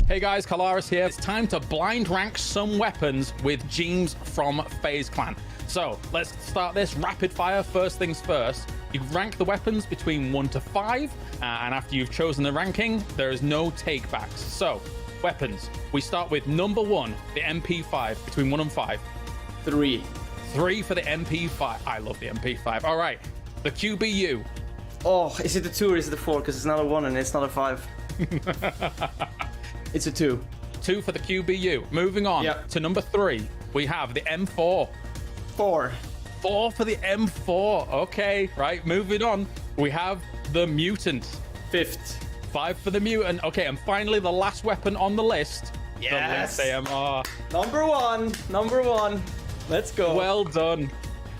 Hey guys, Kalaris here. It's time to blind rank some weapons with James from FaZe Clan. So let's start this rapid fire. First things first, you rank the weapons between 1 to 5, and after you've chosen the ranking, there is no takebacks. So weapons, we start with number 1, the MP5, between 1 and 5. 3. 3 for the MP5. I love the MP5. All right, the QBU. Oh, is it a 2 or is it a 4? Because it's not a 1 and it's not a 5. It's a 2. 2 for the QBU. Moving on to number 3, we have the M4. 4. 4 for the M4. Okay, right, moving on. We have the Mutant. 5th. 5 for the Mutant. Okay, and finally the last weapon on the list. Yes. The AMR. Number 1. Number 1. Let's go. Well done.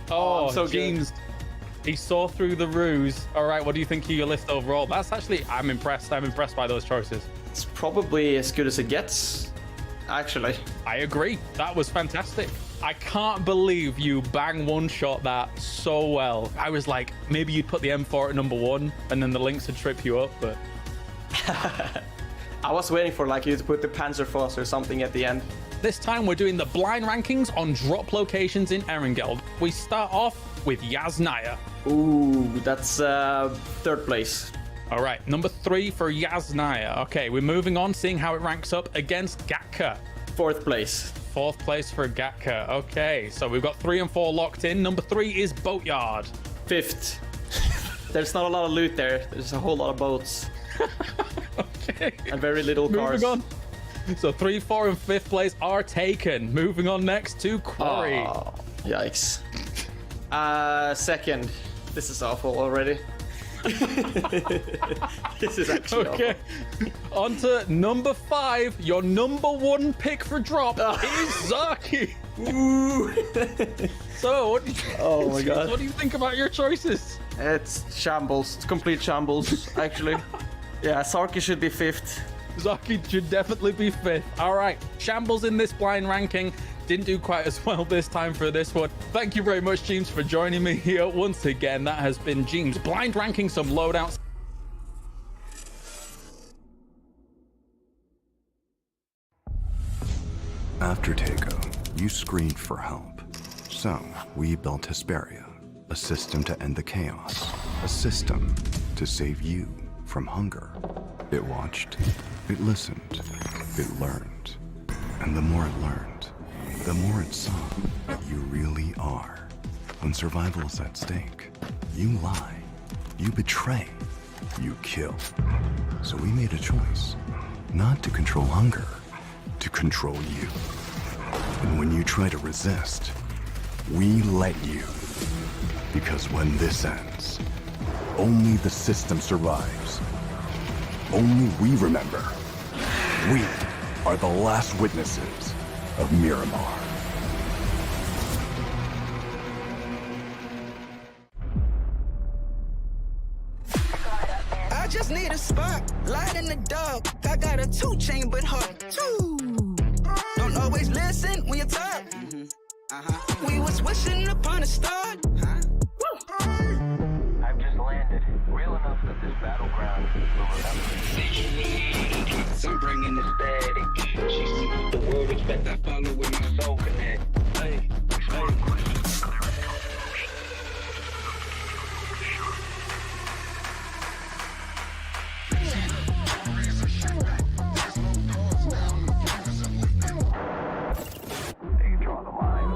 Oh, so James. He saw through the ruse. All right, what do you think of your list overall? That's actually, I'm impressed. I'm impressed by those choices. It's probably as good as it gets, actually. I agree. That was fantastic. I can't believe you bang one-shot that so well. I was like, maybe you'd put the M4 at number 1 and then the links would trip you up, but... I was waiting for like you to put the Panzerfaust or something at the end. This time we're doing the blind rankings on drop locations in Erangel. We start off with Yasnaya. Ooh, that's 3rd place. All right, number 3 for Yasnaya. Okay, we're moving on, seeing how it ranks up against Gatka. 4th place. 4th place for Gatka. Okay, so we've got 3 and 4 locked in. Number 3 is Boatyard. 5th. There's not a lot of loot there. There's a whole lot of boats. Okay. And very little cars. Moving on. So 3, 4, and 5th place are taken. Moving on next to Quarry. Oh, yikes. 2nd. This is awful already. This is actually okay. On to number 5. Your number 1 pick for drop is Zaki. Ooh. So, what oh my god. What do you think about your choices? It's shambles. It's complete shambles, actually. Yeah, Sarki should be 5th. Zaki should definitely be 5th. All right, shambles in this blind ranking. Didn't do quite as well this time for this one. Thank you very much, James, for joining me here once again. That has been James blind ranking some loadouts. After Takeo, you screamed for help. So, we built Hesperia, a system to end the chaos, a system to save you from hunger. It watched, it listened, it learned. And the more it learned, the more it saw what you really are. When survival is at stake, you lie, you betray, you kill. So we made a choice, not to control hunger, to control you. And when you try to resist, we let you. Because when this ends, only the system survives. Only we remember. We are the last witnesses of Miramar. I just need a spot, light in the dark. I got a 2-chain, but hard too. Don't always listen when you talk. We was wishing upon a star. I've just landed. Real enough that this battleground will remember. I'm bringing this bad. She sees the world respect. I follow with my soul connect. Hey. They draw the line.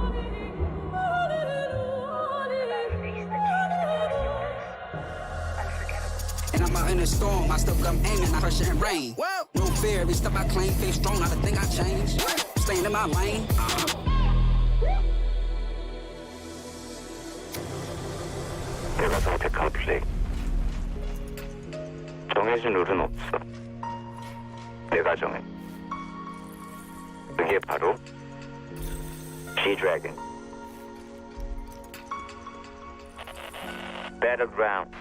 And I'm out in a storm. I still come aiming. I pressure and rain. No fear. Every step I claim, face strong. Not a thing I change. Staying in my lane. 내가 선택한 플레이. 정해진 룰은 없어. 내가 정해. 그게 바로 G-Dragon. Battlegrounds.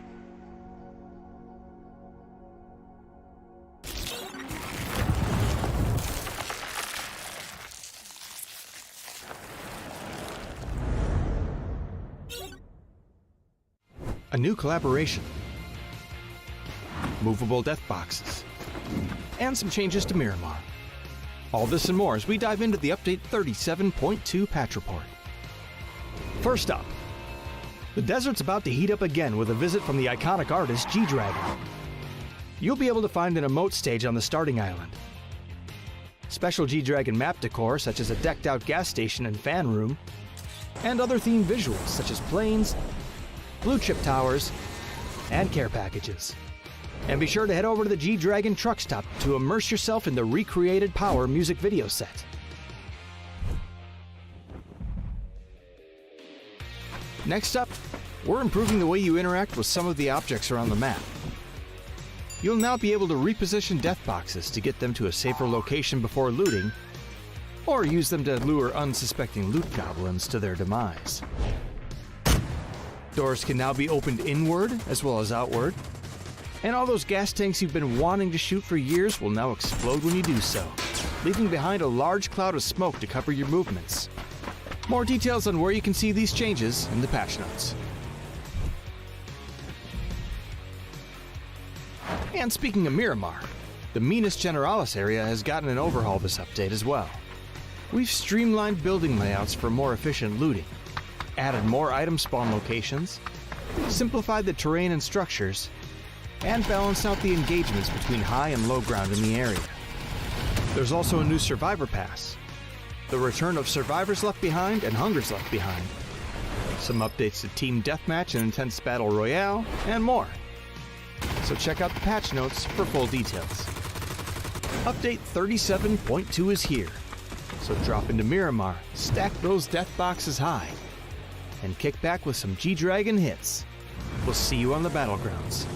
A new collaboration, movable death boxes, and some changes to Miramar. All this and more as we dive into the update 37.2 patch report. First up, the desert's about to heat up again with a visit from the iconic artist G-Dragon. You'll be able to find an emote stage on the starting island. Special G-Dragon map decor such as a decked out gas station and fan room, and other themed visuals such as planes, blue chip towers, and care packages. And be sure to head over to the G-Dragon truck stop to immerse yourself in the recreated Power music video set. Next up, we're improving the way you interact with some of the objects around the map. You'll now be able to reposition death boxes to get them to a safer location before looting, or use them to lure unsuspecting loot goblins to their demise. Doors can now be opened inward as well as outward, and all those gas tanks you've been wanting to shoot for years will now explode when you do so, leaving behind a large cloud of smoke to cover your movements. More details on where you can see these changes in the patch notes. And speaking of Miramar, the Minas Generalis area has gotten an overhaul this update as well. We've streamlined building layouts for more efficient looting, added more item spawn locations, simplified the terrain and structures, and balanced out the engagements between high and low ground in the area. There's also a new Survivor Pass, the return of Survivors Left Behind and Hungers Left Behind, some updates to Team Deathmatch and Intense Battle Royale, and more. So check out the patch notes for full details. Update 37.2 is here, so drop into Miramar, stack those death boxes high, and kick back with some G-Dragon hits. We'll see you on the Battlegrounds.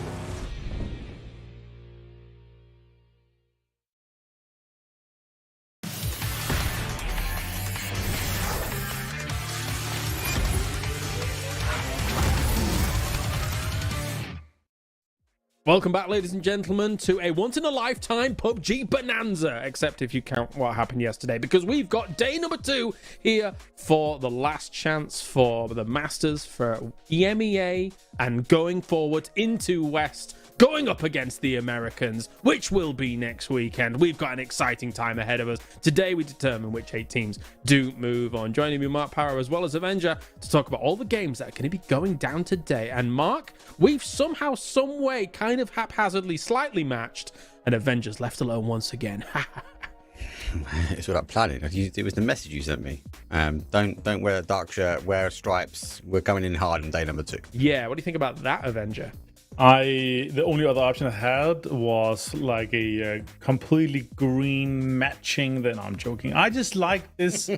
Welcome back, ladies and gentlemen, to a once-in-a-lifetime PUBG Bonanza, except if you count what happened yesterday, because we've got day number 2 here for the last chance for the Masters for EMEA and going forward into West, going up against the Americans, which will be next weekend. We've got an exciting time ahead of us. Today, we determine which 8 teams do move on. Joining me, Mark Power, as well as Avenger, to talk about all the games that are going to be going down today. And Mark, we've somehow, some way, kind of haphazardly, slightly matched, and Avengers left alone once again. It's all about planning. It was the message you sent me. Don't wear a dark shirt, wear stripes. We're coming in hard on day number 2. Yeah, what do you think about that, Avenger? The only other option I had was like a completely green matching. Then I'm joking. I just like this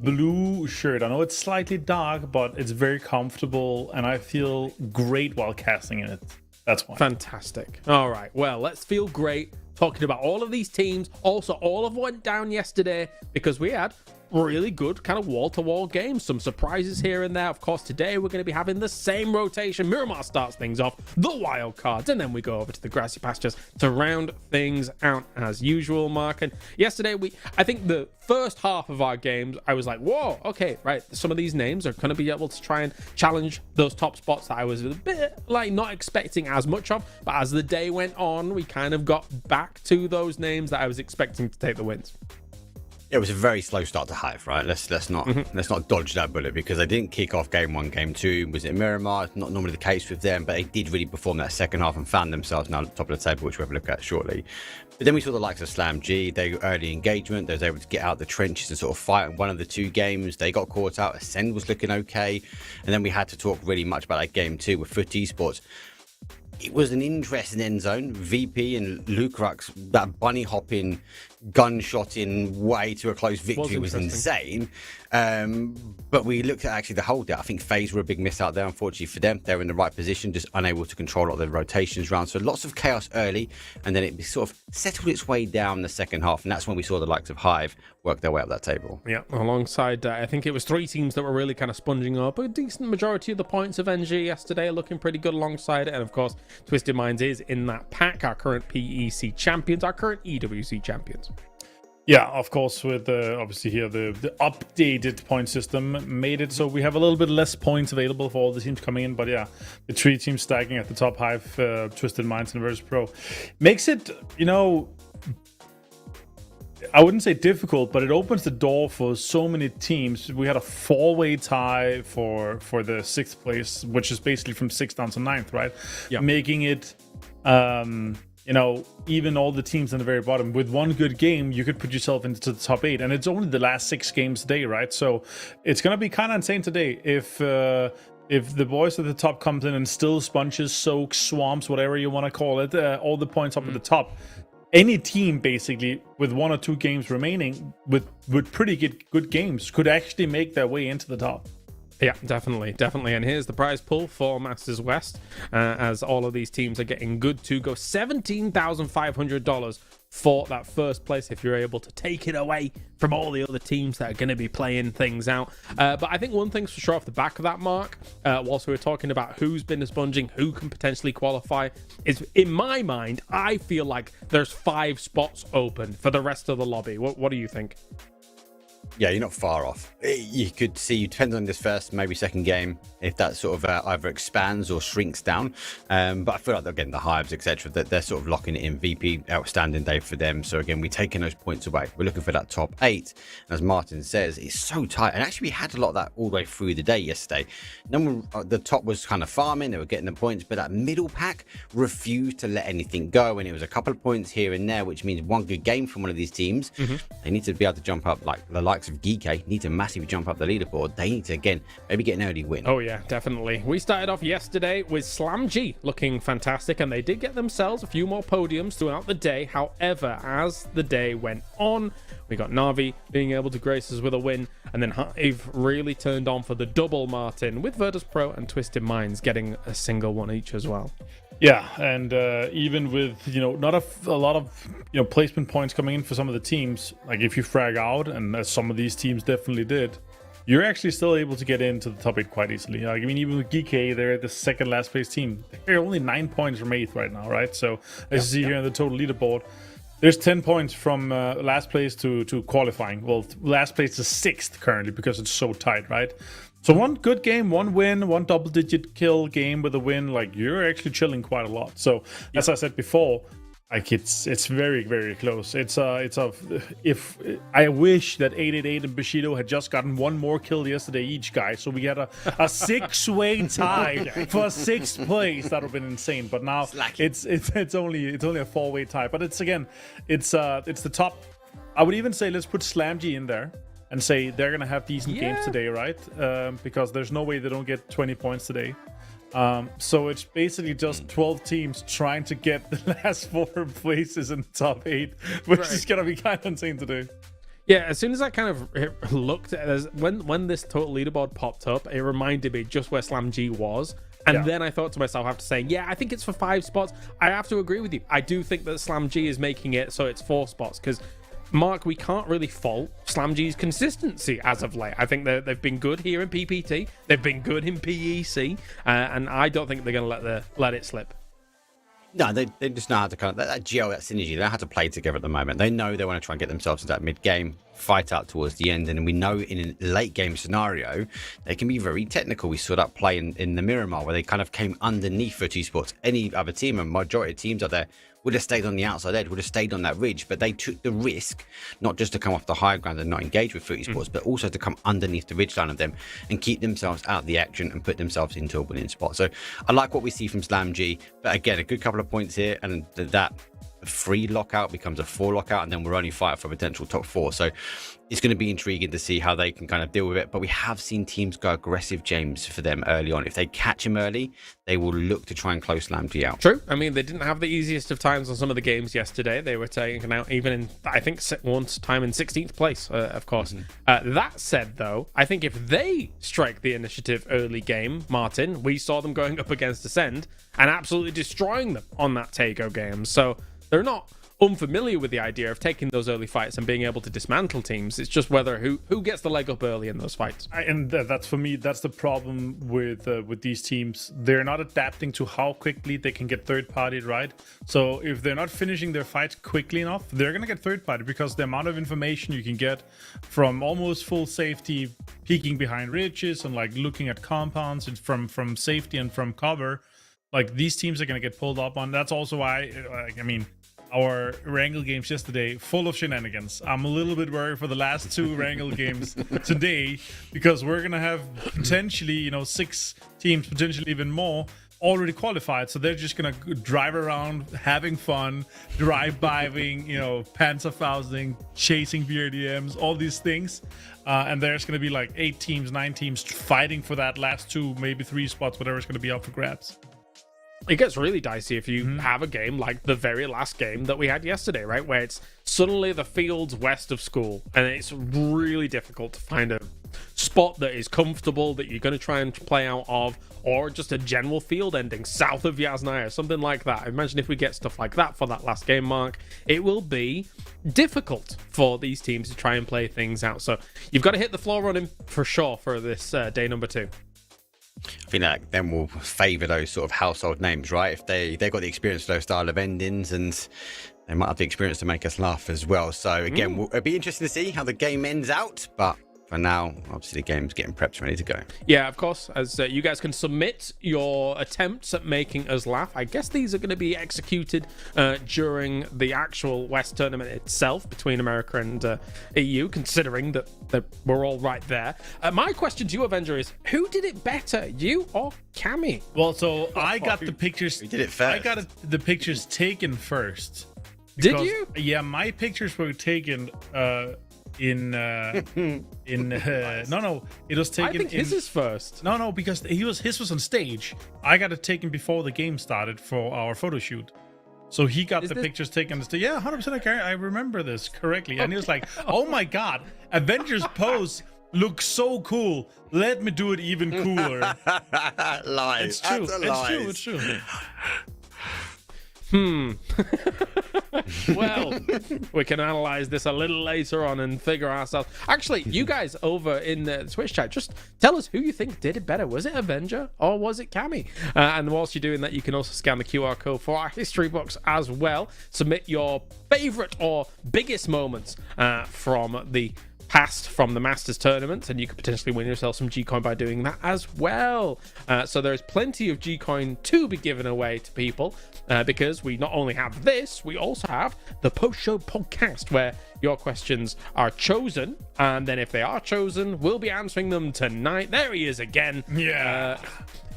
blue shirt. I know it's slightly dark, but it's very comfortable, and I feel great while casting in it. That's why. Fantastic. All right. Well, let's feel great talking about all of these teams. Also, all of went down yesterday because we had really good kind of wall-to-wall games. Some surprises here and there. Of course, today we're going to be having the same rotation. Miramar starts things off, the wild cards, and then we go over to the grassy pastures to round things out as usual, Mark. And yesterday, I think the first half of our games, I was like, whoa, okay, right, some of these names are going to be able to try and challenge those top spots that I was a bit like not expecting as much of. But as the day went on, we kind of got back to those names that I was expecting to take the wins. It was a very slow start to Hive, right? Let's not dodge that bullet, because they didn't kick off game 1, game 2. Was it Miramar? Not normally the case with them, but they did really perform that second half and found themselves now at the top of the table, which we'll have a look at shortly. But then we saw the likes of Slam G. They got early engagement. They was able to get out the trenches and sort of fight in one of the 2 games. They got caught out. Ascend was looking okay, and then we had to talk really much about that game 2 with Foot Esports. It was an interesting end zone. VP and Lukrux, that bunny hopping, gunshotting way to a close victory was insane. But we looked at actually the holdout. I think FaZe were a big miss out there, unfortunately for them. They were in the right position, just unable to control a lot of the rotations round. So lots of chaos early, and then it sort of settled its way down the second half. And that's when we saw the likes of Hive work their way up that table. Yeah, alongside, I think it was 3 teams that were really kind of sponging up a decent majority of the points of NG yesterday, looking pretty good alongside it. And of course, Twisted Minds is in that pack, our current PEC champions, our current EWC champions. Yeah, of course, with obviously here the updated point system made it so we have a little bit less points available for all the teams coming in. But yeah, the 3 teams stacking at the top, Hive, Twisted Minds, and Virtus Pro, makes it, I wouldn't say difficult, but it opens the door for so many teams. We had a 4-way tie for the 6th place, which is basically from 6th down to 9th, right? Yeah. Making it, even all the teams in the very bottom. With one good game, you could put yourself into the top 8, and it's only the last 6 games today, right? So it's gonna be kind of insane today if the boys at the top comes in and still sponges, soaks, swamps, whatever you want to call it, all the points up at the top. Any team basically with 1 or 2 games remaining with pretty good games could actually make their way into the top. Yeah, definitely. And here's the prize pool for Masters West, as all of these teams are getting good to go. $17,500 for that first place if you're able to take it away from all the other teams that are going to be playing things out. But I think one thing's for sure off the back of that, Mark, whilst we were talking about who's been sponging, who can potentially qualify, is in my mind, I feel like there's 5 spots open for the rest of the lobby. What do you think? Yeah, you're not far off. You could see, depends on this first, maybe second game, if that sort of either expands or shrinks down. But I feel like, again, the Hives, etc., that they're sort of locking it in. VP, outstanding day for them. So again, we're taking those points away. We're looking for that top 8. And as Martin says, it's so tight. And actually, we had a lot of that all the way through the day yesterday. The top was kind of farming. They were getting the points. But that middle pack refused to let anything go. And it was a couple of points here and there, which means one good game from one of these teams. They need to be able to jump up, like the likes of Geeky need to massively jump up the leaderboard. They need to, again, maybe get an early win. Oh yeah, definitely. We started off yesterday with SlamG looking fantastic, and they did get themselves a few more podiums throughout the day. However, as the day went on, we got Na'Vi being able to grace us with a win, and then Hive really turned on for the double, Martin, with Virtus Pro and Twisted Minds getting a single one each as well. Yeah, and even with, not a lot of, placement points coming in for some of the teams, like if you frag out, and as some of these teams definitely did, you're actually still able to get into the top 8 quite easily. Like, I mean, even with GK, they're the second last place team. They're only 9 points from 8th right now, right? So as you see here in the total leaderboard, there's 10 points from last place to qualifying. Well, last place to 6th currently because it's so tight, right? So one good game, one win, one double-digit kill game with a win, like you're actually chilling quite a lot. So as I said before, like it's very, very close. If I wish that 888 and Bushido had just gotten one more kill yesterday each, guy, so we had a 6-way tie for 6th place. That would have been insane. But now it's only a 4-way tie. But it's the top. I would even say let's put SlamG in there and say they're gonna have decent games today, right? Because there's no way they don't get 20 points today. So it's basically just 12 teams trying to get the last 4 places in the top 8, which is gonna be kind of insane to do. Yeah, as soon as I kind of looked at it, when this total leaderboard popped up, it reminded me just where SlamG was. And then I thought to myself after saying, yeah, I think it's for 5 spots. I have to agree with you. I do think that SlamG is making it so it's 4 spots, because Mark, we can't really fault SlamG's consistency as of late. I think they've been good here in PPT. They've been good in PEC. And I don't think they're going to let it slip. No, they just know how to kind of, that gel, that synergy, they know how to play together at the moment. They know they want to try and get themselves to that mid-game, fight out towards the end. And we know in a late-game scenario, they can be very technical. We saw that play in the Miramar, where they kind of came underneath for Esports. Any other team, and majority of teams out there, would have stayed on the outside edge, would have stayed on that ridge, but they took the risk not just to come off the high ground and not engage with Esports, but also to come underneath the ridge line of them and keep themselves out of the action and put themselves into a winning spot. So I like what we see from SlamG, but again, a good couple of points here, and that 3 lockout becomes a 4 lockout, and then we're only fighting for potential top 4. So it's going to be intriguing to see how they can kind of deal with it. But we have seen teams go aggressive, James, for them early on. If they catch him early, they will look to try and close SlamG out. True. I mean, they didn't have the easiest of times on some of the games yesterday. They were taken out even in, I think, once time in 16th place, of course. That said, though, I think if they strike the initiative early game, Martin, we saw them going up against Ascend and absolutely destroying them on that Tego game. So they're not unfamiliar with the idea of taking those early fights and being able to dismantle teams. It's just whether who gets the leg up early in those fights. And that's, for me, that's the problem with these teams. They're not adapting to how quickly they can get third party, right? So if they're not finishing their fights quickly enough, they're gonna get third party, because the amount of information you can get from almost full safety, peeking behind ridges and like looking at compounds and from safety and from cover, like these teams are gonna get pulled up on. That's also why, I mean, our Wrangle games yesterday full of shenanigans. I'm a little bit worried for the last 2 Wrangle games today, because we're gonna have potentially 6 teams, potentially even more, already qualified. So they're just gonna drive around having fun, drive-biving, panzerfausting, chasing BRDMs, all these things. And there's gonna be like 8 teams, 9 teams fighting for that last 2, maybe 3 spots, whatever is gonna be up for grabs. It gets really dicey if you have a game like the very last game that we had yesterday, right? Where it's suddenly the fields west of school, and it's really difficult to find a spot that is comfortable that you're going to try and play out of, or just a general field ending south of Yasnaya, something like that. Imagine if we get stuff like that for that last game, Mark. It will be difficult for these teams to try and play things out. So you've got to hit the floor running for sure for this day number 2. I think that then will favour those sort of household names, right? If they've got the experience for those style of endings, and they might have the experience to make us laugh as well. So again, it'll be interesting to see how the game ends out, but for now, obviously the game's getting prepped, ready to go. Yeah, of course, as you guys can submit your attempts at making us laugh. I guess these are going to be executed during the actual West tournament itself between America and EU, considering that we're all right there. My question to you, Avenger, is who did it better, you or Cammy? Well, so I got the pictures. We did it first. I got the pictures taken first. Did you? Yeah, my pictures were taken no, it was taken. I think his is first. No, because his was on stage. I got it taken before the game started for our photo shoot. So he got the pictures taken on the stage. Yeah, 100%. I remember this correctly. And he was like, "Oh my god, Avengers pose looks so cool. Let me do it even cooler." Lies. It's true. That's It's true. Well, we can analyze this a little later on and figure ourselves. Actually, you guys over in the Twitch chat, just tell us who you think did it better. Was it Avenger or was it Cammy? And whilst you're doing that, you can also scan the QR code for our history books as well. Submit your favorite or biggest moments from the past, from the Masters tournament, and you could potentially win yourself some G-Coin by doing that as well. So there's plenty of G-Coin to be given away to people because we not only have this, we also have the post-show podcast where your questions are chosen, and then if they are chosen, we'll be answering them tonight. There he is again. Yeah.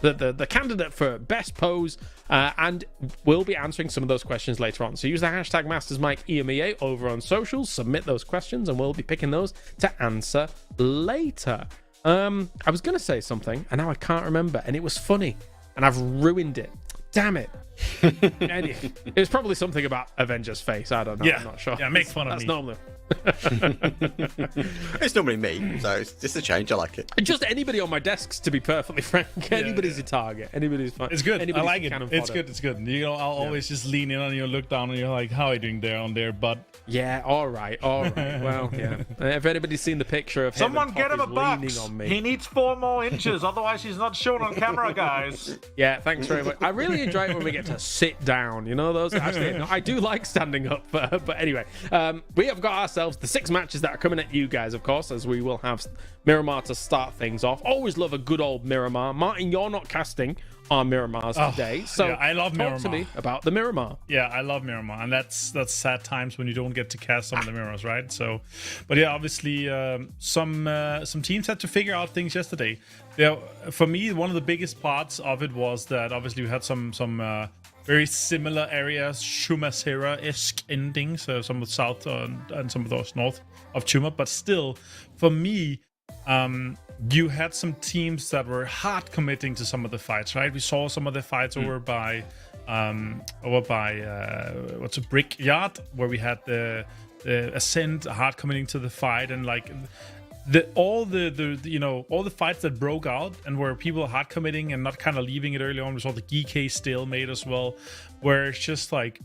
The candidate for best pose, and we'll be answering some of those questions later on. So use the hashtag MastersMike EMEA over on socials, submit those questions, and we'll be picking those to answer later. I was going to say something, and now I can't remember, and it was funny, and I've ruined it. Damn it. It was probably something about Avengers' face. I don't know. Yeah. I'm not sure. Yeah, make fun of me. That's normally. It's normally me, so it's just a change. I like it. Just anybody on my desks, to be perfectly frank. Anybody's a target. Anybody's fine. It's good. Anybody's I like it. cannon It's fodder. good. It's good. I'll always just lean in on you, look down on you, like, how are you doing there on there, bud? Yeah, all right. Well, yeah. If anybody's seen the picture of Someone him get him a leaning box. on me. He needs 4 more inches, otherwise he's not shown on camera, guys. Yeah, thanks very much. I really enjoy it when we get to sit down. You know those? Actually, no, I do like standing up. But anyway, we have got ourselves the 6 matches that are coming at you guys, of course, as we will have Miramar to start things off. Always love a good old Miramar. Martin, you're not casting on Miramars today, so yeah, I love talk to Miramar. me about the Miramar. Yeah, I love Miramar, and that's sad times when you don't get to cast some of the mirrors, right? So, but yeah, obviously, some teams had to figure out things yesterday. Yeah, for me, one of the biggest parts of it was that obviously we had some very similar areas, Chumacera-esque endings, so some of the south and some of those north of Chuma, but still, for me, you had some teams that were hard committing to some of the fights, right? We saw some of the fights over by what's a Brickyard, where we had the Ascent hard committing to the fight, and like all the fights that broke out and where people are hard committing and not kind of leaving it early on. We saw the GK stalemate as well, where it's just like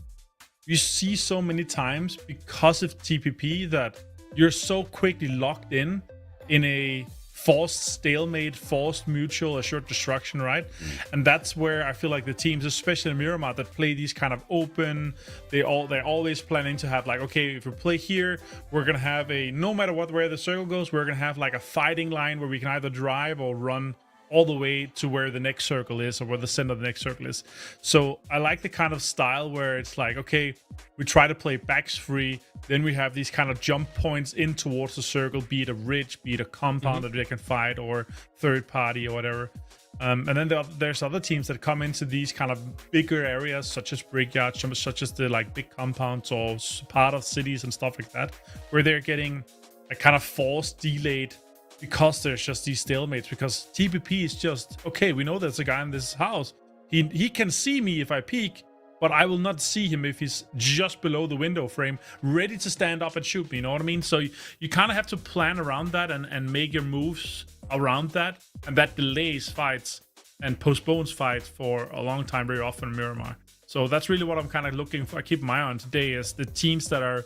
you see so many times because of TPP that you're so quickly locked in a forced stalemate, forced mutual assured destruction, right? And that's where I feel like the teams, especially in Miramar, that play these kind of open, they're always planning to have like, okay, if we play here, we're gonna have no matter where the circle goes, we're gonna have like a fighting line where we can either drive or run all the way to where the next circle is or where the center of the next circle is. So I like the kind of style where it's like, okay, we try to play backs free, then we have these kind of jump points in towards the circle, be it a ridge, be it a compound that they can fight, or third party or whatever. And then there's other teams that come into these kind of bigger areas, such as brickyards, such as the like big compounds or part of cities and stuff like that, where they're getting a kind of force delayed because there's just these stalemates. Because TPP is just, okay, we know there's a guy in this house. He can see me if I peek, but I will not see him if he's just below the window frame, ready to stand up and shoot me. You know what I mean? So you kind of have to plan around that and make your moves around that, and that delays fights and postpones fights for a long time very often in Miramar. So that's really what I'm kind of looking for. I keep my eye on today is the teams that are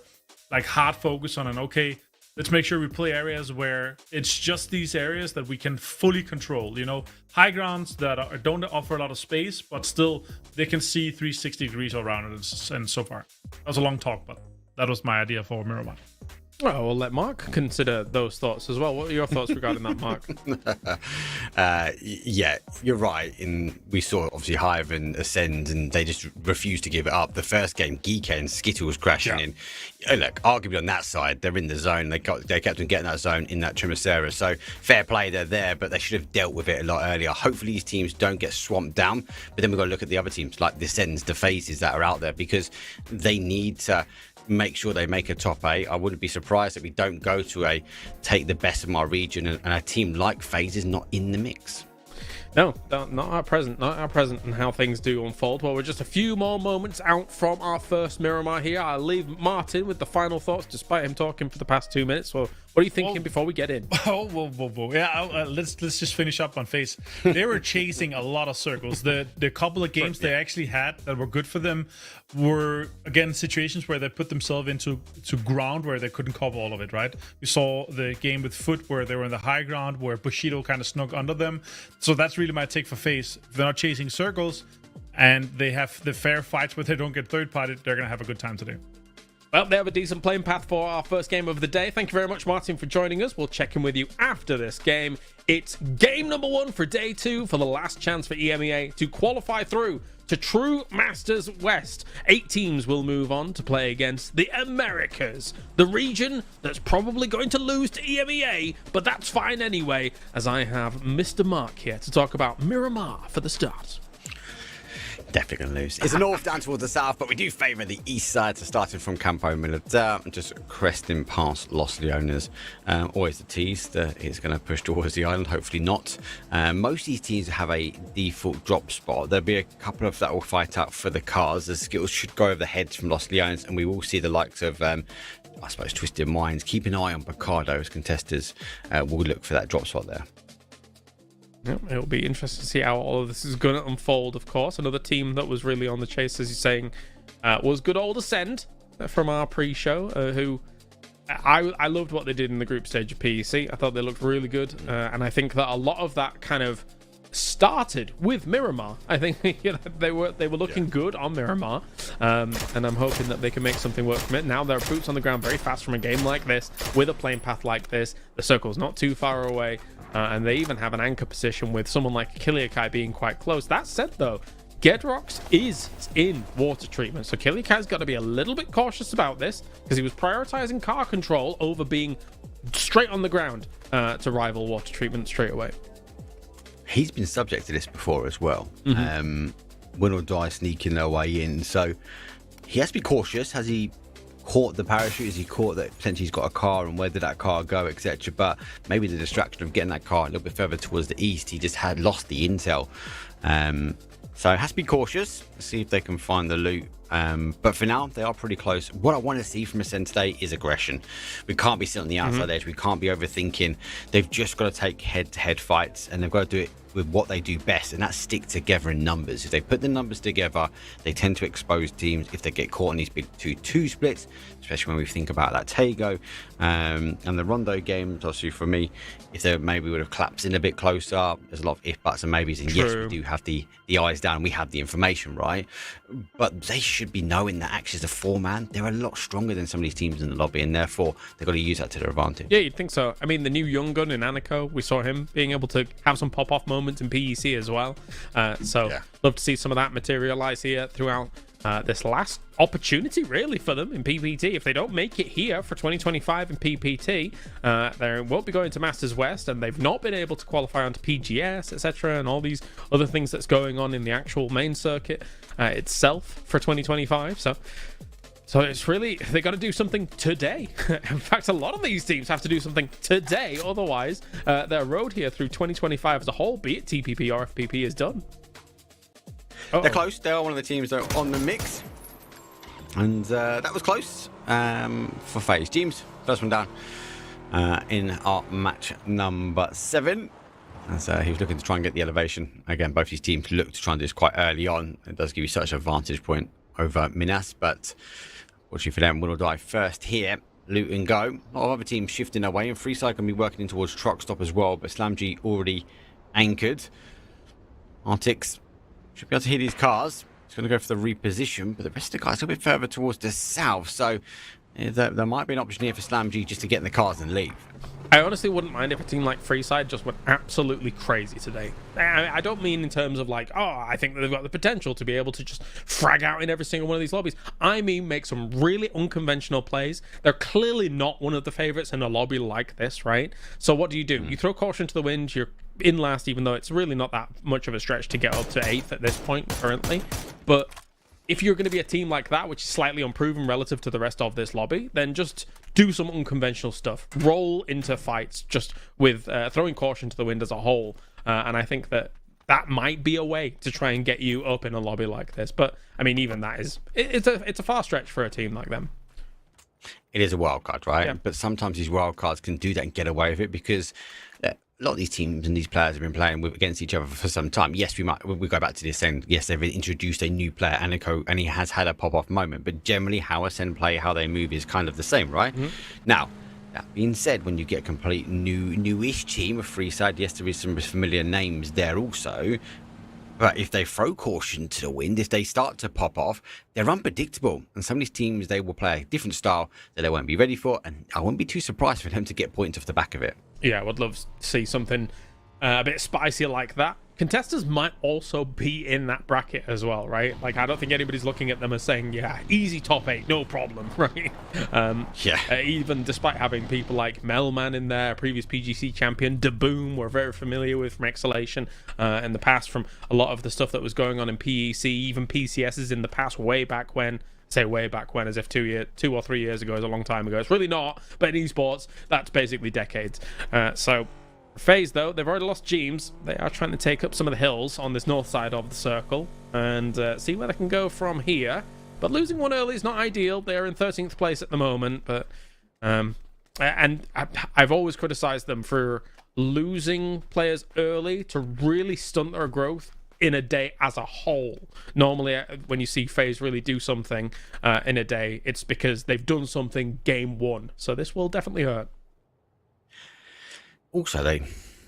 like hard focus on, and okay, let's make sure we play areas where it's just these areas that we can fully control. You know, high grounds that don't offer a lot of space, but still they can see 360 degrees around it. And so far, that was a long talk, but that was my idea for Miramar. Well, we'll let Mark consider those thoughts as well. What are your thoughts regarding that, Mark? Yeah, you're right. We saw obviously Hive and Ascend, and they just refused to give it up. The first game, Geek and Skittles crashing in. Look, arguably on that side, they're in the zone. They kept on getting that zone in that Trimacera. So fair play, they're there, but they should have dealt with it a lot earlier. Hopefully these teams don't get swamped down. But then we've got to look at the other teams, like the Ascends, the Phases that are out there, because they need to make sure they make a top 8. I wouldn't be surprised if we don't go to take the best of my region, and a team like FaZe is not in the mix. No, not our present, and how things do unfold. Well, we're just a few more moments out from our first Miramar here. I'll leave Martin with the final thoughts, despite him talking for the past 2 minutes. Well, what are you thinking before we get in? Whoa. Yeah, let's just finish up on FaZe. They were chasing a lot of circles. The couple of games they actually had that were good for them were, again, situations where they put themselves into ground where they couldn't cover all of it, right? We saw the game with Foot where they were in the high ground where Bushido kind of snuck under them. So that's really my take for FaZe. If they're not chasing circles and they have the fair fights where they don't get third party, they're going to have a good time today. Well, they have a decent playing path for our first game of the day. Thank you very much, Martin, for joining us. We'll check in with you after this game. It's game number 1 for day 2 for the last chance for EMEA to qualify through to True Masters West. 8 teams will move on to play against the Americas, the region that's probably going to lose to EMEA, but that's fine anyway, as I have Mr. Mark here to talk about Miramar for the start. Definitely going to lose. It's the north down towards the south, but we do favour the east side. So starting from Campo Militar and just cresting past Los Leones. Always the tease that it's going to push towards the island. Hopefully not. Most of these teams have a default drop spot. There'll be a couple of that will fight out for the cars. The skills should go over the heads from Los Leones, and we will see the likes of I suppose Twisted Minds. Keep an eye on Picardo as contesters. We'll look for that drop spot there. Yeah, it'll be interesting to see how all of this is going to unfold, of course. Another team that was really on the chase, as you're saying, was good old Ascend from our pre-show, who I loved what they did in the group stage of PEC. I thought they looked really good, and I think that a lot of that kind of started with Miramar. I think they were looking good on Miramar, and I'm hoping that they can make something work from it. Now they're boots on the ground very fast from a game like this, with a playing path like this. The circle's not too far away. And they even have an anchor position with someone like Kiliakai being quite close. That said, though, Gedrox is in water treatment. So Kiliakai's got to be a little bit cautious about this because he was prioritizing car control over being straight on the ground to rival water treatment straight away. He's been subject to this before as well. Win or die sneaking their way in. So he has to be cautious. Has he caught the parachute? Has he caught that potentially he's got a car and where did that car go, etc.? But maybe the distraction of getting that car a little bit further towards the east, he just had lost the intel. So it has to be cautious, see if they can find the loot. But for now, they are pretty close. What I want to see from Ascend today is aggression. We can't be sitting on the outside edge. We can't be overthinking. They've just got to take head-to-head fights, and they've got to do it with what they do best, and that's stick together in numbers. If they put the numbers together, they tend to expose teams if they get caught in these big 2-2 splits, especially when we think about that Tego and the Rondo games. Obviously, for me, if they maybe would have collapsed in a bit closer, there's a lot of if, buts, and maybes, and yes, we do have the eyes down. We have the information, right? But they should should be knowing that actually as a 4-man, they're a lot stronger than some of these teams in the lobby, and therefore they've got to use that to their advantage. Yeah, you'd think so. I mean, the new young gun in Aniko, we saw him being able to have some pop-off moments in PEC as well. Love to see some of that materialize here throughout this last opportunity, really, for them in PPT. If they don't make it here for 2025 in PPT, they won't be going to Masters West, and they've not been able to qualify onto PGS, etc., and all these other things that's going on in the actual main circuit itself for 2025. So it's really, they got to do something today. In fact, a lot of these teams have to do something today. Otherwise, their road here through 2025 as a whole, be it TPP or FPP, is done. They're close. They are one of the teams that are on the mix. And that was close for FaZe. James, first one down in our match number 7. As he was looking to try and get the elevation. Again, both these teams look to try and do this quite early on. It does give you such a vantage point over Minas, but fortunately for them, will die first here. Loot and go. A lot of other teams shifting their way, and Freeside can be working in towards truck stop as well, but SlamG already anchored. Artix should be able to hit these cars. He's going to go for the reposition, but the rest of the guys are a bit further towards the south, so there might be an option here for SlamG just to get in the cars and leave. I honestly wouldn't mind if a team like Freeside just went absolutely crazy today. I don't mean in terms of like, oh, I think that they've got the potential to be able to just frag out in every single one of these lobbies. I mean, make some really unconventional plays. They're clearly not one of the favorites in a lobby like this, right? So what do? You throw caution to the wind, you're in last, even though it's really not that much of a stretch to get up to 8th at this point currently. But if you're going to be a team like that, which is slightly unproven relative to the rest of this lobby, then just do some unconventional stuff. Roll into fights just with throwing caution to the wind as a whole. And I think that might be a way to try and get you up in a lobby like this. But, I mean, even that is... It's a far stretch for a team like them. It is a wild card, right? Yeah. But sometimes these wild cards can do that and get away with it because... a lot of these teams and these players have been playing against each other for some time. Yes, we go back to this saying, yes, they've introduced a new player, Aniko, and he has had a pop-off moment. But generally, how Ascend play, how they move is kind of the same, right? Mm-hmm. Now, that being said, when you get a complete newish team of Freeside, yes, there is some familiar names there also. But if they throw caution to the wind, if they start to pop off, they're unpredictable. And some of these teams, they will play a different style that they won't be ready for. And I wouldn't be too surprised for them to get points off the back of it. Yeah, I would love to see something a bit spicier like that. Contesters might also be in that bracket as well, right? Like, I don't think anybody's looking at them as saying, yeah, easy top 8, no problem, right? Even despite having people like Melman in there, previous PGC champion, Daboom, we're very familiar with from Exhalation in the past, from a lot of the stuff that was going on in PEC, even PCSs in the past, way back when. Say way back when, as if 2 or 3 years ago is a long time ago. It's really not, but in esports, that's basically decades. So FaZe, though, they've already lost James. They are trying to take up some of the hills on this north side of the circle and see where they can go from here. But losing one early is not ideal. They're in 13th place at the moment, but and I've always criticized them for losing players early to really stunt their growth in a day as a whole. Normally, when you see FaZe really do something in a day, it's because they've done something game 1. So this will definitely hurt. Also, they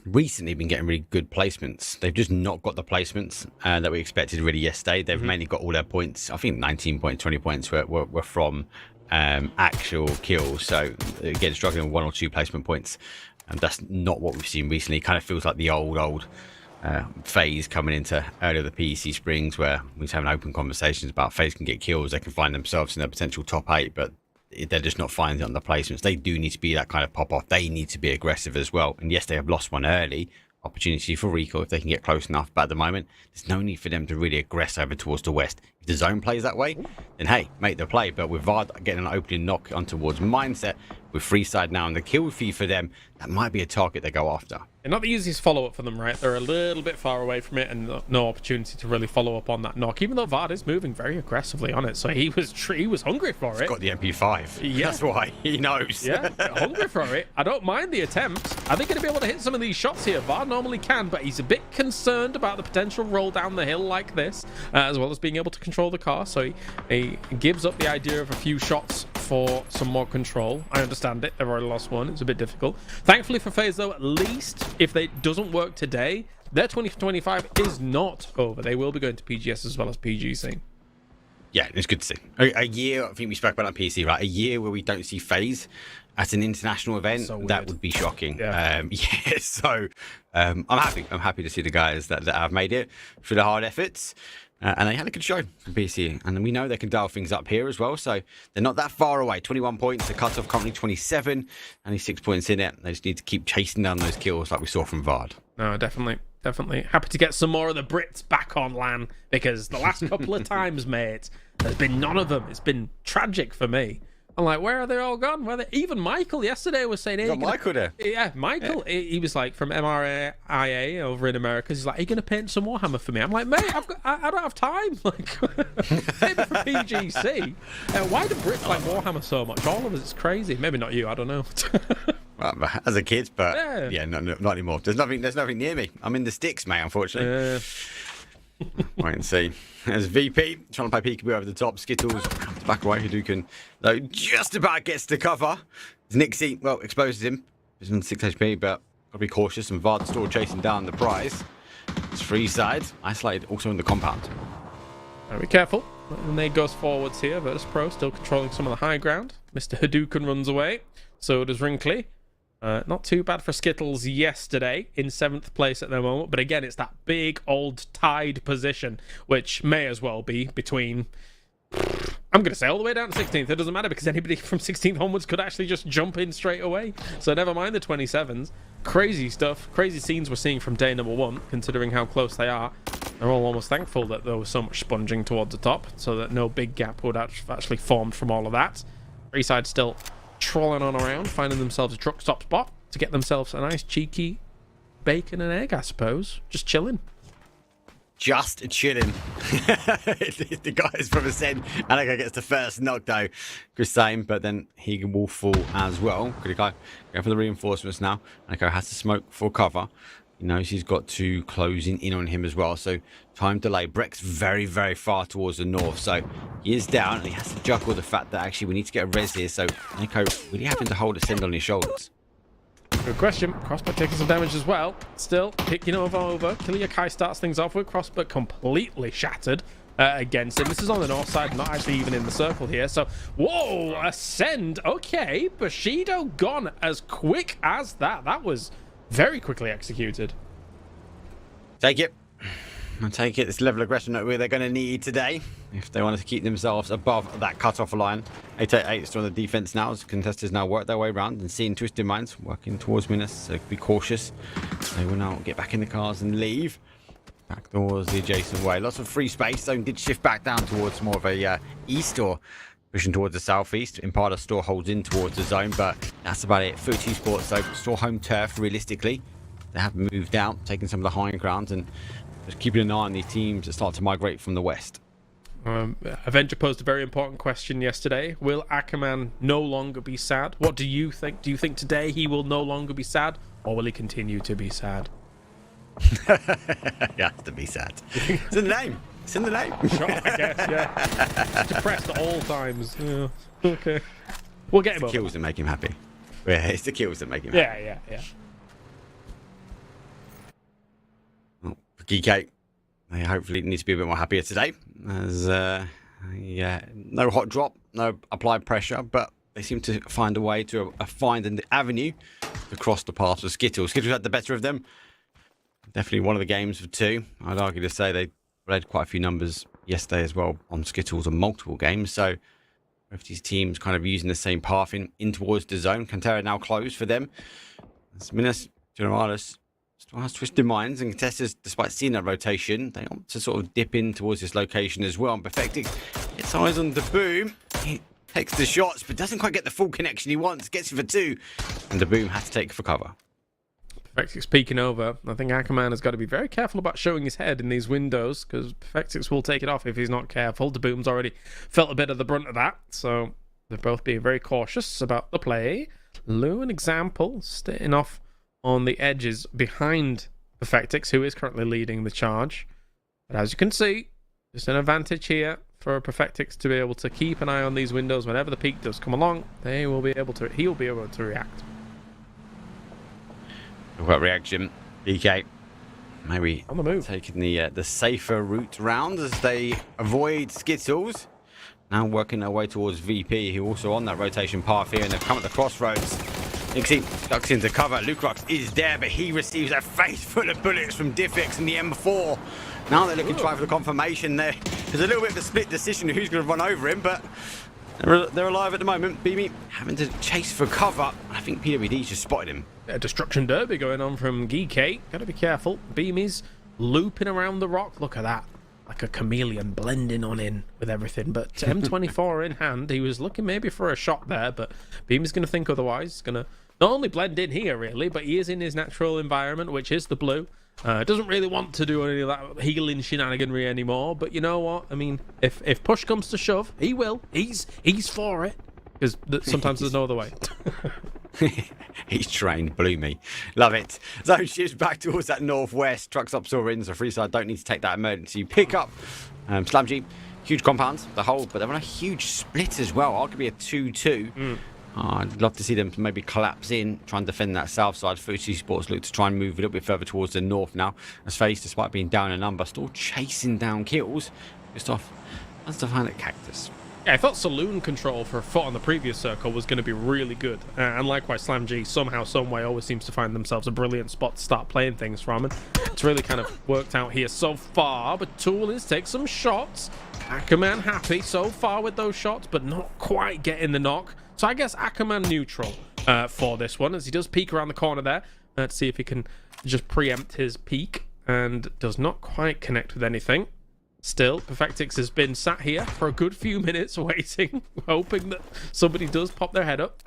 recently been getting really good placements. They've just not got the placements that we expected really yesterday. They've mainly got all their points. I think 19 points, 20 points were from actual kills. So again, struggling with 1 or 2 placement points. And that's not what we've seen recently. It kind of feels like the old FaZe coming into earlier the PEC Springs, where we was having open conversations about FaZe can get kills, they can find themselves in a potential top 8, but they're just not finding it on the placements. They do need to be that kind of pop off. They need to be aggressive as well. And yes, they have lost one early. Opportunity for recall if they can get close enough, but at the moment there's no need for them to really aggress over towards the west. If the zone plays that way, then hey, make the play. But with Vard getting an opening knock on towards Mindset, with Freeside now and the kill feed for them, that might be a target they go after. And not the easiest follow-up for them, right? They're a little bit far away from it and no opportunity to really follow up on that knock, even though Vard is moving very aggressively on it. So he was hungry for it. He's got the MP5. Yeah. That's why he knows. Yeah, hungry for it. I don't mind the attempt. Are they going to be able to hit some of these shots here? Vard normally can, but he's a bit concerned about the potential roll down the hill like this, as well as being able to control the car. So he gives up the idea of a few shots for some more control. I understand it. They've already lost one. It's a bit difficult. Thankfully for FaZe, though, at least if it doesn't work today, their 2025 is not over. They will be going to PGS as well as PGC. Yeah, it's good to see. A year, I think we spoke about it on PC, right? A year where we don't see FaZe at an international event, So that weird. would be shocking. Yeah. Yeah, so I'm happy. I'm happy to see the guys that have made it through the hard efforts. And they had a good show from PC. And we know they can dial things up here as well. So they're not that far away. 21 points. The cut-off currently 27. Only 6 points in it. They just need to keep chasing down those kills like we saw from Vard. No, definitely. Happy to get some more of the Brits back on LAN, because the last couple of times, mate, there's been none of them. It's been tragic for me. I'm like, where are they all gone? Where are they? Even Michael yesterday was saying, hey, Got Michael there. Yeah, Michael. Yeah. He was like from MRIA over in America. He's like, are you going to paint some Warhammer for me? I'm like, mate, I don't have time. Like, maybe for PGC. Why do Brits like Warhammer so much? All of us, it's crazy. Maybe not you, I don't know. Well, as a kid, but yeah, not anymore. There's nothing near me. I'm in the sticks, mate, unfortunately. Wait and see. There's VP trying to play peekaboo over the top. Skittles back away. Hadouken, though, just about gets to cover. Nixie, well, exposes him. He's on 6 HP, but gotta be cautious. And Vard still chasing down the prize. It's free side, isolated also in the compound. Be careful. And they goes forwards here. Virtus Pro still controlling some of the high ground. Mr. Hadouken runs away. So does Wrinkly. Not too bad for Skittles yesterday, in 7th place at the moment. But again, it's that big old tied position, which may as well be between, I'm going to say all the way down to 16th. It doesn't matter, because anybody from 16th onwards could actually just jump in straight away. So never mind the 27s. Crazy stuff. Crazy scenes we're seeing from day number 1, considering how close they are. They're all almost thankful that there was so much sponging towards the top, so that no big gap would actually formed from all of that. Freeside still trolling on around, finding themselves a truck stop spot to get themselves a nice cheeky bacon and egg, I suppose. Just chilling. Just chilling. The guys from Ascend. Annika gets the first knock though. Good same, but then he will fall as well. Critico go for the reinforcements now. Annika has to smoke for cover. He knows he's got to close in on him as well. So time delay. Breck's very, very far towards the north. So he is down and he has to juggle the fact that actually we need to get a res here. So Nico really having to hold Ascend on his shoulders. Good question. Crossbow taking some damage as well. Still picking over. Kiliakai starts things off with Crossbow completely shattered against him. This is on the north side, not actually even in the circle here. So, whoa, Ascend. Okay, Bushido gone as quick as that. That was very quickly executed. Take it. I'll take it. This level of aggression that they're going to need today if they want to keep themselves above that cut-off line. 888 is still on the defense now as contestants now work their way around and seeing Twisted Minds working towards Minas. So be cautious. They will now get back in the cars and leave. Back towards the adjacent way. Lots of free space. Zone did shift back down towards more of a east or pushing towards the southeast. Impada still holds in towards the zone, but that's about it. Foot Esports, though, still home turf realistically. They have moved out, taking some of the high ground and just keeping an eye on these teams that start to migrate from the west. Avenger posed a very important question yesterday. Will Ackerman no longer be sad? What do you think? Do you think today he will no longer be sad, or will he continue to be sad? Yeah, to be sad. It's in the name. It's in the name. Sure, I guess, yeah. Depressed at all times. Yeah. Okay. We'll get him over. Kills that make him happy. Yeah, it's the kills that make him happy. Yeah. Well, for Geekate, they hopefully need to be a bit more happier today. As no hot drop, no applied pressure, but they seem to find a way to find an avenue to cross the path of Skittles. Skittles had the better of them. Definitely one of the games for 2. I'd argue to say they read quite a few numbers yesterday as well on Skittles on multiple games. So both these teams kind of using the same path in towards the zone. Cantera now closed for them. As Minas Generalis still has Twisted Minds and contestants, despite seeing that rotation, they want to sort of dip in towards this location as well. And Perfectix gets eyes on the boom. He takes the shots, but doesn't quite get the full connection he wants. Gets it for 2. And the boom has to take for cover. Perfectix peeking over. I think Ackerman has got to be very careful about showing his head in these windows, because Perfectix will take it off if he's not careful. The Boom's already felt a bit of the brunt of that, so they're both being very cautious about the play. Lou, an example, staying off on the edges behind Perfectix, who is currently leading the charge. But as you can see, there's an advantage here for Perfectix to be able to keep an eye on these windows. Whenever the peak does come along, he'll be able to react. What reaction? BK maybe On the move. taking the safer route round as they avoid Skittles. now working their way towards VP, who also on that rotation path here, and they've come at the crossroads. Nixie ducks into cover. Lucrox is there, but he receives a face full of bullets from Diffix and the M4. Now they're looking to try for the confirmation there. There's a little bit of a split decision who's going to run over him, but they're alive at the moment. Beamy having to chase for cover. I think PWD's just spotted him. A destruction derby going on from Geekate. Gotta be careful. Beamy's looping around the rock. Look at that. Like a chameleon blending on in with everything. But M24 in hand, he was looking maybe for a shot there, but Beamy's going to think otherwise. He's going to not only blend in here, really, but he is in his natural environment, which is the blue. Doesn't really want to do any of that healing shenaniganry anymore, but you know what? I mean, if push comes to shove, he will. He's for it, because sometimes there's no other way. He's trained, blew me. Love it. Zone shifts back towards that northwest. Trucks up Sorin, so Freeside don't need to take that emergency pickup. Slamgy, huge compound, the whole, but they're on a huge split as well. Arguably a 2-2. I'd love to see them maybe collapse in, try and defend that south side. Fuji Sports look to try and move a little bit further towards the north now. As FaZe, despite being down a number, still chasing down kills. Just off, that's to find at Cactus. Yeah, I thought Saloon control for a foot on the previous circle was going to be really good. And likewise, Slam G somehow, someway always seems to find themselves a brilliant spot to start playing things from. And it's really kind of worked out here so far. But Toolins takes some shots. Ackerman happy so far with those shots, but not quite getting the knock. So I guess Ackerman neutral for this one, as he does peek around the corner there. Let's see if he can just preempt his peek, and does not quite connect with anything. Still, Perfectix has been sat here for a good few minutes waiting, hoping that somebody does pop their head up.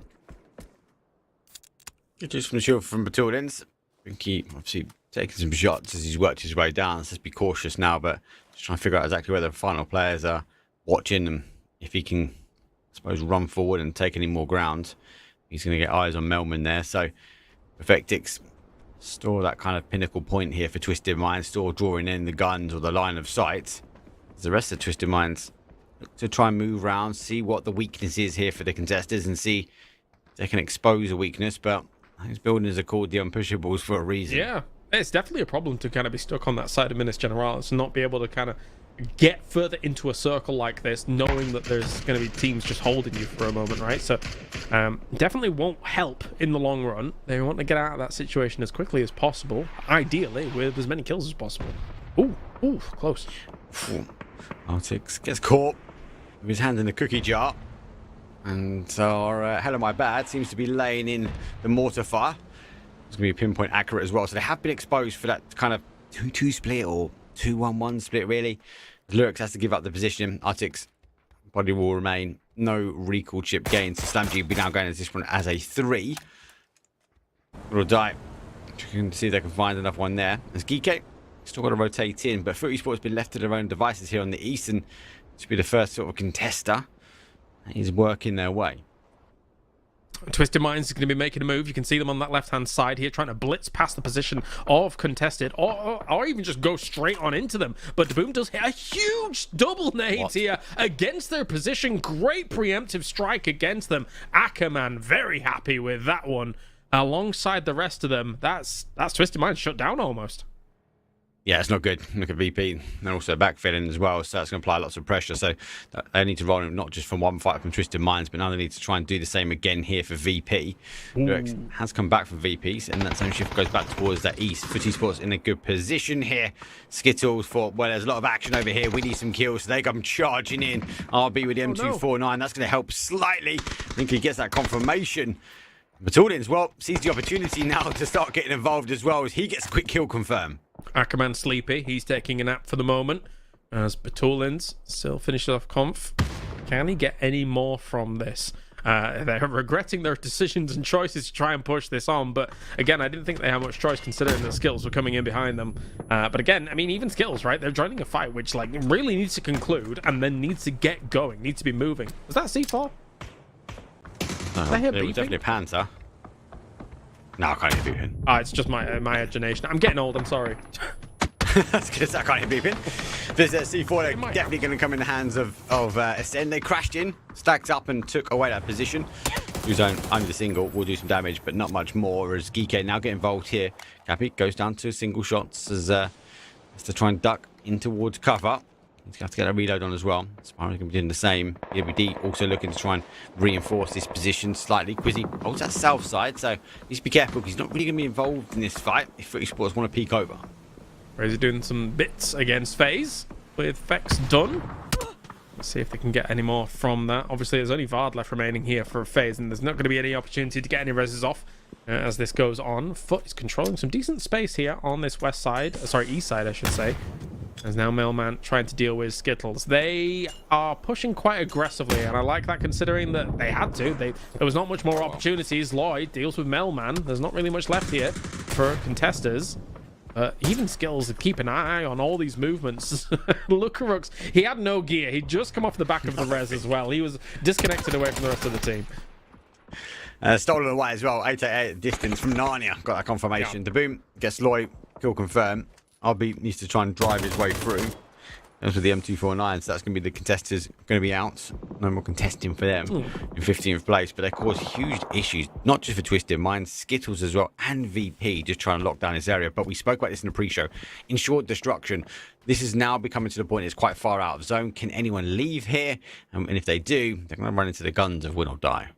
Good use from Shield from Batulins. I think he obviously taking some shots as he's worked his way down. So let's be cautious now, but just trying to figure out exactly where the final players are watching and if he can, I suppose, run forward and take any more ground. He's going to get eyes on Melman there. So Perfectix store that kind of pinnacle point here for Twisted Minds, still drawing in the guns or the line of sight. As the rest of Twisted Minds look to try and move around, see what the weakness is here for the contestants and see if they can expose a weakness. But these buildings are called the Unpushables for a reason. Yeah, it's definitely a problem to kind of be stuck on that side of Minas Generalis and not be able to kind of get further into a circle like this, knowing that there's going to be teams just holding you for a moment, right? So definitely won't help in the long run. They want to get out of that situation as quickly as possible, ideally with as many kills as possible. Ooh, close. Artix gets caught with his hand in the cookie jar, and our Hell of My Bad seems to be laying in the mortar fire. It's going to be pinpoint accurate as well, so they have been exposed for that kind of 2-2 split or 2-1-1 split, really. Lurix has to give up the position. Artix body will remain. No recall chip gains. Slamgy will be now going as this one as a 3. Will die. You can see they can find enough one there. As Geekate still got to rotate in, but Footy Sports has been left to their own devices here on the east, and should be the first sort of contester. He's working their way. Twisted Minds is going to be making a move. You can see them on that left-hand side here, trying to blitz past the position of contested, or even just go straight on into them. But Daboom does hit a huge double nade here against their position. Great preemptive strike against them. Ackerman very happy with that one. Alongside the rest of them, that's Twisted Minds shut down almost. Yeah, it's not good. Look at VP. They're also backfilling as well, so that's going to apply lots of pressure. So they need to roll him not just from one fight from Twisted Minds, but now they need to try and do the same again here for VP. Lurix has come back from VPs, and that same shift goes back towards that east. Footy Sports in a good position here. Skittles thought, well, there's a lot of action over here. We need some kills, so they come charging in. RB with the M249. That's going to help slightly. I think he gets that confirmation. Batulins, well, sees the opportunity now to start getting involved as well as he gets a quick kill confirm. Ackerman sleepy. He's taking a nap for the moment. As Batulins still finishes off conf. Can he get any more from this? They're regretting their decisions and choices to try and push this on. But again, I didn't think they had much choice considering the skills were coming in behind them. But again, I mean, even skills, right? They're joining a fight which like really needs to conclude and then needs to get going, needs to be moving. Was that C4? It was definitely a Panther. No, I can't hear beeping. It's just my imagination. I'm getting old, I'm sorry. That's because I can't hear beeping. There's a C4 they're definitely going to come in the hands of Ascend. They crashed in, stacked up and took away that position. Uzone under the single will do some damage, but not much more as Geekay now get involved here. Cappy goes down to single shots as to try and duck in towards cover. He's going to have to get a reload on as well. Spyro's going to be doing the same. EWD also looking to try and reinforce this position slightly. Quizzy holds that south side, so he needs to be careful because he's not really going to be involved in this fight if Esports want to peek over. Crazy doing some bits against FaZe with Vex done. Let's see if they can get any more from that. Obviously, there's only Vard left remaining here for FaZe, and there's not going to be any opportunity to get any reses off as this goes on. Foot is controlling some decent space here on this west side. Sorry, east side, I should say. As now Mailman trying to deal with Skittles. They are pushing quite aggressively, and I like that considering that they had to. There was not much more opportunities. Lloyd deals with Mailman. There's not really much left here for contesters. Even Skills keep an eye on all these movements. Lukarux, he had no gear. He'd just come off the back of the res as well. He was disconnected away from the rest of the team. Stolen away as well. 888 distance from Narnia. Got that confirmation. The boom gets Lloyd. Kill confirmed. RB needs to try and drive his way through. Those with the M249, so that's going to be the contesters going to be out. No more contesting for them in 15th place, but they cause huge issues, not just for Twisted Mind, Skittles as well, and VP just trying to lock down this area. But we spoke about this in the pre-show. In short, destruction. This is now becoming to the point it's quite far out of zone. Can anyone leave here? And if they do, they're going to run into the guns of win or die.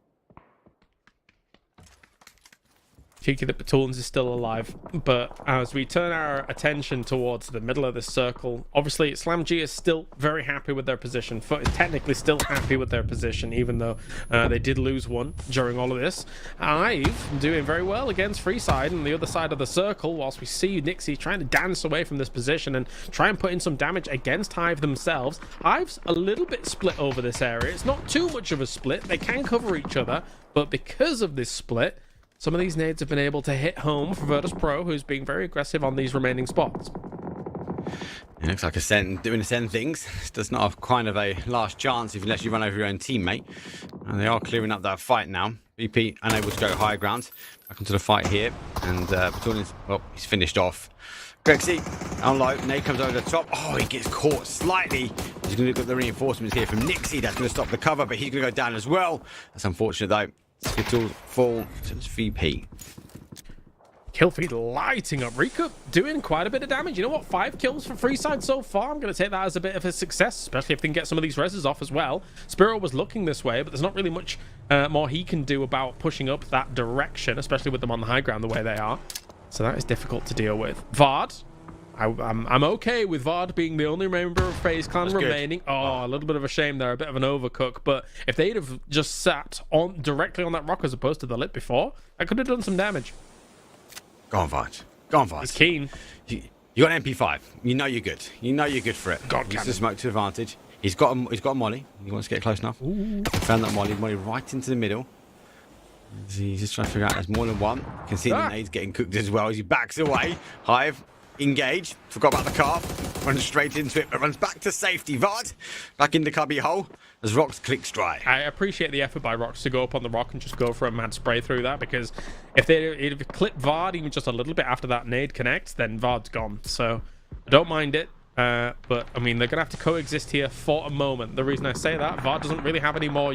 Cheeky that Batulans is still alive, but as we turn our attention towards the middle of this circle, obviously Slam G is still very happy with their position. Foot is technically still happy with their position, even though they did lose one during all of this. I've doing very well against Freeside on the other side of the circle, whilst we see Nixie trying to dance away from this position and try and put in some damage against Hive themselves. Hive's a little bit split over this area. It's not too much of a split. They can cover each other, but because of this split, some of these nades have been able to hit home for Virtus Pro, who's being very aggressive on these remaining spots. It looks like Ascend doing Ascend things. This does not have kind of a last chance unless you run over your own teammate. And they are clearing up that fight now. BP unable to go high ground. Back into the fight here. And Battalion, well, he's finished off. Grexy on low. Nade comes over the top. Oh, he gets caught slightly. He's going to look at the reinforcements here from Nixie. That's going to stop the cover, but he's going to go down as well. That's unfortunate though. Skittles fall to VP. Killfeed lighting up. Recoup doing quite a bit of damage. You know what? 5 kills for Freeside so far. I'm going to take that as a bit of a success, especially if they can get some of these reses off as well. Spiro was looking this way, but there's not really much more he can do about pushing up that direction, especially with them on the high ground the way they are. So that is difficult to deal with. Vard. I'm okay with Vard being the only member of FaZe Clan remaining. Oh, a little bit of a shame there, a bit of an overcook. But if they'd have just sat on directly on that rock as opposed to the lip before, I could have done some damage. Go on, Vard. Go on, Vard. He's keen. You got an MP5. You know you're good. You know you're good for it. God, he's the smoke to advantage. He's got a molly. He wants to get close enough. Ooh. Found that molly right into the middle. He's just trying to figure out there's more than one. You can see the nade's getting cooked as well as he backs away. Hive. Engage. Forgot about the car. Runs straight into it, but runs back to safety. Vard back in the cubby hole as Rox clicks dry. I appreciate the effort by Rox to go up on the rock and just go for a mad spray through that, because if they'd clipped Vard even just a little bit after that nade connects, then Vard's gone. So I don't mind it. But I mean, they're gonna have to coexist here for a moment. The reason I say that, Vard doesn't really have any more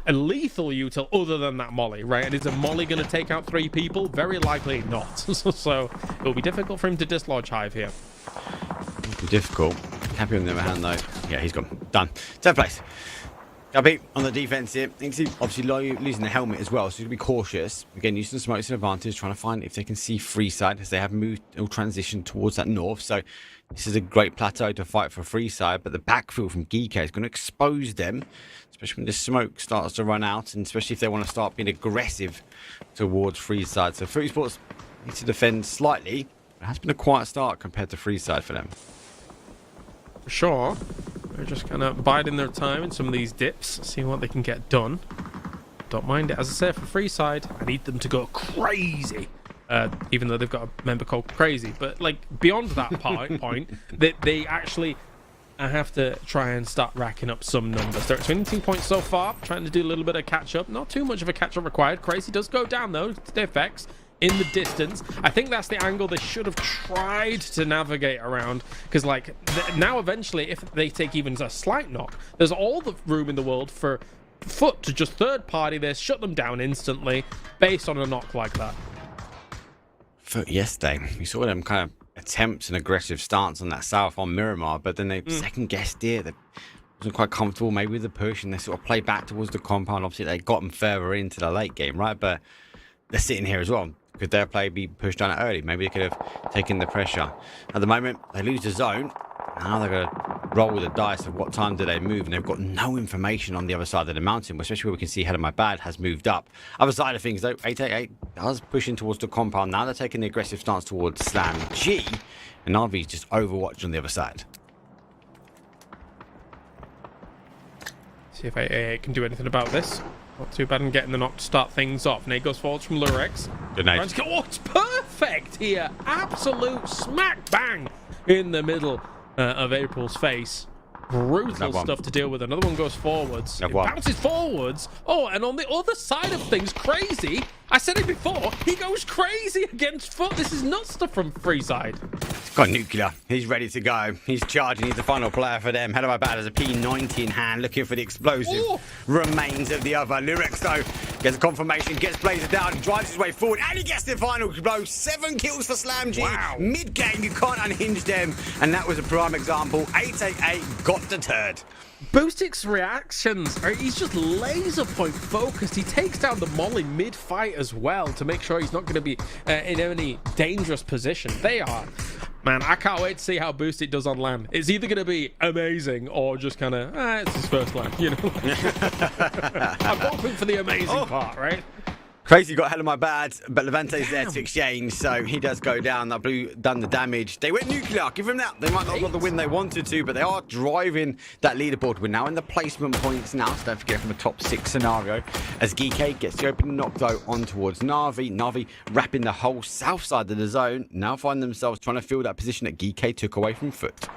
a lethal util other than that molly, right? And is a molly going to take out 3 people? Very likely not. So it will be difficult for him to dislodge Hive here. It'll be difficult. Happy on the other hand though. Yeah, he's gone. Done. 10th place. Gabby on the defense here. Obviously losing the helmet as well, so he's going to be cautious. Again, using the smokes to advantage, trying to find if they can see Freeside as they have moved or transitioned towards that north. So this is a great plateau to fight for Freeside, but the backfill from Geeko is going to expose them, especially when the smoke starts to run out, and especially if they want to start being aggressive towards Freeside. So Esports needs to defend slightly. It has been a quiet start compared to Freeside for them. For sure. They're just kind of biding their time in some of these dips, seeing what they can get done. Don't mind it. As I said, for Freeside, I need them to go crazy. Even though they've got a member called Crazy. But, like, beyond that point, they actually have to try and start racking up some numbers. They're at 22 points so far, trying to do a little bit of catch-up. Not too much of a catch-up required. Crazy does go down, though, to the effects in the distance. I think that's the angle they should have tried to navigate around, because, like, now eventually, if they take even a slight knock, there's all the room in the world for Foot to just third-party this, shut them down instantly, based on a knock like that. Foot yesterday, we saw them kind of attempts an aggressive stance on that south on Miramar, but then they second guessed it. They wasn't quite comfortable maybe with the push, and they sort of play back towards the compound. Obviously, they got them further into the late game, right? But they're sitting here as well. Could their play be pushed down early? Maybe they could have taken the pressure. At the moment, they lose the zone. Now they're going to roll with the dice of what time do they move, and they've got no information on the other side of the mountain, especially where we can see Head of My Bad has moved up. Other side of things, though, 888 does push in towards the compound. Now they're taking the aggressive stance towards Slam G, and Navi's just overwatched on the other side. See if 888 can do anything about this. Not too bad in getting the knock to start things off. Nate goes forwards from Lurex. Good night. Oh, it's perfect here. Absolute smack bang in the middle of April's face. Brutal stuff to deal with. Another one goes forwards. It bounces forwards. Oh, and on the other side of things, crazy. I said it before. He goes crazy against foot. This is not stuff from Freeside. Got nuclear. He's ready to go. He's charging. He's the final player for them. Head of My Bad has a P90 in hand, looking for the explosive remains of the other. Lurex, though, gets a confirmation, gets Blazer down, drives his way forward, and he gets the final blow. 7 kills for Slam G. Wow. Mid-game, you can't unhinge them. And that was a prime example. 888 got deterred. Boostic's reactions are, he's just laser point focused. He takes down the Molly mid-fight as well to make sure he's not going to be in any dangerous position. They are, man, I can't wait to see how Boostic does on land. It's either going to be amazing or just kind of, it's his first land, you know? I'm hoping for the amazing part, right? Crazy got Hell of My Bad, but Levante's there to exchange, so he does go down. That blue done the damage. They went nuclear. Give them that. They might not have got the win they wanted to, but they are driving that leaderboard. We're now in the placement points now, so don't forget from a top 6 scenario. As Geekay gets the opening knock though on towards Na'Vi. Na'Vi wrapping the whole south side of the zone. Now find themselves trying to fill that position that Geekay took away from Foot.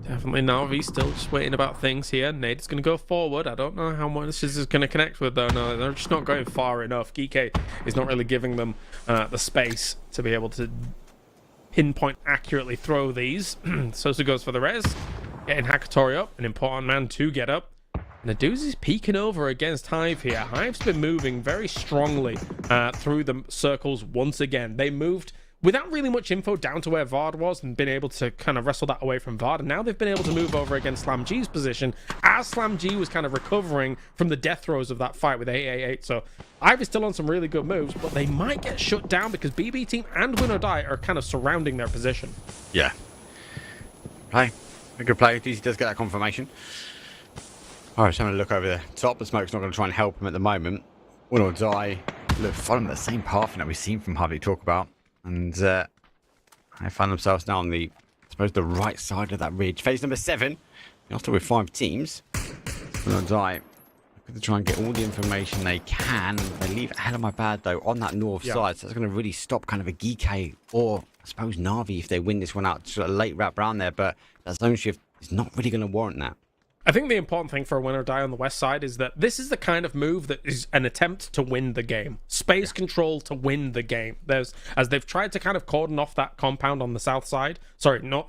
Definitely Na'Vi still just waiting about things here. Nade's going to go forward. I don't know how much this is going to connect with, though. No, they're just not going far enough. Geekay is not really giving them the space to be able to pinpoint accurately throw these. Sosa goes for the res. Getting Hakatori up. An important man to get up. And Aduzi's peeking over against Hive here. Hive's been moving very strongly through the circles once again. They moved without really much info down to where Vard was and been able to kind of wrestle that away from Vard. And now they've been able to move over against Slam G's position as Slam G was kind of recovering from the death throes of that fight with 888. So Ivy's still on some really good moves, but they might get shut down because BB Team and Win or Die are kind of surrounding their position. Yeah. Play. A good play. DC does get that confirmation. All right, just having a look over the top. The smoke's not going to try and help him at the moment. Win or Die. Look, following the same path that we've seen from Harvey talk about. And they find themselves now on the, I suppose, the right side of that ridge. Phase number 7. You're still with 5 teams. Win or Die. Going to try and get all the information they can. They leave Hell of My Bad, though, on that north side. So that's going to really stop kind of a Geekay or, I suppose, Na'Vi if they win this one out. Sort of late wrap round there. But that zone shift is not really going to warrant that. I think the important thing for a Win or Die on the west side is that this is the kind of move that is an attempt to win the game. Space control to win the game. As they've tried to kind of cordon off that compound on the south side. Sorry, not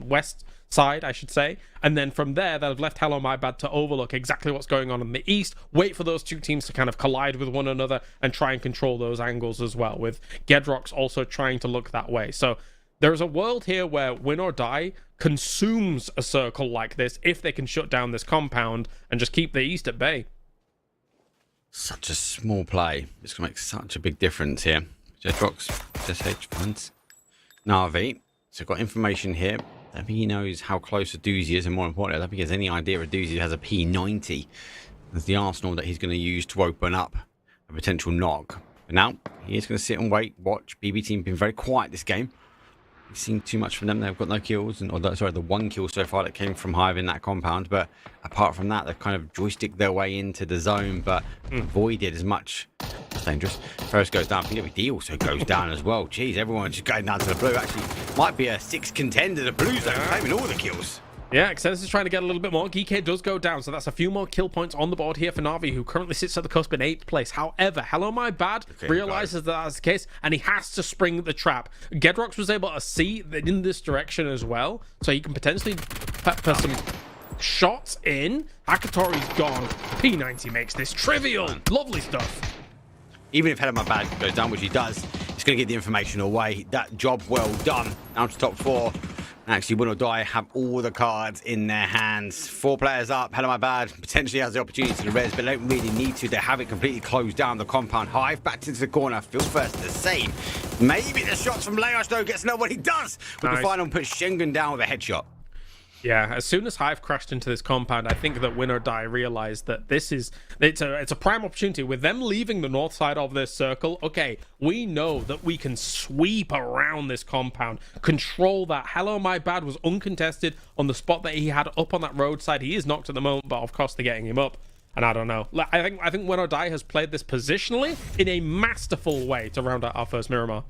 west side, I should say. And then from there, they've left Hello My Bad to overlook exactly what's going on in the east. Wait for those two teams to kind of collide with one another and try and control those angles as well. With Gedrox also trying to look that way. So there's a world here where Win or Die consumes a circle like this if they can shut down this compound and just keep the east at bay. Such a small play. It's going to make such a big difference here. Jedrox, just hedge funds. Na'Vi. So got information here. I don't think he knows how close Aduzi is, and more importantly, I don't think he has any idea Aduzi has a P90 as the arsenal that he's going to use to open up a potential knock. But now, he is going to sit and wait, watch. BB Team been very quiet this game. We've seen too much from them. They've got no kills, sorry, the 1 kill so far that came from Hive in that compound. But apart from that, they've kind of joysticked their way into the zone, but avoided as much. That's dangerous. First goes down. PWD also goes down as well. Jeez, everyone's just going down to the blue. Actually, might be a 6 contender. The blue zone claiming all the kills. Yeah, Exodus is trying to get a little bit more. Geekay does go down, so that's a few more kill points on the board here for Na'Vi, who currently sits at the cusp in 8th place. However, Hello My Bad realizes that that's the case, and he has to spring the trap. Gedrox was able to see that in this direction as well, so he can potentially put some shots in. Hakatori's gone. P90 makes this trivial. Lovely stuff. Even if Head of My Bad goes down, which he does, it's going to get the information away. That job well done. Down to top 4. Actually, Win or Die have all the cards in their hands. 4 players up. Hello, my bad. Potentially has the opportunity to res, but don't really need to. They have it completely closed down. The compound Hive backed into the corner. Feel first the same. Maybe the shots from Leos though gets nobody does. With the final put Schengen down with a headshot. Yeah, as soon as Hive crashed into this compound, I think that Win or Die realized that it's a prime opportunity. With them leaving the north side of this circle, okay, we know that we can sweep around this compound, control that. Hello, my bad was uncontested on the spot that he had up on that roadside. He is knocked at the moment, but of course they're getting him up. And I don't know. I think Win or Die has played this positionally in a masterful way to round out our first Miramar.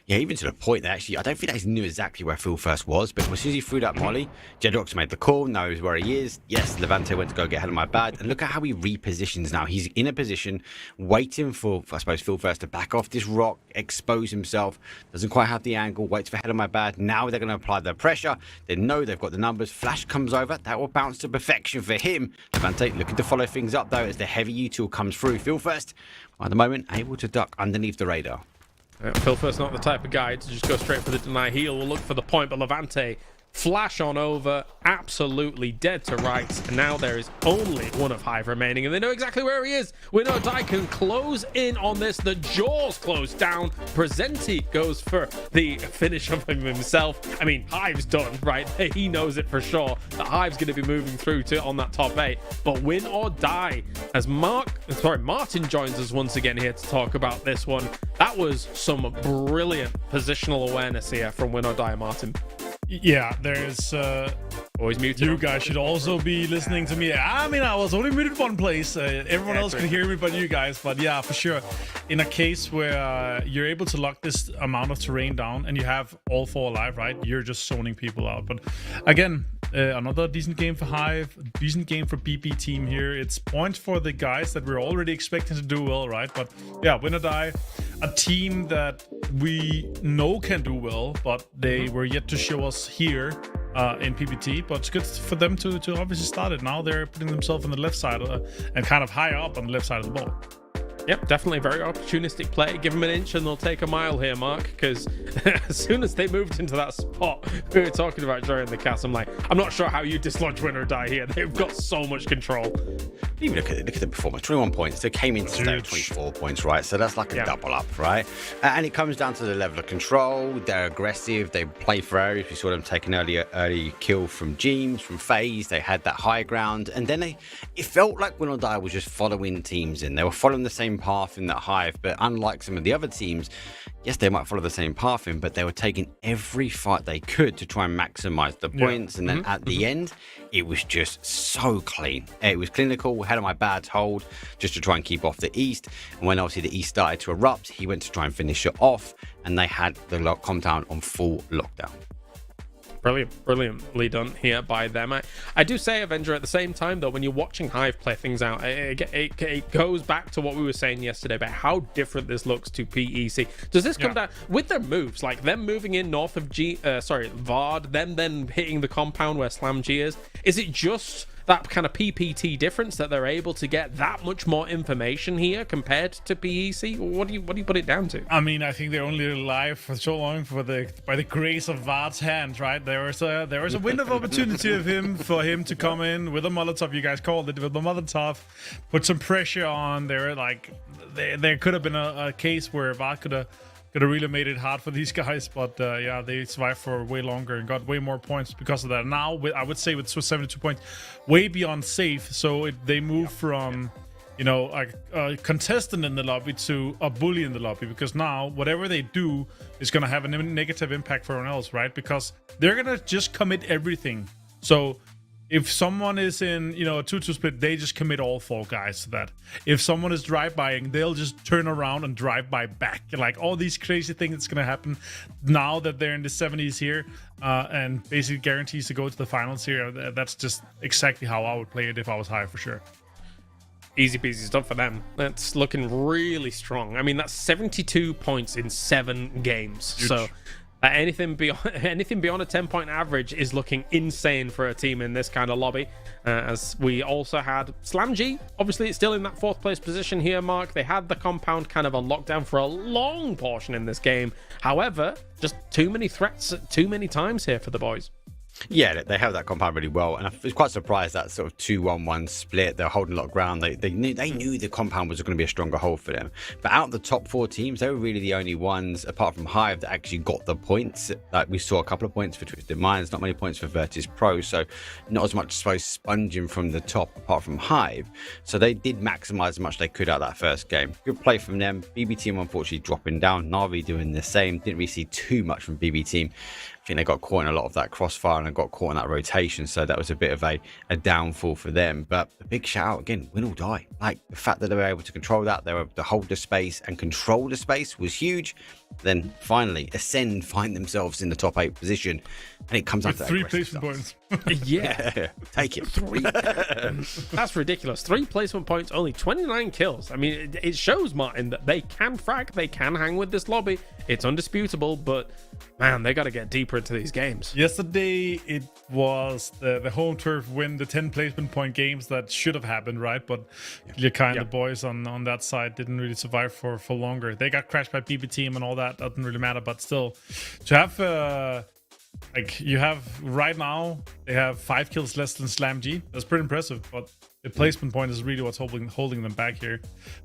Yeah, even to the point that actually, I don't think they knew exactly where Phil first was, but as soon as he threw that molly, Jedrox made the call, knows where he is. Yes, Levante went to go get Hello My Bad, and look at how he repositions now. He's in a position, waiting for I suppose, Phil first to back off this rock, expose himself, doesn't quite have the angle, waits for Hello My Bad. Now they're going to apply their pressure. They know they've got the numbers. Flash comes over, that will bounce to perfection for him. Levante looking to follow things up, though, as the heavy util comes through. Phil first, at the moment, able to duck underneath the radar. Phil First not the type of guy to just go straight for the deny heal. We'll look for the point, but Levante flash on over, absolutely dead to rights, and now there is only one of Hive remaining, and they know exactly where he is. Win or Die can close in on this. The jaws close down. Presenti goes for the finish of him himself. I mean, Hive's done, right? He knows it for sure that Hive's going to be moving through to on that top 8, but Win or Die, as Martin joins us once again here to talk about this one. That was some brilliant positional awareness here from Win or Die, Martin. Yeah, there's always muted. You guys should also be listening to me. I mean, I was only muted one place. Everyone else can hear me but you guys. But yeah, for sure. In a case where you're able to lock this amount of terrain down and you have all 4 alive, right? You're just zoning people out. But again, another decent game for Hive, decent game for BP team here. It's points for the guys that we're already expecting to do well, right? But yeah, Win or Die, a team that we know can do well, but they were yet to show us here in PPT. But it's good for them to obviously start it. Now they're putting themselves on the left side and kind of higher up on the left side of the ball. Yep, definitely very opportunistic play. Give them an inch and they'll take a mile here, Mark, because as soon as they moved into that spot we were talking about during the cast, I'm like, I'm not sure how you dislodge Win or Die here. They've got so much control. Even look at the performance, 21 points. They came into today with 24 points, right? So that's like a double up, right? And it comes down to the level of control. They're aggressive. They play for areas. We saw them take an early kill from James, from FaZe. They had that high ground. And then it felt like Win or Die was just following teams in. They were following the same path in that Hive, but unlike some of the other teams, yes, they might follow the same path in, but they were taking every fight they could to try and maximize the points. And then at the end, it was just so clean. It was clinical. Hello My Bad's hold just to try and keep off the East. And when obviously the East started to erupt, he went to try and finish it off, and they had the compound on full lockdown. Brilliantly done here by them. I do say, Avenger, at the same time, though, when you're watching Hive play things out, it goes back to what we were saying yesterday about how different this looks to PEC. Does this come down with their moves, like them moving in north of Vard, them then hitting the compound where Slam G is? Is it just that kind of PPT difference that they're able to get that much more information here compared to PEC? What do you put it down to? I mean, I think they're only alive for so long by the grace of Vard's hand, right? There was a window of opportunity for him to come in with a Molotov. You guys called it with the Molotov, put some pressure on. There could have been a case where Vard could have really made it hard for these guys, but they survived for way longer and got way more points because of that. Now, I would say with 72 points, way beyond safe. So they move from, a contestant in the lobby to a bully in the lobby, because now whatever they do is going to have a negative impact for everyone else, right? Because they're going to just commit everything. So if someone is in, a 2-2 split, they just commit all 4 guys to that. If someone is drive-bying, they'll just turn around and drive-by back. Like all these crazy things that's going to happen now that they're in the 70s here and basically guarantees to go to the finals here. That's just exactly how I would play it if I was Hive, for sure. Easy peasy stuff for them. That's looking really strong. I mean, that's 72 points in 7 games. Huge. So Anything beyond a 10-point average is looking insane for a team in this kind of lobby. As we also had SlamG, obviously it's still in that 4th place position here, Mark. They had the compound kind of on lockdown for a long portion in this game. However, just too many threats at too many times here for the boys. Yeah, they held that compound really well, and I was quite surprised that sort of 2-1-1 split. They're holding a lot of ground. They knew the compound was going to be a stronger hold for them. But out of the top 4 teams, they were really the only ones, apart from Hive, that actually got the points. Like we saw a couple of points for Twisted Minds, not many points for Virtus Pro, so not as much sponging from the top apart from Hive. So they did maximize as much as they could out of that first game. Good play from them. BB Team unfortunately dropping down. Na'Vi doing the same. Didn't really see too much from BB Team. I think they got caught in a lot of that crossfire and got caught in that rotation, so that was a bit of a downfall for them. But a big shout out again, win or die. Like the fact that they were able to control that, they were able to hold the space and control the space was huge. Then finally Ascend find themselves in the top 8 position, and it comes up to 3 placement points. Yeah, take it. 3. That's ridiculous. 3 placement points, only 29 kills. I mean, it shows, Martin, that they can frag, they can hang with this lobby. It's undisputable, but man, they got to get deeper into these games. Yesterday, it was the home turf win, the 10 placement point games that should have happened, right? But the boys on that side didn't really survive for longer. They got crashed by BB Team and all that. Doesn't really matter, but still, to have like you have right now, they have 5 kills less than SlamG. That's pretty impressive, but the placement point is really what's holding them back here.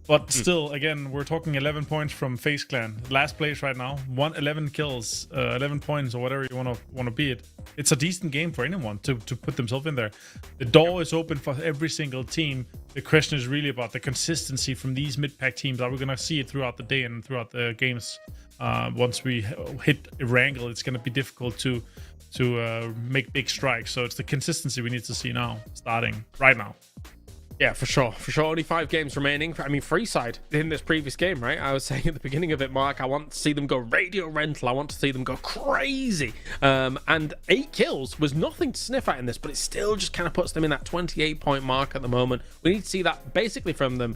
But still, again, we're talking 11 points from FaZe Clan. Last place right now, 11 kills, 11 points, or whatever you want to be it. It's a decent game for anyone to put themselves in there. The door is open for every single team. The question is really about the consistency from these mid-pack teams. Are we going to see it throughout the day and throughout the games? Once we hit a wrangle, it's going to be difficult to make big strikes. So it's the consistency we need to see now, starting right now. Yeah, for sure. Only 5 games remaining. I mean, Freeside in this previous game, right? I was saying at the beginning of it, Mark, I want to see them go radio rental. I want to see them go crazy. And 8 kills was nothing to sniff at in this, but it still just kind of puts them in that 28-point mark at the moment. We need to see that basically from them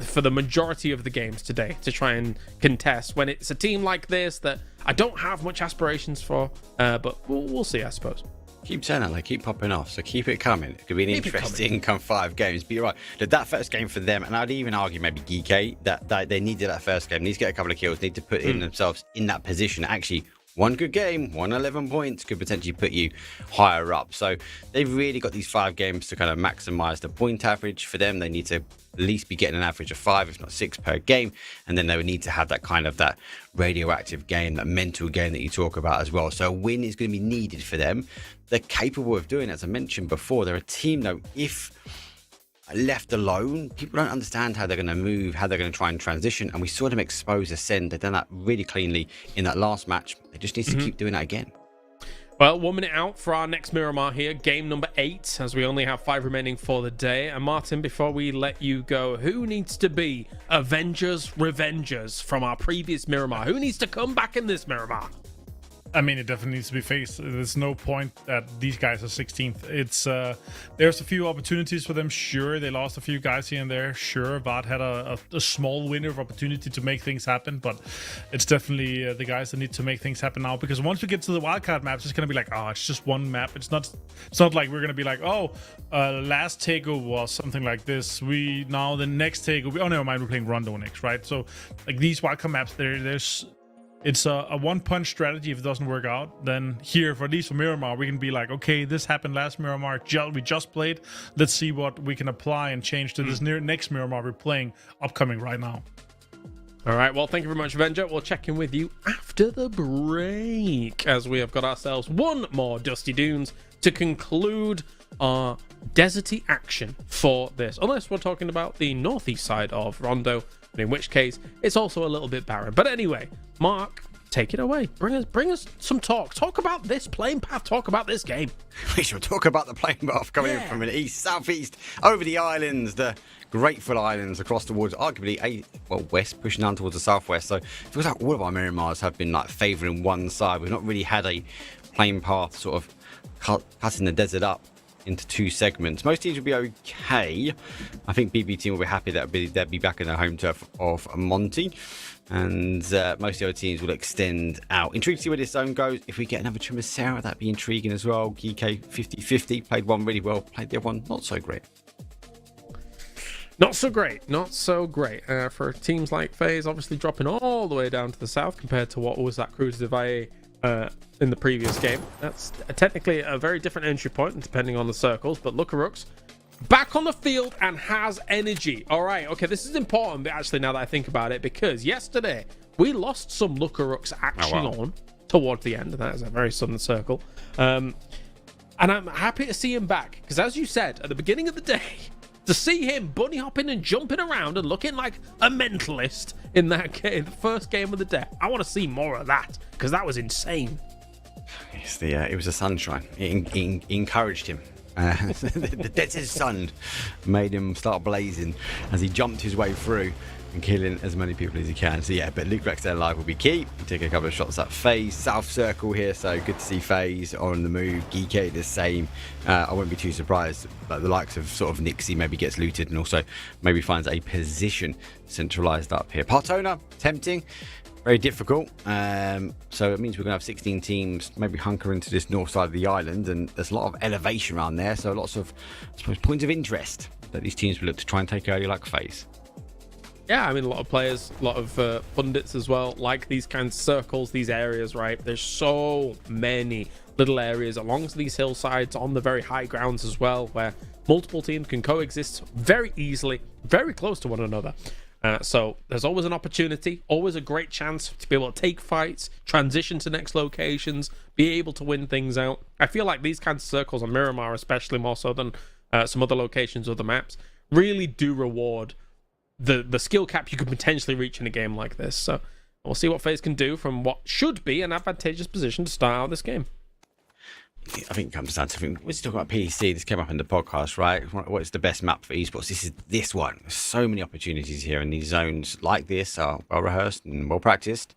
for the majority of the games today to try and contest when it's a team like this that I don't have much aspirations for, but we'll see, I suppose. Keep saying that, they keep popping off, so keep it coming. It could be an interesting come 5 games. But you're right, that first game for them, and I'd even argue maybe Geeky, that they needed that first game, need to get a couple of kills, need to put in themselves in that position. Actually, one good game, 11 points could potentially put you higher up. So they've really got these 5 games to kind of maximize the point average. For them, they need to at least be getting an average of 5, if not 6 per game. And then they would need to have that kind of that radioactive game, that mental game that you talk about as well. So a win is going to be needed for them. They're capable of doing it, as I mentioned before. They're a team, though, if left alone, people don't understand how they're going to move, how they're going to try and transition. And we saw them expose Ascend. They've done that really cleanly in that last match. They just need to keep doing that again. Well, 1 minute out for our next Miramar here, game number 8, as we only have 5 remaining for the day. And Martin, before we let you go, who needs to be Avengers Revengers from our previous Miramar? Who needs to come back in this Miramar? I mean, it definitely needs to be FaZe. There's no point that these guys are 16th. It's there's a few opportunities for them. Sure, they lost a few guys here and there. Sure, Vard had a small window of opportunity to make things happen, but it's definitely the guys that need to make things happen now. Because once we get to the wildcard maps, it's gonna be like, oh, it's just one map. It's not like we're gonna be like, oh, last takeover was something like this. Now the next takeover. Oh, never mind, we're playing Rondo next, right? So like these wildcard maps, there's. It's a one-punch strategy. If it doesn't work out, then here, for at least for Miramar, we can be like, okay, this happened last Miramar. We just played. Let's see what we can apply and change to this next Miramar we're playing upcoming right now. All right, well, thank you very much, Avenger. We'll check in with you after the break, as we have got ourselves 1 more Dusty Dunes to conclude our deserty action for this. Unless we're talking about the northeast side of Rondo, in which case it's also a little bit barren. But anyway, Mark, take it away. Bring us some talk about this playing path, talk about this game. We shall talk about the playing path coming in from an east, southeast, over the islands, the Grateful Islands, across towards arguably west, pushing down towards the southwest. So it feels like all of our Miramars have been like favouring one side. We've not really had a playing path sort of cutting the desert up into 2 segments. Most teams will be okay. I think BB team will be happy that they'll be back in their home turf of Monty. And most of the other teams will extend out. Intrigued to see where this zone goes. If we get another Trimasera, that'd be intriguing as well. GK 50-50. Played one really well. Played the other one not so great. Not so great. Not so great. For teams like FaZe, obviously dropping all the way down to the south compared to what was that Cruz de Valle in the previous game. That's technically a very different entry point depending on the circles. But Lukarooks back on the field and has energy. All right, okay, this is important actually now that I think about it, because yesterday we lost some Lukarooks action on towards the end, and that is a very sudden circle. And I'm happy to see him back, because as you said at the beginning of the day, to see him bunny hopping and jumping around and looking like a mentalist in that game, the first game of the day, I want to see more of that, because that was insane. It was the sunshine. It encouraged him. The desert sun made him start blazing as he jumped his way through and killing as many people as he can. So yeah, but Luke Rex there live will be key. Take a couple of shots at FaZe South Circle here, so good to see FaZe on the move. Geeky the same. I wouldn't be too surprised that the likes of sort of Nixie maybe gets looted and also maybe finds a position centralized up here. Partona tempting. Very difficult, so it means we're going to have 16 teams maybe hunker into this north side of the island, and there's a lot of elevation around there, so lots of, I suppose, points of interest that these teams will look to try and take early, like FaZe. Yeah, I mean, a lot of players, a lot of pundits as well, like these kinds of circles, these areas, right? There's so many little areas along these hillsides on the very high grounds as well, where multiple teams can coexist very easily, very close to one another. So there's always an opportunity, always a great chance to be able to take fights, transition to next locations, be able to win things out. I feel like these kinds of circles on Miramar, especially more so than some other locations of the maps, really do reward the skill cap you could potentially reach in a game like this. So we'll see what FaZe can do from what should be an advantageous position to start out this game. I think it comes down to, we're talking about PC. This came up in the podcast, right? What is the best map for esports? This is this one. There's so many opportunities here, and these zones like this are well rehearsed and well practiced,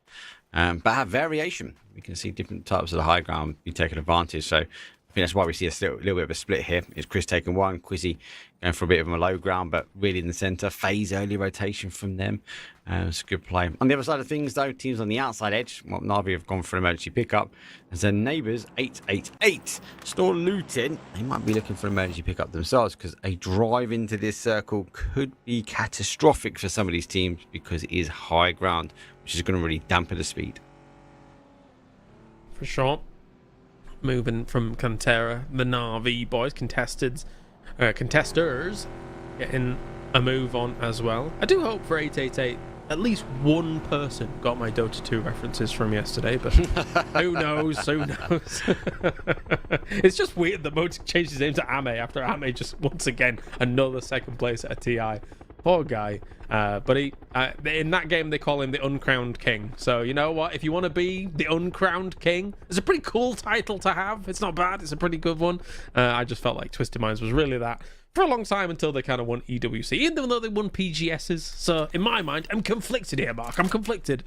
but have variation. We can see different types of the high ground be taken advantage. So I think that's why we see a little bit of a split here. It's Chris taking one, Quizzy going for a bit of a low ground, but really in the centre. FaZe early rotation from them. It's a good play. On the other side of things, though, teams on the outside edge, well, Navi have gone for an emergency pickup. As their neighbours, 888, still looting. They might be looking for an emergency pickup themselves, because a drive into this circle could be catastrophic for some of these teams, because it is high ground, which is going to really dampen the speed. For sure. Moving from Cantera, the Navi boys, contesters, getting a move on as well. I do hope for 888 at least one person got my Dota 2 references from yesterday, but who knows? It's just weird that Motic changed his name to Ame after Ame just once again another second place at a TI. Poor guy. But he in that game they call him the Uncrowned King. So you know what? If you want to be the Uncrowned King, it's a pretty cool title to have. It's not bad. It's a pretty good one. I just felt like Twisted Minds was really that for a long time until they kind of won EWC, even though they won PGSs. So in my mind, I'm conflicted here, Mark. I'm conflicted.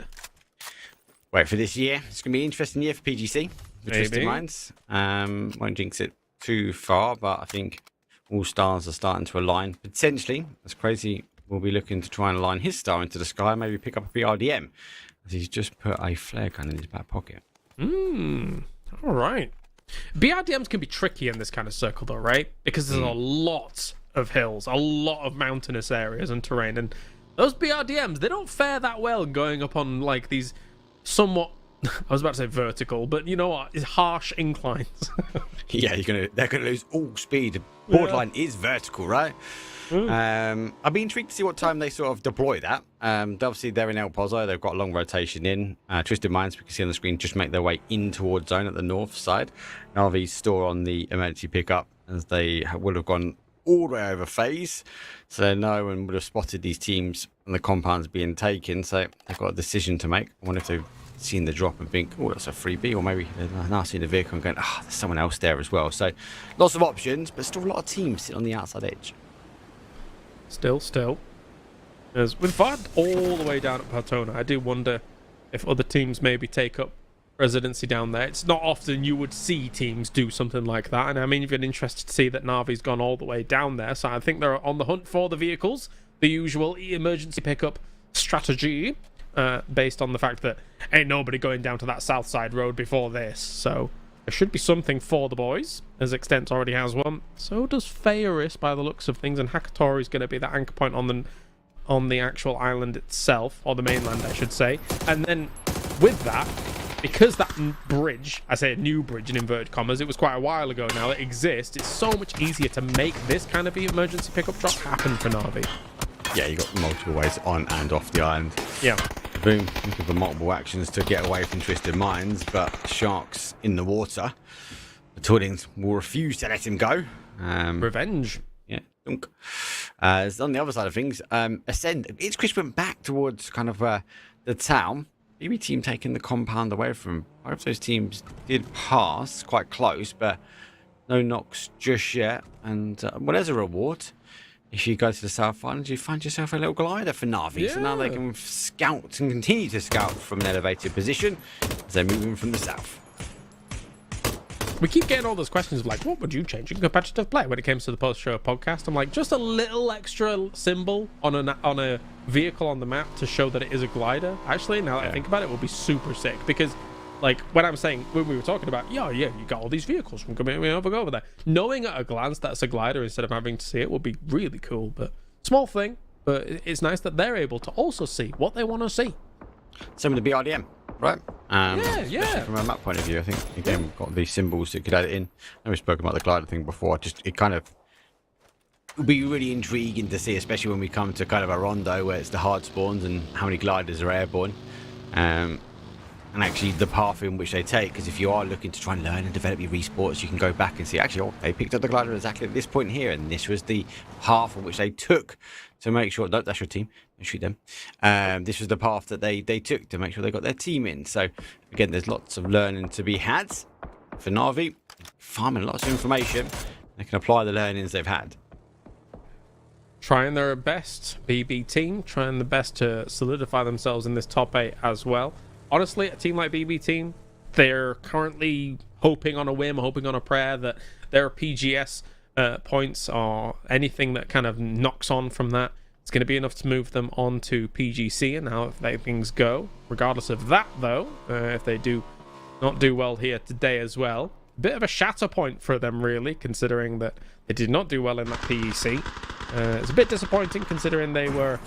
Wait for this year. It's going to be an interesting year for PGC. For Twisted Minds. Won't jinx it too far, but I think all stars are starting to align. Potentially, as Crazy will be looking to try and align his star into the sky, maybe pick up a BRDM, as he's just put a flare gun in his back pocket. All right. BRDMs can be tricky in this kind of circle, though, right? Because there's a lot of hills, a lot of mountainous areas and terrain, and those BRDMs, they don't fare that well going up on like these somewhat, I was about to say vertical, but you know what? It's harsh inclines. Yeah, they're gonna lose all speed. The borderline is vertical, right? I'd be intrigued to see what time they sort of deploy that. Obviously, they're in El Pozo. They've got a long rotation in. Twisted Minds, we can see on the screen, just make their way in towards zone at the north side. Navi's store on the emergency pickup, as they would have gone all the way over FaZe. So no one would have spotted these teams and the compounds being taken. So they've got a decision to make. I wonder if they've seen the drop and think, oh, that's a freebie, or maybe they've now seen the vehicle and going, there's someone else there as well. So lots of options, but still a lot of teams sitting on the outside edge. Still. As with VOD all the way down at Partona, I do wonder if other teams maybe take up residency down there. It's not often you would see teams do something like that, and I mean, you've been interested to see that Navi's gone all the way down there, so I think they're on the hunt for the vehicles, the usual emergency pickup strategy, based on the fact that ain't nobody going down to that south side road before this, so there should be something for the boys, as Extent already has one. So does Faeris by the looks of things, and Hakatori is going to be the anchor point on the actual island itself, or the mainland I should say. And then with that, because that bridge, I say a new bridge in inverted commas, it was quite a while ago now, it exists, it's so much easier to make this kind of emergency pickup drop happen for Na'Vi. Yeah, you got multiple ways on and off the island. Yeah. Boom, looking for multiple actions to get away from Twisted Minds, but Shark's in the water. The Twillings will refuse to let him go. Revenge. Yeah, dunk. On the other side of things, Ascend. It's Chris went back towards kind of the town. BB team taking the compound away from him. Both of those teams did pass quite close, but no knocks just yet. And well, there's a reward. If you go to the South Island, you find yourself a little glider for Na'Vi. Yeah. So now they can scout and continue to scout from an elevated position as they're moving from the south. We keep getting all those questions of like, what would you change in competitive play when it comes to the post-show podcast? I'm like, just a little extra symbol on a vehicle on the map to show that it is a glider. Actually, now that I think about it, will be super sick, because like when we were talking about, you got all these vehicles from coming over there. Knowing at a glance that's a glider instead of having to see it would be really cool. But small thing, but it's nice that they're able to also see what they want to see. Same with the BRDM, right? Yeah. From a map point of view, I think again we've got these symbols that could add it in. I know we spoke about the glider thing before. It kind of would be really intriguing to see, especially when we come to kind of a Rondo where it's the hard spawns and how many gliders are airborne. And actually the path in which they take, because if you are looking to try and learn and develop your esports, you can go back and see, actually, they picked up the glider exactly at this point here, and this was the path in which they took to make sure, no, that's your team, don't shoot them. This was the path that they took to make sure they got their team in. So, again, there's lots of learning to be had for Na'Vi, farming lots of information. They can apply the learnings they've had. Trying their best, BB team, trying the best to solidify themselves in this top 8 as well. Honestly, a team like BB team, they're currently hoping on a whim, hoping on a prayer that their PGS points or anything that kind of knocks on from that, it's going to be enough to move them on to PGC and how things go. Regardless of that, though, if they do not do well here today as well, a bit of a shatter point for them, really, considering that they did not do well in that PEC. It's a bit disappointing considering they were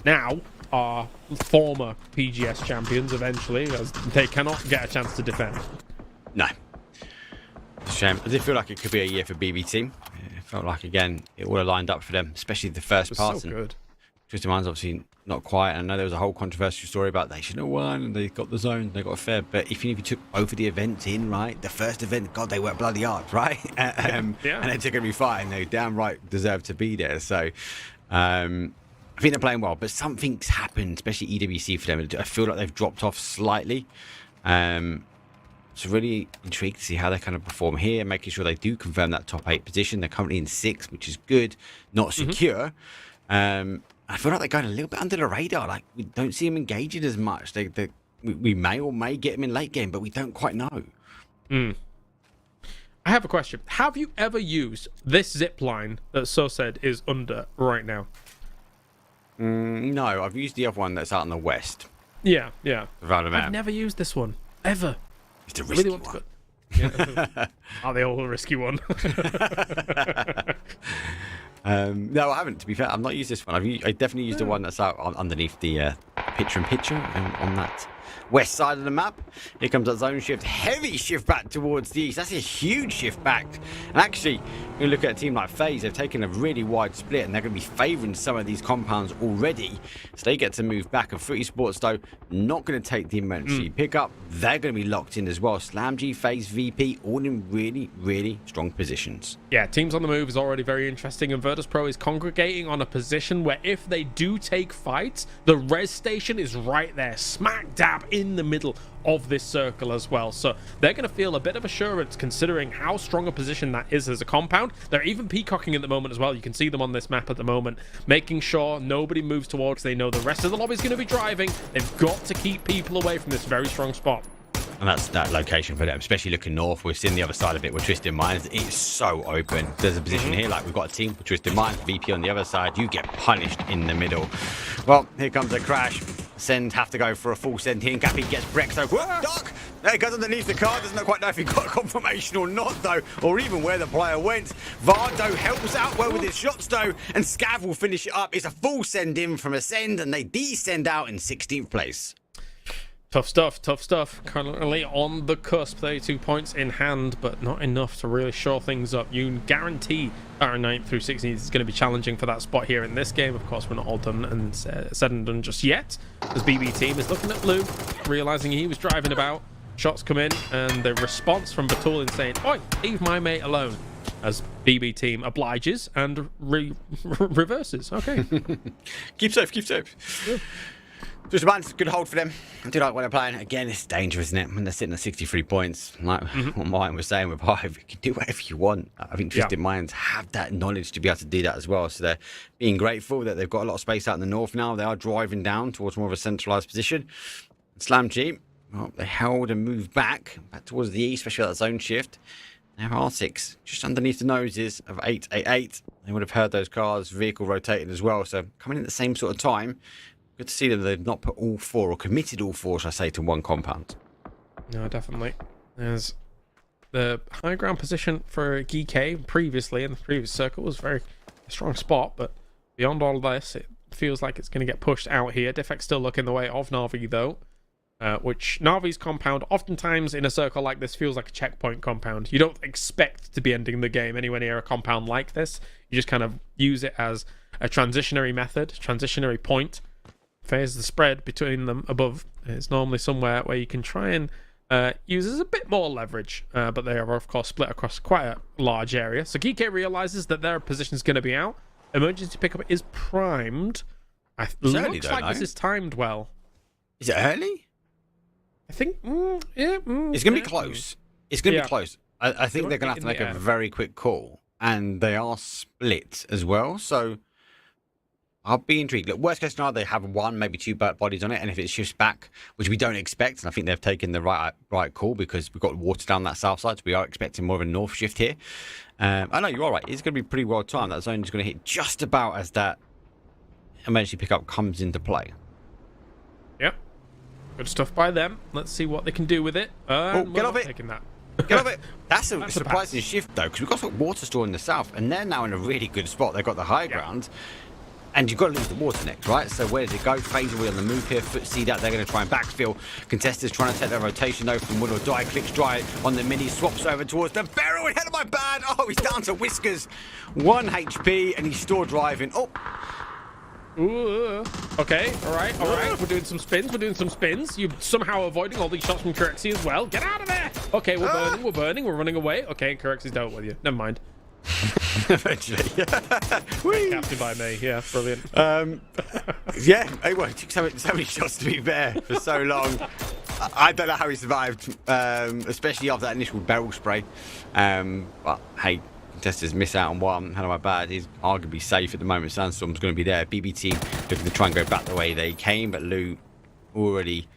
now are former PGS champions eventually, as they cannot get a chance to defend. No. It's a shame. I did feel like it could be a year for BB team. It felt like, again, it all lined up for them, especially the first part. So good. Twisted Minds obviously not quite. I know there was a whole controversial story about they should have won and they got the zone, they got a fair. But even if you took both of the events in, right, the first event, God, they worked bloody hard, right? And they took every fight, and they damn right deserved to be there. So I think they're playing well, but something's happened, especially EWC for them. I feel like they've dropped off slightly. So really intrigued to see how they kind of perform here, making sure they do confirm that top 8 position. They're currently in 6th, which is good, not secure. I feel like they're going a little bit under the radar. Like, we don't see them engaging as much. We may or may get them in late game, but we don't quite know. I have a question. Have you ever used this zip line that So said is under right now? No, I've used the other one that's out in the west. Yeah. I've never used this one, ever. It's a risky one. Are they all a risky one? No, I haven't, to be fair. I've not used this one. I definitely used the one that's out underneath the picture on that west side of the map. Here comes that zone shift. Heavy shift back towards the east. That's a huge shift back. And actually, when you look at a team like FaZe, they've taken a really wide split, and they're going to be favouring some of these compounds already. So they get to move back. And Fruity Sports, though, not going to take the emergency pickup. They're going to be locked in as well. SlamG, FaZe, VP, all in really, really strong positions. Yeah, teams on the move is already very interesting, and Virtus Pro is congregating on a position where if they do take fights, the res station is right there, smack dab in the middle of this circle as well. So they're going to feel a bit of assurance considering how strong a position that is as a compound. They're even peacocking at the moment as well. You can see them on this map at the moment, making sure nobody moves towards. They know the rest of the lobby is going to be driving. They've got to keep people away from this very strong spot. And that's that location for them, especially looking north. We're seeing the other side of it with Twisted Minds. It's so open. There's a position here, like we've got a team for Twisted Minds, VP on the other side. You get punished in the middle. Well, here comes a crash. Send have to go for a full send here. Gappy gets Brex. So, duck! There he goes underneath the car. Doesn't quite know if he got confirmation or not, though, or even where the player went. Vardo helps out well with his shots, though, and Scav will finish it up. It's a full send in from Ascend, and they descend out in 16th place. Tough stuff. Currently on the cusp, 32 points in hand, but not enough to really shore things up. You guarantee our 9th through 16th is going to be challenging for that spot here in this game. Of course, we're not all done and said and done just yet. As BB team is looking at Lou, realizing he was driving about. Shots come in, and the response from Batulin saying, "Oi, leave my mate alone." As BB team obliges and reverses. Okay. Keep safe. Yeah. Just a man's good hold for them. I do like when they're playing. Again, it's dangerous, isn't it? When they're sitting at 63 points. Like what Martin was saying with Hive, you can do whatever you want. I think Twisted Minds have that knowledge to be able to do that as well. So they're being grateful that they've got a lot of space out in the north now. They are driving down towards more of a centralised position. Slam G, well, they held and moved back towards the east, especially that zone shift. Now R6 just underneath the noses of 888. They would have heard those cars, vehicle rotating as well. So coming in at the same sort of time. Good to see them. They've not put all four, or committed all four, should I say, to one compound. No, definitely. There's the high ground position for GK previously in the previous circle was very strong spot, but beyond all of this, it feels like it's going to get pushed out here. Defect's still looking the way of Na'Vi, though, which Na'Vi's compound oftentimes in a circle like this feels like a checkpoint compound. You don't expect to be ending the game anywhere near a compound like this. You just kind of use it as a transitionary method, transitionary point. Phase the spread between them above is normally somewhere where you can try and use as a bit more leverage, but they are of course split across quite a large area. So GK realizes that their position is going to be out. Emergency pickup is primed. Looks like this is timed well. Is it early? I think it's going to be close. It's going to be close. I think they're going to have to make a very quick call, and they are split as well. So I'll be intrigued. Look, worst case scenario, they have one, maybe two bodies on it, and if it shifts back, which we don't expect, and I think they've taken the right call because we've got water down that south side, so we are expecting more of a north shift here. I know you're all right. It's going to be pretty well timed. That zone is going to hit just about as that emergency pickup comes into play. Yep. Good stuff by them. Let's see what they can do with it. Get off it. Taking that. Get off it. That's a surprising shift, though, because we've got some water store in the south, and they're now in a really good spot. They've got the high ground. And you've got to lose the water next, right? So where does it go? Phase away on the move here. Foot see that they're going to try and backfill. Contestants trying to take their rotation though from Will or Die. Clicks dry on the mini. Swaps over towards the barrel. Ahead of my bad. Oh, he's down to Whiskers. 1 HP and he's still driving. Oh. Ooh. Okay, all right. We're doing some spins. You're somehow avoiding all these shots from Kirksey as well. Get out of there. Okay, we're burning. We're running away. Okay, Kirksey's dealt with you. Never mind. Eventually. Captured by me. Yeah, brilliant. Yeah, it took so many shots to be there for so long. I don't know how he survived, especially after that initial barrel spray. But hey, contestants miss out on one. How am I bad? He's arguably safe at the moment. Sandstorm's going to be there. BBT looking to try and go back the way they came, but Lou already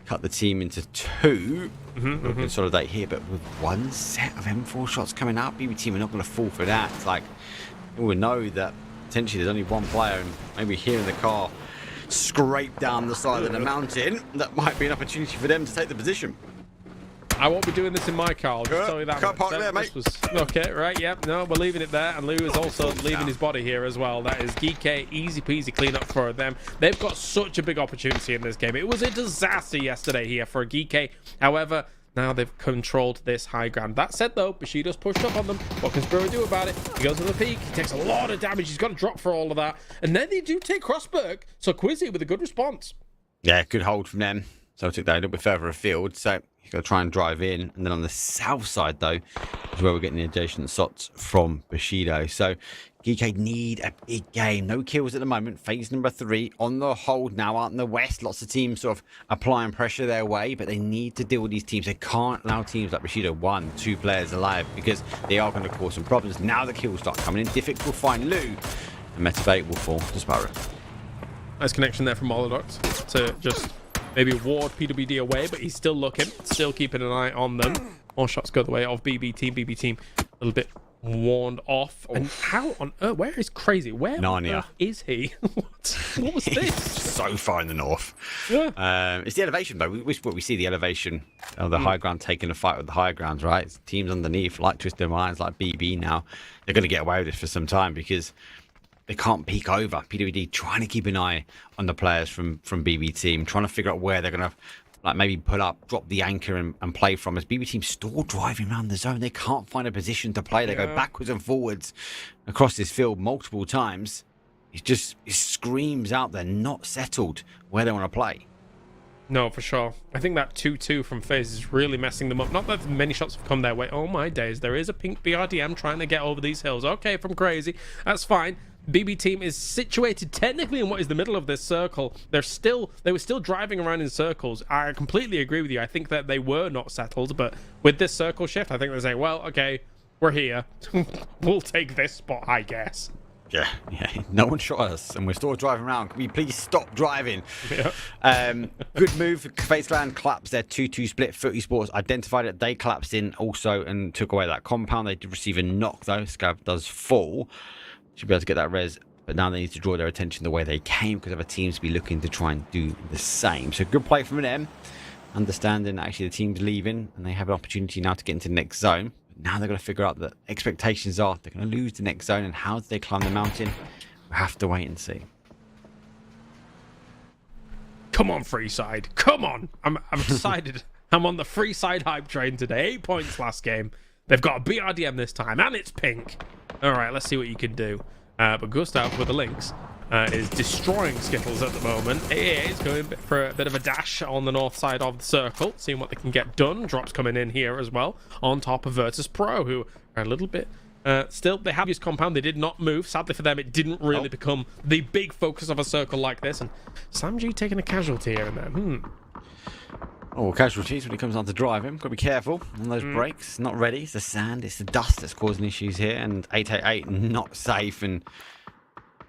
cut the team into two. We'll consolidate here, but with one set of M4 shots coming out, BB team are not going to fall for that. It's like we will know that potentially there's only one player, and maybe here in the car, scrape down the side of the mountain. That might be an opportunity for them to take the position. I won't be doing this in my car. I'll just tell you that. Can't park there, mate. Okay, right, yep. No, we're leaving it there. And Lou is also leaving his body here as well. That is GK, easy peasy cleanup for them. They've got such a big opportunity in this game. It was a disaster yesterday here for GK. However, now they've controlled this high ground. That said, though, Bushido's pushed up on them. What can Spiro do about it? He goes to the peak. He takes a lot of damage. He's got to drop for all of that. And then they do take Crossberg. So Quizzy with a good response. Yeah, good hold from them. So I took that a little bit further afield. So he's got to try and drive in. And then on the south side, though, is where we're getting the adjacent shots from Bushido. So GK need a big game. No kills at the moment. Phase number 3 on the hold now out in the west. Lots of teams sort of applying pressure their way, but they need to deal with these teams. They can't allow teams like Bushido 1, 2 players alive because they are going to cause some problems. Now the kills start coming in. Difficult to find Lou. And Metabate will fall to Sparrow. Nice connection there from Molodox to just maybe ward PWD away, but he's still looking, still keeping an eye on them. More shots go the way of BB team. BB team a little bit warned off. And how on earth? Where is Crazy? Where on Narnia. earth is he? What was this? So far in the north. Yeah. It's the elevation, though. We see the elevation of the high ground taking a fight with the high grounds, right? It's teams underneath, like Twisted Minds, like BB now. They're going to get away with this for some time because they can't peek over. PWD trying to keep an eye on the players from BB team, trying to figure out where they're going to like maybe pull up, drop the anchor and play from. As BB team still driving around the zone, they can't find a position to play. They go backwards and forwards across this field multiple times. It screams out they're not settled where they want to play. No, for sure. I think that 2-2 from FaZe is really messing them up. Not that many shots have come their way. Oh my days, there is a pink BRDM trying to get over these hills. Okay, from Crazy, that's fine. BB team is situated technically in what is the middle of this circle. They were still driving around in circles. I completely agree with you. I think that they were not settled, but with this circle shift, I think they're saying, well, okay, we're here. We'll take this spot, I guess. Yeah. No one shot us, and we're still driving around. Can we please stop driving? Yeah. Good move. FaZe Clan collapsed their 2-2 split. Esports identified it. They collapsed in also and took away that compound. They did receive a knock, though. Scav does fall. Should be able to get that res, but now they need to draw their attention the way they came because other teams to be looking to try and do the same. So good play from them, understanding that actually the team's leaving and they have an opportunity now to get into the next zone. But now they're going to figure out that expectations are they're going to lose the next zone, and how do they climb the mountain? We have to wait and see. Come on, free side. Come on. I'm excited. I'm on the free side hype train today. 8 points last game. They've got a BRDM this time, and it's pink. All right, let's see what you can do. But Gustav with the links is destroying Skittles at the moment. EMEA is going for a bit of a dash on the north side of the circle, seeing what they can get done. Drops coming in here as well, on top of Virtus Pro, who are a little bit... still, they have used compound. They did not move. Sadly for them, it didn't really become the big focus of a circle like this. And SlamG taking a casualty here and there. Oh, casualties when it comes on to driving. Got to be careful on those brakes. Not ready. It's the sand, it's the dust that's causing issues here. And 888 not safe, and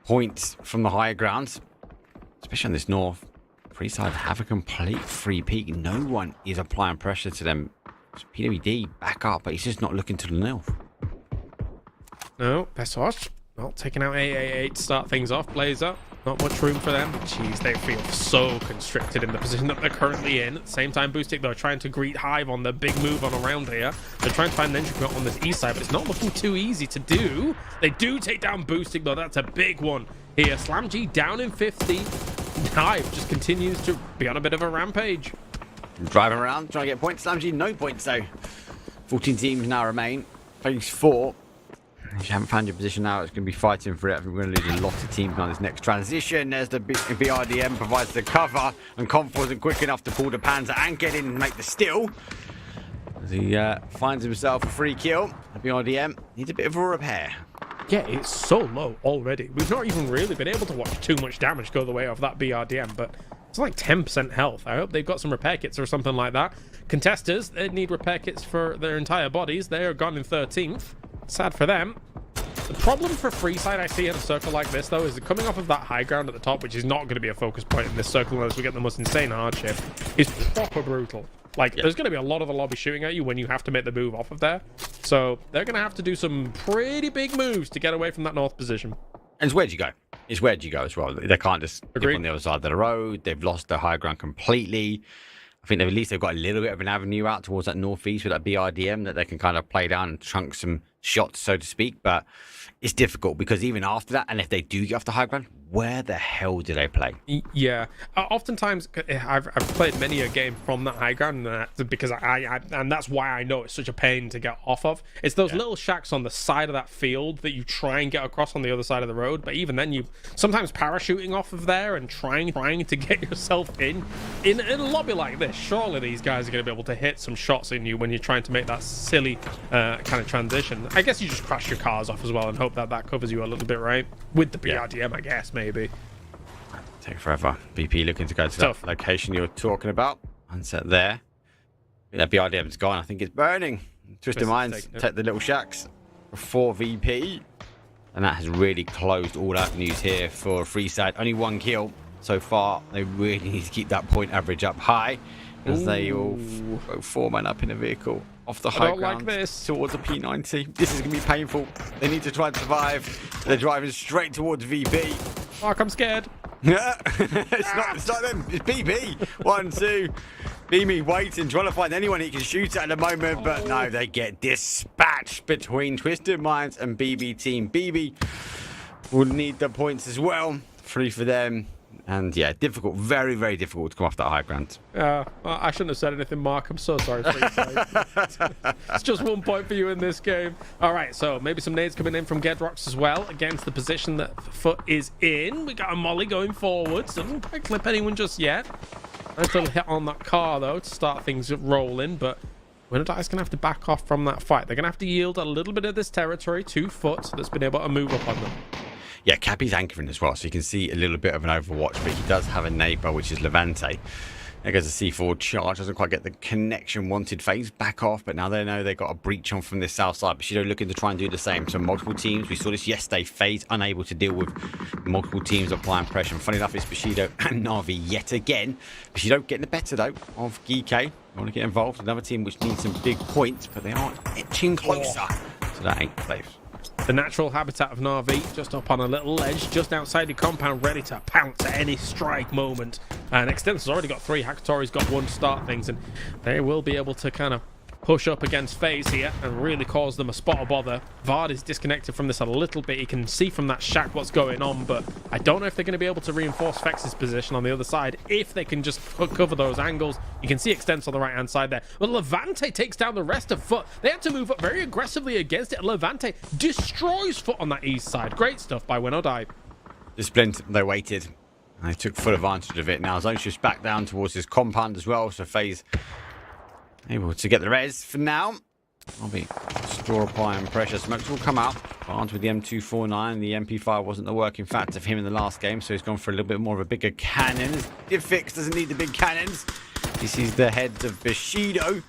points from the higher grounds, especially on this north. Free side have a complete free peak. No one is applying pressure to them. It's PWD back up, but he's just not looking to the north. No, Pesos. Well, taking out 888 to start things off. Blazer, not much room for them. Jeez, they feel so constricted in the position that they're currently in. At the same time, Boostic, though, trying to greet Hive on the big move on around here. They're trying to find an entry point on this east side, but it's not looking too easy to do. They do take down Boostic, though. That's a big one here. SlamG down in 50. Hive just continues to be on a bit of a rampage. Driving around, trying to get points. SlamG, no points, though. 14 teams now remain. Phase 4. If you haven't found your position now, it's going to be fighting for it. I think we're going to lose a lot of teams on this next transition. There's the BRDM provides the cover, and Conf wasn't quick enough to pull the Panzer and get in and make the steal. As he finds himself a free kill, the BRDM needs a bit of a repair. Yeah, it's so low already. We've not even really been able to watch too much damage go the way of that BRDM, but it's like 10% health. I hope they've got some repair kits or something like that. Contesters, they need repair kits for their entire bodies. They are gone in 13th. Sad for them. The problem for Freeside I see in a circle like this, though, is that coming off of that high ground at the top, which is not going to be a focus point in this circle unless we get the most insane hardship, is proper brutal. Like, there's going to be a lot of the lobby shooting at you when you have to make the move off of there. So they're going to have to do some pretty big moves to get away from that north position. And it's where do you go? It's where do you go as well. They can't just dip on the other side of the road. They've lost their high ground completely. I think at least they've got a little bit of an avenue out towards that northeast with that BRDM that they can kind of play down and chunk some shots, so to speak. But it's difficult because even after that, and if they do get off the high ground, where the hell do they play? Yeah, oftentimes I've played many a game from that high ground because I and that's why I know it's such a pain to get off of. It's those little shacks on the side of that field that you try and get across on the other side of the road, but even then you sometimes parachuting off of there and trying to get yourself in a lobby like this. Surely these guys are going to be able to hit some shots in you when you're trying to make that silly kind of transition. I guess you just crash your cars off as well and hope that covers you a little bit, right? With the BRDM, I guess, maybe. Take forever. BP looking to go to that location you're talking about. Unset there. That BRDM's gone. I think it's burning. Twisted Minds take the little shacks before VP. And that has really closed all avenues here for Freeside. Only one kill. so far. They really need to keep that point average up high as they all go 4 men up in a vehicle off the high ground towards the P90. This is going to be painful. They need to try and survive. They're driving straight towards VB. Mark, I'm scared. Yeah, it's not them. It's BB. 1, 2. BB waiting, trying to find anyone he can shoot at the moment, but no, they get dispatched between Twisted Minds and BB team. BB will need the points as well. 3 for them. And yeah, difficult, very, very difficult to come off that high ground. I shouldn't have said anything, Mark. I'm so sorry for you. It's just 1 point for you in this game. All right, so maybe some nades coming in from Gedrox as well against the position that Foot is in. We got a molly going forwards. Doesn't quite clip anyone just yet. Nice little hit on that car, though, to start things rolling, but Winodie's going to have to back off from that fight. They're going to have to yield a little bit of this territory to Foot that's been able to move up on them. Yeah, Cappy's anchoring as well, so you can see a little bit of an overwatch, but he does have a neighbour, which is Levante. There goes a C4 charge, doesn't quite get the connection wanted. Phase back off, but now they know they've got a breach on from this south side. Bushido looking to try and do the same. So multiple teams, we saw this yesterday, Phase unable to deal with multiple teams applying pressure. And funny enough, it's Bushido and Na'Vi yet again. Bushido getting the better, though, of Geek. Want to get involved. Another team which needs some big points, but they are etching closer to that 8th place. The natural habitat of Na'Vi, just up on a little ledge, just outside the compound, ready to pounce at any strike moment. And Extensor's already got 3, Hakatori's got 1 to start things, and they will be able to kind of push up against FaZe here and really cause them a spot of bother. Vard is disconnected from this a little bit. He can see from that shack what's going on, but I don't know if they're going to be able to reinforce Fex's position on the other side if they can just cover those angles. You can see Extensor on the right-hand side there. But Levante takes down the rest of Foot. They had to move up very aggressively against it. Levante destroys Foot on that east side. Great stuff by Winodie. Disciplined, they waited. They took full advantage of it. Now Zone shifts back down towards his compound as well, so FaZe able to get the res for now. I'll be straw applying pressure. Smokes will come out. Barnes with the M249. The MP5 wasn't the working factor for him in the last game, so he's gone for a little bit more of a bigger cannon. Diffix doesn't need the big cannons. This is the head of Bushido.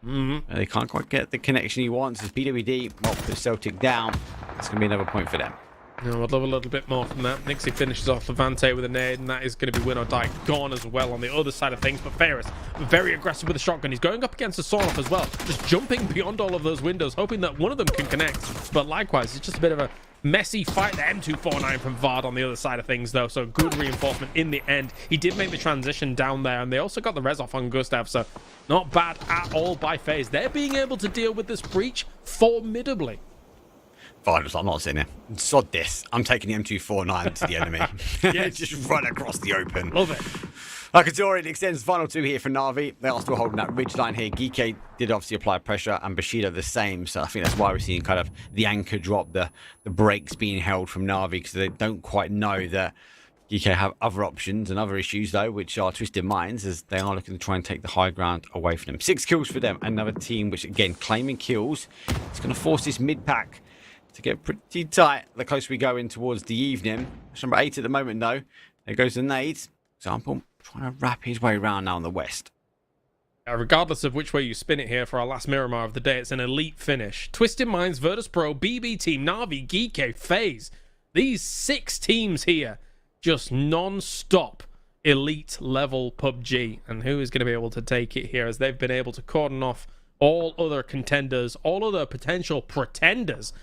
They can't quite get the connection he wants. As PWD put Celtic down. It's going to be another point for them. No, I'd love a little bit more from that. Nixie finishes off Levante with a nade, and that is going to be Winodie gone as well on the other side of things. But Ferris, very aggressive with the shotgun. He's going up against the Sawnoff as well, just jumping beyond all of those windows, hoping that one of them can connect. But likewise, it's just a bit of a messy fight. The M249 from Vard on the other side of things, though, so good reinforcement in the end. He did make the transition down there, and they also got the res off on Gustav, so not bad at all by FaZe. They're being able to deal with this breach formidably. Fine, I'm not sitting here. Sod this. I'm taking the M249 to the enemy. Yes. Just run across the open. Love it. Hakatori extends final 2 here for Na'Vi. They are still holding that ridge line here. Geek did obviously apply pressure, and Bushido the same. So I think that's why we're seeing kind of the anchor drop, the brakes being held from Na'Vi, because they don't quite know that Geek have other options and other issues, though, which are Twisted Minds, as they are looking to try and take the high ground away from them. 6 kills for them. Another team which, again, claiming kills. It's going to force this mid-pack to get pretty tight the closer we go in towards the evening. Number 8 at the moment, though. There goes the nade. Example, trying to wrap his way around now on the west. Regardless of which way you spin it here for our last Miramar of the day, it's an elite finish. Twisted Minds, Virtus Pro, BB Team, Na'Vi, Geek, FaZe. These 6 teams here, just non-stop elite level PUBG. And who is going to be able to take it here, as they've been able to cordon off all other contenders, all other potential pretenders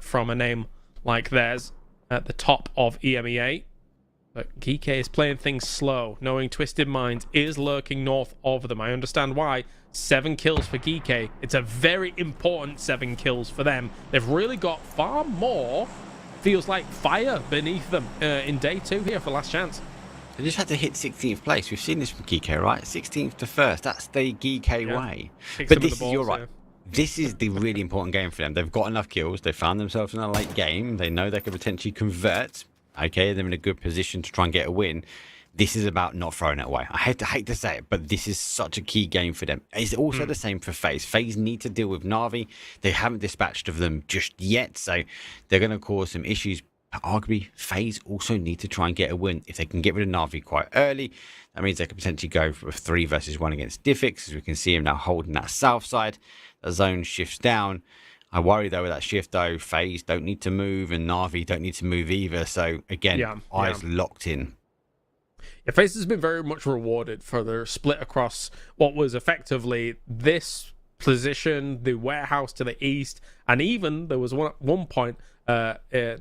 from a name like theirs at the top of EMEA. But Geek is playing things slow, knowing Twisted Minds is lurking north of them. I understand why. 7 kills for Geek. It's a very important 7 kills for them. They've really got far more, feels like, fire beneath them in day 2 here for last chance. They just had to hit 16th place. We've seen this from Geek, right? 16th to 1st. That's the Geek way. But this is, you're right. This is the really important game for them. They've got enough kills. They found themselves in a late game. They know they could potentially convert. Okay, they're in a good position to try and get a win. This is about not throwing it away. I hate to say it, but this is such a key game for them. It's also the same for FaZe. FaZe need to deal with Na'Vi. They haven't dispatched of them just yet, so they're going to cause some issues. But arguably, FaZe also need to try and get a win. If they can get rid of Na'Vi quite early, that means they could potentially go for a 3 versus 1 against Diffix, as we can see him now holding that south side. The zone shifts down. I worry, though, with that shift, though, FaZe don't need to move, and Na'Vi don't need to move either. So, again, eyes locked in. FaZe has been very much rewarded for their split across what was effectively this position, the warehouse to the east, and even there was one point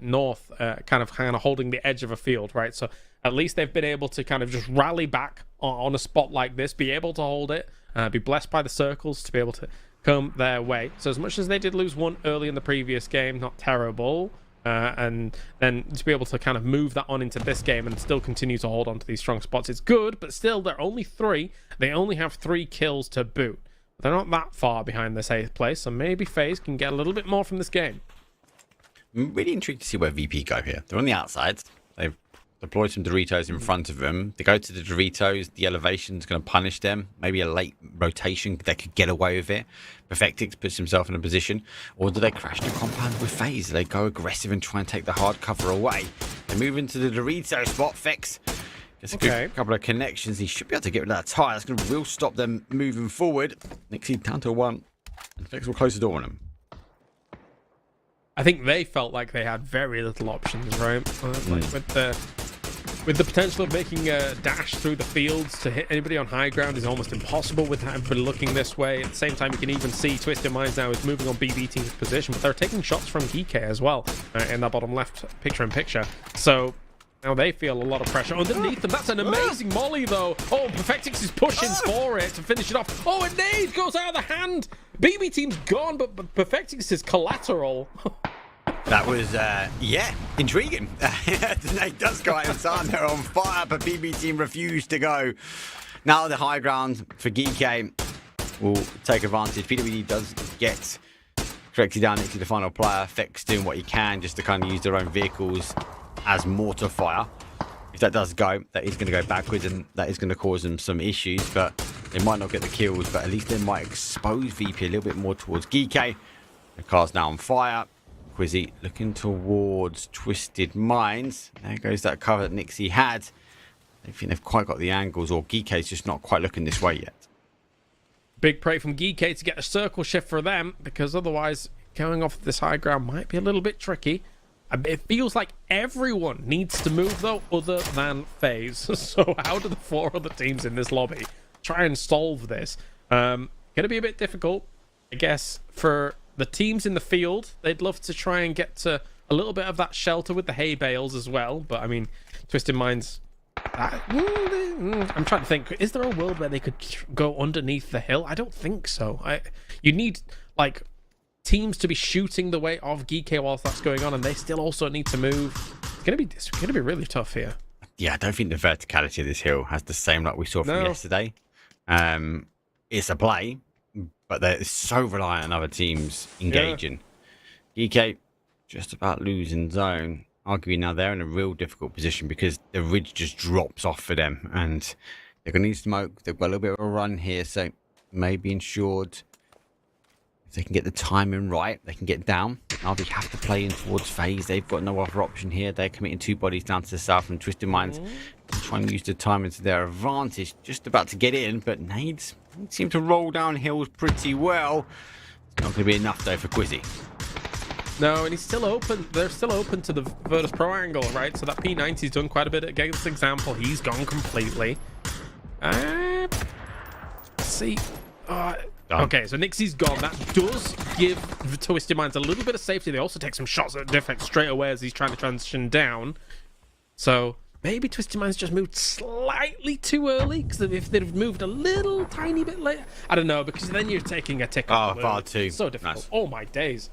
north, kind of holding the edge of a field, right? So at least they've been able to kind of just rally back on a spot like this, be able to hold it, be blessed by the circles to be able to come their way. So as much as they did lose one early in the previous game, not terrible. And then to be able to kind of move that on into this game and still continue to hold on to these strong spots is good, but still, they're only 3. They only have 3 kills to boot. They're not that far behind this 8th place, so maybe FaZe can get a little bit more from this game. I'm really intrigued to see where VP go here. They're on the outside. They've deployed some Doritos in front of them. They go to the Doritos. The elevation's going to punish them. Maybe a late rotation. They could get away with it. Perfectix puts himself in a position. Or do they crash the compound with FaZe? Do they go aggressive and try and take the hard cover away? They move into the Dorito spot. Fex gets a good couple of connections. He should be able to get rid of that tire. That's going to real stop them moving forward. Nixie down to 1. And Fex will close the door on him. I think they felt like they had very little options, right? Like with the potential of making a dash through the fields to hit anybody on high ground is almost impossible with everybody looking this way. At the same time, you can even see Twisted Minds now is moving on BB team's position, but they're taking shots from Geeke as well in that bottom left picture-in-picture. So now they feel a lot of pressure underneath them. That's an amazing molly, though. Oh, Perfectix is pushing for it to finish it off. Oh, a nade goes out of the hand. BB team's gone, but Perfectix is collateral. That was, intriguing. The nade does go out and they're on fire, but BB team refused to go. Now the high ground for Geeke will take advantage. PWD does get corrected down into the final player. Fex doing what he can just to kind of use their own vehicles as mortar fire. If that does go, that is going to go backwards and that is going to cause them some issues, but they might not get the kills, but at least they might expose VP a little bit more towards Geeke. The car's now on fire. Quizzy looking towards Twisted Minds. There goes that cover that Nixie had. I don't think they've quite got the angles, or Geeke's just not quite looking this way yet. Big pray from Geeke to get a circle shift for them, because otherwise going off this high ground might be a little bit tricky. It feels like everyone needs to move, though, other than FaZe. So how do the 4 other teams in this lobby try and solve this? Going to be a bit difficult, I guess, for the teams in the field. They'd love to try and get to a little bit of that shelter with the hay bales as well. But, I mean, Twisted Minds... I'm trying to think. Is there a world where they could go underneath the hill? I don't think so. You need, like, teams to be shooting the way of Geeke whilst that's going on, and they still also need to move. It's gonna be really tough here. Yeah, I don't think the verticality of this hill has the same like we saw from yesterday. It's a play, but they're so reliant on other teams engaging. Geeke just about losing zone. Arguably now they're in a real difficult position because the ridge just drops off for them, and they're going to need smoke. They've got a little bit of a run here, so maybe ensured if they can get the timing right, they can get down. Now they have to play in towards FaZe. They've got no other option here. They're committing 2 bodies down to the south, and Twisted Minds trying to use the timing to their advantage. Just about to get in, but nades seem to roll down hills pretty well. It's not going to be enough though for Quizzy. No, and he's still open. They're still open to the Virtus Pro angle, right? So that P90's done quite a bit against Example. He's gone completely. Let's see. Okay, so Nixie's gone. That does give Twisted Minds a little bit of safety. They also take some shots at Defect straight away as he's trying to transition down. So maybe Twisted Minds just moved slightly too early, because if they'd have moved a little tiny bit later, I don't know, because then you're taking a tick. Oh, far too. So difficult. Nice. Oh my days.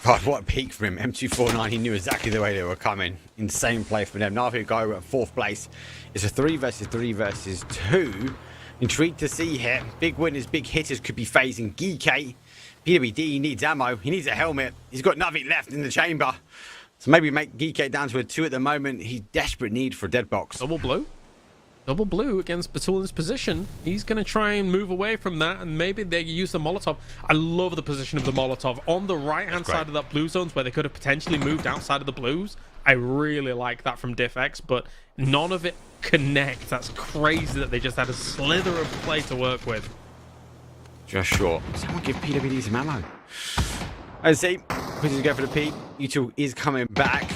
God, what a peak from him. M249, he knew exactly the way they were coming. Insane play from them. Now we go at 4th place. It's a 3 versus 3 versus 2. Intrigued to see here. Big winners, big hitters could be phasing Geeke. PWD needs ammo. He needs a helmet. He's got nothing left in the chamber. So maybe make Geeke down to a 2 at the moment. He's desperate need for a dead box. Double blue. Double blue against Batulin's position. He's going to try and move away from that, and maybe they use the Molotov. I love the position of the Molotov on the right-hand side of that blue zones where they could have potentially moved outside of the blues. I really like that from DiffX, but none of it connects. That's crazy that they just had a slither of play to work with. Just short. Someone give PWD some ammo. I see. Quizzes go for the P. U2 is coming back.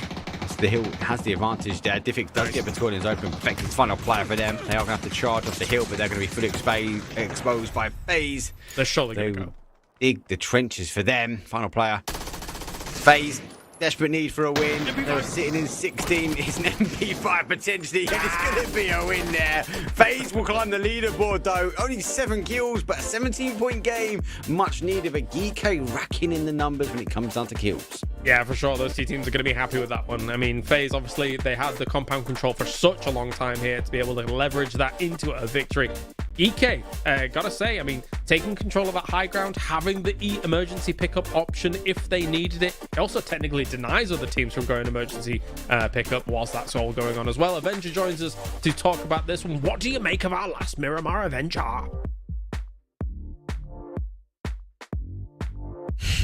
It's the hill has the advantage there. Diffix does get Battalions open. Perfect's final player for them. They are going to have to charge off the hill, but they're going to be fully exposed by FaZe. They're surely going to go. Dig the trenches for them. Final player. FaZe. Desperate need for a win. They were sitting in 16. It's an MP5 potentially. And it's going to be a win there. FaZe will climb the leaderboard though. Only 7 kills, but a 17-point game. Much needed. But GK racking in the numbers when it comes down to kills. Yeah, for sure. Those two teams are going to be happy with that one. I mean, FaZe, obviously, they had the compound control for such a long time here to be able to leverage that into a victory. EK, gotta say, I mean, taking control of that high ground, having the emergency pickup option if they needed it. It also technically denies other teams from going emergency pickup whilst that's all going on as well. Avenger joins us to talk about this one. What do you make of our last Miramar Avenger?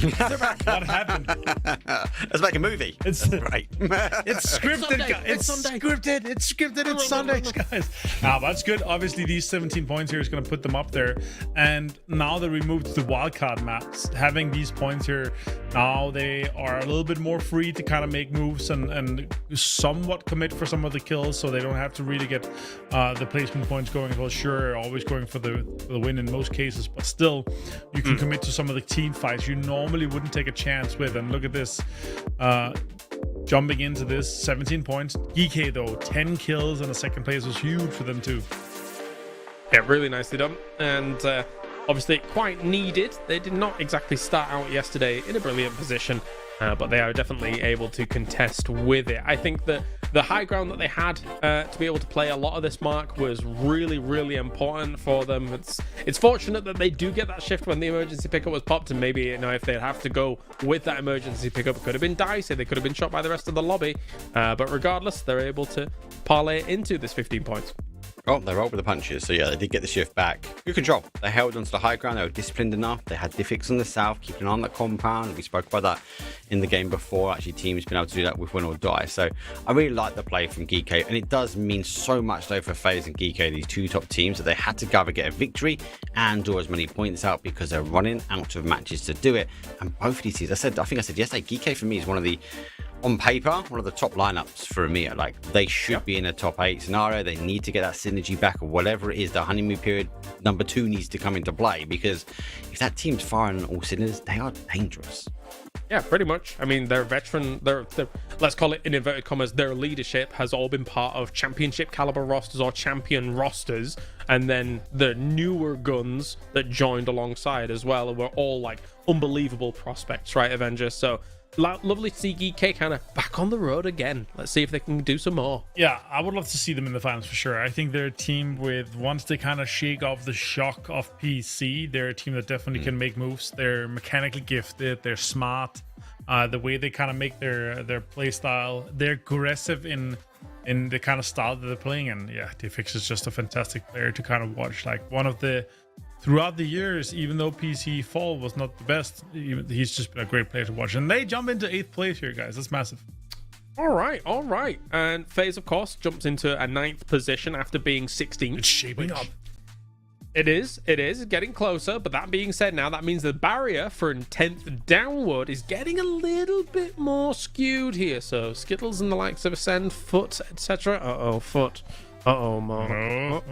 What happened? Let's make a movie. It's right. It's scripted. It's scripted. It's scripted. It's Sunday, guys. Now that's good. Obviously, these 17 points here is going to put them up there. And now that we moved to the wildcard maps, having these points here, now they are a little bit more free to kind of make moves and somewhat commit for some of the kills, so they don't have to really get the placement points going. Well, sure, always going for the win in most cases, but still, you can commit to some of the team fights you normally wouldn't take a chance with. And look at this, jumping into this 17 points. EK though, 10 kills and a second place was huge for them too. Yeah, really nicely done, and obviously quite needed. They did not exactly start out yesterday in a brilliant position, but they are definitely able to contest with it. I think that the high ground that they had to be able to play a lot of this mark was really, really important for them. It's fortunate that they do get that shift when the emergency pickup was popped, and maybe, you know, if they'd have to go with that emergency pickup, it could have been dicey. They could have been shot by the rest of the lobby, but regardless, they're able to parlay into this 15 points. Oh, they rolled with the punches. So yeah, they did get the shift back. Good control. They held onto the high ground. They were disciplined enough. They had Diffix on the south, keeping an eye on that compound. We spoke about that in the game before. Actually, teams been able to do that with win or die. So I really like the play from GK, and it does mean so much though for FaZe and GK, these two top teams, that they had to gather get a victory and draw as many points out because they're running out of matches to do it. And both of these teams, I think I said yesterday, GK for me is one of the, on paper, one of the top lineups for EMEA. Like, they should be in a top 8 scenario. They need to get that synergy back, or whatever it is. The honeymoon period number 2 needs to come into play, because if that team's firing on all cylinders, they are dangerous. Yeah, pretty much. I mean, they're veteran. They're let's call it in inverted commas. Their leadership has all been part of championship caliber rosters or champion rosters, and then the newer guns that joined alongside as well were all like unbelievable prospects, right, Avengers? So lovely to see GK kind of back on the road again. Let's see if they can do some more. Yeah, I would love to see them in the finals for sure. I think they're a team with, once they kind of shake off the shock of PC, they're a team that definitely can make moves. They're mechanically gifted. They're smart. The way they kind of make their play style, they're aggressive in the kind of style that they're playing. And yeah, Diffix is just a fantastic player to kind of watch. Like, one of the, throughout the years, even though PC Fall was not the best, he's just been a great player to watch. And they jump into 8th place here, guys. That's massive. All right. And FaZe, of course, jumps into a 9th position after being 16th. It's shaping up. It is getting closer. But that being said, now that means the barrier for 10th downward is getting a little bit more skewed here. So Skittles and the likes of Ascend, Foot, etc. Foot. Mo.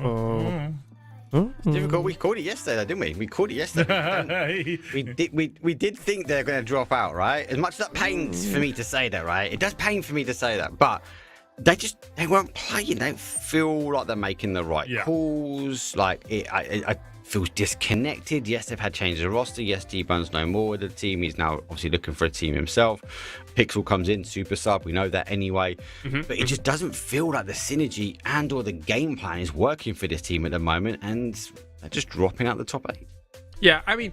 It's difficult. We called it yesterday, though, didn't we? We called it yesterday. we did think they're going to drop out, right? As much as that pains for me to say that, right? It does pain for me to say that, but they weren't playing. They don't feel like they're making the right calls. Like, I feels disconnected. Yes, they've had changes of roster. Yes, D-Bone's no more with the team. He's now obviously looking for a team himself. Pixel comes in, super sub. We know that anyway. But it just doesn't feel like the synergy and or the game plan is working for this team at the moment, and they're just dropping out the top 8. Yeah, I mean,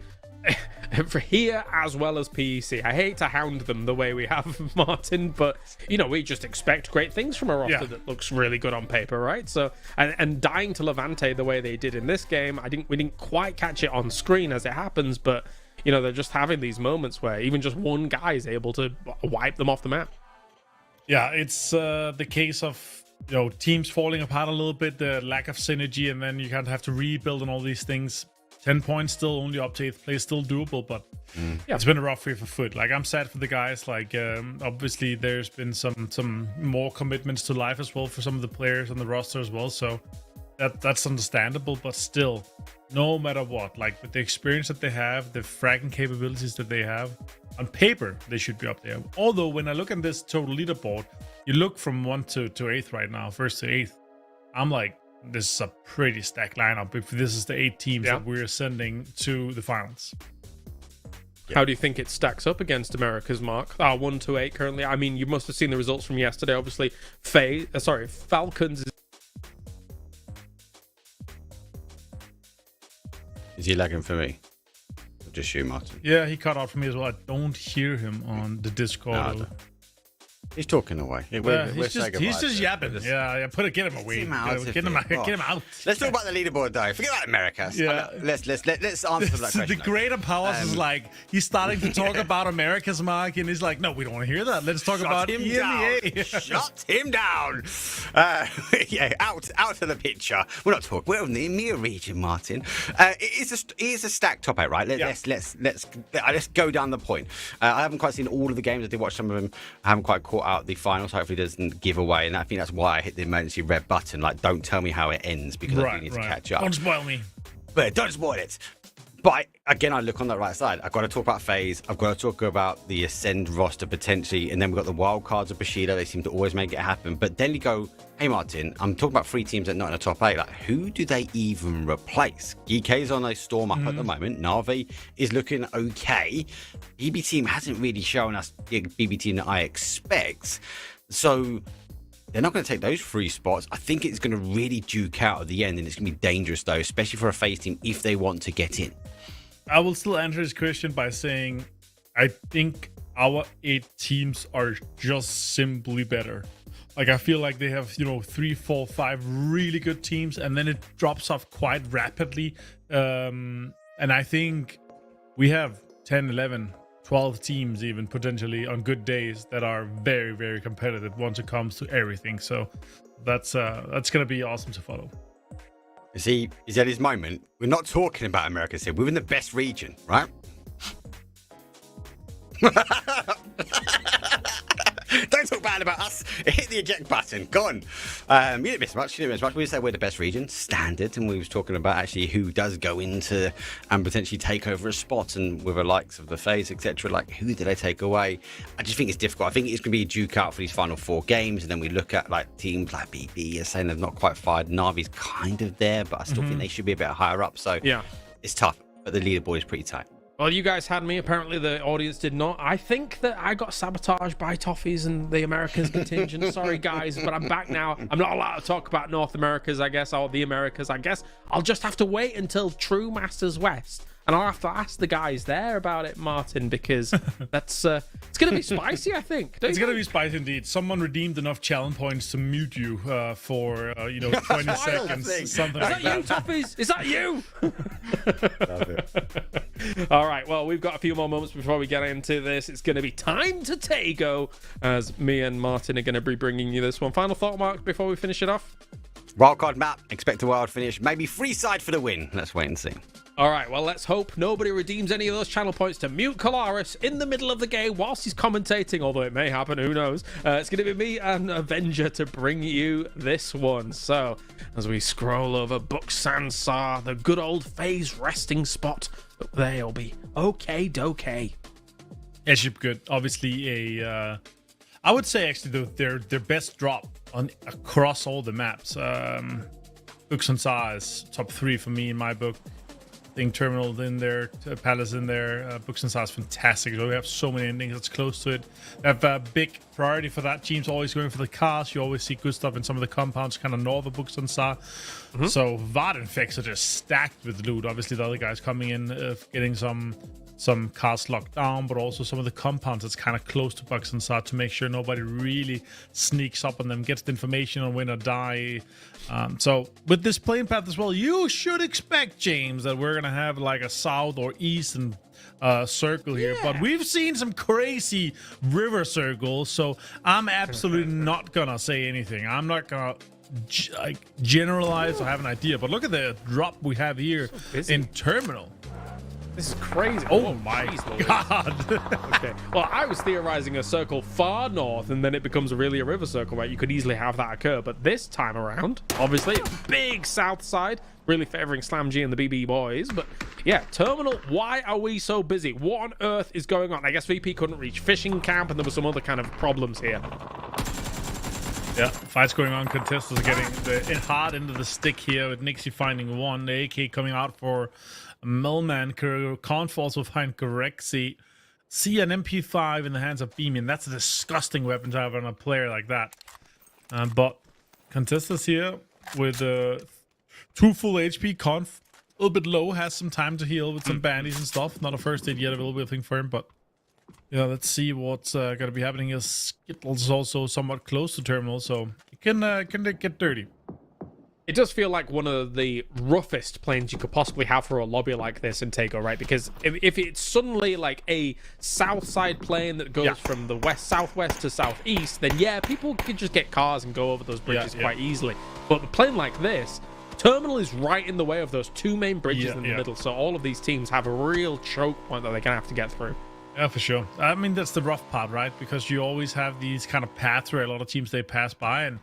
for here as well as PEC, I hate to hound them the way we have, Martin, but you know, we just expect great things from a roster that looks really good on paper, right? So, and dying to Levante the way they did in this game, we didn't quite catch it on screen as it happens, but you know, they're just having these moments where even just one guy is able to wipe them off the map. Yeah, it's the case of, you know, teams falling apart a little bit, the lack of synergy, and then you kind of have to rebuild and all these things 10 points still only up to 8th place, still doable, but it's been a rough year for Foot. Like, I'm sad for the guys. Like, obviously there's been some more commitments to life as well for some of the players on the roster as well, so that's understandable. But still, no matter what, like, with the experience that they have, the fragging capabilities that they have, on paper they should be up there. Although when I look at this total leaderboard, you look from 1 to 8th right now, 1st to 8th, I'm like, this is a pretty stacked lineup if this is the 8 teams that we're sending to the finals. How do you think it stacks up against America's, Mark? 1 to 8 currently. I mean, you must have seen the results from yesterday. Obviously, Falcons Is he lagging for me? Or just you, Martin? Yeah, he cut out for me as well. I don't hear him on the Discord. No, he's talking away. He's just yapping. Get him away. Get him out. Let's talk about the leaderboard, though. Forget about America. Yeah. Let's answer that question. The greater powers is like, he's starting to talk about America's, Mark, and he's like, no, we don't want to hear that. Let's talk about EMEA. Shut him down. Out of the picture. We're not talking. We're in the EMEA region, Martin. It is a stacked top 8, right? Let's go down the point. I haven't quite seen all of the games. I did watch some of them. I haven't quite caught out the finals. Hopefully it doesn't give away, and I think that's why I hit the emergency red button. Like, don't tell me how it ends, because I do need to catch up. Don't spoil me. But don't spoil it. But again, I look on that right side. I've got to talk about FaZe. I've got to talk about the Ascend roster potentially, and then we've got the wild cards of Bushido. They seem to always make it happen. But then you go, hey Martin, I'm talking about 3 teams that are not in the top 8. Like, who do they even replace? GK's on a storm up at the moment. Na'Vi is looking okay. BB team hasn't really shown us the BB team that I expect. So they're not going to take those 3 spots. I think it's going to really duke out at the end, and it's going to be dangerous, though, especially for a FaZe team if they want to get in. I will still answer this question by saying I think our 8 teams are just simply better. Like, I feel like they have, 3, 4, 5 really good teams, and then it drops off quite rapidly. And I think we have 10, 11, 12 teams even potentially on good days that are very, very competitive once it comes to everything. So that's going to be awesome to follow. See, he's at his moment. We're not talking about America here. We're in the best region, right? Don't talk bad about us. Hit the eject button. Go on. You didn't miss much. We say we're the best region, standard, and we was talking about actually who does go into and potentially take over a spot, and with the likes of the FaZe, etc. Like, who did they take away? I just think it's difficult. I think it's going to be a duke out for these final 4 games, and then we look at like teams like BB are saying they've not quite fired. Navi's kind of there, but I still think they should be a bit higher up. So yeah, it's tough, but the leaderboard is pretty tight. Well, you guys had me. Apparently, the audience did not. I think that I got sabotaged by Toffees and the Americans contingent. Sorry, guys, but I'm back now. I'm not allowed to talk about North Americas, I guess, or the Americas. I guess I'll just have to wait until True Masters West, and I'll have to ask the guys there about it, Martin, because that's it's going to be spicy, I think. It's going to be spicy indeed. Someone redeemed enough challenge points to mute you for 20 seconds, something like that. Is that you, Toffees? Is that you? Love it. All right, well, we've got a few more moments before we get into this. It's going to be time to Tago, as me and Martin are going to be bringing you this one. Final thought, Mark, before we finish it off? Wildcard map, expect a wild finish, maybe free side for the win. Let's wait and see. All right, well, let's hope nobody redeems any of those channel points to mute Kalaris in the middle of the game whilst he's commentating, although it may happen, who knows. It's going to be me and Avenger to bring you this one. So, as we scroll over Buksansar, the good old FaZe resting spot, they'll be okay-dokay. It should be good. Obviously, I would say, actually, their best drop across all the maps. Buksansar is top 3 for me in my book. I think Terminal in there, Palace in there, Buksansar is fantastic. We have so many endings that's close to it. They have a big priority for that. Team's always going for the cars. You always see good stuff in some of the compounds, kind of north of Buksansar. So VOD and Fex are just stacked with loot. Obviously, the other guys coming in, getting some cars locked down, but also some of the compounds that's kind of close to Buksansar to make sure nobody really sneaks up on them, gets the information on win or die. So with this playing path as well, you should expect, James, that we're gonna have like a south or eastern circle here, but we've seen some crazy river circles, so I'm absolutely not gonna say anything. I'm not gonna like generalize or have an idea, but look at the drop we have here in terminal. This is crazy. Oh my god. Okay. Well, I was theorizing a circle far north, and then it becomes really a river circle, right? You could easily have that occur, but this time around, obviously, big south side, really favoring Slam G and the BB boys. But yeah, terminal, why are we so busy? What on earth is going on? I guess VP couldn't reach fishing camp, and there were some other kind of problems here. Yeah, fights going on. Contestants are getting the hard into the stick here with Nixie finding one. The AK coming out for Millman. Conf also find Gorexy. See an MP5 in the hands of Beamian. That's a disgusting weapon to have on a player like that. But Contestants here with 2 full HP. Conf a little bit low, has some time to heal with some bandies and stuff. Not a first aid yet, available thing for him, but yeah, let's see what's going to be happening. Is Skittles also somewhat close to terminal, so it can get dirty. It does feel like one of the roughest planes you could possibly have for a lobby like this in Tego, right? Because if it's suddenly like a south side plane that goes from the southwest to southeast, then yeah, people could just get cars and go over those bridges quite easily. But a plane like this, terminal is right in the way of those 2 main bridges in the middle, so all of these teams have a real choke point that they're going to have to get through. Yeah, for sure. I mean, that's the rough part, right? Because you always have these kind of paths where a lot of teams, they pass by, and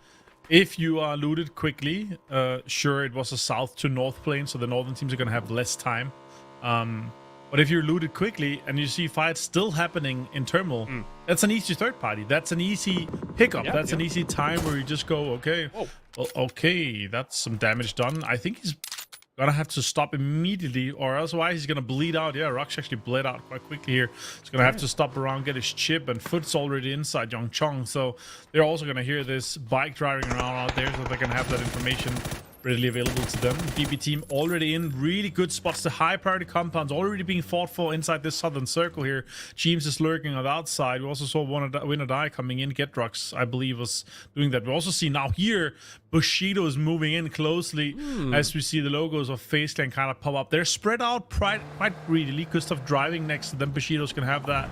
if you are looted quickly, sure, it was a south to north plane, so the northern teams are going to have less time. But if you're looted quickly and you see fights still happening in terminal, that's an easy third party. That's an easy pickup. That's an easy time where you just go, okay, well, okay, that's some damage done. I think he's gonna have to stop immediately, or otherwise he's gonna bleed out. Yeah, Rox actually bled out quite quickly here. He's gonna have to stop around, get his chip, and Foot's already inside Yong Chong, so they're also gonna hear this bike driving around out there, so they're gonna have that information readily available to them. BB team already in really good spots. The high priority compounds already being fought for inside this southern circle here. James is lurking on the outside. We also saw Winner Die coming in. Getrox, I believe, was doing that. We also see now here Bushido is moving in closely as we see the logos of FaceClan kind of pop up. They're spread out quite readily. Gustav driving next to them. Bushido's gonna have that.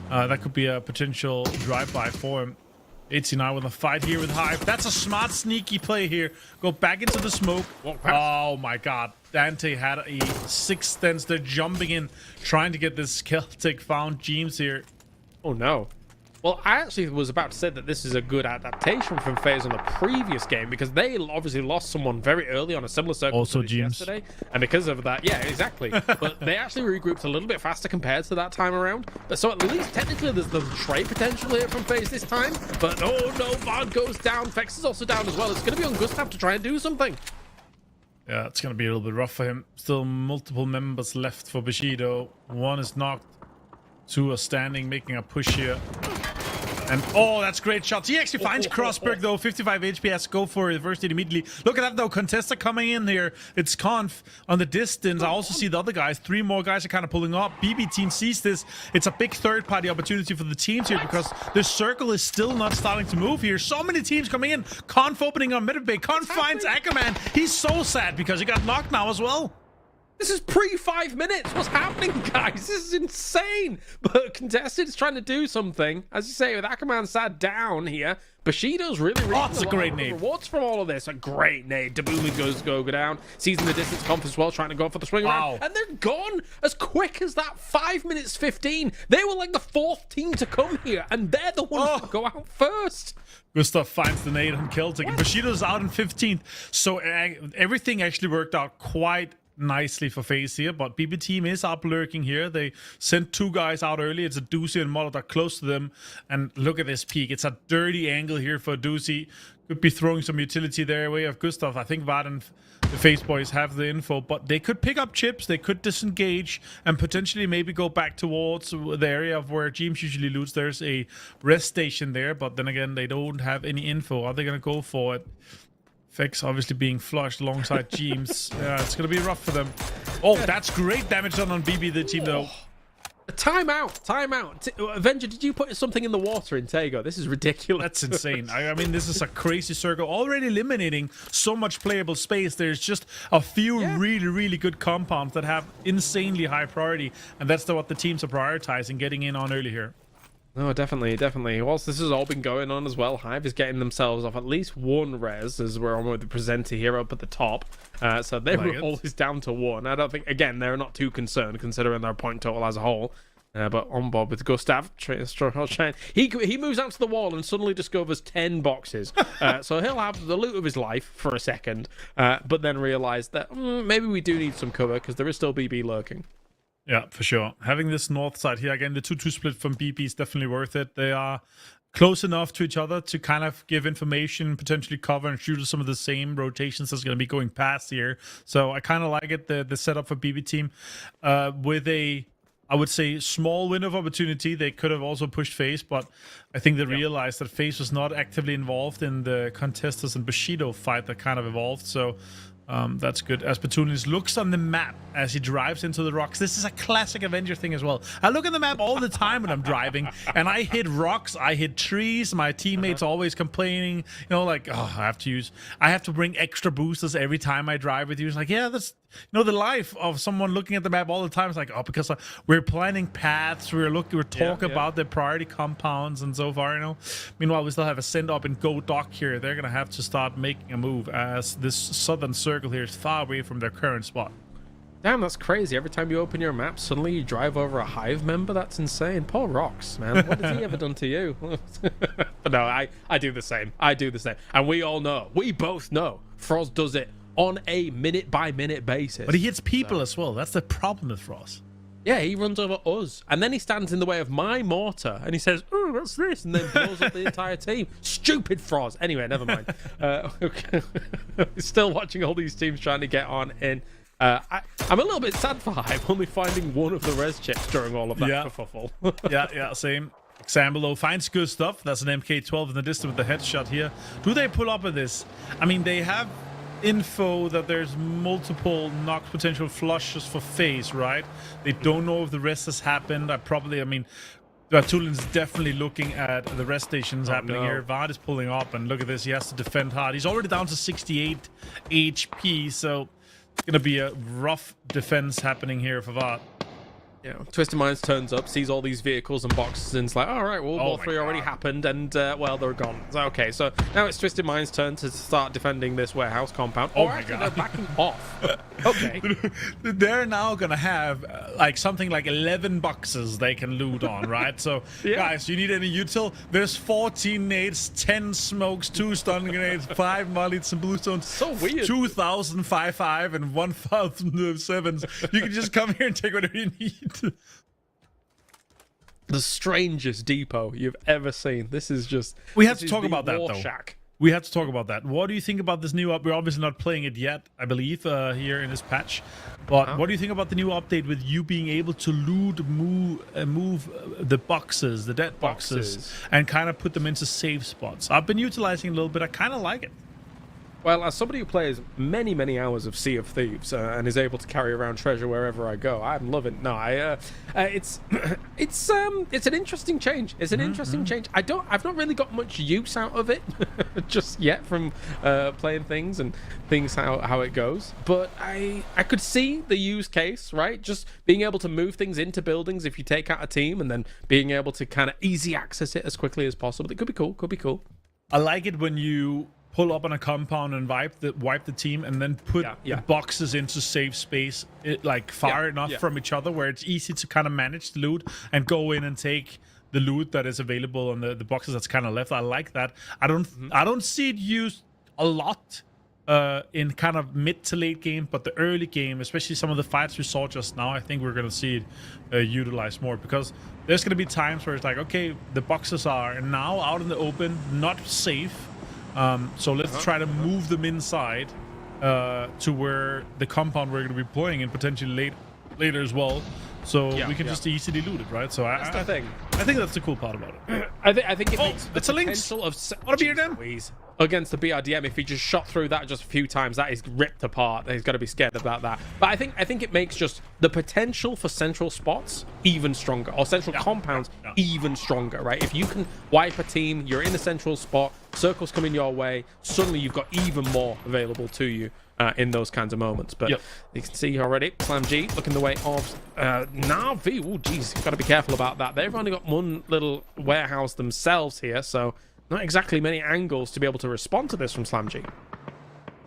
That could be a potential drive-by for him. 89 with a fight here with Hive. That's a smart, sneaky play here. Go back into the smoke. Oh my god. Dante had a sixth sense. They're jumping in, trying to get this Celtic found James here. Oh no. Well, I actually was about to say that this is a good adaptation from FaZe on the previous game, because they obviously lost someone very early on a similar circle also to this yesterday, and because of that, yeah, exactly. But they actually regrouped a little bit faster compared to that time around. But so at least technically there's the trade potential here from FaZe this time. But oh no, Vard goes down. Fex is also down as well. It's going to be on Gustav to try and do something. Yeah, it's going to be a little bit rough for him. Still multiple members left for Bushido. One is knocked. 2 are standing, making a push here. And oh, that's great shots. He actually finds Crossberg though. 55 HP, has to go for it first immediately. Look at that though. Contesta coming in here. It's Conf on the distance. I also see the other guys. 3 more guys are kind of pulling up. BB team sees this. It's a big third party opportunity for the teams here, because the circle is still not starting to move here. So many teams coming in. Conf opening on mid bay. Conf finds Ackerman. He's so sad because he got knocked now as well. This is pre-5 minutes. What's happening, guys? This is insane. But Contested is trying to do something. As you say, with Ackerman sad down here, Bushido's really it's a great nade. Rewards from all of this. A great nade. Dabumi goes go down. Sees in the distance. Conf as well, trying to go for the swing around. And they're gone as quick as that. 5 minutes 15. They were like the 4th team to come here, and they're the ones to go out first. Gustav finds the nade on Celtic. Bushido's out in 15th. So everything actually worked out quite nicely for FaZe here, but BB team is up lurking here. They sent 2 guys out early. It's a Doozy and Molotov close to them, and look at this peek. It's a dirty angle here for Doozy. Could be throwing some utility their way of Gustav. I think Vard and the FaZe boys have the info, but they could pick up chips, they could disengage, and potentially maybe go back towards the area of where James usually loots. There's a rest station there, but then again, they don't have any info. Are they gonna go for it? Fex obviously being flushed alongside James. Yeah, it's going to be rough for them. Oh, that's great damage done on BB, the team, though. Timeout. Avenger, did you put something in the water in Tego? This is ridiculous. That's insane. I mean, this is a crazy circle. Already eliminating so much playable space. There's just a few really good compounds that have insanely high priority. And that's what the teams are prioritizing, getting in on early here. No, definitely. Whilst this has all been going on as well, Hive is getting themselves off at least one res, as we're on with the presenter here up at the top. So they were always down to 1. I don't think, again, they're not too concerned considering their point total as a whole. But on board with Gustav, he moves out to the wall and suddenly discovers 10 boxes. So he'll have the loot of his life for a second, but then realise that maybe we do need some cover because there is still BB lurking. Yeah, for sure. Having this north side here, again, the 2-2 split from BB is definitely worth it. They are close enough to each other to kind of give information, potentially cover and shoot some of the same rotations that's going to be going past here. So I kind of like it, the setup for BB team. With a, I would say, small window of opportunity. They could have also pushed FaZe, but I think they realized that FaZe was not actively involved in the Contesters and Bushido fight that kind of evolved. So that's good. As Petunis looks on the map as he drives into the rocks. This is a classic Avenger thing as well. I look at the map all the time when I'm driving, and I hit rocks, I hit trees. My teammates always complaining, you know, like, oh, I have to bring extra boosters every time I drive with you. It's like, yeah, that's, you know, the life of someone looking at the map all the time. It's like, oh, because we're planning paths, we're talking about the priority compounds and so far, you know. Meanwhile, we still have a send up and go dock here. They're gonna have to start making a move as this southern circle here is far away from their current spot. Damn, that's crazy. Every time you open your map, suddenly you drive over a Hive member. That's insane. Poor Rocks, man. What has he ever done to you? But no, I do the same. And we all know, we both know, Froz does it on a minute-by-minute basis. But he hits people as well. That's the problem with Froz. Yeah, he runs over us. And then he stands in the way of my mortar. And he says, oh, what's this? And then blows up the entire team. Stupid Froz. Anyway, never mind. Still watching all these teams trying to get on in. I'm a little bit sad for Hive, only finding one of the res chips during all of that kerfuffle. yeah, same. Example though, finds good stuff. That's an MK12 in the distance with the headshot here. Do they pull up with this? I mean, they have info that there's multiple knock potential flushes for FaZe, right? They don't know if the rest has happened. I mean, Tulin's definitely looking at the rest stations happening here. Vard is pulling up, and look at this. He has to defend hard. He's already down to 68 HP, so it's going to be a rough defense happening here for Vard. Yeah, Twisted Minds turns up, sees all these vehicles and boxes, and it's like, all right, well, all three already happened, and, well, they're gone. So, okay, so now it's Twisted Minds' turn to start defending this warehouse compound. Oh, my God. They're backing off. Okay. They're now going to have, like, something like 11 boxes they can loot on, right? So, guys, you need any util? There's 14 nades, 10 smokes, 2 stun grenades, 5 mollies, some bluestones. So weird. 2,000 5.5 and 1,000 7s. You can just come here and take whatever you need. The strangest depot you've ever seen. This is just... We have to talk about that, though. Shack. We have to talk about that. What do you think about this new update? We're obviously not playing it yet, I believe, here in this patch. But what do you think about the new update with you being able to move the boxes, the dead boxes, and kind of put them into safe spots? I've been utilizing it a little bit. I kind of like it. Well, as somebody who plays many, many hours of Sea of Thieves and is able to carry around treasure wherever I go, I'm loving it. No, it's an interesting change. It's an interesting change. I've not really got much use out of it just yet from playing things and things how it goes. But I could see the use case, right? Just being able to move things into buildings if you take out a team and then being able to kind of easy access it as quickly as possible. It could be cool. Could be cool. I like it when you pull up on a compound and wipe the team and then put the boxes into safe space, like far enough from each other where it's easy to kind of manage the loot and go in and take the loot that is available on the boxes that's kind of left. I like that. I don't see it used a lot in kind of mid to late game, but the early game, especially some of the fights we saw just now, I think we're going to see it utilized more, because there's going to be times where it's like, okay, the boxes are now out in the open, not safe. So let's try to move them inside to where the compound we're going to be playing in potentially later as well. So we can just easily loot it, right? So that's the thing. I think that's the cool part about it. I think it makes it's a link. potential of What a beer then? against the BRDM, if he just shot through that just a few times, that is ripped apart. He's got to be scared about that. But I think it makes just the potential for central spots even stronger, or central compounds even stronger, right? If you can wipe a team, you're in a central spot, circles coming your way, suddenly you've got even more available to you in those kinds of moments. But you can see already, Slam G looking the way of Na'Vi. Oh, geez, you've got to be careful about that. They've only got one little warehouse themselves here, so not exactly many angles to be able to respond to this from Slam G.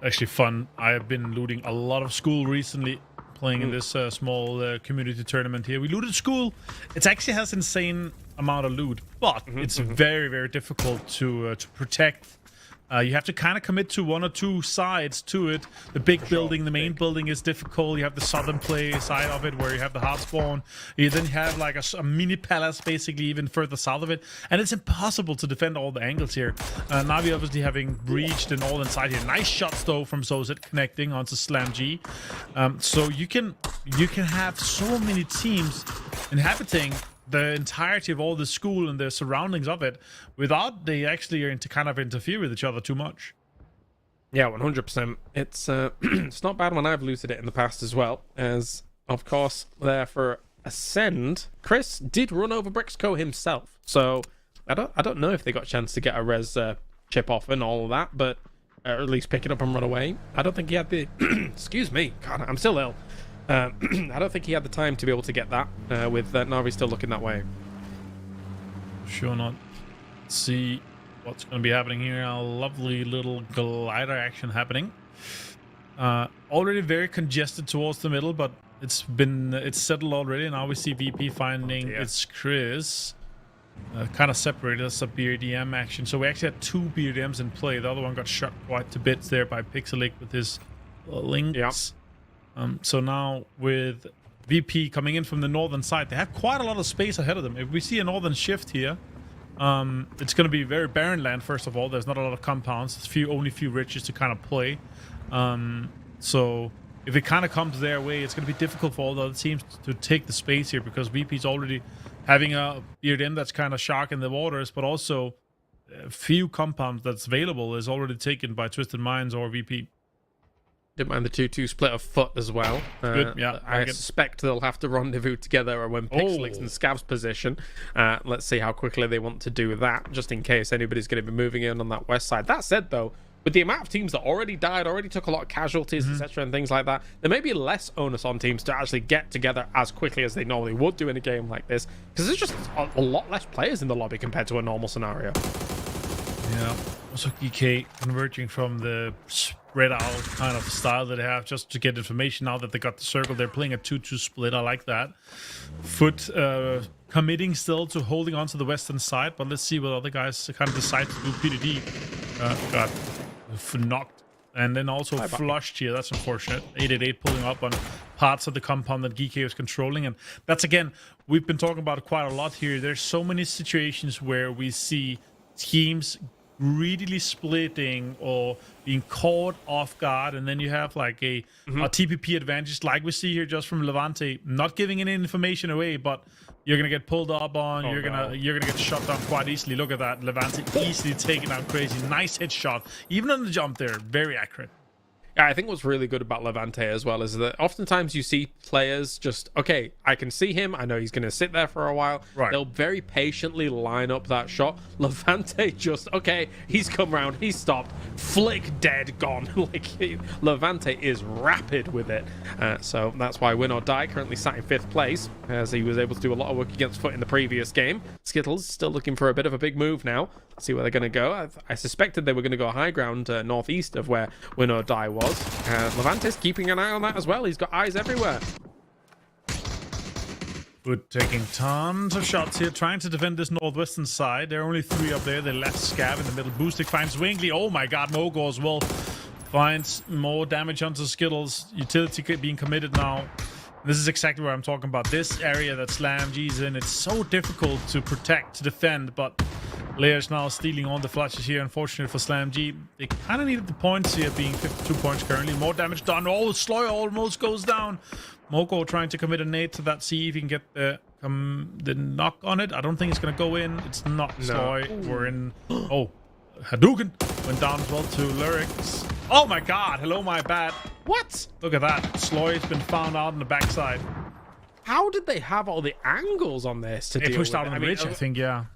Actually fun. I have been looting a lot of school recently, playing in this small community tournament here. We looted school. It actually has insane amount of loot, but it's very, very difficult to protect. You have to kind of commit to one or two sides to it. The big building, the main building is difficult. You have the southern play side of it where you have the hard spawn. You then have like a mini palace basically even further south of it. And it's impossible to defend all the angles here. Na'Vi obviously having breached the northern side here. Nice shots though from Zozet connecting onto Slam G. So you can have so many teams inhabiting the entirety of all the school and the surroundings of it without they actually are to kind of interfere with each other too much. Yeah, 100%. It's it's not bad when I've looted it in the past as well, as of course there for Ascend, Chris did run over Brixco himself, so I don't know if they got a chance to get a res chip off and all of that, but or at least pick it up and run away. I don't think he had the excuse me, God, I'm still ill. I don't think he had the time to be able to get that with Na'Vi still looking that way. Sure not. Let's see what's going to be happening here. A lovely little glider action happening. Already very congested towards the middle, but it's settled already. Now we see VP finding it's Chris. Kind of separated. That's a BRDM action. So we actually had two BRDMs in play. The other one got shot quite to bits there by Pixelic with his links. Yeah. So now with VP coming in from the northern side, they have quite a lot of space ahead of them. If we see a northern shift here, it's going to be very barren land. First of all, there's not a lot of compounds. There's only few ridges to kind of play. So if it kind of comes their way, it's going to be difficult for all the other teams to take the space here, because VP's already having a BRDM that's kind of shark in the waters, but also a few compounds that's available is already taken by Twisted Minds or VP. Didn't mind the 2-2 split of foot as well. Good, yeah. I suspect they'll have to rendezvous together when Pixelic's in Scav's position. Let's see how quickly they want to do that, just in case anybody's going to be moving in on that west side. That said, though, with the amount of teams that already died, already took a lot of casualties, etc., and things like that, there may be less onus on teams to actually get together as quickly as they normally would do in a game like this, because there's just a lot less players in the lobby compared to a normal scenario. Yeah. Also, EK converging from the spread out kind of style that they have just to get information. Now that they got the circle, they're playing a 2-2 split. I like that. Foot committing still to holding on to the western side, but let's see what other guys kind of decide to do. PDD got knocked and then also flushed here. That's unfortunate. 888 pulling up on parts of the compound that GK was controlling, and that's, again, we've been talking about it quite a lot here. There's so many situations where we see teams greedily splitting or being caught off guard, and then you have like a TPP advantage like we see here just from Levante, not giving any information away, but you're gonna get pulled up on. You're gonna get shot down quite easily. Look at that, Levante easily taken out crazy. Nice headshot, even on the jump there, very accurate. Yeah, I think what's really good about Levante as well is that oftentimes you see players just, okay, I can see him, I know he's going to sit there for a while. Right. They'll very patiently line up that shot. Levante just, okay, he's come round, he's stopped, flick, dead, gone. Levante is rapid with it. So that's why Win or Die currently sat in 5th place, as he was able to do a lot of work against Foot in the previous game. Skittles still looking for a bit of a big move now. Let's see where they're going to go. I suspected they were going to go high ground northeast of where Win or Die was. Levante's keeping an eye on that as well. He's got eyes everywhere. Good, taking tons of shots here, trying to defend this northwestern side. There are only 3 up there. They left Scav in the middle. Boostic finds Wingley. Oh my god, Mogo as well. Finds more damage onto Skittles. Utility being committed now. This is exactly what I'm talking about. This area that Slam G's in, it's so difficult to protect, to defend, but Layers now stealing on the flashes here. Unfortunate for Slam G. They kind of needed the points here, being 52 points currently. More damage done. Oh, Sloy almost goes down. Moko trying to commit a nade to that. See if he can get the knock on it. I don't think it's going to go in. It's not Sloy. We're in... Oh, Hadouken. Went down as well to Lurix. Oh my god, hello my bad. What? Look at that. Sloy's been found out on the backside. How did they have all the angles on this to They deal pushed with out it? on the ridge, I think, yeah.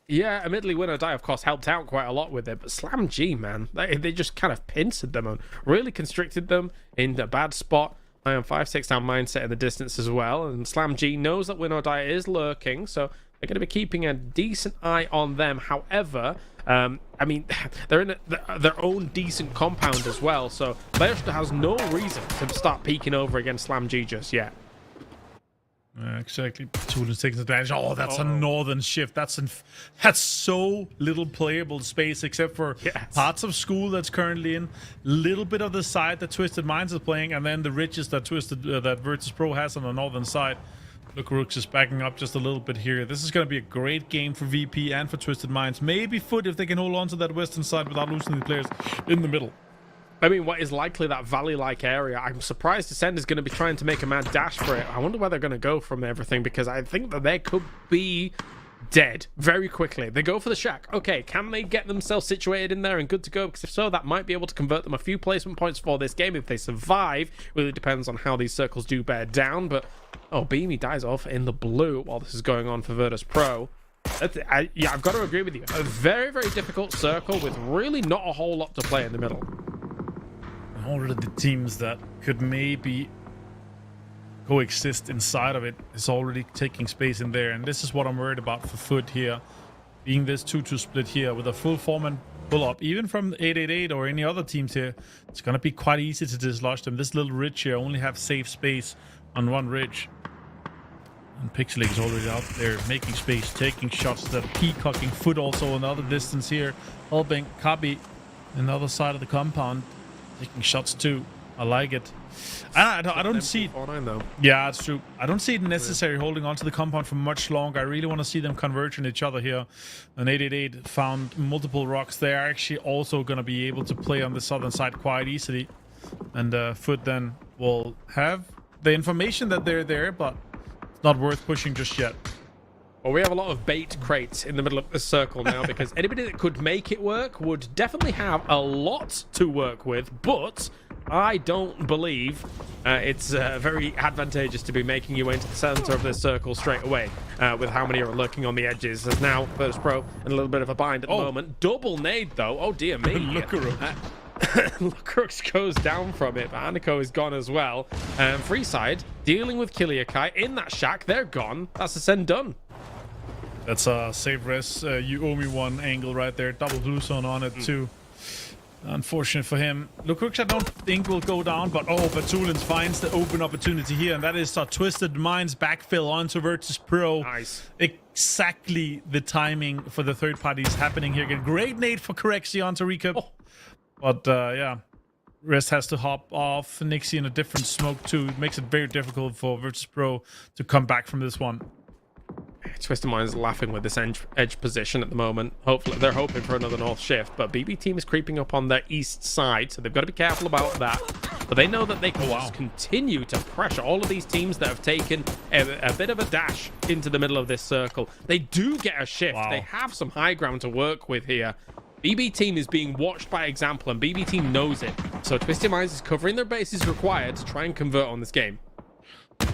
Yeah, admittedly, Win or Die, of course, helped out quite a lot with it, but Slam G, man, they just kind of pincered them and really constricted them in a bad spot. I am 5-6 down mindset in the distance as well, and Slam G knows that Win or Die is lurking, so they're going to be keeping a decent eye on them. However, I mean, they're in their own decent compound as well, so PlayerUnknown has no reason to start peeking over against Slam G just yet. Exactly. Tulin's taking advantage. Oh, that's a northern shift. That's so little playable space, except for parts of school that's currently in, little bit of the side that Twisted Minds is playing, and then the ridges that that Virtus Pro has on the northern side. Look, Rooks is backing up just a little bit here. This is going to be a great game for VP and for Twisted Minds. Maybe Foot if they can hold on to that western side without losing the players in the middle. I mean, what is likely that valley-like area, I'm surprised Descend is going to be trying to make a mad dash for it. I wonder where they're going to go from everything, because I think that they could be dead very quickly. They go for the shack. Okay, can they get themselves situated in there and good to go? Because if so, that might be able to convert them a few placement points for this game if they survive. Really depends on how these circles do bear down, but... Oh, Beamy dies off in the blue while this is going on for Virtus Pro. Yeah, I've got to agree with you. A very, very difficult circle with really not a whole lot to play in the middle. Already the teams that could maybe coexist inside of it is already taking space in there, and this is what I'm worried about for Foot here, being this 2-2 split here with a full foreman pull up, even from 888 or any other teams here. It's gonna be quite easy to dislodge them. This little ridge here only have safe space on one ridge, and Pixelate is already out there making space, taking shots, that peacocking. Foot also another distance here, helping copy another side of the compound. Taking shots too. I like it. I don't see it. Though. Yeah, it's true. I don't see it necessary holding on to the compound for much longer. I really want to see them converge on each other here. And 888 found multiple rocks. They are actually also going to be able to play on the southern side quite easily. And Foot then will have the information that they're there, but it's not worth pushing just yet. Well, we have a lot of bait crates in the middle of the circle now, because anybody that could make it work would definitely have a lot to work with, but I don't believe it's very advantageous to be making your way into the center of this circle straight away, with how many are lurking on the edges. As now, Virtus Pro in a little bit of a bind at the moment. Double nade, though. Oh, dear me. Lukarux goes down from it, but Aniko is gone as well. Freeside dealing with Kiliakai in that shack. They're gone. That's the send done. That's a save res. You owe me one angle right there. Double blue zone on it too. Unfortunate for him. Lukarux I don't think will go down, but Batulins finds the open opportunity here, and that is a Twisted Minds backfill onto Virtus Pro. Nice. Exactly the timing for the third party is happening here. Again, great nade for Correxi onto Recap. But yeah, Rest has to hop off. Nixie in a different smoke too. It makes it very difficult for Virtus Pro to come back from this one. Twisted Minds laughing with this edge position at the moment. Hopefully, they're hoping for another north shift, but BB team is creeping up on their east side, so they've got to be careful about that. But they know that they can just continue to pressure all of these teams that have taken a bit of a dash into the middle of this circle. They do get a shift. They have some high ground to work with here. BB team is being watched by example, and BB team knows it. So Twisted Minds is covering their bases required to try and convert on this game.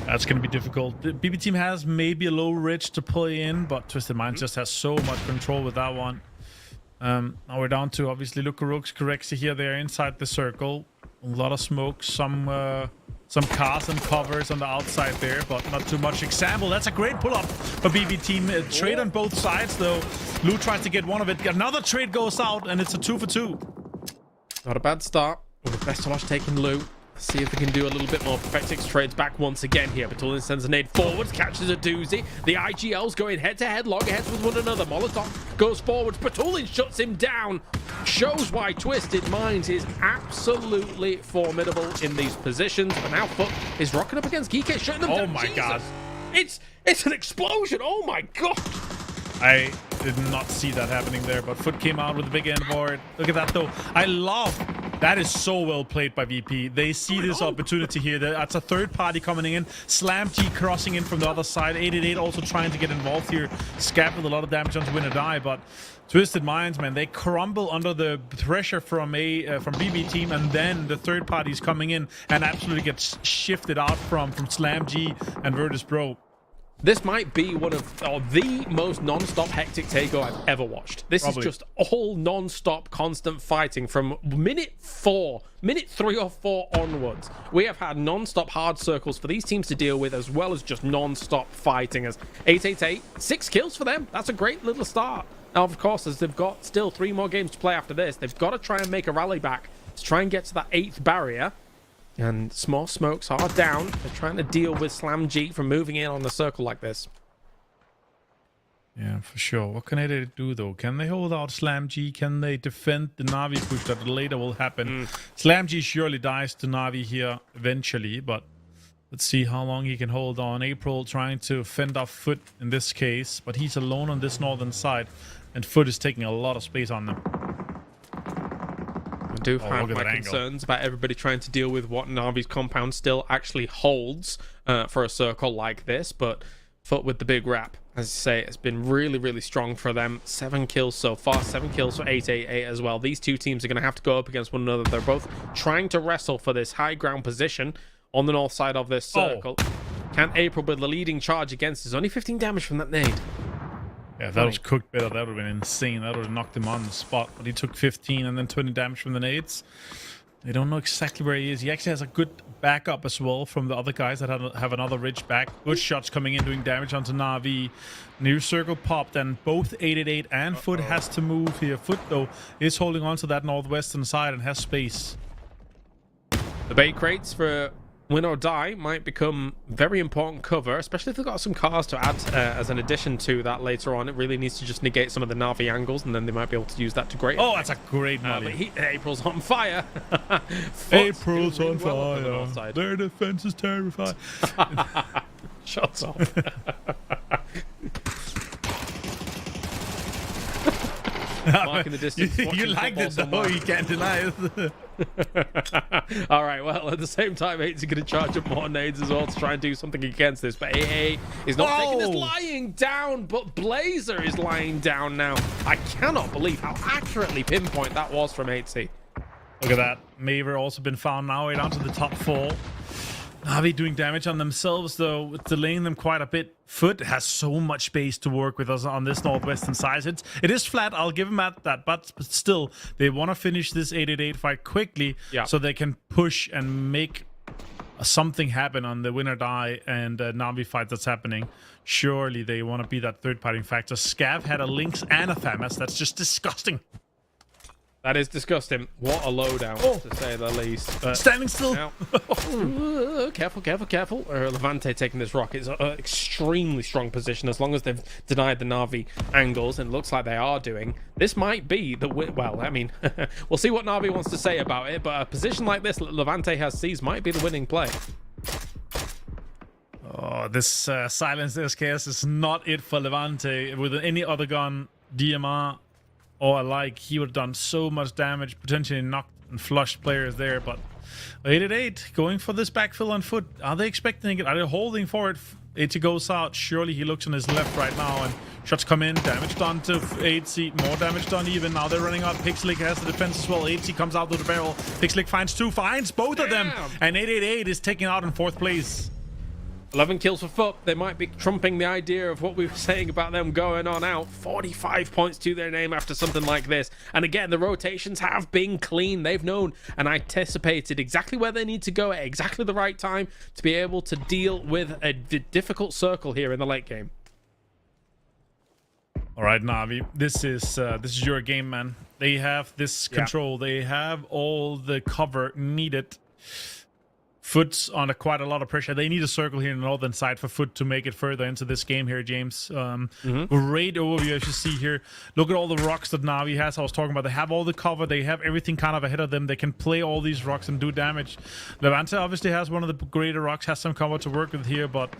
That's going to be difficult. The BB team has maybe a low ridge to play in, but Twisted Minds just has so much control with that one. Now we're down to obviously Lukarux, Correxi here. They're inside the circle. A lot of smoke, some cars and covers on the outside there, but not too much. Example, that's a great pull-up for BB team. Trade on both sides though. Lou tries to get one of it. Another trade goes out, and it's a 2 for 2. Not a bad start. With Bestolosh taking Lou. See if we can do a little bit more. Perfectix trades back once again here. Batulin sends a nade forwards, catches a doozy. The IGL's going head-to-head, loggerheads with one another. Molotov goes forwards. Batulin shuts him down. Shows why Twisted Minds is absolutely formidable in these positions. But now Foot is rocking up against Geeke, shutting them down. Oh my God. It's an explosion. Oh my God. I did not see that happening there, but Foot came out with a big end board. Look at that though. I love That is so well played by VP. They see this opportunity here. That's a third party coming in. Slam G crossing in from the other side. 888 also trying to get involved here. Scav with a lot of damage onto Win or Die, but Twisted Minds, man, they crumble under the pressure from BB team, and then the third party's coming in and absolutely gets shifted out from Slam G and Virtus Pro. This might be one of the most non-stop hectic takeover I've ever watched. This is just all non-stop constant fighting from minute 3 or 4 onwards. We have had non-stop hard circles for these teams to deal with, as well as just non-stop fighting. As 888, 6 kills for them. That's a great little start. Now, of course, as they've got still 3 more games to play after this, they've got to try and make a rally back to try and get to that 8th barrier. And small smokes are down. They're trying to deal with Slam G from moving in on the circle like this. Yeah, for sure. What can they do, though? Can they hold out Slam G? Can they defend the Na'Vi push that later will happen? Slam G surely dies to Na'Vi here eventually, but let's see how long he can hold on. April trying to fend off Foot in this case, but he's alone on this northern side, and Foot is taking a lot of space on them. I do have my concerns about everybody trying to deal with what Na'Vi's compound still actually holds for a circle like this, but Foot with the big wrap, as I say, it's been really, really strong for them. 7 kills so far, 7 kills for 888 as well. These two teams are going to have to go up against one another. They're both trying to wrestle for this high ground position on the north side of this circle. Can April with the leading charge against us? Only 15 damage from that nade. Yeah, if that was cooked better, that would have been insane. That would have knocked him on the spot. But he took 15 and then 20 damage from the nades. They don't know exactly where he is. He actually has a good backup as well from the other guys that have another ridge back. Good shots coming in, doing damage onto Na'Vi. New circle popped, and both 888 and Foot has to move here. Foot, though, is holding on to that northwestern side and has space. The bait crates for Win or Die might become very important cover, especially if they've got some cars to add as an addition to that later on. It really needs to just negate some of the Na'Vi angles, and then they might be able to use that to great effect. That's a great molly. But April's on fire. April's on fire. Their defense is terrified. Shots off. Marking the distance. You liked it, though. You can't deny it. All right, well, at the same time, 8's going to charge up more nades as well to try and do something against this. But AA is not taking this lying down, but Blazer is lying down now. I cannot believe how accurately pinpoint that was from 8C. Look at that. Maver also been found now, right onto the top 4. Na'Vi doing damage on themselves, though, delaying them quite a bit. Foot has so much space to work with us on this northwestern side. It is flat, I'll give them that, but still, they want to finish this 888 fight quickly so they can push and make something happen on the Win or Die and Na'Vi fight that's happening. Surely they want to be that third-party factor. Scav had a Lynx and a FAMAS. That's just disgusting. That is disgusting. What a lowdown, to say the least. Standing still. Careful, careful, careful. Levante taking this rock. It's an extremely strong position as long as they've denied the Na'Vi angles, and it looks like they are doing. This might be the well, I mean, we'll see what Na'Vi wants to say about it, but a position like this Levante has seized might be the winning play. Oh, this silenced SKS is not it for Levante. With any other gun, DMR or alike, he would have done so much damage, potentially knocked and flushed players there. But 888 going for this backfill on Foot. Are they expecting it? Are they holding for it? 80 goes out. Surely he looks on his left right now, and shots come in. Damage done to 8C. More damage done even. Now they're running out. Pixelic has the defense as well. 8C comes out with the barrel. Pixelic finds 2, finds both of them. And 888 is taken out in 4th place. 11 kills for Foot. They might be trumping the idea of what we were saying about them going on out. 45 points to their name after something like this. And again, the rotations have been clean. They've known and anticipated exactly where they need to go at exactly the right time to be able to deal with a difficult circle here in the late game. All right, Na'Vi, this is your game, man. They have this control. They have all the cover needed. Foot's on quite a lot of pressure. They need a circle here in the northern side for Foot to make it further into this game here, James. Great overview, as you see here. Look at all the rocks that Na'Vi has. I was talking about. They have all the cover. They have everything kind of ahead of them. They can play all these rocks and do damage. Levante obviously has one of the greater rocks, has some cover to work with here, but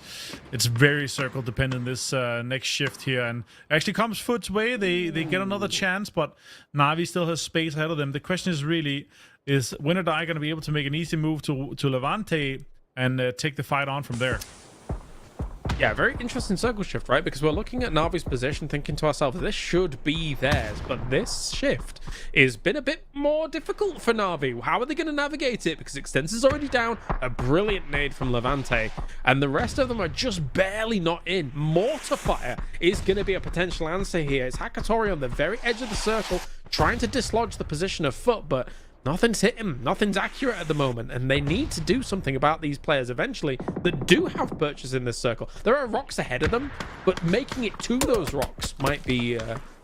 it's very circle dependent this next shift here. And actually comes Foot's way. They get another chance, but Na'Vi still has space ahead of them. The question is really, Is Win or Die going to be able to make an easy move to Levante and take the fight on from there? Yeah, very interesting circle shift, right? Because we're looking at Na'Vi's position, thinking to ourselves, this should be theirs. But this shift has been a bit more difficult for Na'Vi. How are they going to navigate it? Because Extensor's already down, a brilliant nade from Levante, and the rest of them are just barely not in. Mortar fire is going to be a potential answer here. It's Hakatori on the very edge of the circle, trying to dislodge the position of Foot, but nothing's hit him. Nothing's accurate at the moment, and they need to do something about these players eventually that do have perches in this circle. There are rocks ahead of them, but making it to those rocks might be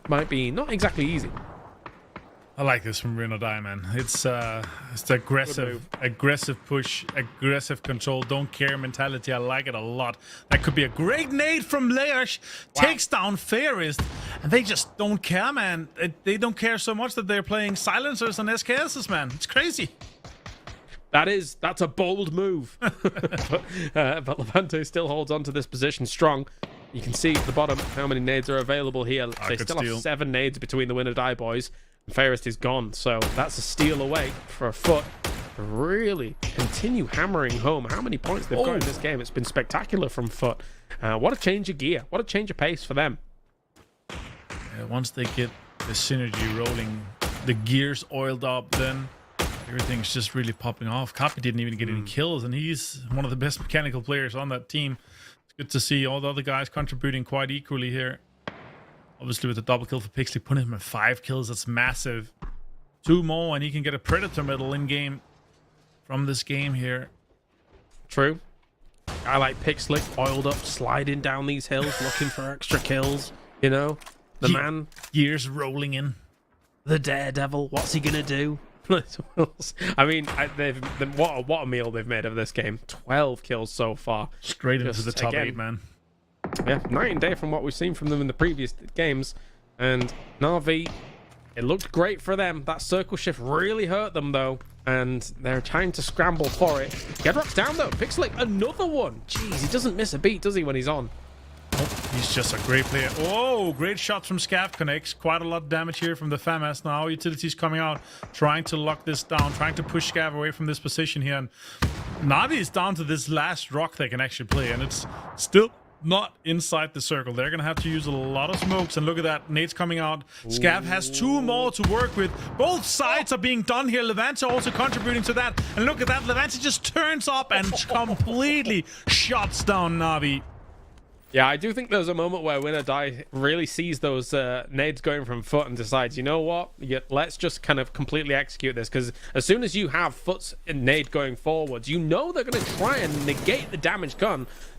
not exactly easy. I like this from Win or Die, man. It's the aggressive push, aggressive control, don't care mentality. I like it a lot. That could be a great nade from Leash. Takes down Fairest, and they just don't care, man. They don't care so much that they're playing silencers and SKSs, man. It's crazy. That's a bold move. but Levante still holds on to this position strong. You can see at the bottom how many nades are available here. They still have 7 nades between the Win or Die boys. Fairest is gone, so that's a steal away for a Foot to really continue hammering home how many points they've got in this game. It's been spectacular from Foot. What a change of gear. What a change of pace for them. Once they get the synergy rolling, the gears oiled up, then everything's just really popping off. Copy didn't even get any kills, and he's one of the best mechanical players on that team. It's good to see all the other guys contributing quite equally here. Obviously, with the double kill for Pixley, putting him at 5 kills, that's massive. 2 more, and he can get a Predator medal in-game from this game here. True. I like Pixley, oiled up, sliding down these hills, looking for extra kills. You know, the man. Gears rolling in. The daredevil, what's he going to do? I mean, what a meal they've made of this game. 12 kills so far. Straight into the top 8, man. Yeah, night and day from what we've seen from them in the previous games. And Na'Vi, it looked great for them. That circle shift really hurt them, though. And they're trying to scramble for it. Gedrock's down, though. Pixel, another one. Jeez, he doesn't miss a beat, does he, when he's on? Oh, he's just a great player. Oh, great shots from Scav. Connects. Quite a lot of damage here from the FAMAS now. Utilities coming out, trying to lock this down, trying to push Scav away from this position here. And Na'Vi is down to this last rock they can actually play. And it's still not inside the circle. They're going to have to use a lot of smokes. And look at that. Nades coming out. Scav has 2 more to work with. Both sides are being done here. Levante also contributing to that. And look at that. Levante just turns up and completely shuts down Na'Vi. Yeah, I do think there's a moment where Win or Die really sees those nades going from Foot and decides, you know what, let's just kind of completely execute this, because as soon as you have Foot's nade going forwards, you know they're going to try and negate the damage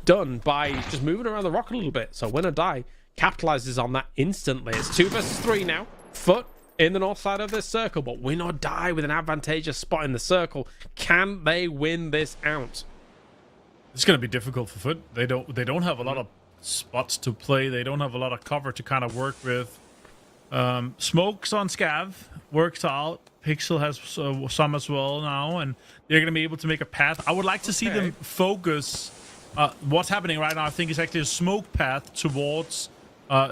done by just moving around the rock a little bit. So Win or Die capitalizes on that instantly. It's 2 versus 3 now. Foot in the north side of this circle, but Win or Die with an advantageous spot in the circle. Can they win this out? It's going to be difficult for Foot. They don't have a lot of spots to play. They don't have a lot of cover to kind of work with. Smokes on Scav works out. Pixel has some as well now, and they're going to be able to make a path. I would like to see them focus. What's happening right now, I think, is actually a smoke path towards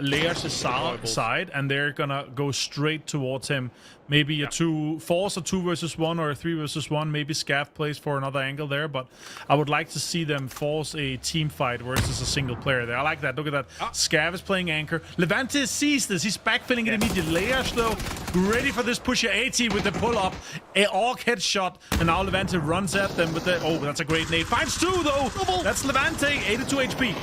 Lea's side, and they're gonna go straight towards him. Maybe force a 2 versus 1 or a 3 versus 1. Maybe Scav plays for another angle there, but I would like to see them force a team fight versus a single player there. I like that. Look at that. Scav is playing anchor. Levante sees this. He's backfilling it immediately. Leash, though, ready for this pusher 80 with the pull-up. A Orc headshot, and now Levante runs at them with the... Oh, that's a great nade. Finds 2, though. That's Levante. 82 HP.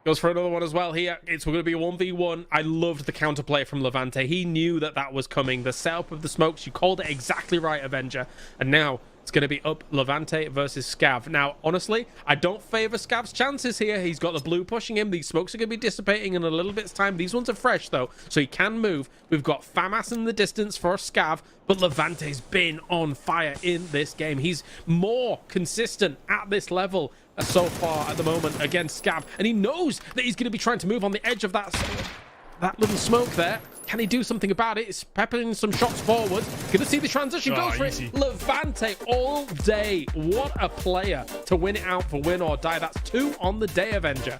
Goes for another one as well here. It's going to be a 1v1. I loved the counterplay from Levante. He knew that was coming. The setup of the smokes, you called it exactly right, Avenger. And now it's going to be up Levante versus Scav. Now, honestly, I don't favor Scav's chances here. He's got the blue pushing him. These smokes are going to be dissipating in a little bit's time. These ones are fresh, though, so he can move. We've got FAMAS in the distance for Scav, but Levante's been on fire in this game. He's more consistent at this level so far at the moment against Scav, and he knows that he's going to be trying to move on the edge of that little smoke there. Can he do something about it? It's peppering some shots forward. Gonna see the transition. Goes for it. Levante all day. What a player to win it out for Win or Die. That's 2 on the day, Avenger.